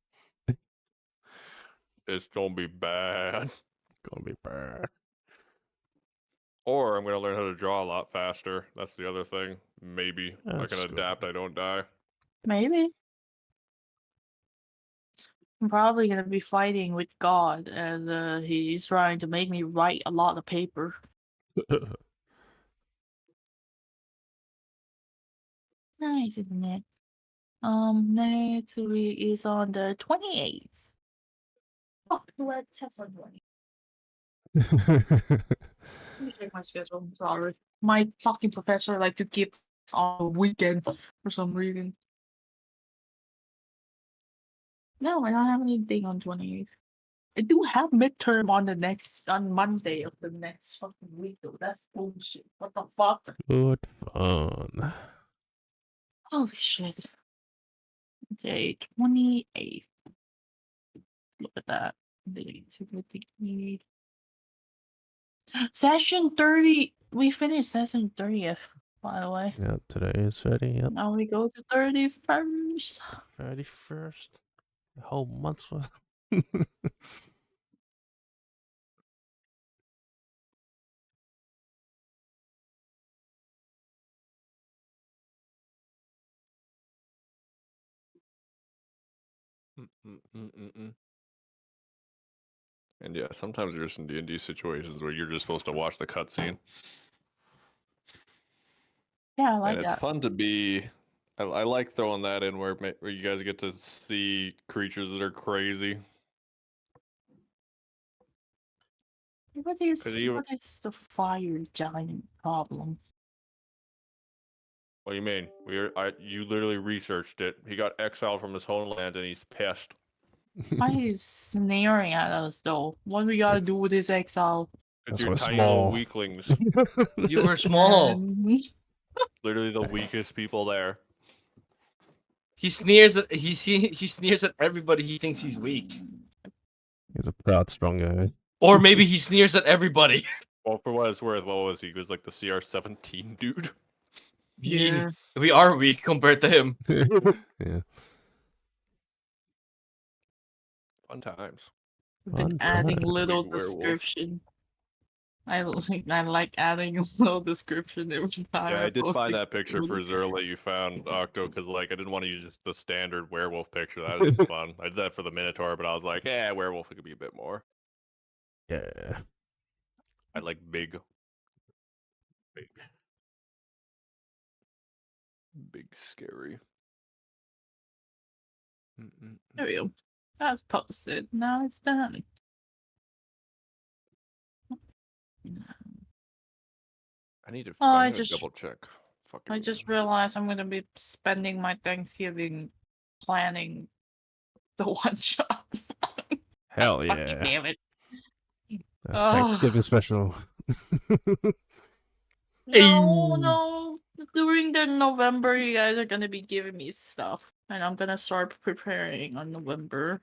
It's gonna be bad. Gonna be bad. Or I'm gonna learn how to draw a lot faster. That's the other thing. Maybe I That's can good. adapt. I don't die. Maybe. I'm probably gonna be fighting with God, and he's trying to make me write a lot of paper. Nice, isn't it? Next week is on the 28th. Oh, we had tests on 20. Let me check my schedule. I'm sorry. My fucking professor like to give on the weekend for some reason. No, I don't have anything on 28th. I do have midterm on Monday of the next fucking week though. That's bullshit. What the fuck? Good fun. Holy shit. Day 28th. Look at that. Session 30. We finished session 30th, by the way. Yeah, today is 30. Yep. Now we go to 31st. 31st. A whole month's worth. And yeah, sometimes there's some D&D situations where you're just supposed to watch the cutscene. Yeah, I like And it's that. fun to be. I like throwing that in where you guys get to see creatures that are crazy. What is you- what is the fire giant problem? What do you mean? You literally researched it. He got exiled from his homeland and he's pissed. Why is sneering at us though? What we gotta do with this exile? It's That's your why tiny little small. weaklings. You were small. And Literally the weakest people there. He sneers at he sneers at everybody he thinks he's weak. He's a proud, strong guy. Or maybe he sneers at everybody. Well, for what it's worth, what was he? He was like the CR-17 dude. yeah, We are weak compared to him. Yeah. Fun times. we've been Fun adding time. little Big werewolf. description. I like adding a little description every time. Yeah, I did post find a that picture for video. Zerl that you found, Octo, because like I didn't want to use just the standard werewolf picture. That was just fun. I did that for the Minotaur, but I was like, yeah, werewolf it could be a bit more. Yeah. I like big, scary. There we go. That's posted. Now it's done. I need to. Oh, I'm I gonna just- double check. Fucking. I just realized I'm gonna be spending my Thanksgiving planning the one shot. Hell Fucking yeah. damn it. Thanksgiving special. No. During the November, you guys are gonna be giving me stuff, and I'm gonna start preparing on November.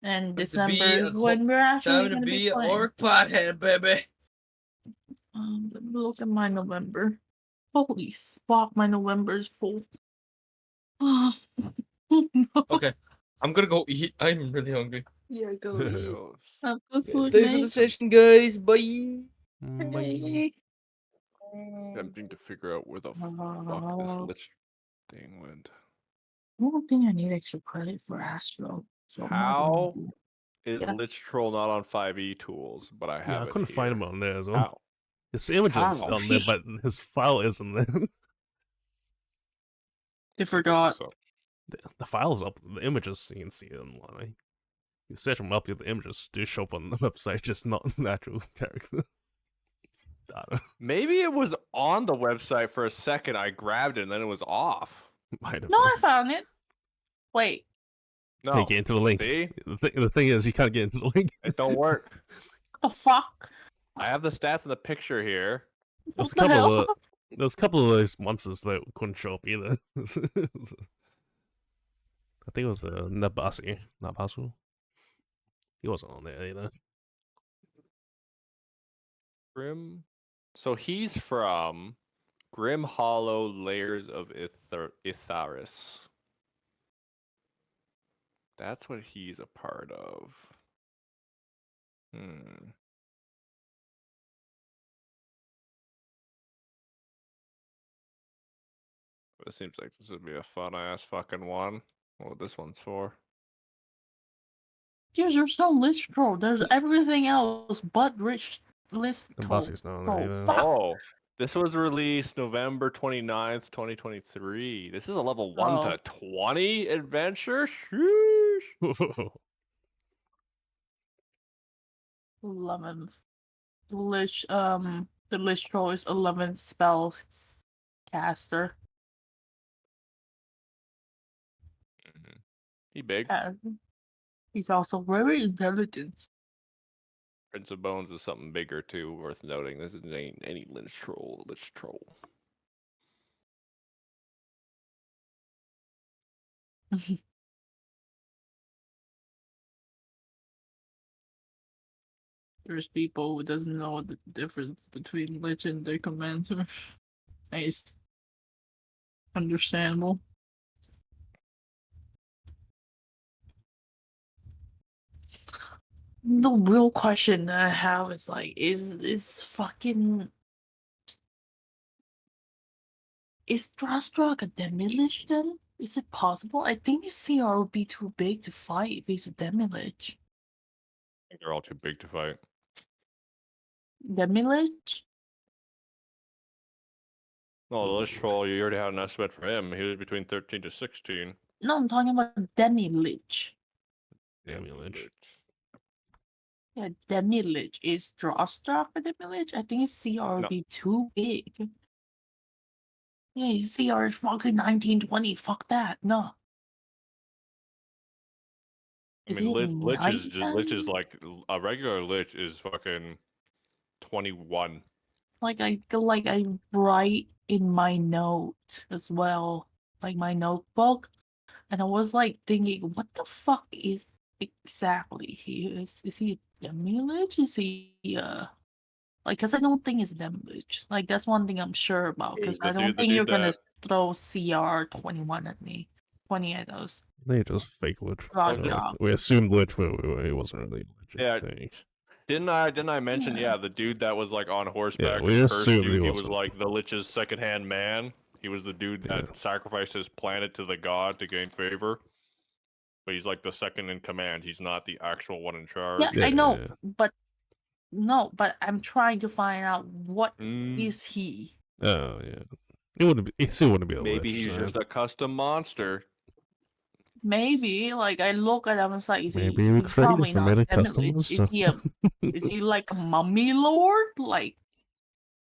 And December is when we're actually Time to gonna be be an playing. orc pothead, baby. Let me look at my November. Holy fuck, my November is full. Oh, no. Okay, I'm gonna go eat. I'm really hungry. Yeah, go eat. Yo, Have good food, Thanks for the mate. session, guys. Bye. Bye. Hey. attempting to figure out where the fuck this lich thing went. I don't think I need extra credit for Astro, so I'm not gonna How do is Yeah. Lich Troll not on 5e tools, but I Yeah, have I it couldn't here? find him on there as well. How? His images How? on there, but his file isn't there. They Look forgot. this up. The file's up. The images you can see it online. You search them up, the images do show up on the website, just not an actual character. Maybe it was on the website for a second. I grabbed it and then it was off. Might have No, I been. found it. Wait. No. Can't get into the link. See? The thing is, you can't get into the link. It don't work. What the fuck? I have the stats in the picture here. There's a What the couple hell? of there's a couple of those monsters that couldn't show up either. I think it was the Nabasu. He wasn't on there either. Grim. So he's from Grim Hollow Layers of Itharis. That's what he's a part of. It seems like this would be a fun ass fucking one. What this one's for. Dude, there's no Lich Troll. There's Just- everything else but Lich Troll. Nabasu's not on there either. Fuck. Oh, this was released November 29th, 2023. This is a level 1 Oh. to 20 adventure? Sheesh. 11th. The Lich Troll is 11th spell caster. He big. And he's also very intelligent. Prince of Bones is something bigger too, worth noting. This isn't any Lich Troll. Lich Troll. There's people who doesn't know the difference between Lich and Necromancer. Nice. Understandable. The real question that I have is like, is Drastrak a Demi-Lich then? Is it possible? I think his CR would be too big to fight if he's a Demi-Lich. I think they're all too big to fight. Demi-Lich? No, the Lich Troll, you already had an estimate for him. He was between 13 to 16. No, I'm talking about Demi-Lich. Demi-Lich. Yeah, Demi-Lich. Is Drastrak a Demi-Lich? I think his CR would No. be too big. Yeah, his CR is fucking 1920. Fuck that. No. I Is mean, he Lich is just, Lich 910? is like a regular Lich is fucking 21. Like I write in my note as well, like my notebook, and I was like thinking, what the fuck is exactly he is? Is he a Demi-Lich? Is he like? Cause I don't think it's a Demi-Lich. Like that's one thing I'm sure about. Cause The I don't dude- the think you're dude gonna that- throw CR 21 at me. 20 at us. They just fake Lich. Raw So drop. we assumed Lich, but it wasn't really Lich. Yeah. I think. Didn't I mention, yeah, the dude that was like on horseback we and cursed assumed you, he he was wasn't. like the Lich's second-hand man. He was the dude that Yeah. sacrificed his planet to the god to gain favor. But he's like the second in command. He's not the actual one in charge. Yeah, I know, Yeah. but no, but I'm trying to find out what Mm, is he. Oh yeah. It wouldn't be. It still wouldn't be a maybe Lich. he's so- just a custom monster. Maybe, like I look at him, it's like, is Maybe he? we He's trade probably for not many Demi-Lich. customers. Is he a? Is he like a mummy lord? Like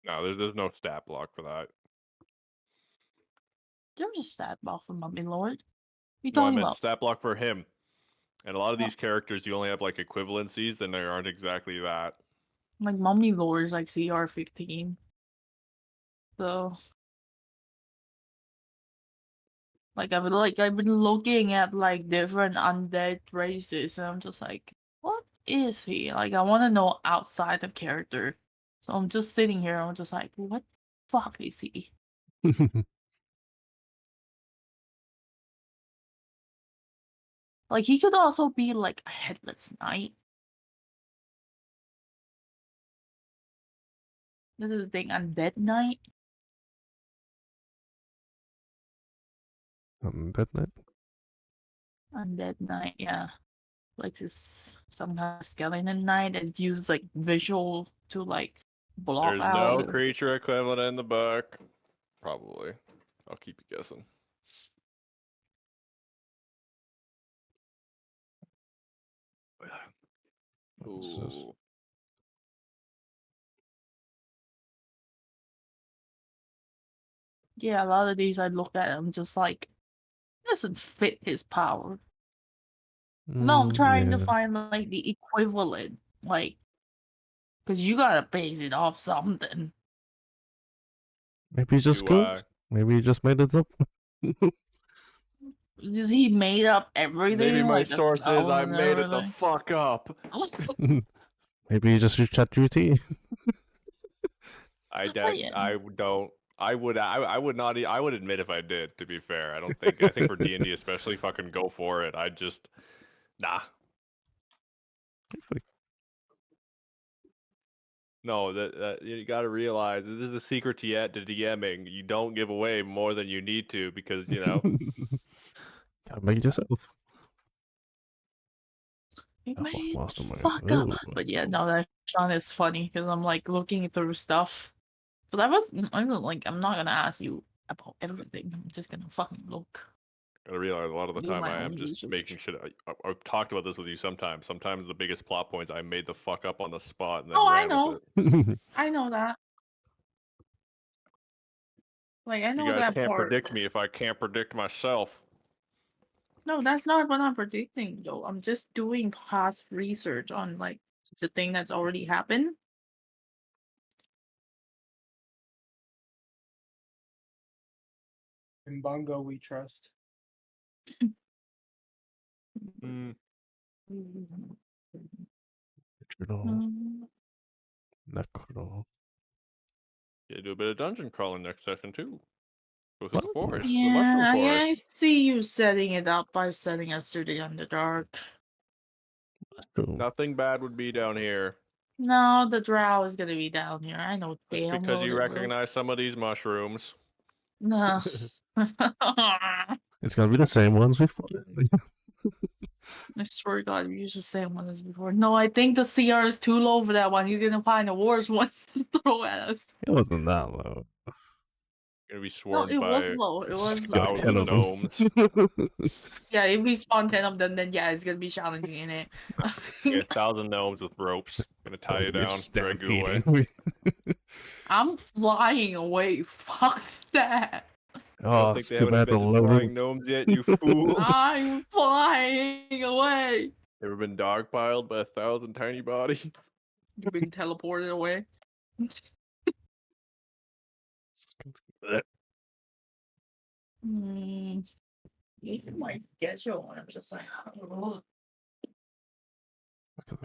No, there's no stat block for that. there's a stat block for mummy lord. You No, I talking meant about? stat block for him. And a lot of Oh. these characters, you only have like equivalencies, and they aren't exactly that. Like mummy lord is like CR 15. So, I've been looking at like different undead races, and I'm just like, what is he? Like, I want to know outside of character. So I'm just sitting here. I'm just like, what the fuck is he? Like, he could also be like a headless knight. This is the thing, undead knight. Undead Knight? Undead knight, yeah. Like this some kind of skeleton knight that uses like visual to like block There's out. no creature equivalent in the book. Probably. I'll keep you guessing. What's this? Ooh. Yeah, a lot of these I look at, I'm just like, doesn't fit his power. No, I'm trying to Yeah. find like the equivalent, like, because you gotta base it off something. Maybe he's just ghost. Maybe he just made it up. Just he made up everything. Maybe my like the source is spells I and made it the everything. fuck up. Maybe he just used ChatGPT. I yeah. would not. I would admit if I did. To be fair, I think for D&D especially, fucking go for it. I just, nah. No, that you got to realize this is a secret to DMing. You don't give away more than you need to because you know. Gotta make it yourself. It Oh, made mastermind. fuck Ooh, up. But yeah, no, that Sean is funny because I'm like looking through stuff. Because I'm like, I'm not gonna ask you about everything. I'm just gonna fucking look. I realize a lot of the Do time my I am own just research. making shit. I've talked about this with you sometimes. Sometimes the biggest plot points I made the fuck up on the spot and then Oh, I ran know. with it. I know that. Like, I You know guys that can't part. predict me if I can't predict myself. No, that's not what I'm predicting, though. I'm just doing past research on, like, the thing that's already happened. In Bongo, we trust. Mm. Necro. Yeah, do a bit of dungeon crawling next session too. Go through the What? forest, the Yeah, mushroom I forest. see you setting it up by setting us through the Underdark. Nothing bad would be down here. No, the drow is gonna be down here. I know Just damn because well you it will. recognize some of these mushrooms. No. It's gonna be the same ones we fought. I swear to God, we used the same one as before. No, I think the CR is too low for that one. He's gonna find a worse one to throw at us. It wasn't that low. Gonna be No, swarmed it was by low. It was Got 10 1,000 of them. gnomes. Yeah, if we spawn 10 of them, then yeah, it's gonna be challenging in it. Yeah, 1,000 gnomes with ropes. Gonna tie you We're down, drag you away. stampeding. I'm flying away. Fuck that. Oh, think it's they too haven't bad the invented flying loading. gnomes yet, you fool. I'm flying away. Ever been dogpiled by 1,000 tiny bodies? You've been teleported away. My schedule, and I'm just like, oh.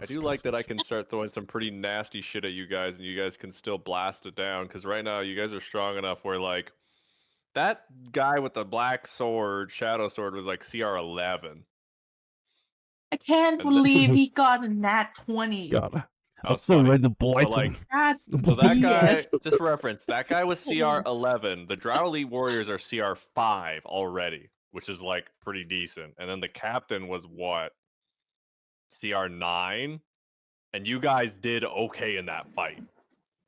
I do like that I can start throwing some pretty nasty shit at you guys and you guys can still blast it down because right now you guys are strong enough where like that guy with the black sword, shadow sword, was like CR 11. I can't And believe he got a nat 20. God. That I was still funny. read the But blight. like, That's so that guy, BS. just for reference, that guy was CR 11. The Drow Elite Warriors are CR 5 already, which is like pretty decent. And then the captain was what? CR 9? And you guys did okay in that fight.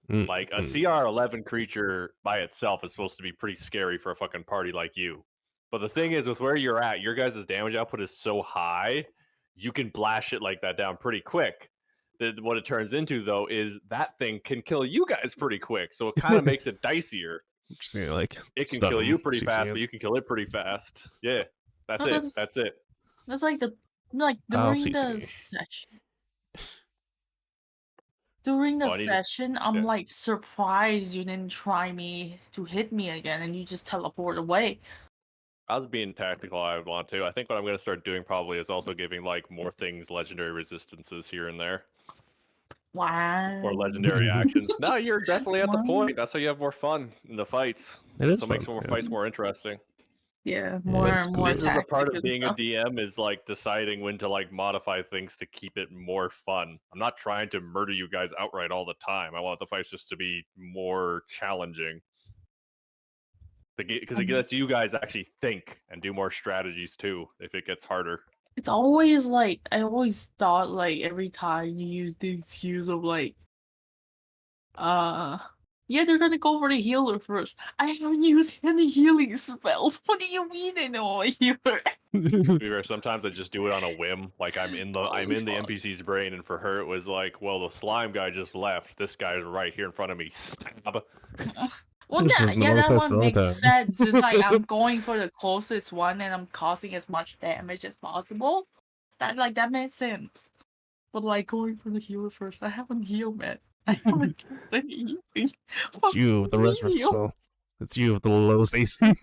Like a CR 11 creature by itself is supposed to be pretty scary for a fucking party like you. But the thing is, with where you're at, your guys' damage output is so high, you can blast shit like that down pretty quick. What it turns into, though, is that thing can kill you guys pretty quick. So it kind of makes it dicier. Just, you know, like, It can stun kill him, you pretty CC fast, him. but you can kill it pretty fast. Yeah, that's No, it. That's it. That's like I'll during the CC. session. During the Oh, I need to- session, I'm yeah. like surprised you didn't try to hit me again, and you just teleport away. I was being tactical. I want to. I think what I'm going to start doing probably is also giving like more things legendary resistances here and there, Wow. or legendary actions. No, you're definitely at the Wow. point. That's how you have more fun in the fights. It is So it makes fun, more yeah. fights more interesting. Yeah, it's more cool. This is a part tactic of and being a stuff. DM is like deciding when to like modify things to keep it more fun. I'm not trying to murder you guys outright all the time. I want the fights just to be more challenging. Because it lets you guys actually think and do more strategies too if it gets harder. It's always like I always thought like every time you use the excuse of like yeah, they're gonna go for the healer first. I haven't used any healing spells. What do you mean I know a healer? To be fair, sometimes I just do it on a whim. Like I'm in the Holy the fuck. NPC's brain, and for her it was like, well, the slime guy just left. This guy's right here in front of me. Stab. Well, It's just the wrong that place one at the wrong makes time. sense. It's like I'm going for the closest one and I'm causing as much damage as possible. That makes sense. But like going for the healer first, I haven't healed, man. I haven't killed any healing. It's you with the resurrect spell. It's you with the lowest AC.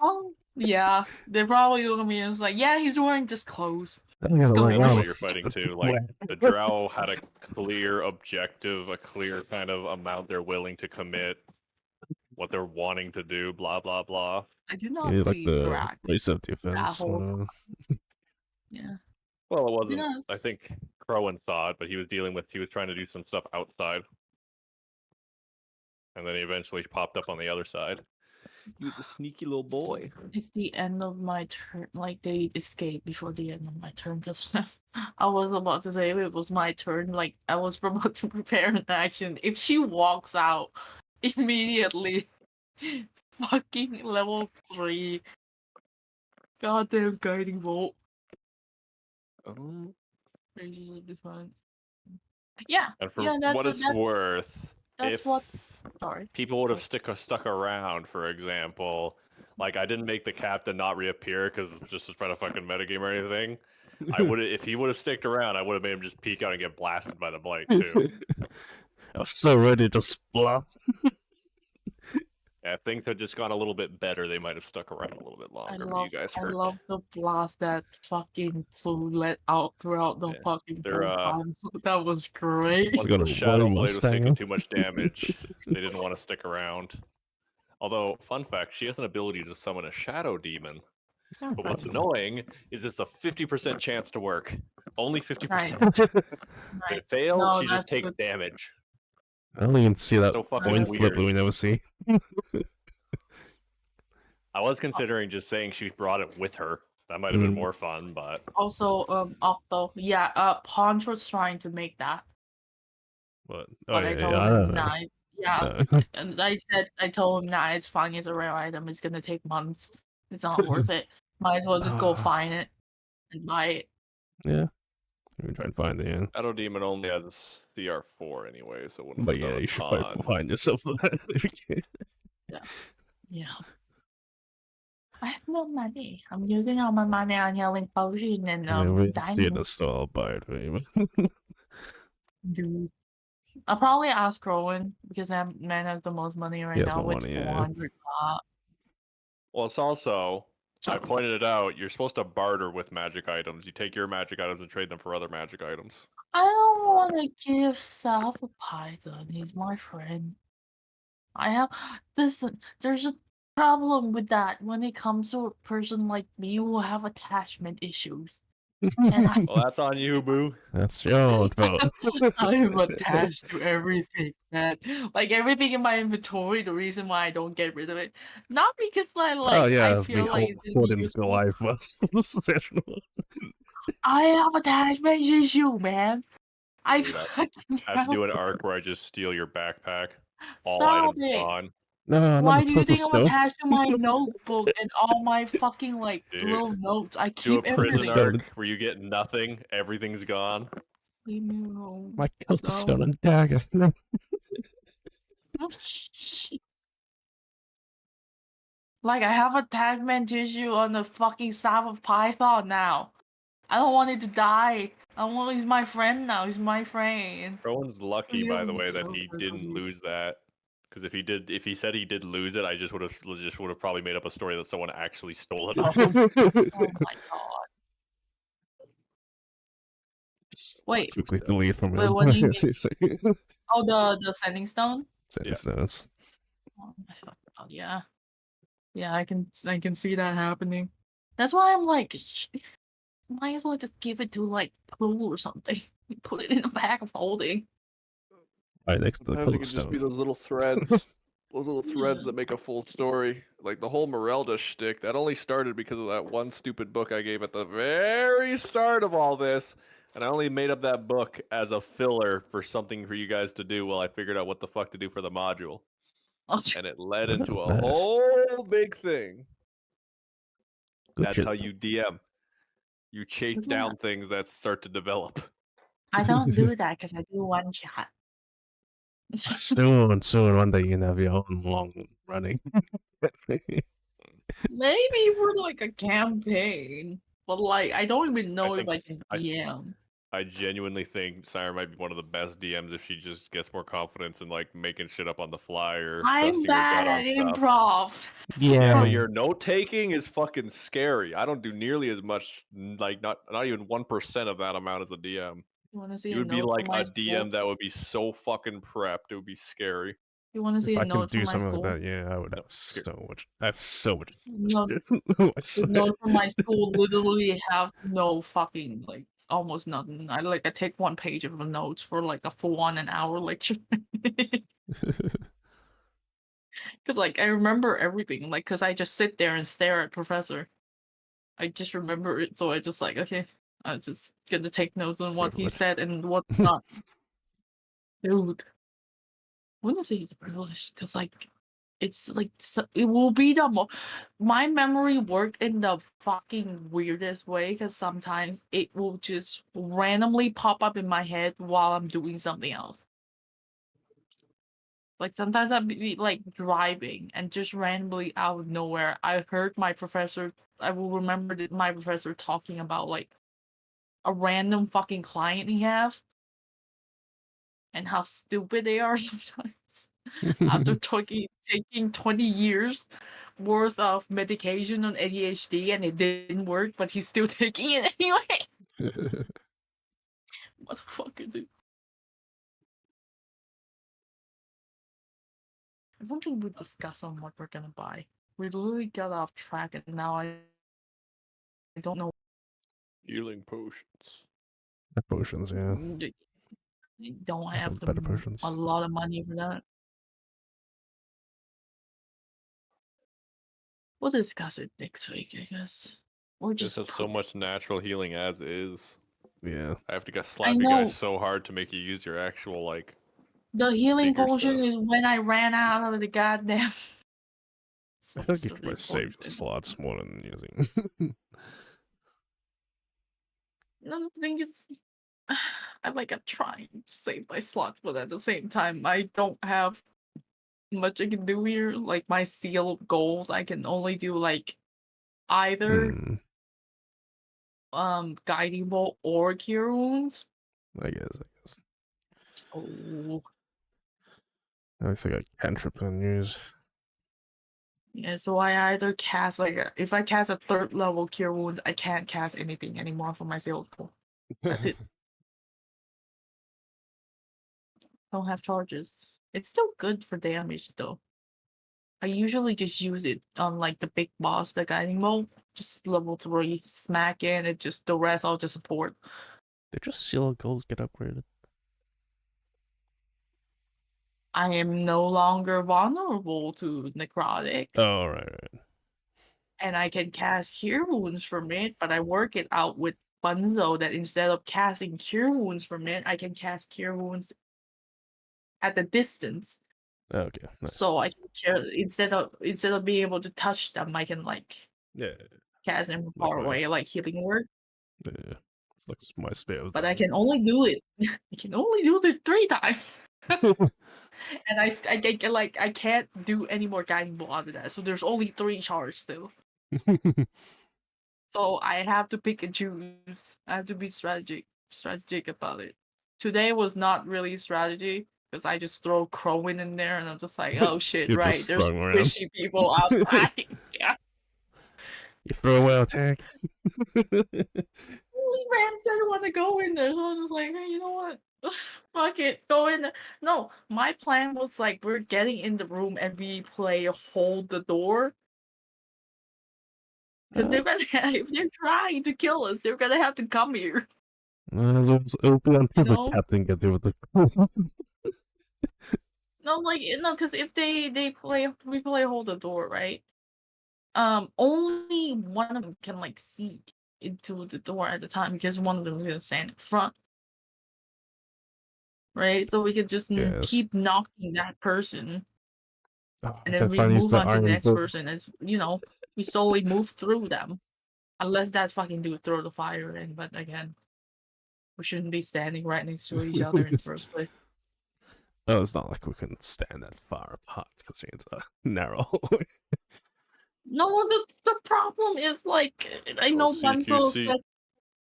Oh, yeah. They're probably looking at me and it's like, yeah, he's wearing just clothes. I gotta go learn on. how What to you're fighting too. Like the drow had a clear objective, a clear kind of amount they're willing to commit, what they're wanting to do, blah blah blah. I do not Yeah, like see the Thrak. place of defense. whole- Yeah. Well, it wasn't. Yes. I think Crowan saw it, but he was trying to do some stuff outside, and then he eventually popped up on the other side. He was a sneaky little boy. It's the end of my turn. Like, they escaped before the end of my turn. Because I was about to say it was my turn. Like, I was about to prepare an action. If she walks out immediately, fucking level 3. Goddamn guiding bolt. Ranges of defense. Yeah. And for Yeah, what it's worth, that's if what. Sorry. people would have stuck around, for example, like I didn't make the captain not reappear because it's just to try to fucking metagame or anything. I would if he would have sticked around, I would have made him just peek out and get blasted by the blight too. I was so ready to flop. Yeah, if things had just gone a little bit better, they might have stuck around a little bit longer. But you guys I hurt. love the blast that fucking flew let out throughout the Yeah, fucking they're, whole time. That was great. Once got the a Shadow Royal Blade was Mustang. taking too much damage, they didn't want to stick around. Although, fun fact, she has an ability to summon a Shadow Demon. But what's annoying is it's a 50% chance to work. Only 50%. If Nice. it fails, No, she just that's takes good. damage. I don't even see that So fucking coin flip weird. that we never see. I was considering just saying she brought it with her. That might have been more fun, but Also, Octo, yeah, Pawnch was trying to make that, But but I told him nah. And I told him nah, it's fine. It's a rare item. It's gonna take months. It's not worth it. Might as well just go find it and buy it. Yeah. We're trying to find the end. Shadow Demon only has CR4 anyway, so it wouldn't But have yeah, done a you should ton. probably find yourself that if you can. Yeah. I have no money. I'm using all my money on healing potion and Yeah, we see it diamond. in store, I'll buy it for you. Dude. I'll probably ask Rowan because that man has the most money right He has now more with money, yeah. 400 Well, it's also, I pointed it out, you're supposed to barter with magic items. You take your magic items and trade them for other magic items. I don't want to give Sal a python. He's my friend. I have there's a problem with that when it comes to a person like me who have attachment issues. And Well, that's on you, boo. That's your own fault. I'm attached to everything, man. Like everything in my inventory, the reason why I don't get rid of it. Not because Oh yeah, I the feel like whole it's Ford and useful. Goliath was the session. I have attachment issue, man. I Dude, fucking I have to do an arc where I just steal your backpack. All Stop items it. gone. No, Why not do the you think purple I'm stone. attached to my notebook and all my fucking Dude, little notes? I Do a keep prison everything. Stone. arc where you get nothing, everything's gone. Leave me alone. My Celtic stone and dagger. No. Like I have attachment issue on the fucking staff of Python now. I don't want it to die. I want. He's my friend now. He's my friend. Rowan's lucky, You by the know, way, that so he good of didn't you. lose that. Because if he said he did lose it, I just would have probably made up a story that someone actually stole it off him. Oh my god. Just Wait. quickly delete from his Wait, what do you mind. mean? Oh, the sending stone. Yeah. Sense. Oh my fucking god. Yeah. Yeah, I can see that happening. That's why I'm like, might as well just give it to like Clue or something. Put it in a bag of holding. Right next to the Sometimes it can just be Glowstone. those little threads. Those little threads that make a full story. Like the whole Merelda shtick, that only started because of that one stupid book I gave at the very start of all this. And I only made up that book as a filler for something for you guys to do while I figured out what the fuck to do for the module. Oh, And it led Oh, into a nice. whole big thing. Good That's shit. how you DM. You chase Yeah. down things that start to develop. I don't do that because I do one shot. Soon, one day you can have your own long running. Maybe for like a campaign, but like I don't even know if think I can DM. I genuinely think Siren might be one of the best DMs if she just gets more confidence in like making shit up on the fly or I'm trusting her bad gut on at stuff. improv. Yeah, but Yeah. your note taking is fucking scary. I don't do nearly as much, like not even 1% of that amount as a DM. You want to see You a would be note like from my a school? DM that would be so fucking prepped. It would be scary. You want to see If a I could note do from my something like school? that, yeah, I would have Scared. so much. I have so much. No, I the swear. note from my school literally have no fucking like almost nothing. I take 1 page of the notes for like a full on an hour lecture. Cause like I remember everything, like cause I just sit there and stare at professor. I just remember it, so I just like okay, I was just gonna take notes on what he Privilege. said and what's not. Dude, wouldn't say it's a privilege, cause like it's like it will be the my memory work in the fucking weirdest way, cause sometimes it will just randomly pop up in my head while I'm doing something else. Like sometimes I'd be like driving and just randomly out of nowhere, I heard my professor. I will remember that my professor talking about like a random fucking client he has and how stupid they are sometimes. After taking 20 years worth of medication on ADHD and it didn't work, but he's still taking it anyway. Motherfucker, dude. I don't think we discuss on what we're gonna buy. We literally got off track and now I don't know. Healing potions. Potions, yeah. I don't Some have better potions. a lot of money for that. We'll discuss it next week, I guess. Or Just just have so put it. much natural healing as is. Yeah. I have to I slap you guys know so hard to make you use your actual like the healing bigger potion stuff. is when I ran out of the goddamn. I feel like you source of could save poison. slots more than using. No, the thing is, I'm trying to save my slot, but at the same time, I don't have much I can do here. Like my seal gold, I can only do like either guiding bolt or cure wounds. I guess. Oh At least I got cantrip and use. yeah, so I either cast if I cast a 3rd level cure wounds, I can't cast anything anymore for my seal gold. That's it. Don't have charges. It's still good for damage though. I usually just use it on like the big boss, the guiding bolt. Just level 3, smack in, and just the rest I'll just support. Did just seal gold get upgraded? I am no longer vulnerable to necrotic. Oh right. And I can cast cure wounds from it, but I work it out with Bunzo that instead of casting cure wounds from it, I can cast cure wounds at the distance. Okay. Nice. So I can instead of being able to touch them, I can cast them from far away, like healing word. Yeah. It's like my spell. But I can only do it. I can only do it 3 times. And I can't do any more guiding bolt after that. So there's only 3 charge still. So I have to pick and choose. I have to be strategic about it. Today was not really strategy because I just throw Crowin in there and I'm just like, oh shit, You right? just There's throw 'em around. squishy people outside. Yeah. You throw away attack. Only Rand said I want to go in there, so I was like, hey, you know what? Fuck it, go in there. No, my plan was like we're getting in the room and we play hold the door. Because they're gonna if they're trying to kill us, they're gonna have to come here. It'll be until the know? captain gets here with the. No, like no, because if we play hold the door, right? Only one of them can like see into the door at the time because one of them is gonna stand in front. Right? So we could just Yes. keep knocking that person. Oh, And I then can we finally use move the on to the iron next book. person as we slowly move through them. Unless that fucking dude throw the fire in, but again, we shouldn't be standing right next to each other in the first place. Oh, it's not like we can stand that far apart because it's a narrow. No, the problem is like I know Bunzo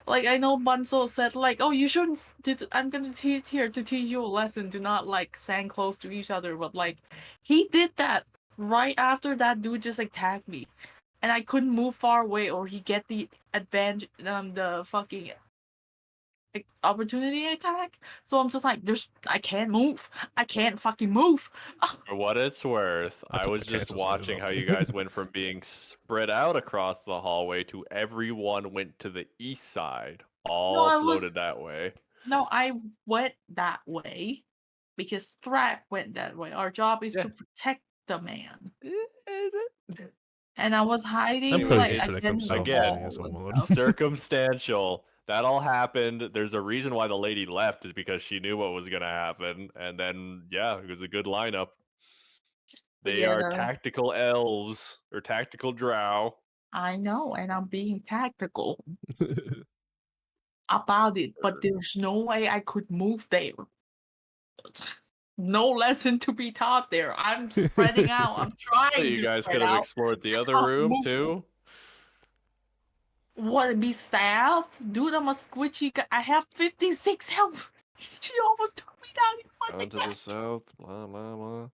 CQC. said like, oh, you shouldn't. I'm gonna teach here to teach you a lesson. Do not like stand close to each other. But like, he did that right after that dude just attacked me, and I couldn't move far away, or he get the advantage, the fucking opportunity attack. So I'm just like, I can't move. I can't fucking move. For what it's worth, I I took was the just chances on it watching how also. you guys went from being spread out across the hallway to everyone went to the east side. All I floated was that way. no, I went that way because Thrak went that way. Our job is Yeah. to protect the man. And I was hiding, I'm pretty like, sure that comes against the again, wall and someone. stuff. circumstantial. That all happened. There's a reason why the lady left is because she knew what was gonna happen, and then yeah, it was a good lineup. They Yeah, are tactical elves or tactical drow. I know, and I'm being tactical about it, but there's no way I could move there. No lesson to be taught there. I'm spreading out. I'm trying You to guys spread could have out. explored the I other can't room move. too. What, be stabbed? Dude, I'm a squishy guy. I have 56 health. She almost took me down in one Down to the attack. south, blah blah blah.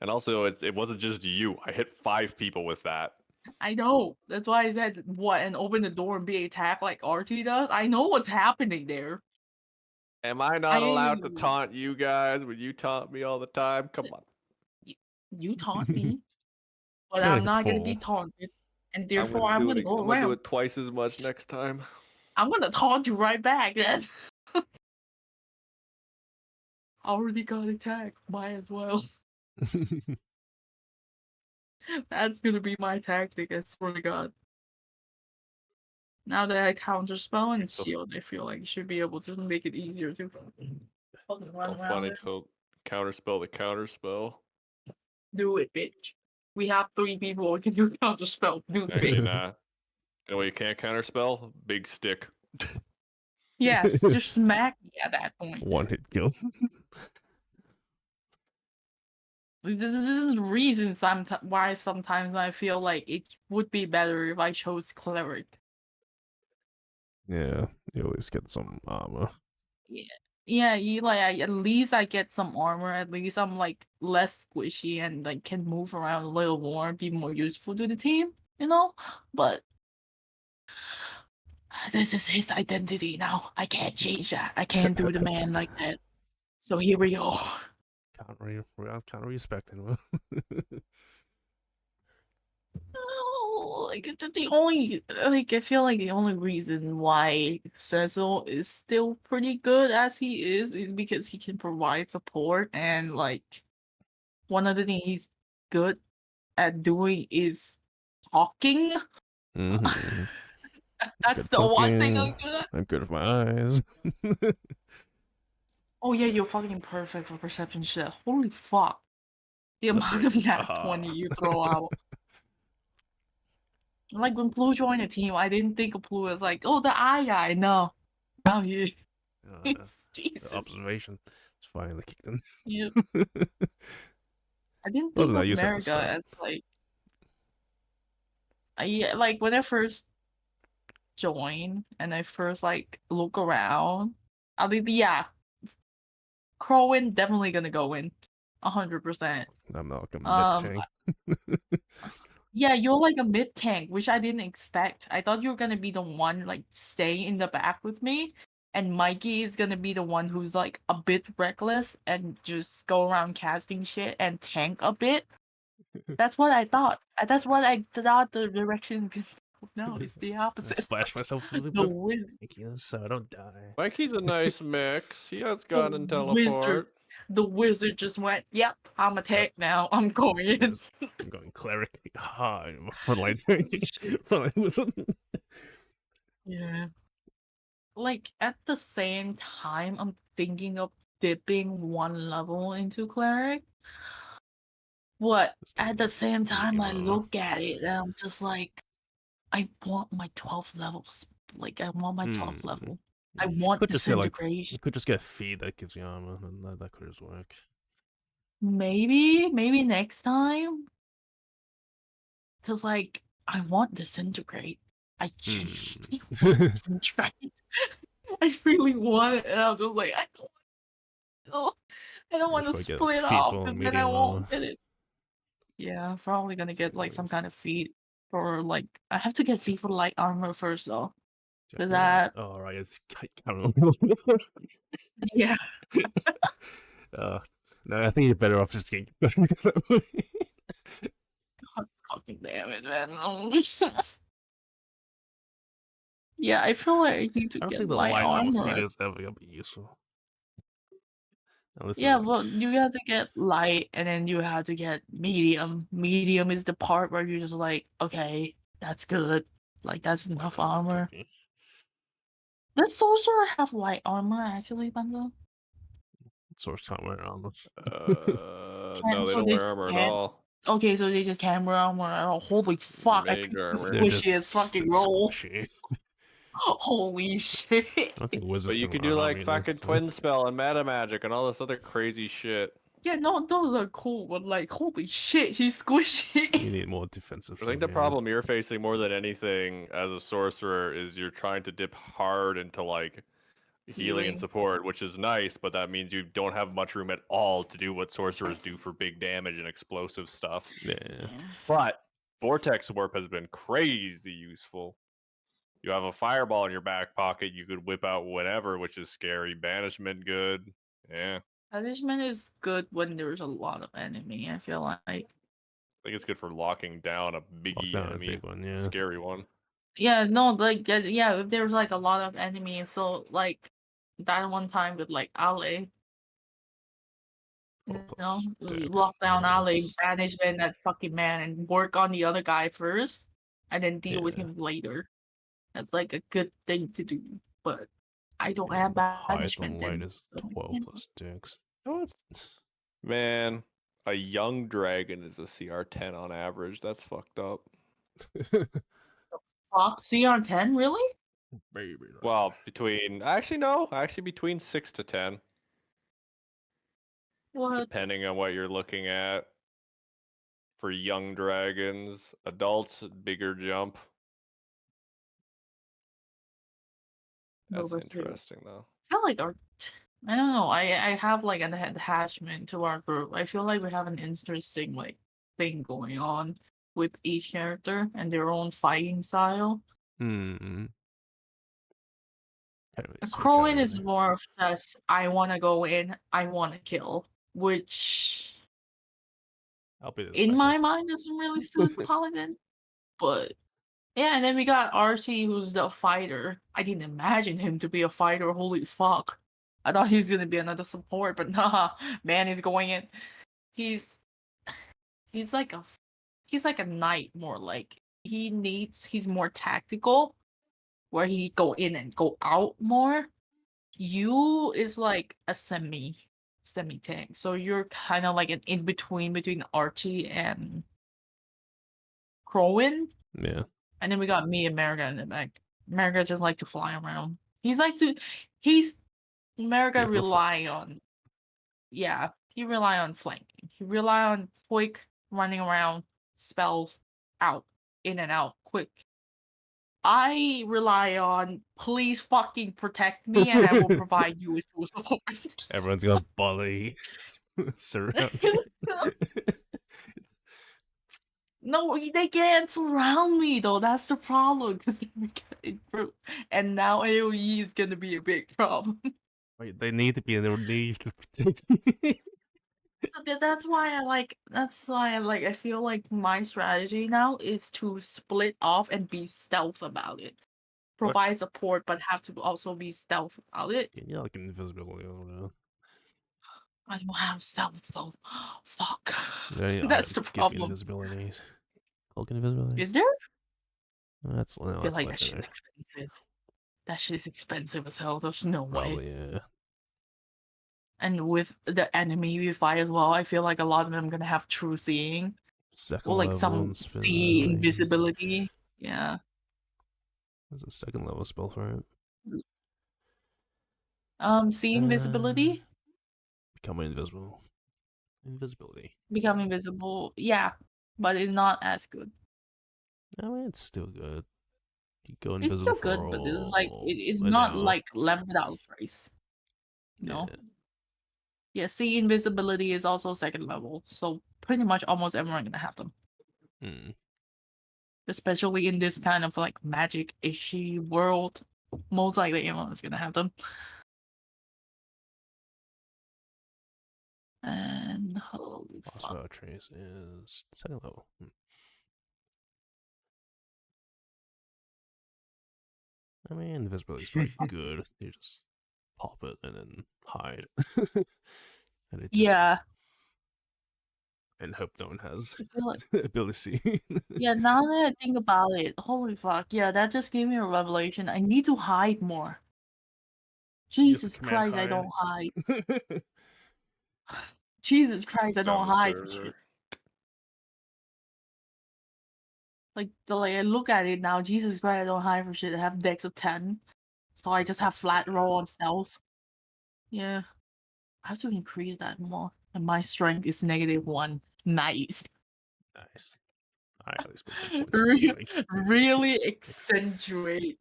And also, it wasn't just you. I hit 5 people with that. I know. That's why I said what and open the door and be attacked like RT does. I know what's happening there. Am I not allowed to taunt you guys when you taunt me all the time? Come on. You taunt me, but Yeah, I'm it's not gonna be cool. taunted, and therefore I'm gonna go I'm gonna do around. it twice as much next time. I'm gonna taunt you right back then. Already got attacked. Might as well. That's gonna be my tactic. I swear to God. Now that I counterspell and So- shield, I feel like you should be able to make it easier to fucking run How around funny it. to counterspell the counterspell. Do it, bitch. We have 3 people who can do counterspell. Do it, Actually, bitch. nah. You know what you can't counterspell? Big stick. Yes, just smack me at that point. One hit kill. This is the reason why sometimes I feel like it would be better if I chose cleric. Yeah, you always get some armor. Yeah, at least I get some armor. At least I'm like less squishy and like can move around a little more, be more useful to the team. You know, but this is his identity now. I can't change that. I can't do the man like that. So here we go. Can't respect him. No, like the only like I feel like the only reason why Cecil is still pretty good as he is because he can provide support and like one of the things he's good at doing is talking. Mm-hmm. That's the one thing I'm good at. I'm good with my eyes. Oh yeah, you're fucking perfect for perception shit. Holy fuck. The amount of nat 20 you throw out. Like when Blue joined the team, I didn't think of Blue as like, oh, the eye guy. No. Now you. Jesus. The observation. It's finally kicked in. Yep. I didn't think Wasn't of that you said at the America start? as like. Yeah, like when I first join and I first like look around, I'll be Crowin definitely gonna go in, 100%. I'm not like a Um, mid-tank. yeah, you're like a mid tank, which I didn't expect. I thought you were gonna be the one like stay in the back with me, and Mikey is gonna be the one who's like a bit reckless and just go around casting shit and tank a bit. That's what I thought. That's what I thought the direction is gonna go. No, it's the I opposite. splash myself with The wizard. so I don't die. Mikey's a nice mix. He has gun and wizard. teleport. The wizard just went, "Yep, I'm a tank now. I'm going in." I'm going cleric. For like, Shit. for like wizard. Yeah. Like at the same time, I'm thinking of dipping one level into cleric. What? Just do At the same time, I medium, look at it and I'm just like, I want my 12th levels. Like, I want my 12th level. I You want could just get like disintegration. you could just get a feed that gives you armor, and that could just work. Maybe next time. Cause like, I want disintegrate. I genuinely want disintegrate. I really want it, and I'm just like, I don't want to Just gotta get, like, split feet off, full of and then I medium armor. won't get it. Yeah, probably gonna get like some Nice. kind of feat for like. I have to get feat for light armor first though. Yeah, Cause that, oh right, it's I can't remember. yeah. No, I think you're better off just getting. God fucking damn it, man. Yeah, I feel like I need to I don't get think the light light armor feed armor. is ever gonna be useful. Unless Yeah, like, well, you have to get light, and then you have to get medium. Medium is the part where you're just like, okay, that's good. Like that's enough armor. could be. Does sorcerer have light armor actually, Benzo? Source can't wear armor. No, they So don't they wear just armor at can't. all. Okay, so they just can't wear armor at all. Holy fuck! I Mage think armor. They're squishy as just fucking roll. squishy. Holy shit! I don't think wizards But you can could wear do armor like either, fucking so- twin spell and meta magic and all this other crazy shit. Yeah, no, those are cool, but like, holy shit, he's squishy. You need more defensive. I think stuff, the yeah. problem you're facing more than anything as a sorcerer is you're trying to dip hard into like healing and Healing. support, which is nice, but that means you don't have much room at all to do what sorcerers do for big damage and explosive stuff. Yeah. But Vortex Warp has been crazy useful. You have a fireball in your back pocket you could whip out whenever, which is scary. Banishment good. Yeah. Punishment is good when there's a lot of enemy. I feel like. I think it's good for locking down a Lock biggie down a enemy. big one, yeah. Scary one. Yeah, no, like yeah, if there's like a lot of enemies, so like that one time with like Ale, you know, lock down Ale, banishment that fucking man, and work on the other guy first, and then deal with Yeah. him later. That's like a good thing to do, but I don't have Highest on banishment. light Then, is so, 12 yeah. plus dex. Man, a young dragon is a CR10 on average. That's fucked up. Fuck, CR10, really? Baby. Well, between between 6 to 10, What? depending on what you're looking at. For young dragons, adults, bigger jump. That's Those are two. interesting though. I feel like I don't know. I have like an attachment to our group. I feel like we have an interesting like thing going on with each character and their own fighting style. Hmm. Crowin is more of just I want to go in, I want to kill, which I'll be in my mind doesn't really suit Paladin. But yeah, and then we got RC, who's the fighter. I didn't imagine him to be a fighter. Holy fuck! I thought he was gonna be another support, but nah, man, he's going in. He's like a knight more like. He's more tactical, where he go in and go out more. You is like a semi tank, so you're kind of like an in between Archie and Crowin. Yeah. And then we got me and America in the back. America just like to fly around. America rely on, yeah, he rely on flanking. He rely on quick running around, spells out, in and out, quick. I rely on please fucking protect me, and I will provide you with full support. Everyone's gonna bully surround you. No, they can't surround me though. That's the problem. Because and now AOE is gonna be a big problem. Wait, they need to be underneath to protect me. That's why I like. That's why I like. I feel like my strategy now is to split off and be stealth about it. Provide support, but have to also be stealth about it. You need like invisibility, I don't know. I don't have stealth though. Fuck. There are That's items the that give you problem. invisibility. Cloak invisibility. Is there? That's I feel that's like that shit is legendary. expensive. That shit is expensive as hell. There's no way. Probably, yeah. And with the enemy we fight as well, I feel like a lot of them are gonna have true seeing. Second Or like level some and spin see range. invisibility. Yeah. There's a second level spell for it. See invisibility? Become invisible. Invisibility. Become invisible. Yeah. But it's not as good. I mean, it's still good. You go It's invisible still good, for but it's like it's an not hour. like left without trace. No. Yeah, see invisibility is also second level, so pretty much almost everyone gonna have them. Mm. Especially in this kind of like magic-ishy world, most likely everyone is gonna have them. And holy Boss fuck. without trace is second level. I mean, invisibility is pretty good. You just pop it and then hide. And it Yeah. and hope no one has I feel like the ability. yeah, now that I think about it, holy fuck, yeah, that just gave me a revelation. I need to hide more. Jesus Christ, I don't hide. Jesus Christ, I don't Found the hide for server. shit. Like I look at it now, Jesus Christ, I don't hide for shit. I have decks of 10. So I just have flat roll on stealth. Yeah. I have to increase that more. And my strength is -1. Nice. Nice. I at least put some points. Really accentuate.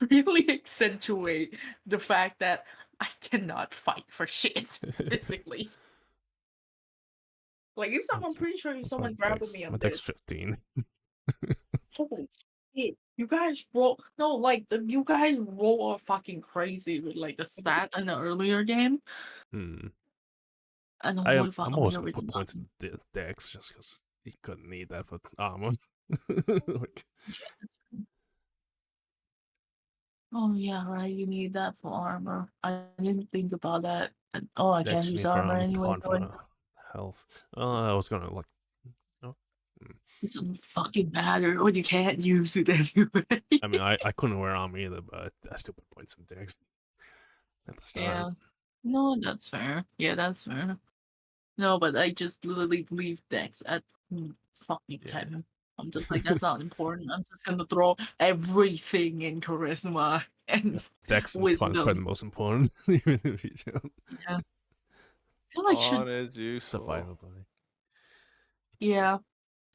Really accentuate the fact that I cannot fight for shit, basically. Like if someone, pretty sure if someone grabbed me My on deck's this, 15. holy shit, you guys roll no like you guys roll are fucking crazy with like the stat in the earlier game. Hmm. And holy fuck, I'm I'm always here gonna with put points in the decks just because you couldn't need that for armor. Like, oh yeah, right. You need that for armor. I didn't think about that. Oh, I can't decks you use need for armor armor, anyway. can't So for health. I was gonna like. Oh. it doesn't fucking matter when you can't use it anyway. I mean, I couldn't wear armor either, but I still put points in decks at the start. Yeah. No, that's fair. Yeah, that's fair. No, but I just literally leave decks at fucking 10. I'm just like, that's not important. I'm just gonna throw everything in charisma and Decks and fun is probably the wisdom. most important. Even if you don't. Yeah. I feel like On is useful. Survivability. yeah.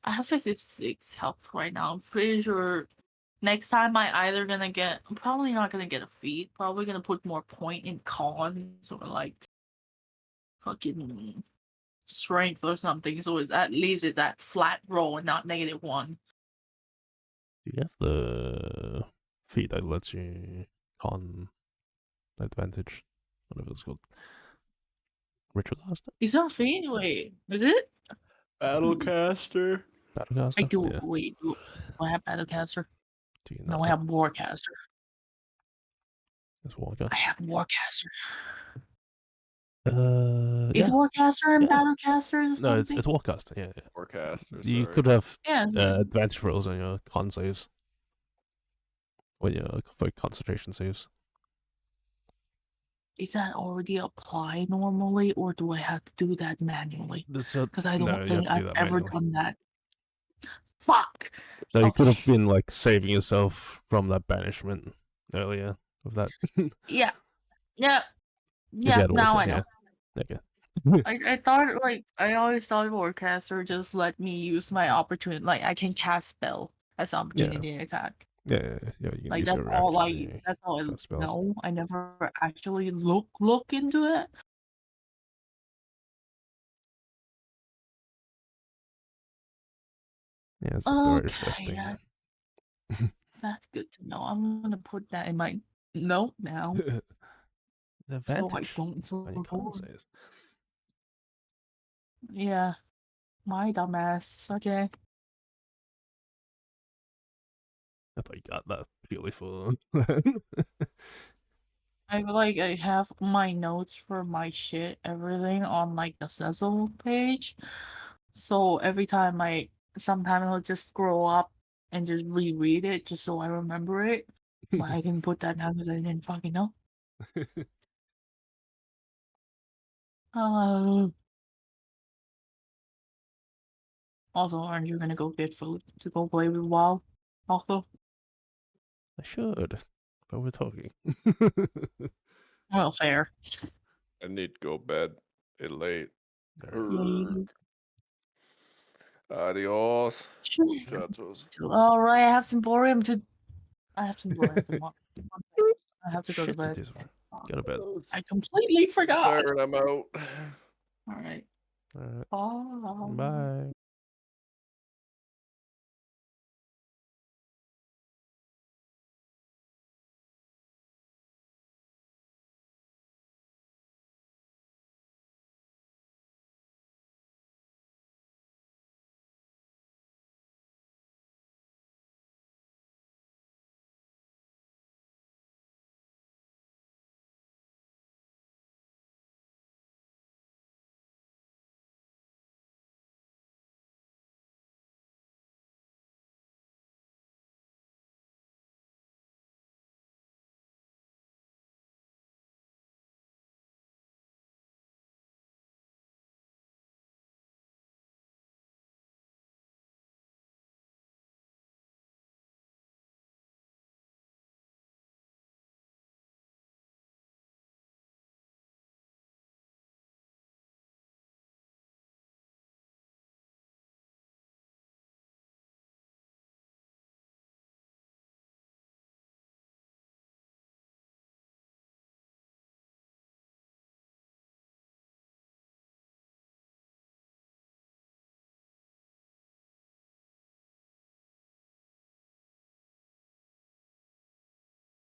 I have 56 health right now. I'm pretty sure next time I'm probably not gonna get a feat. Probably gonna put more point in cons or like fucking strength or something. So at least it's at flat roll and not -1. Do you have the feat that lets you con advantage? Whatever it's called. Ritual Caster? Is there a feat? Wait, is it? Battlecaster. Battlecaster? I do. Yeah. Wait, do I have Battlecaster? Do you No, not I have Warcaster. That's Warcaster. I have Warcaster. Yeah. Is Warcaster and Battlecaster the No, same it's thing? Warcaster. Yeah. Warcaster. You Sorry. could have Yeah, it's the same. advantage rolls on your con saves. Or your concentration saves. Is that already applied normally, or do I have to do that manually? So, Because I no, don't you have think to do I've that ever manually. done that. Fuck! So you could Okay. have been like saving yourself from that banishment earlier with that. Yeah. Yeah. If you Yeah, had now I Warcaster, know. yeah. Okay. I thought I always thought Warcaster just let me use my opportunity, like I can cast spell as opportunity attack. Yeah, you can Like use that's your all reaction that's all I cast spells. know. I never actually look into it. Yeah, it's very Okay, interesting. that's good to know. I'm gonna put that in my note now, The so I advantage don't when you can't forget. say it. Yeah, my dumbass. Okay. I thought you got that purely for. I have my notes for my shit, everything on like the Cecil page. So every time sometimes I'll just scroll up and just reread it just so I remember it. But I didn't put that down because I didn't fucking know. Uh, Also, aren't you gonna go get food to go play with WoW? Also, I should, but we're talking. well, fair. I need to go bed. It's late. Alright. Yeah, you do. Adios. Sure. Muchachos. All right, I have some boredom to. I have some boredom tomorrow. I have to go to Shit to bed. do tomorrow. Go to bed. I completely forgot. Siren, I'm out. All right. Alright. Bye. Bye.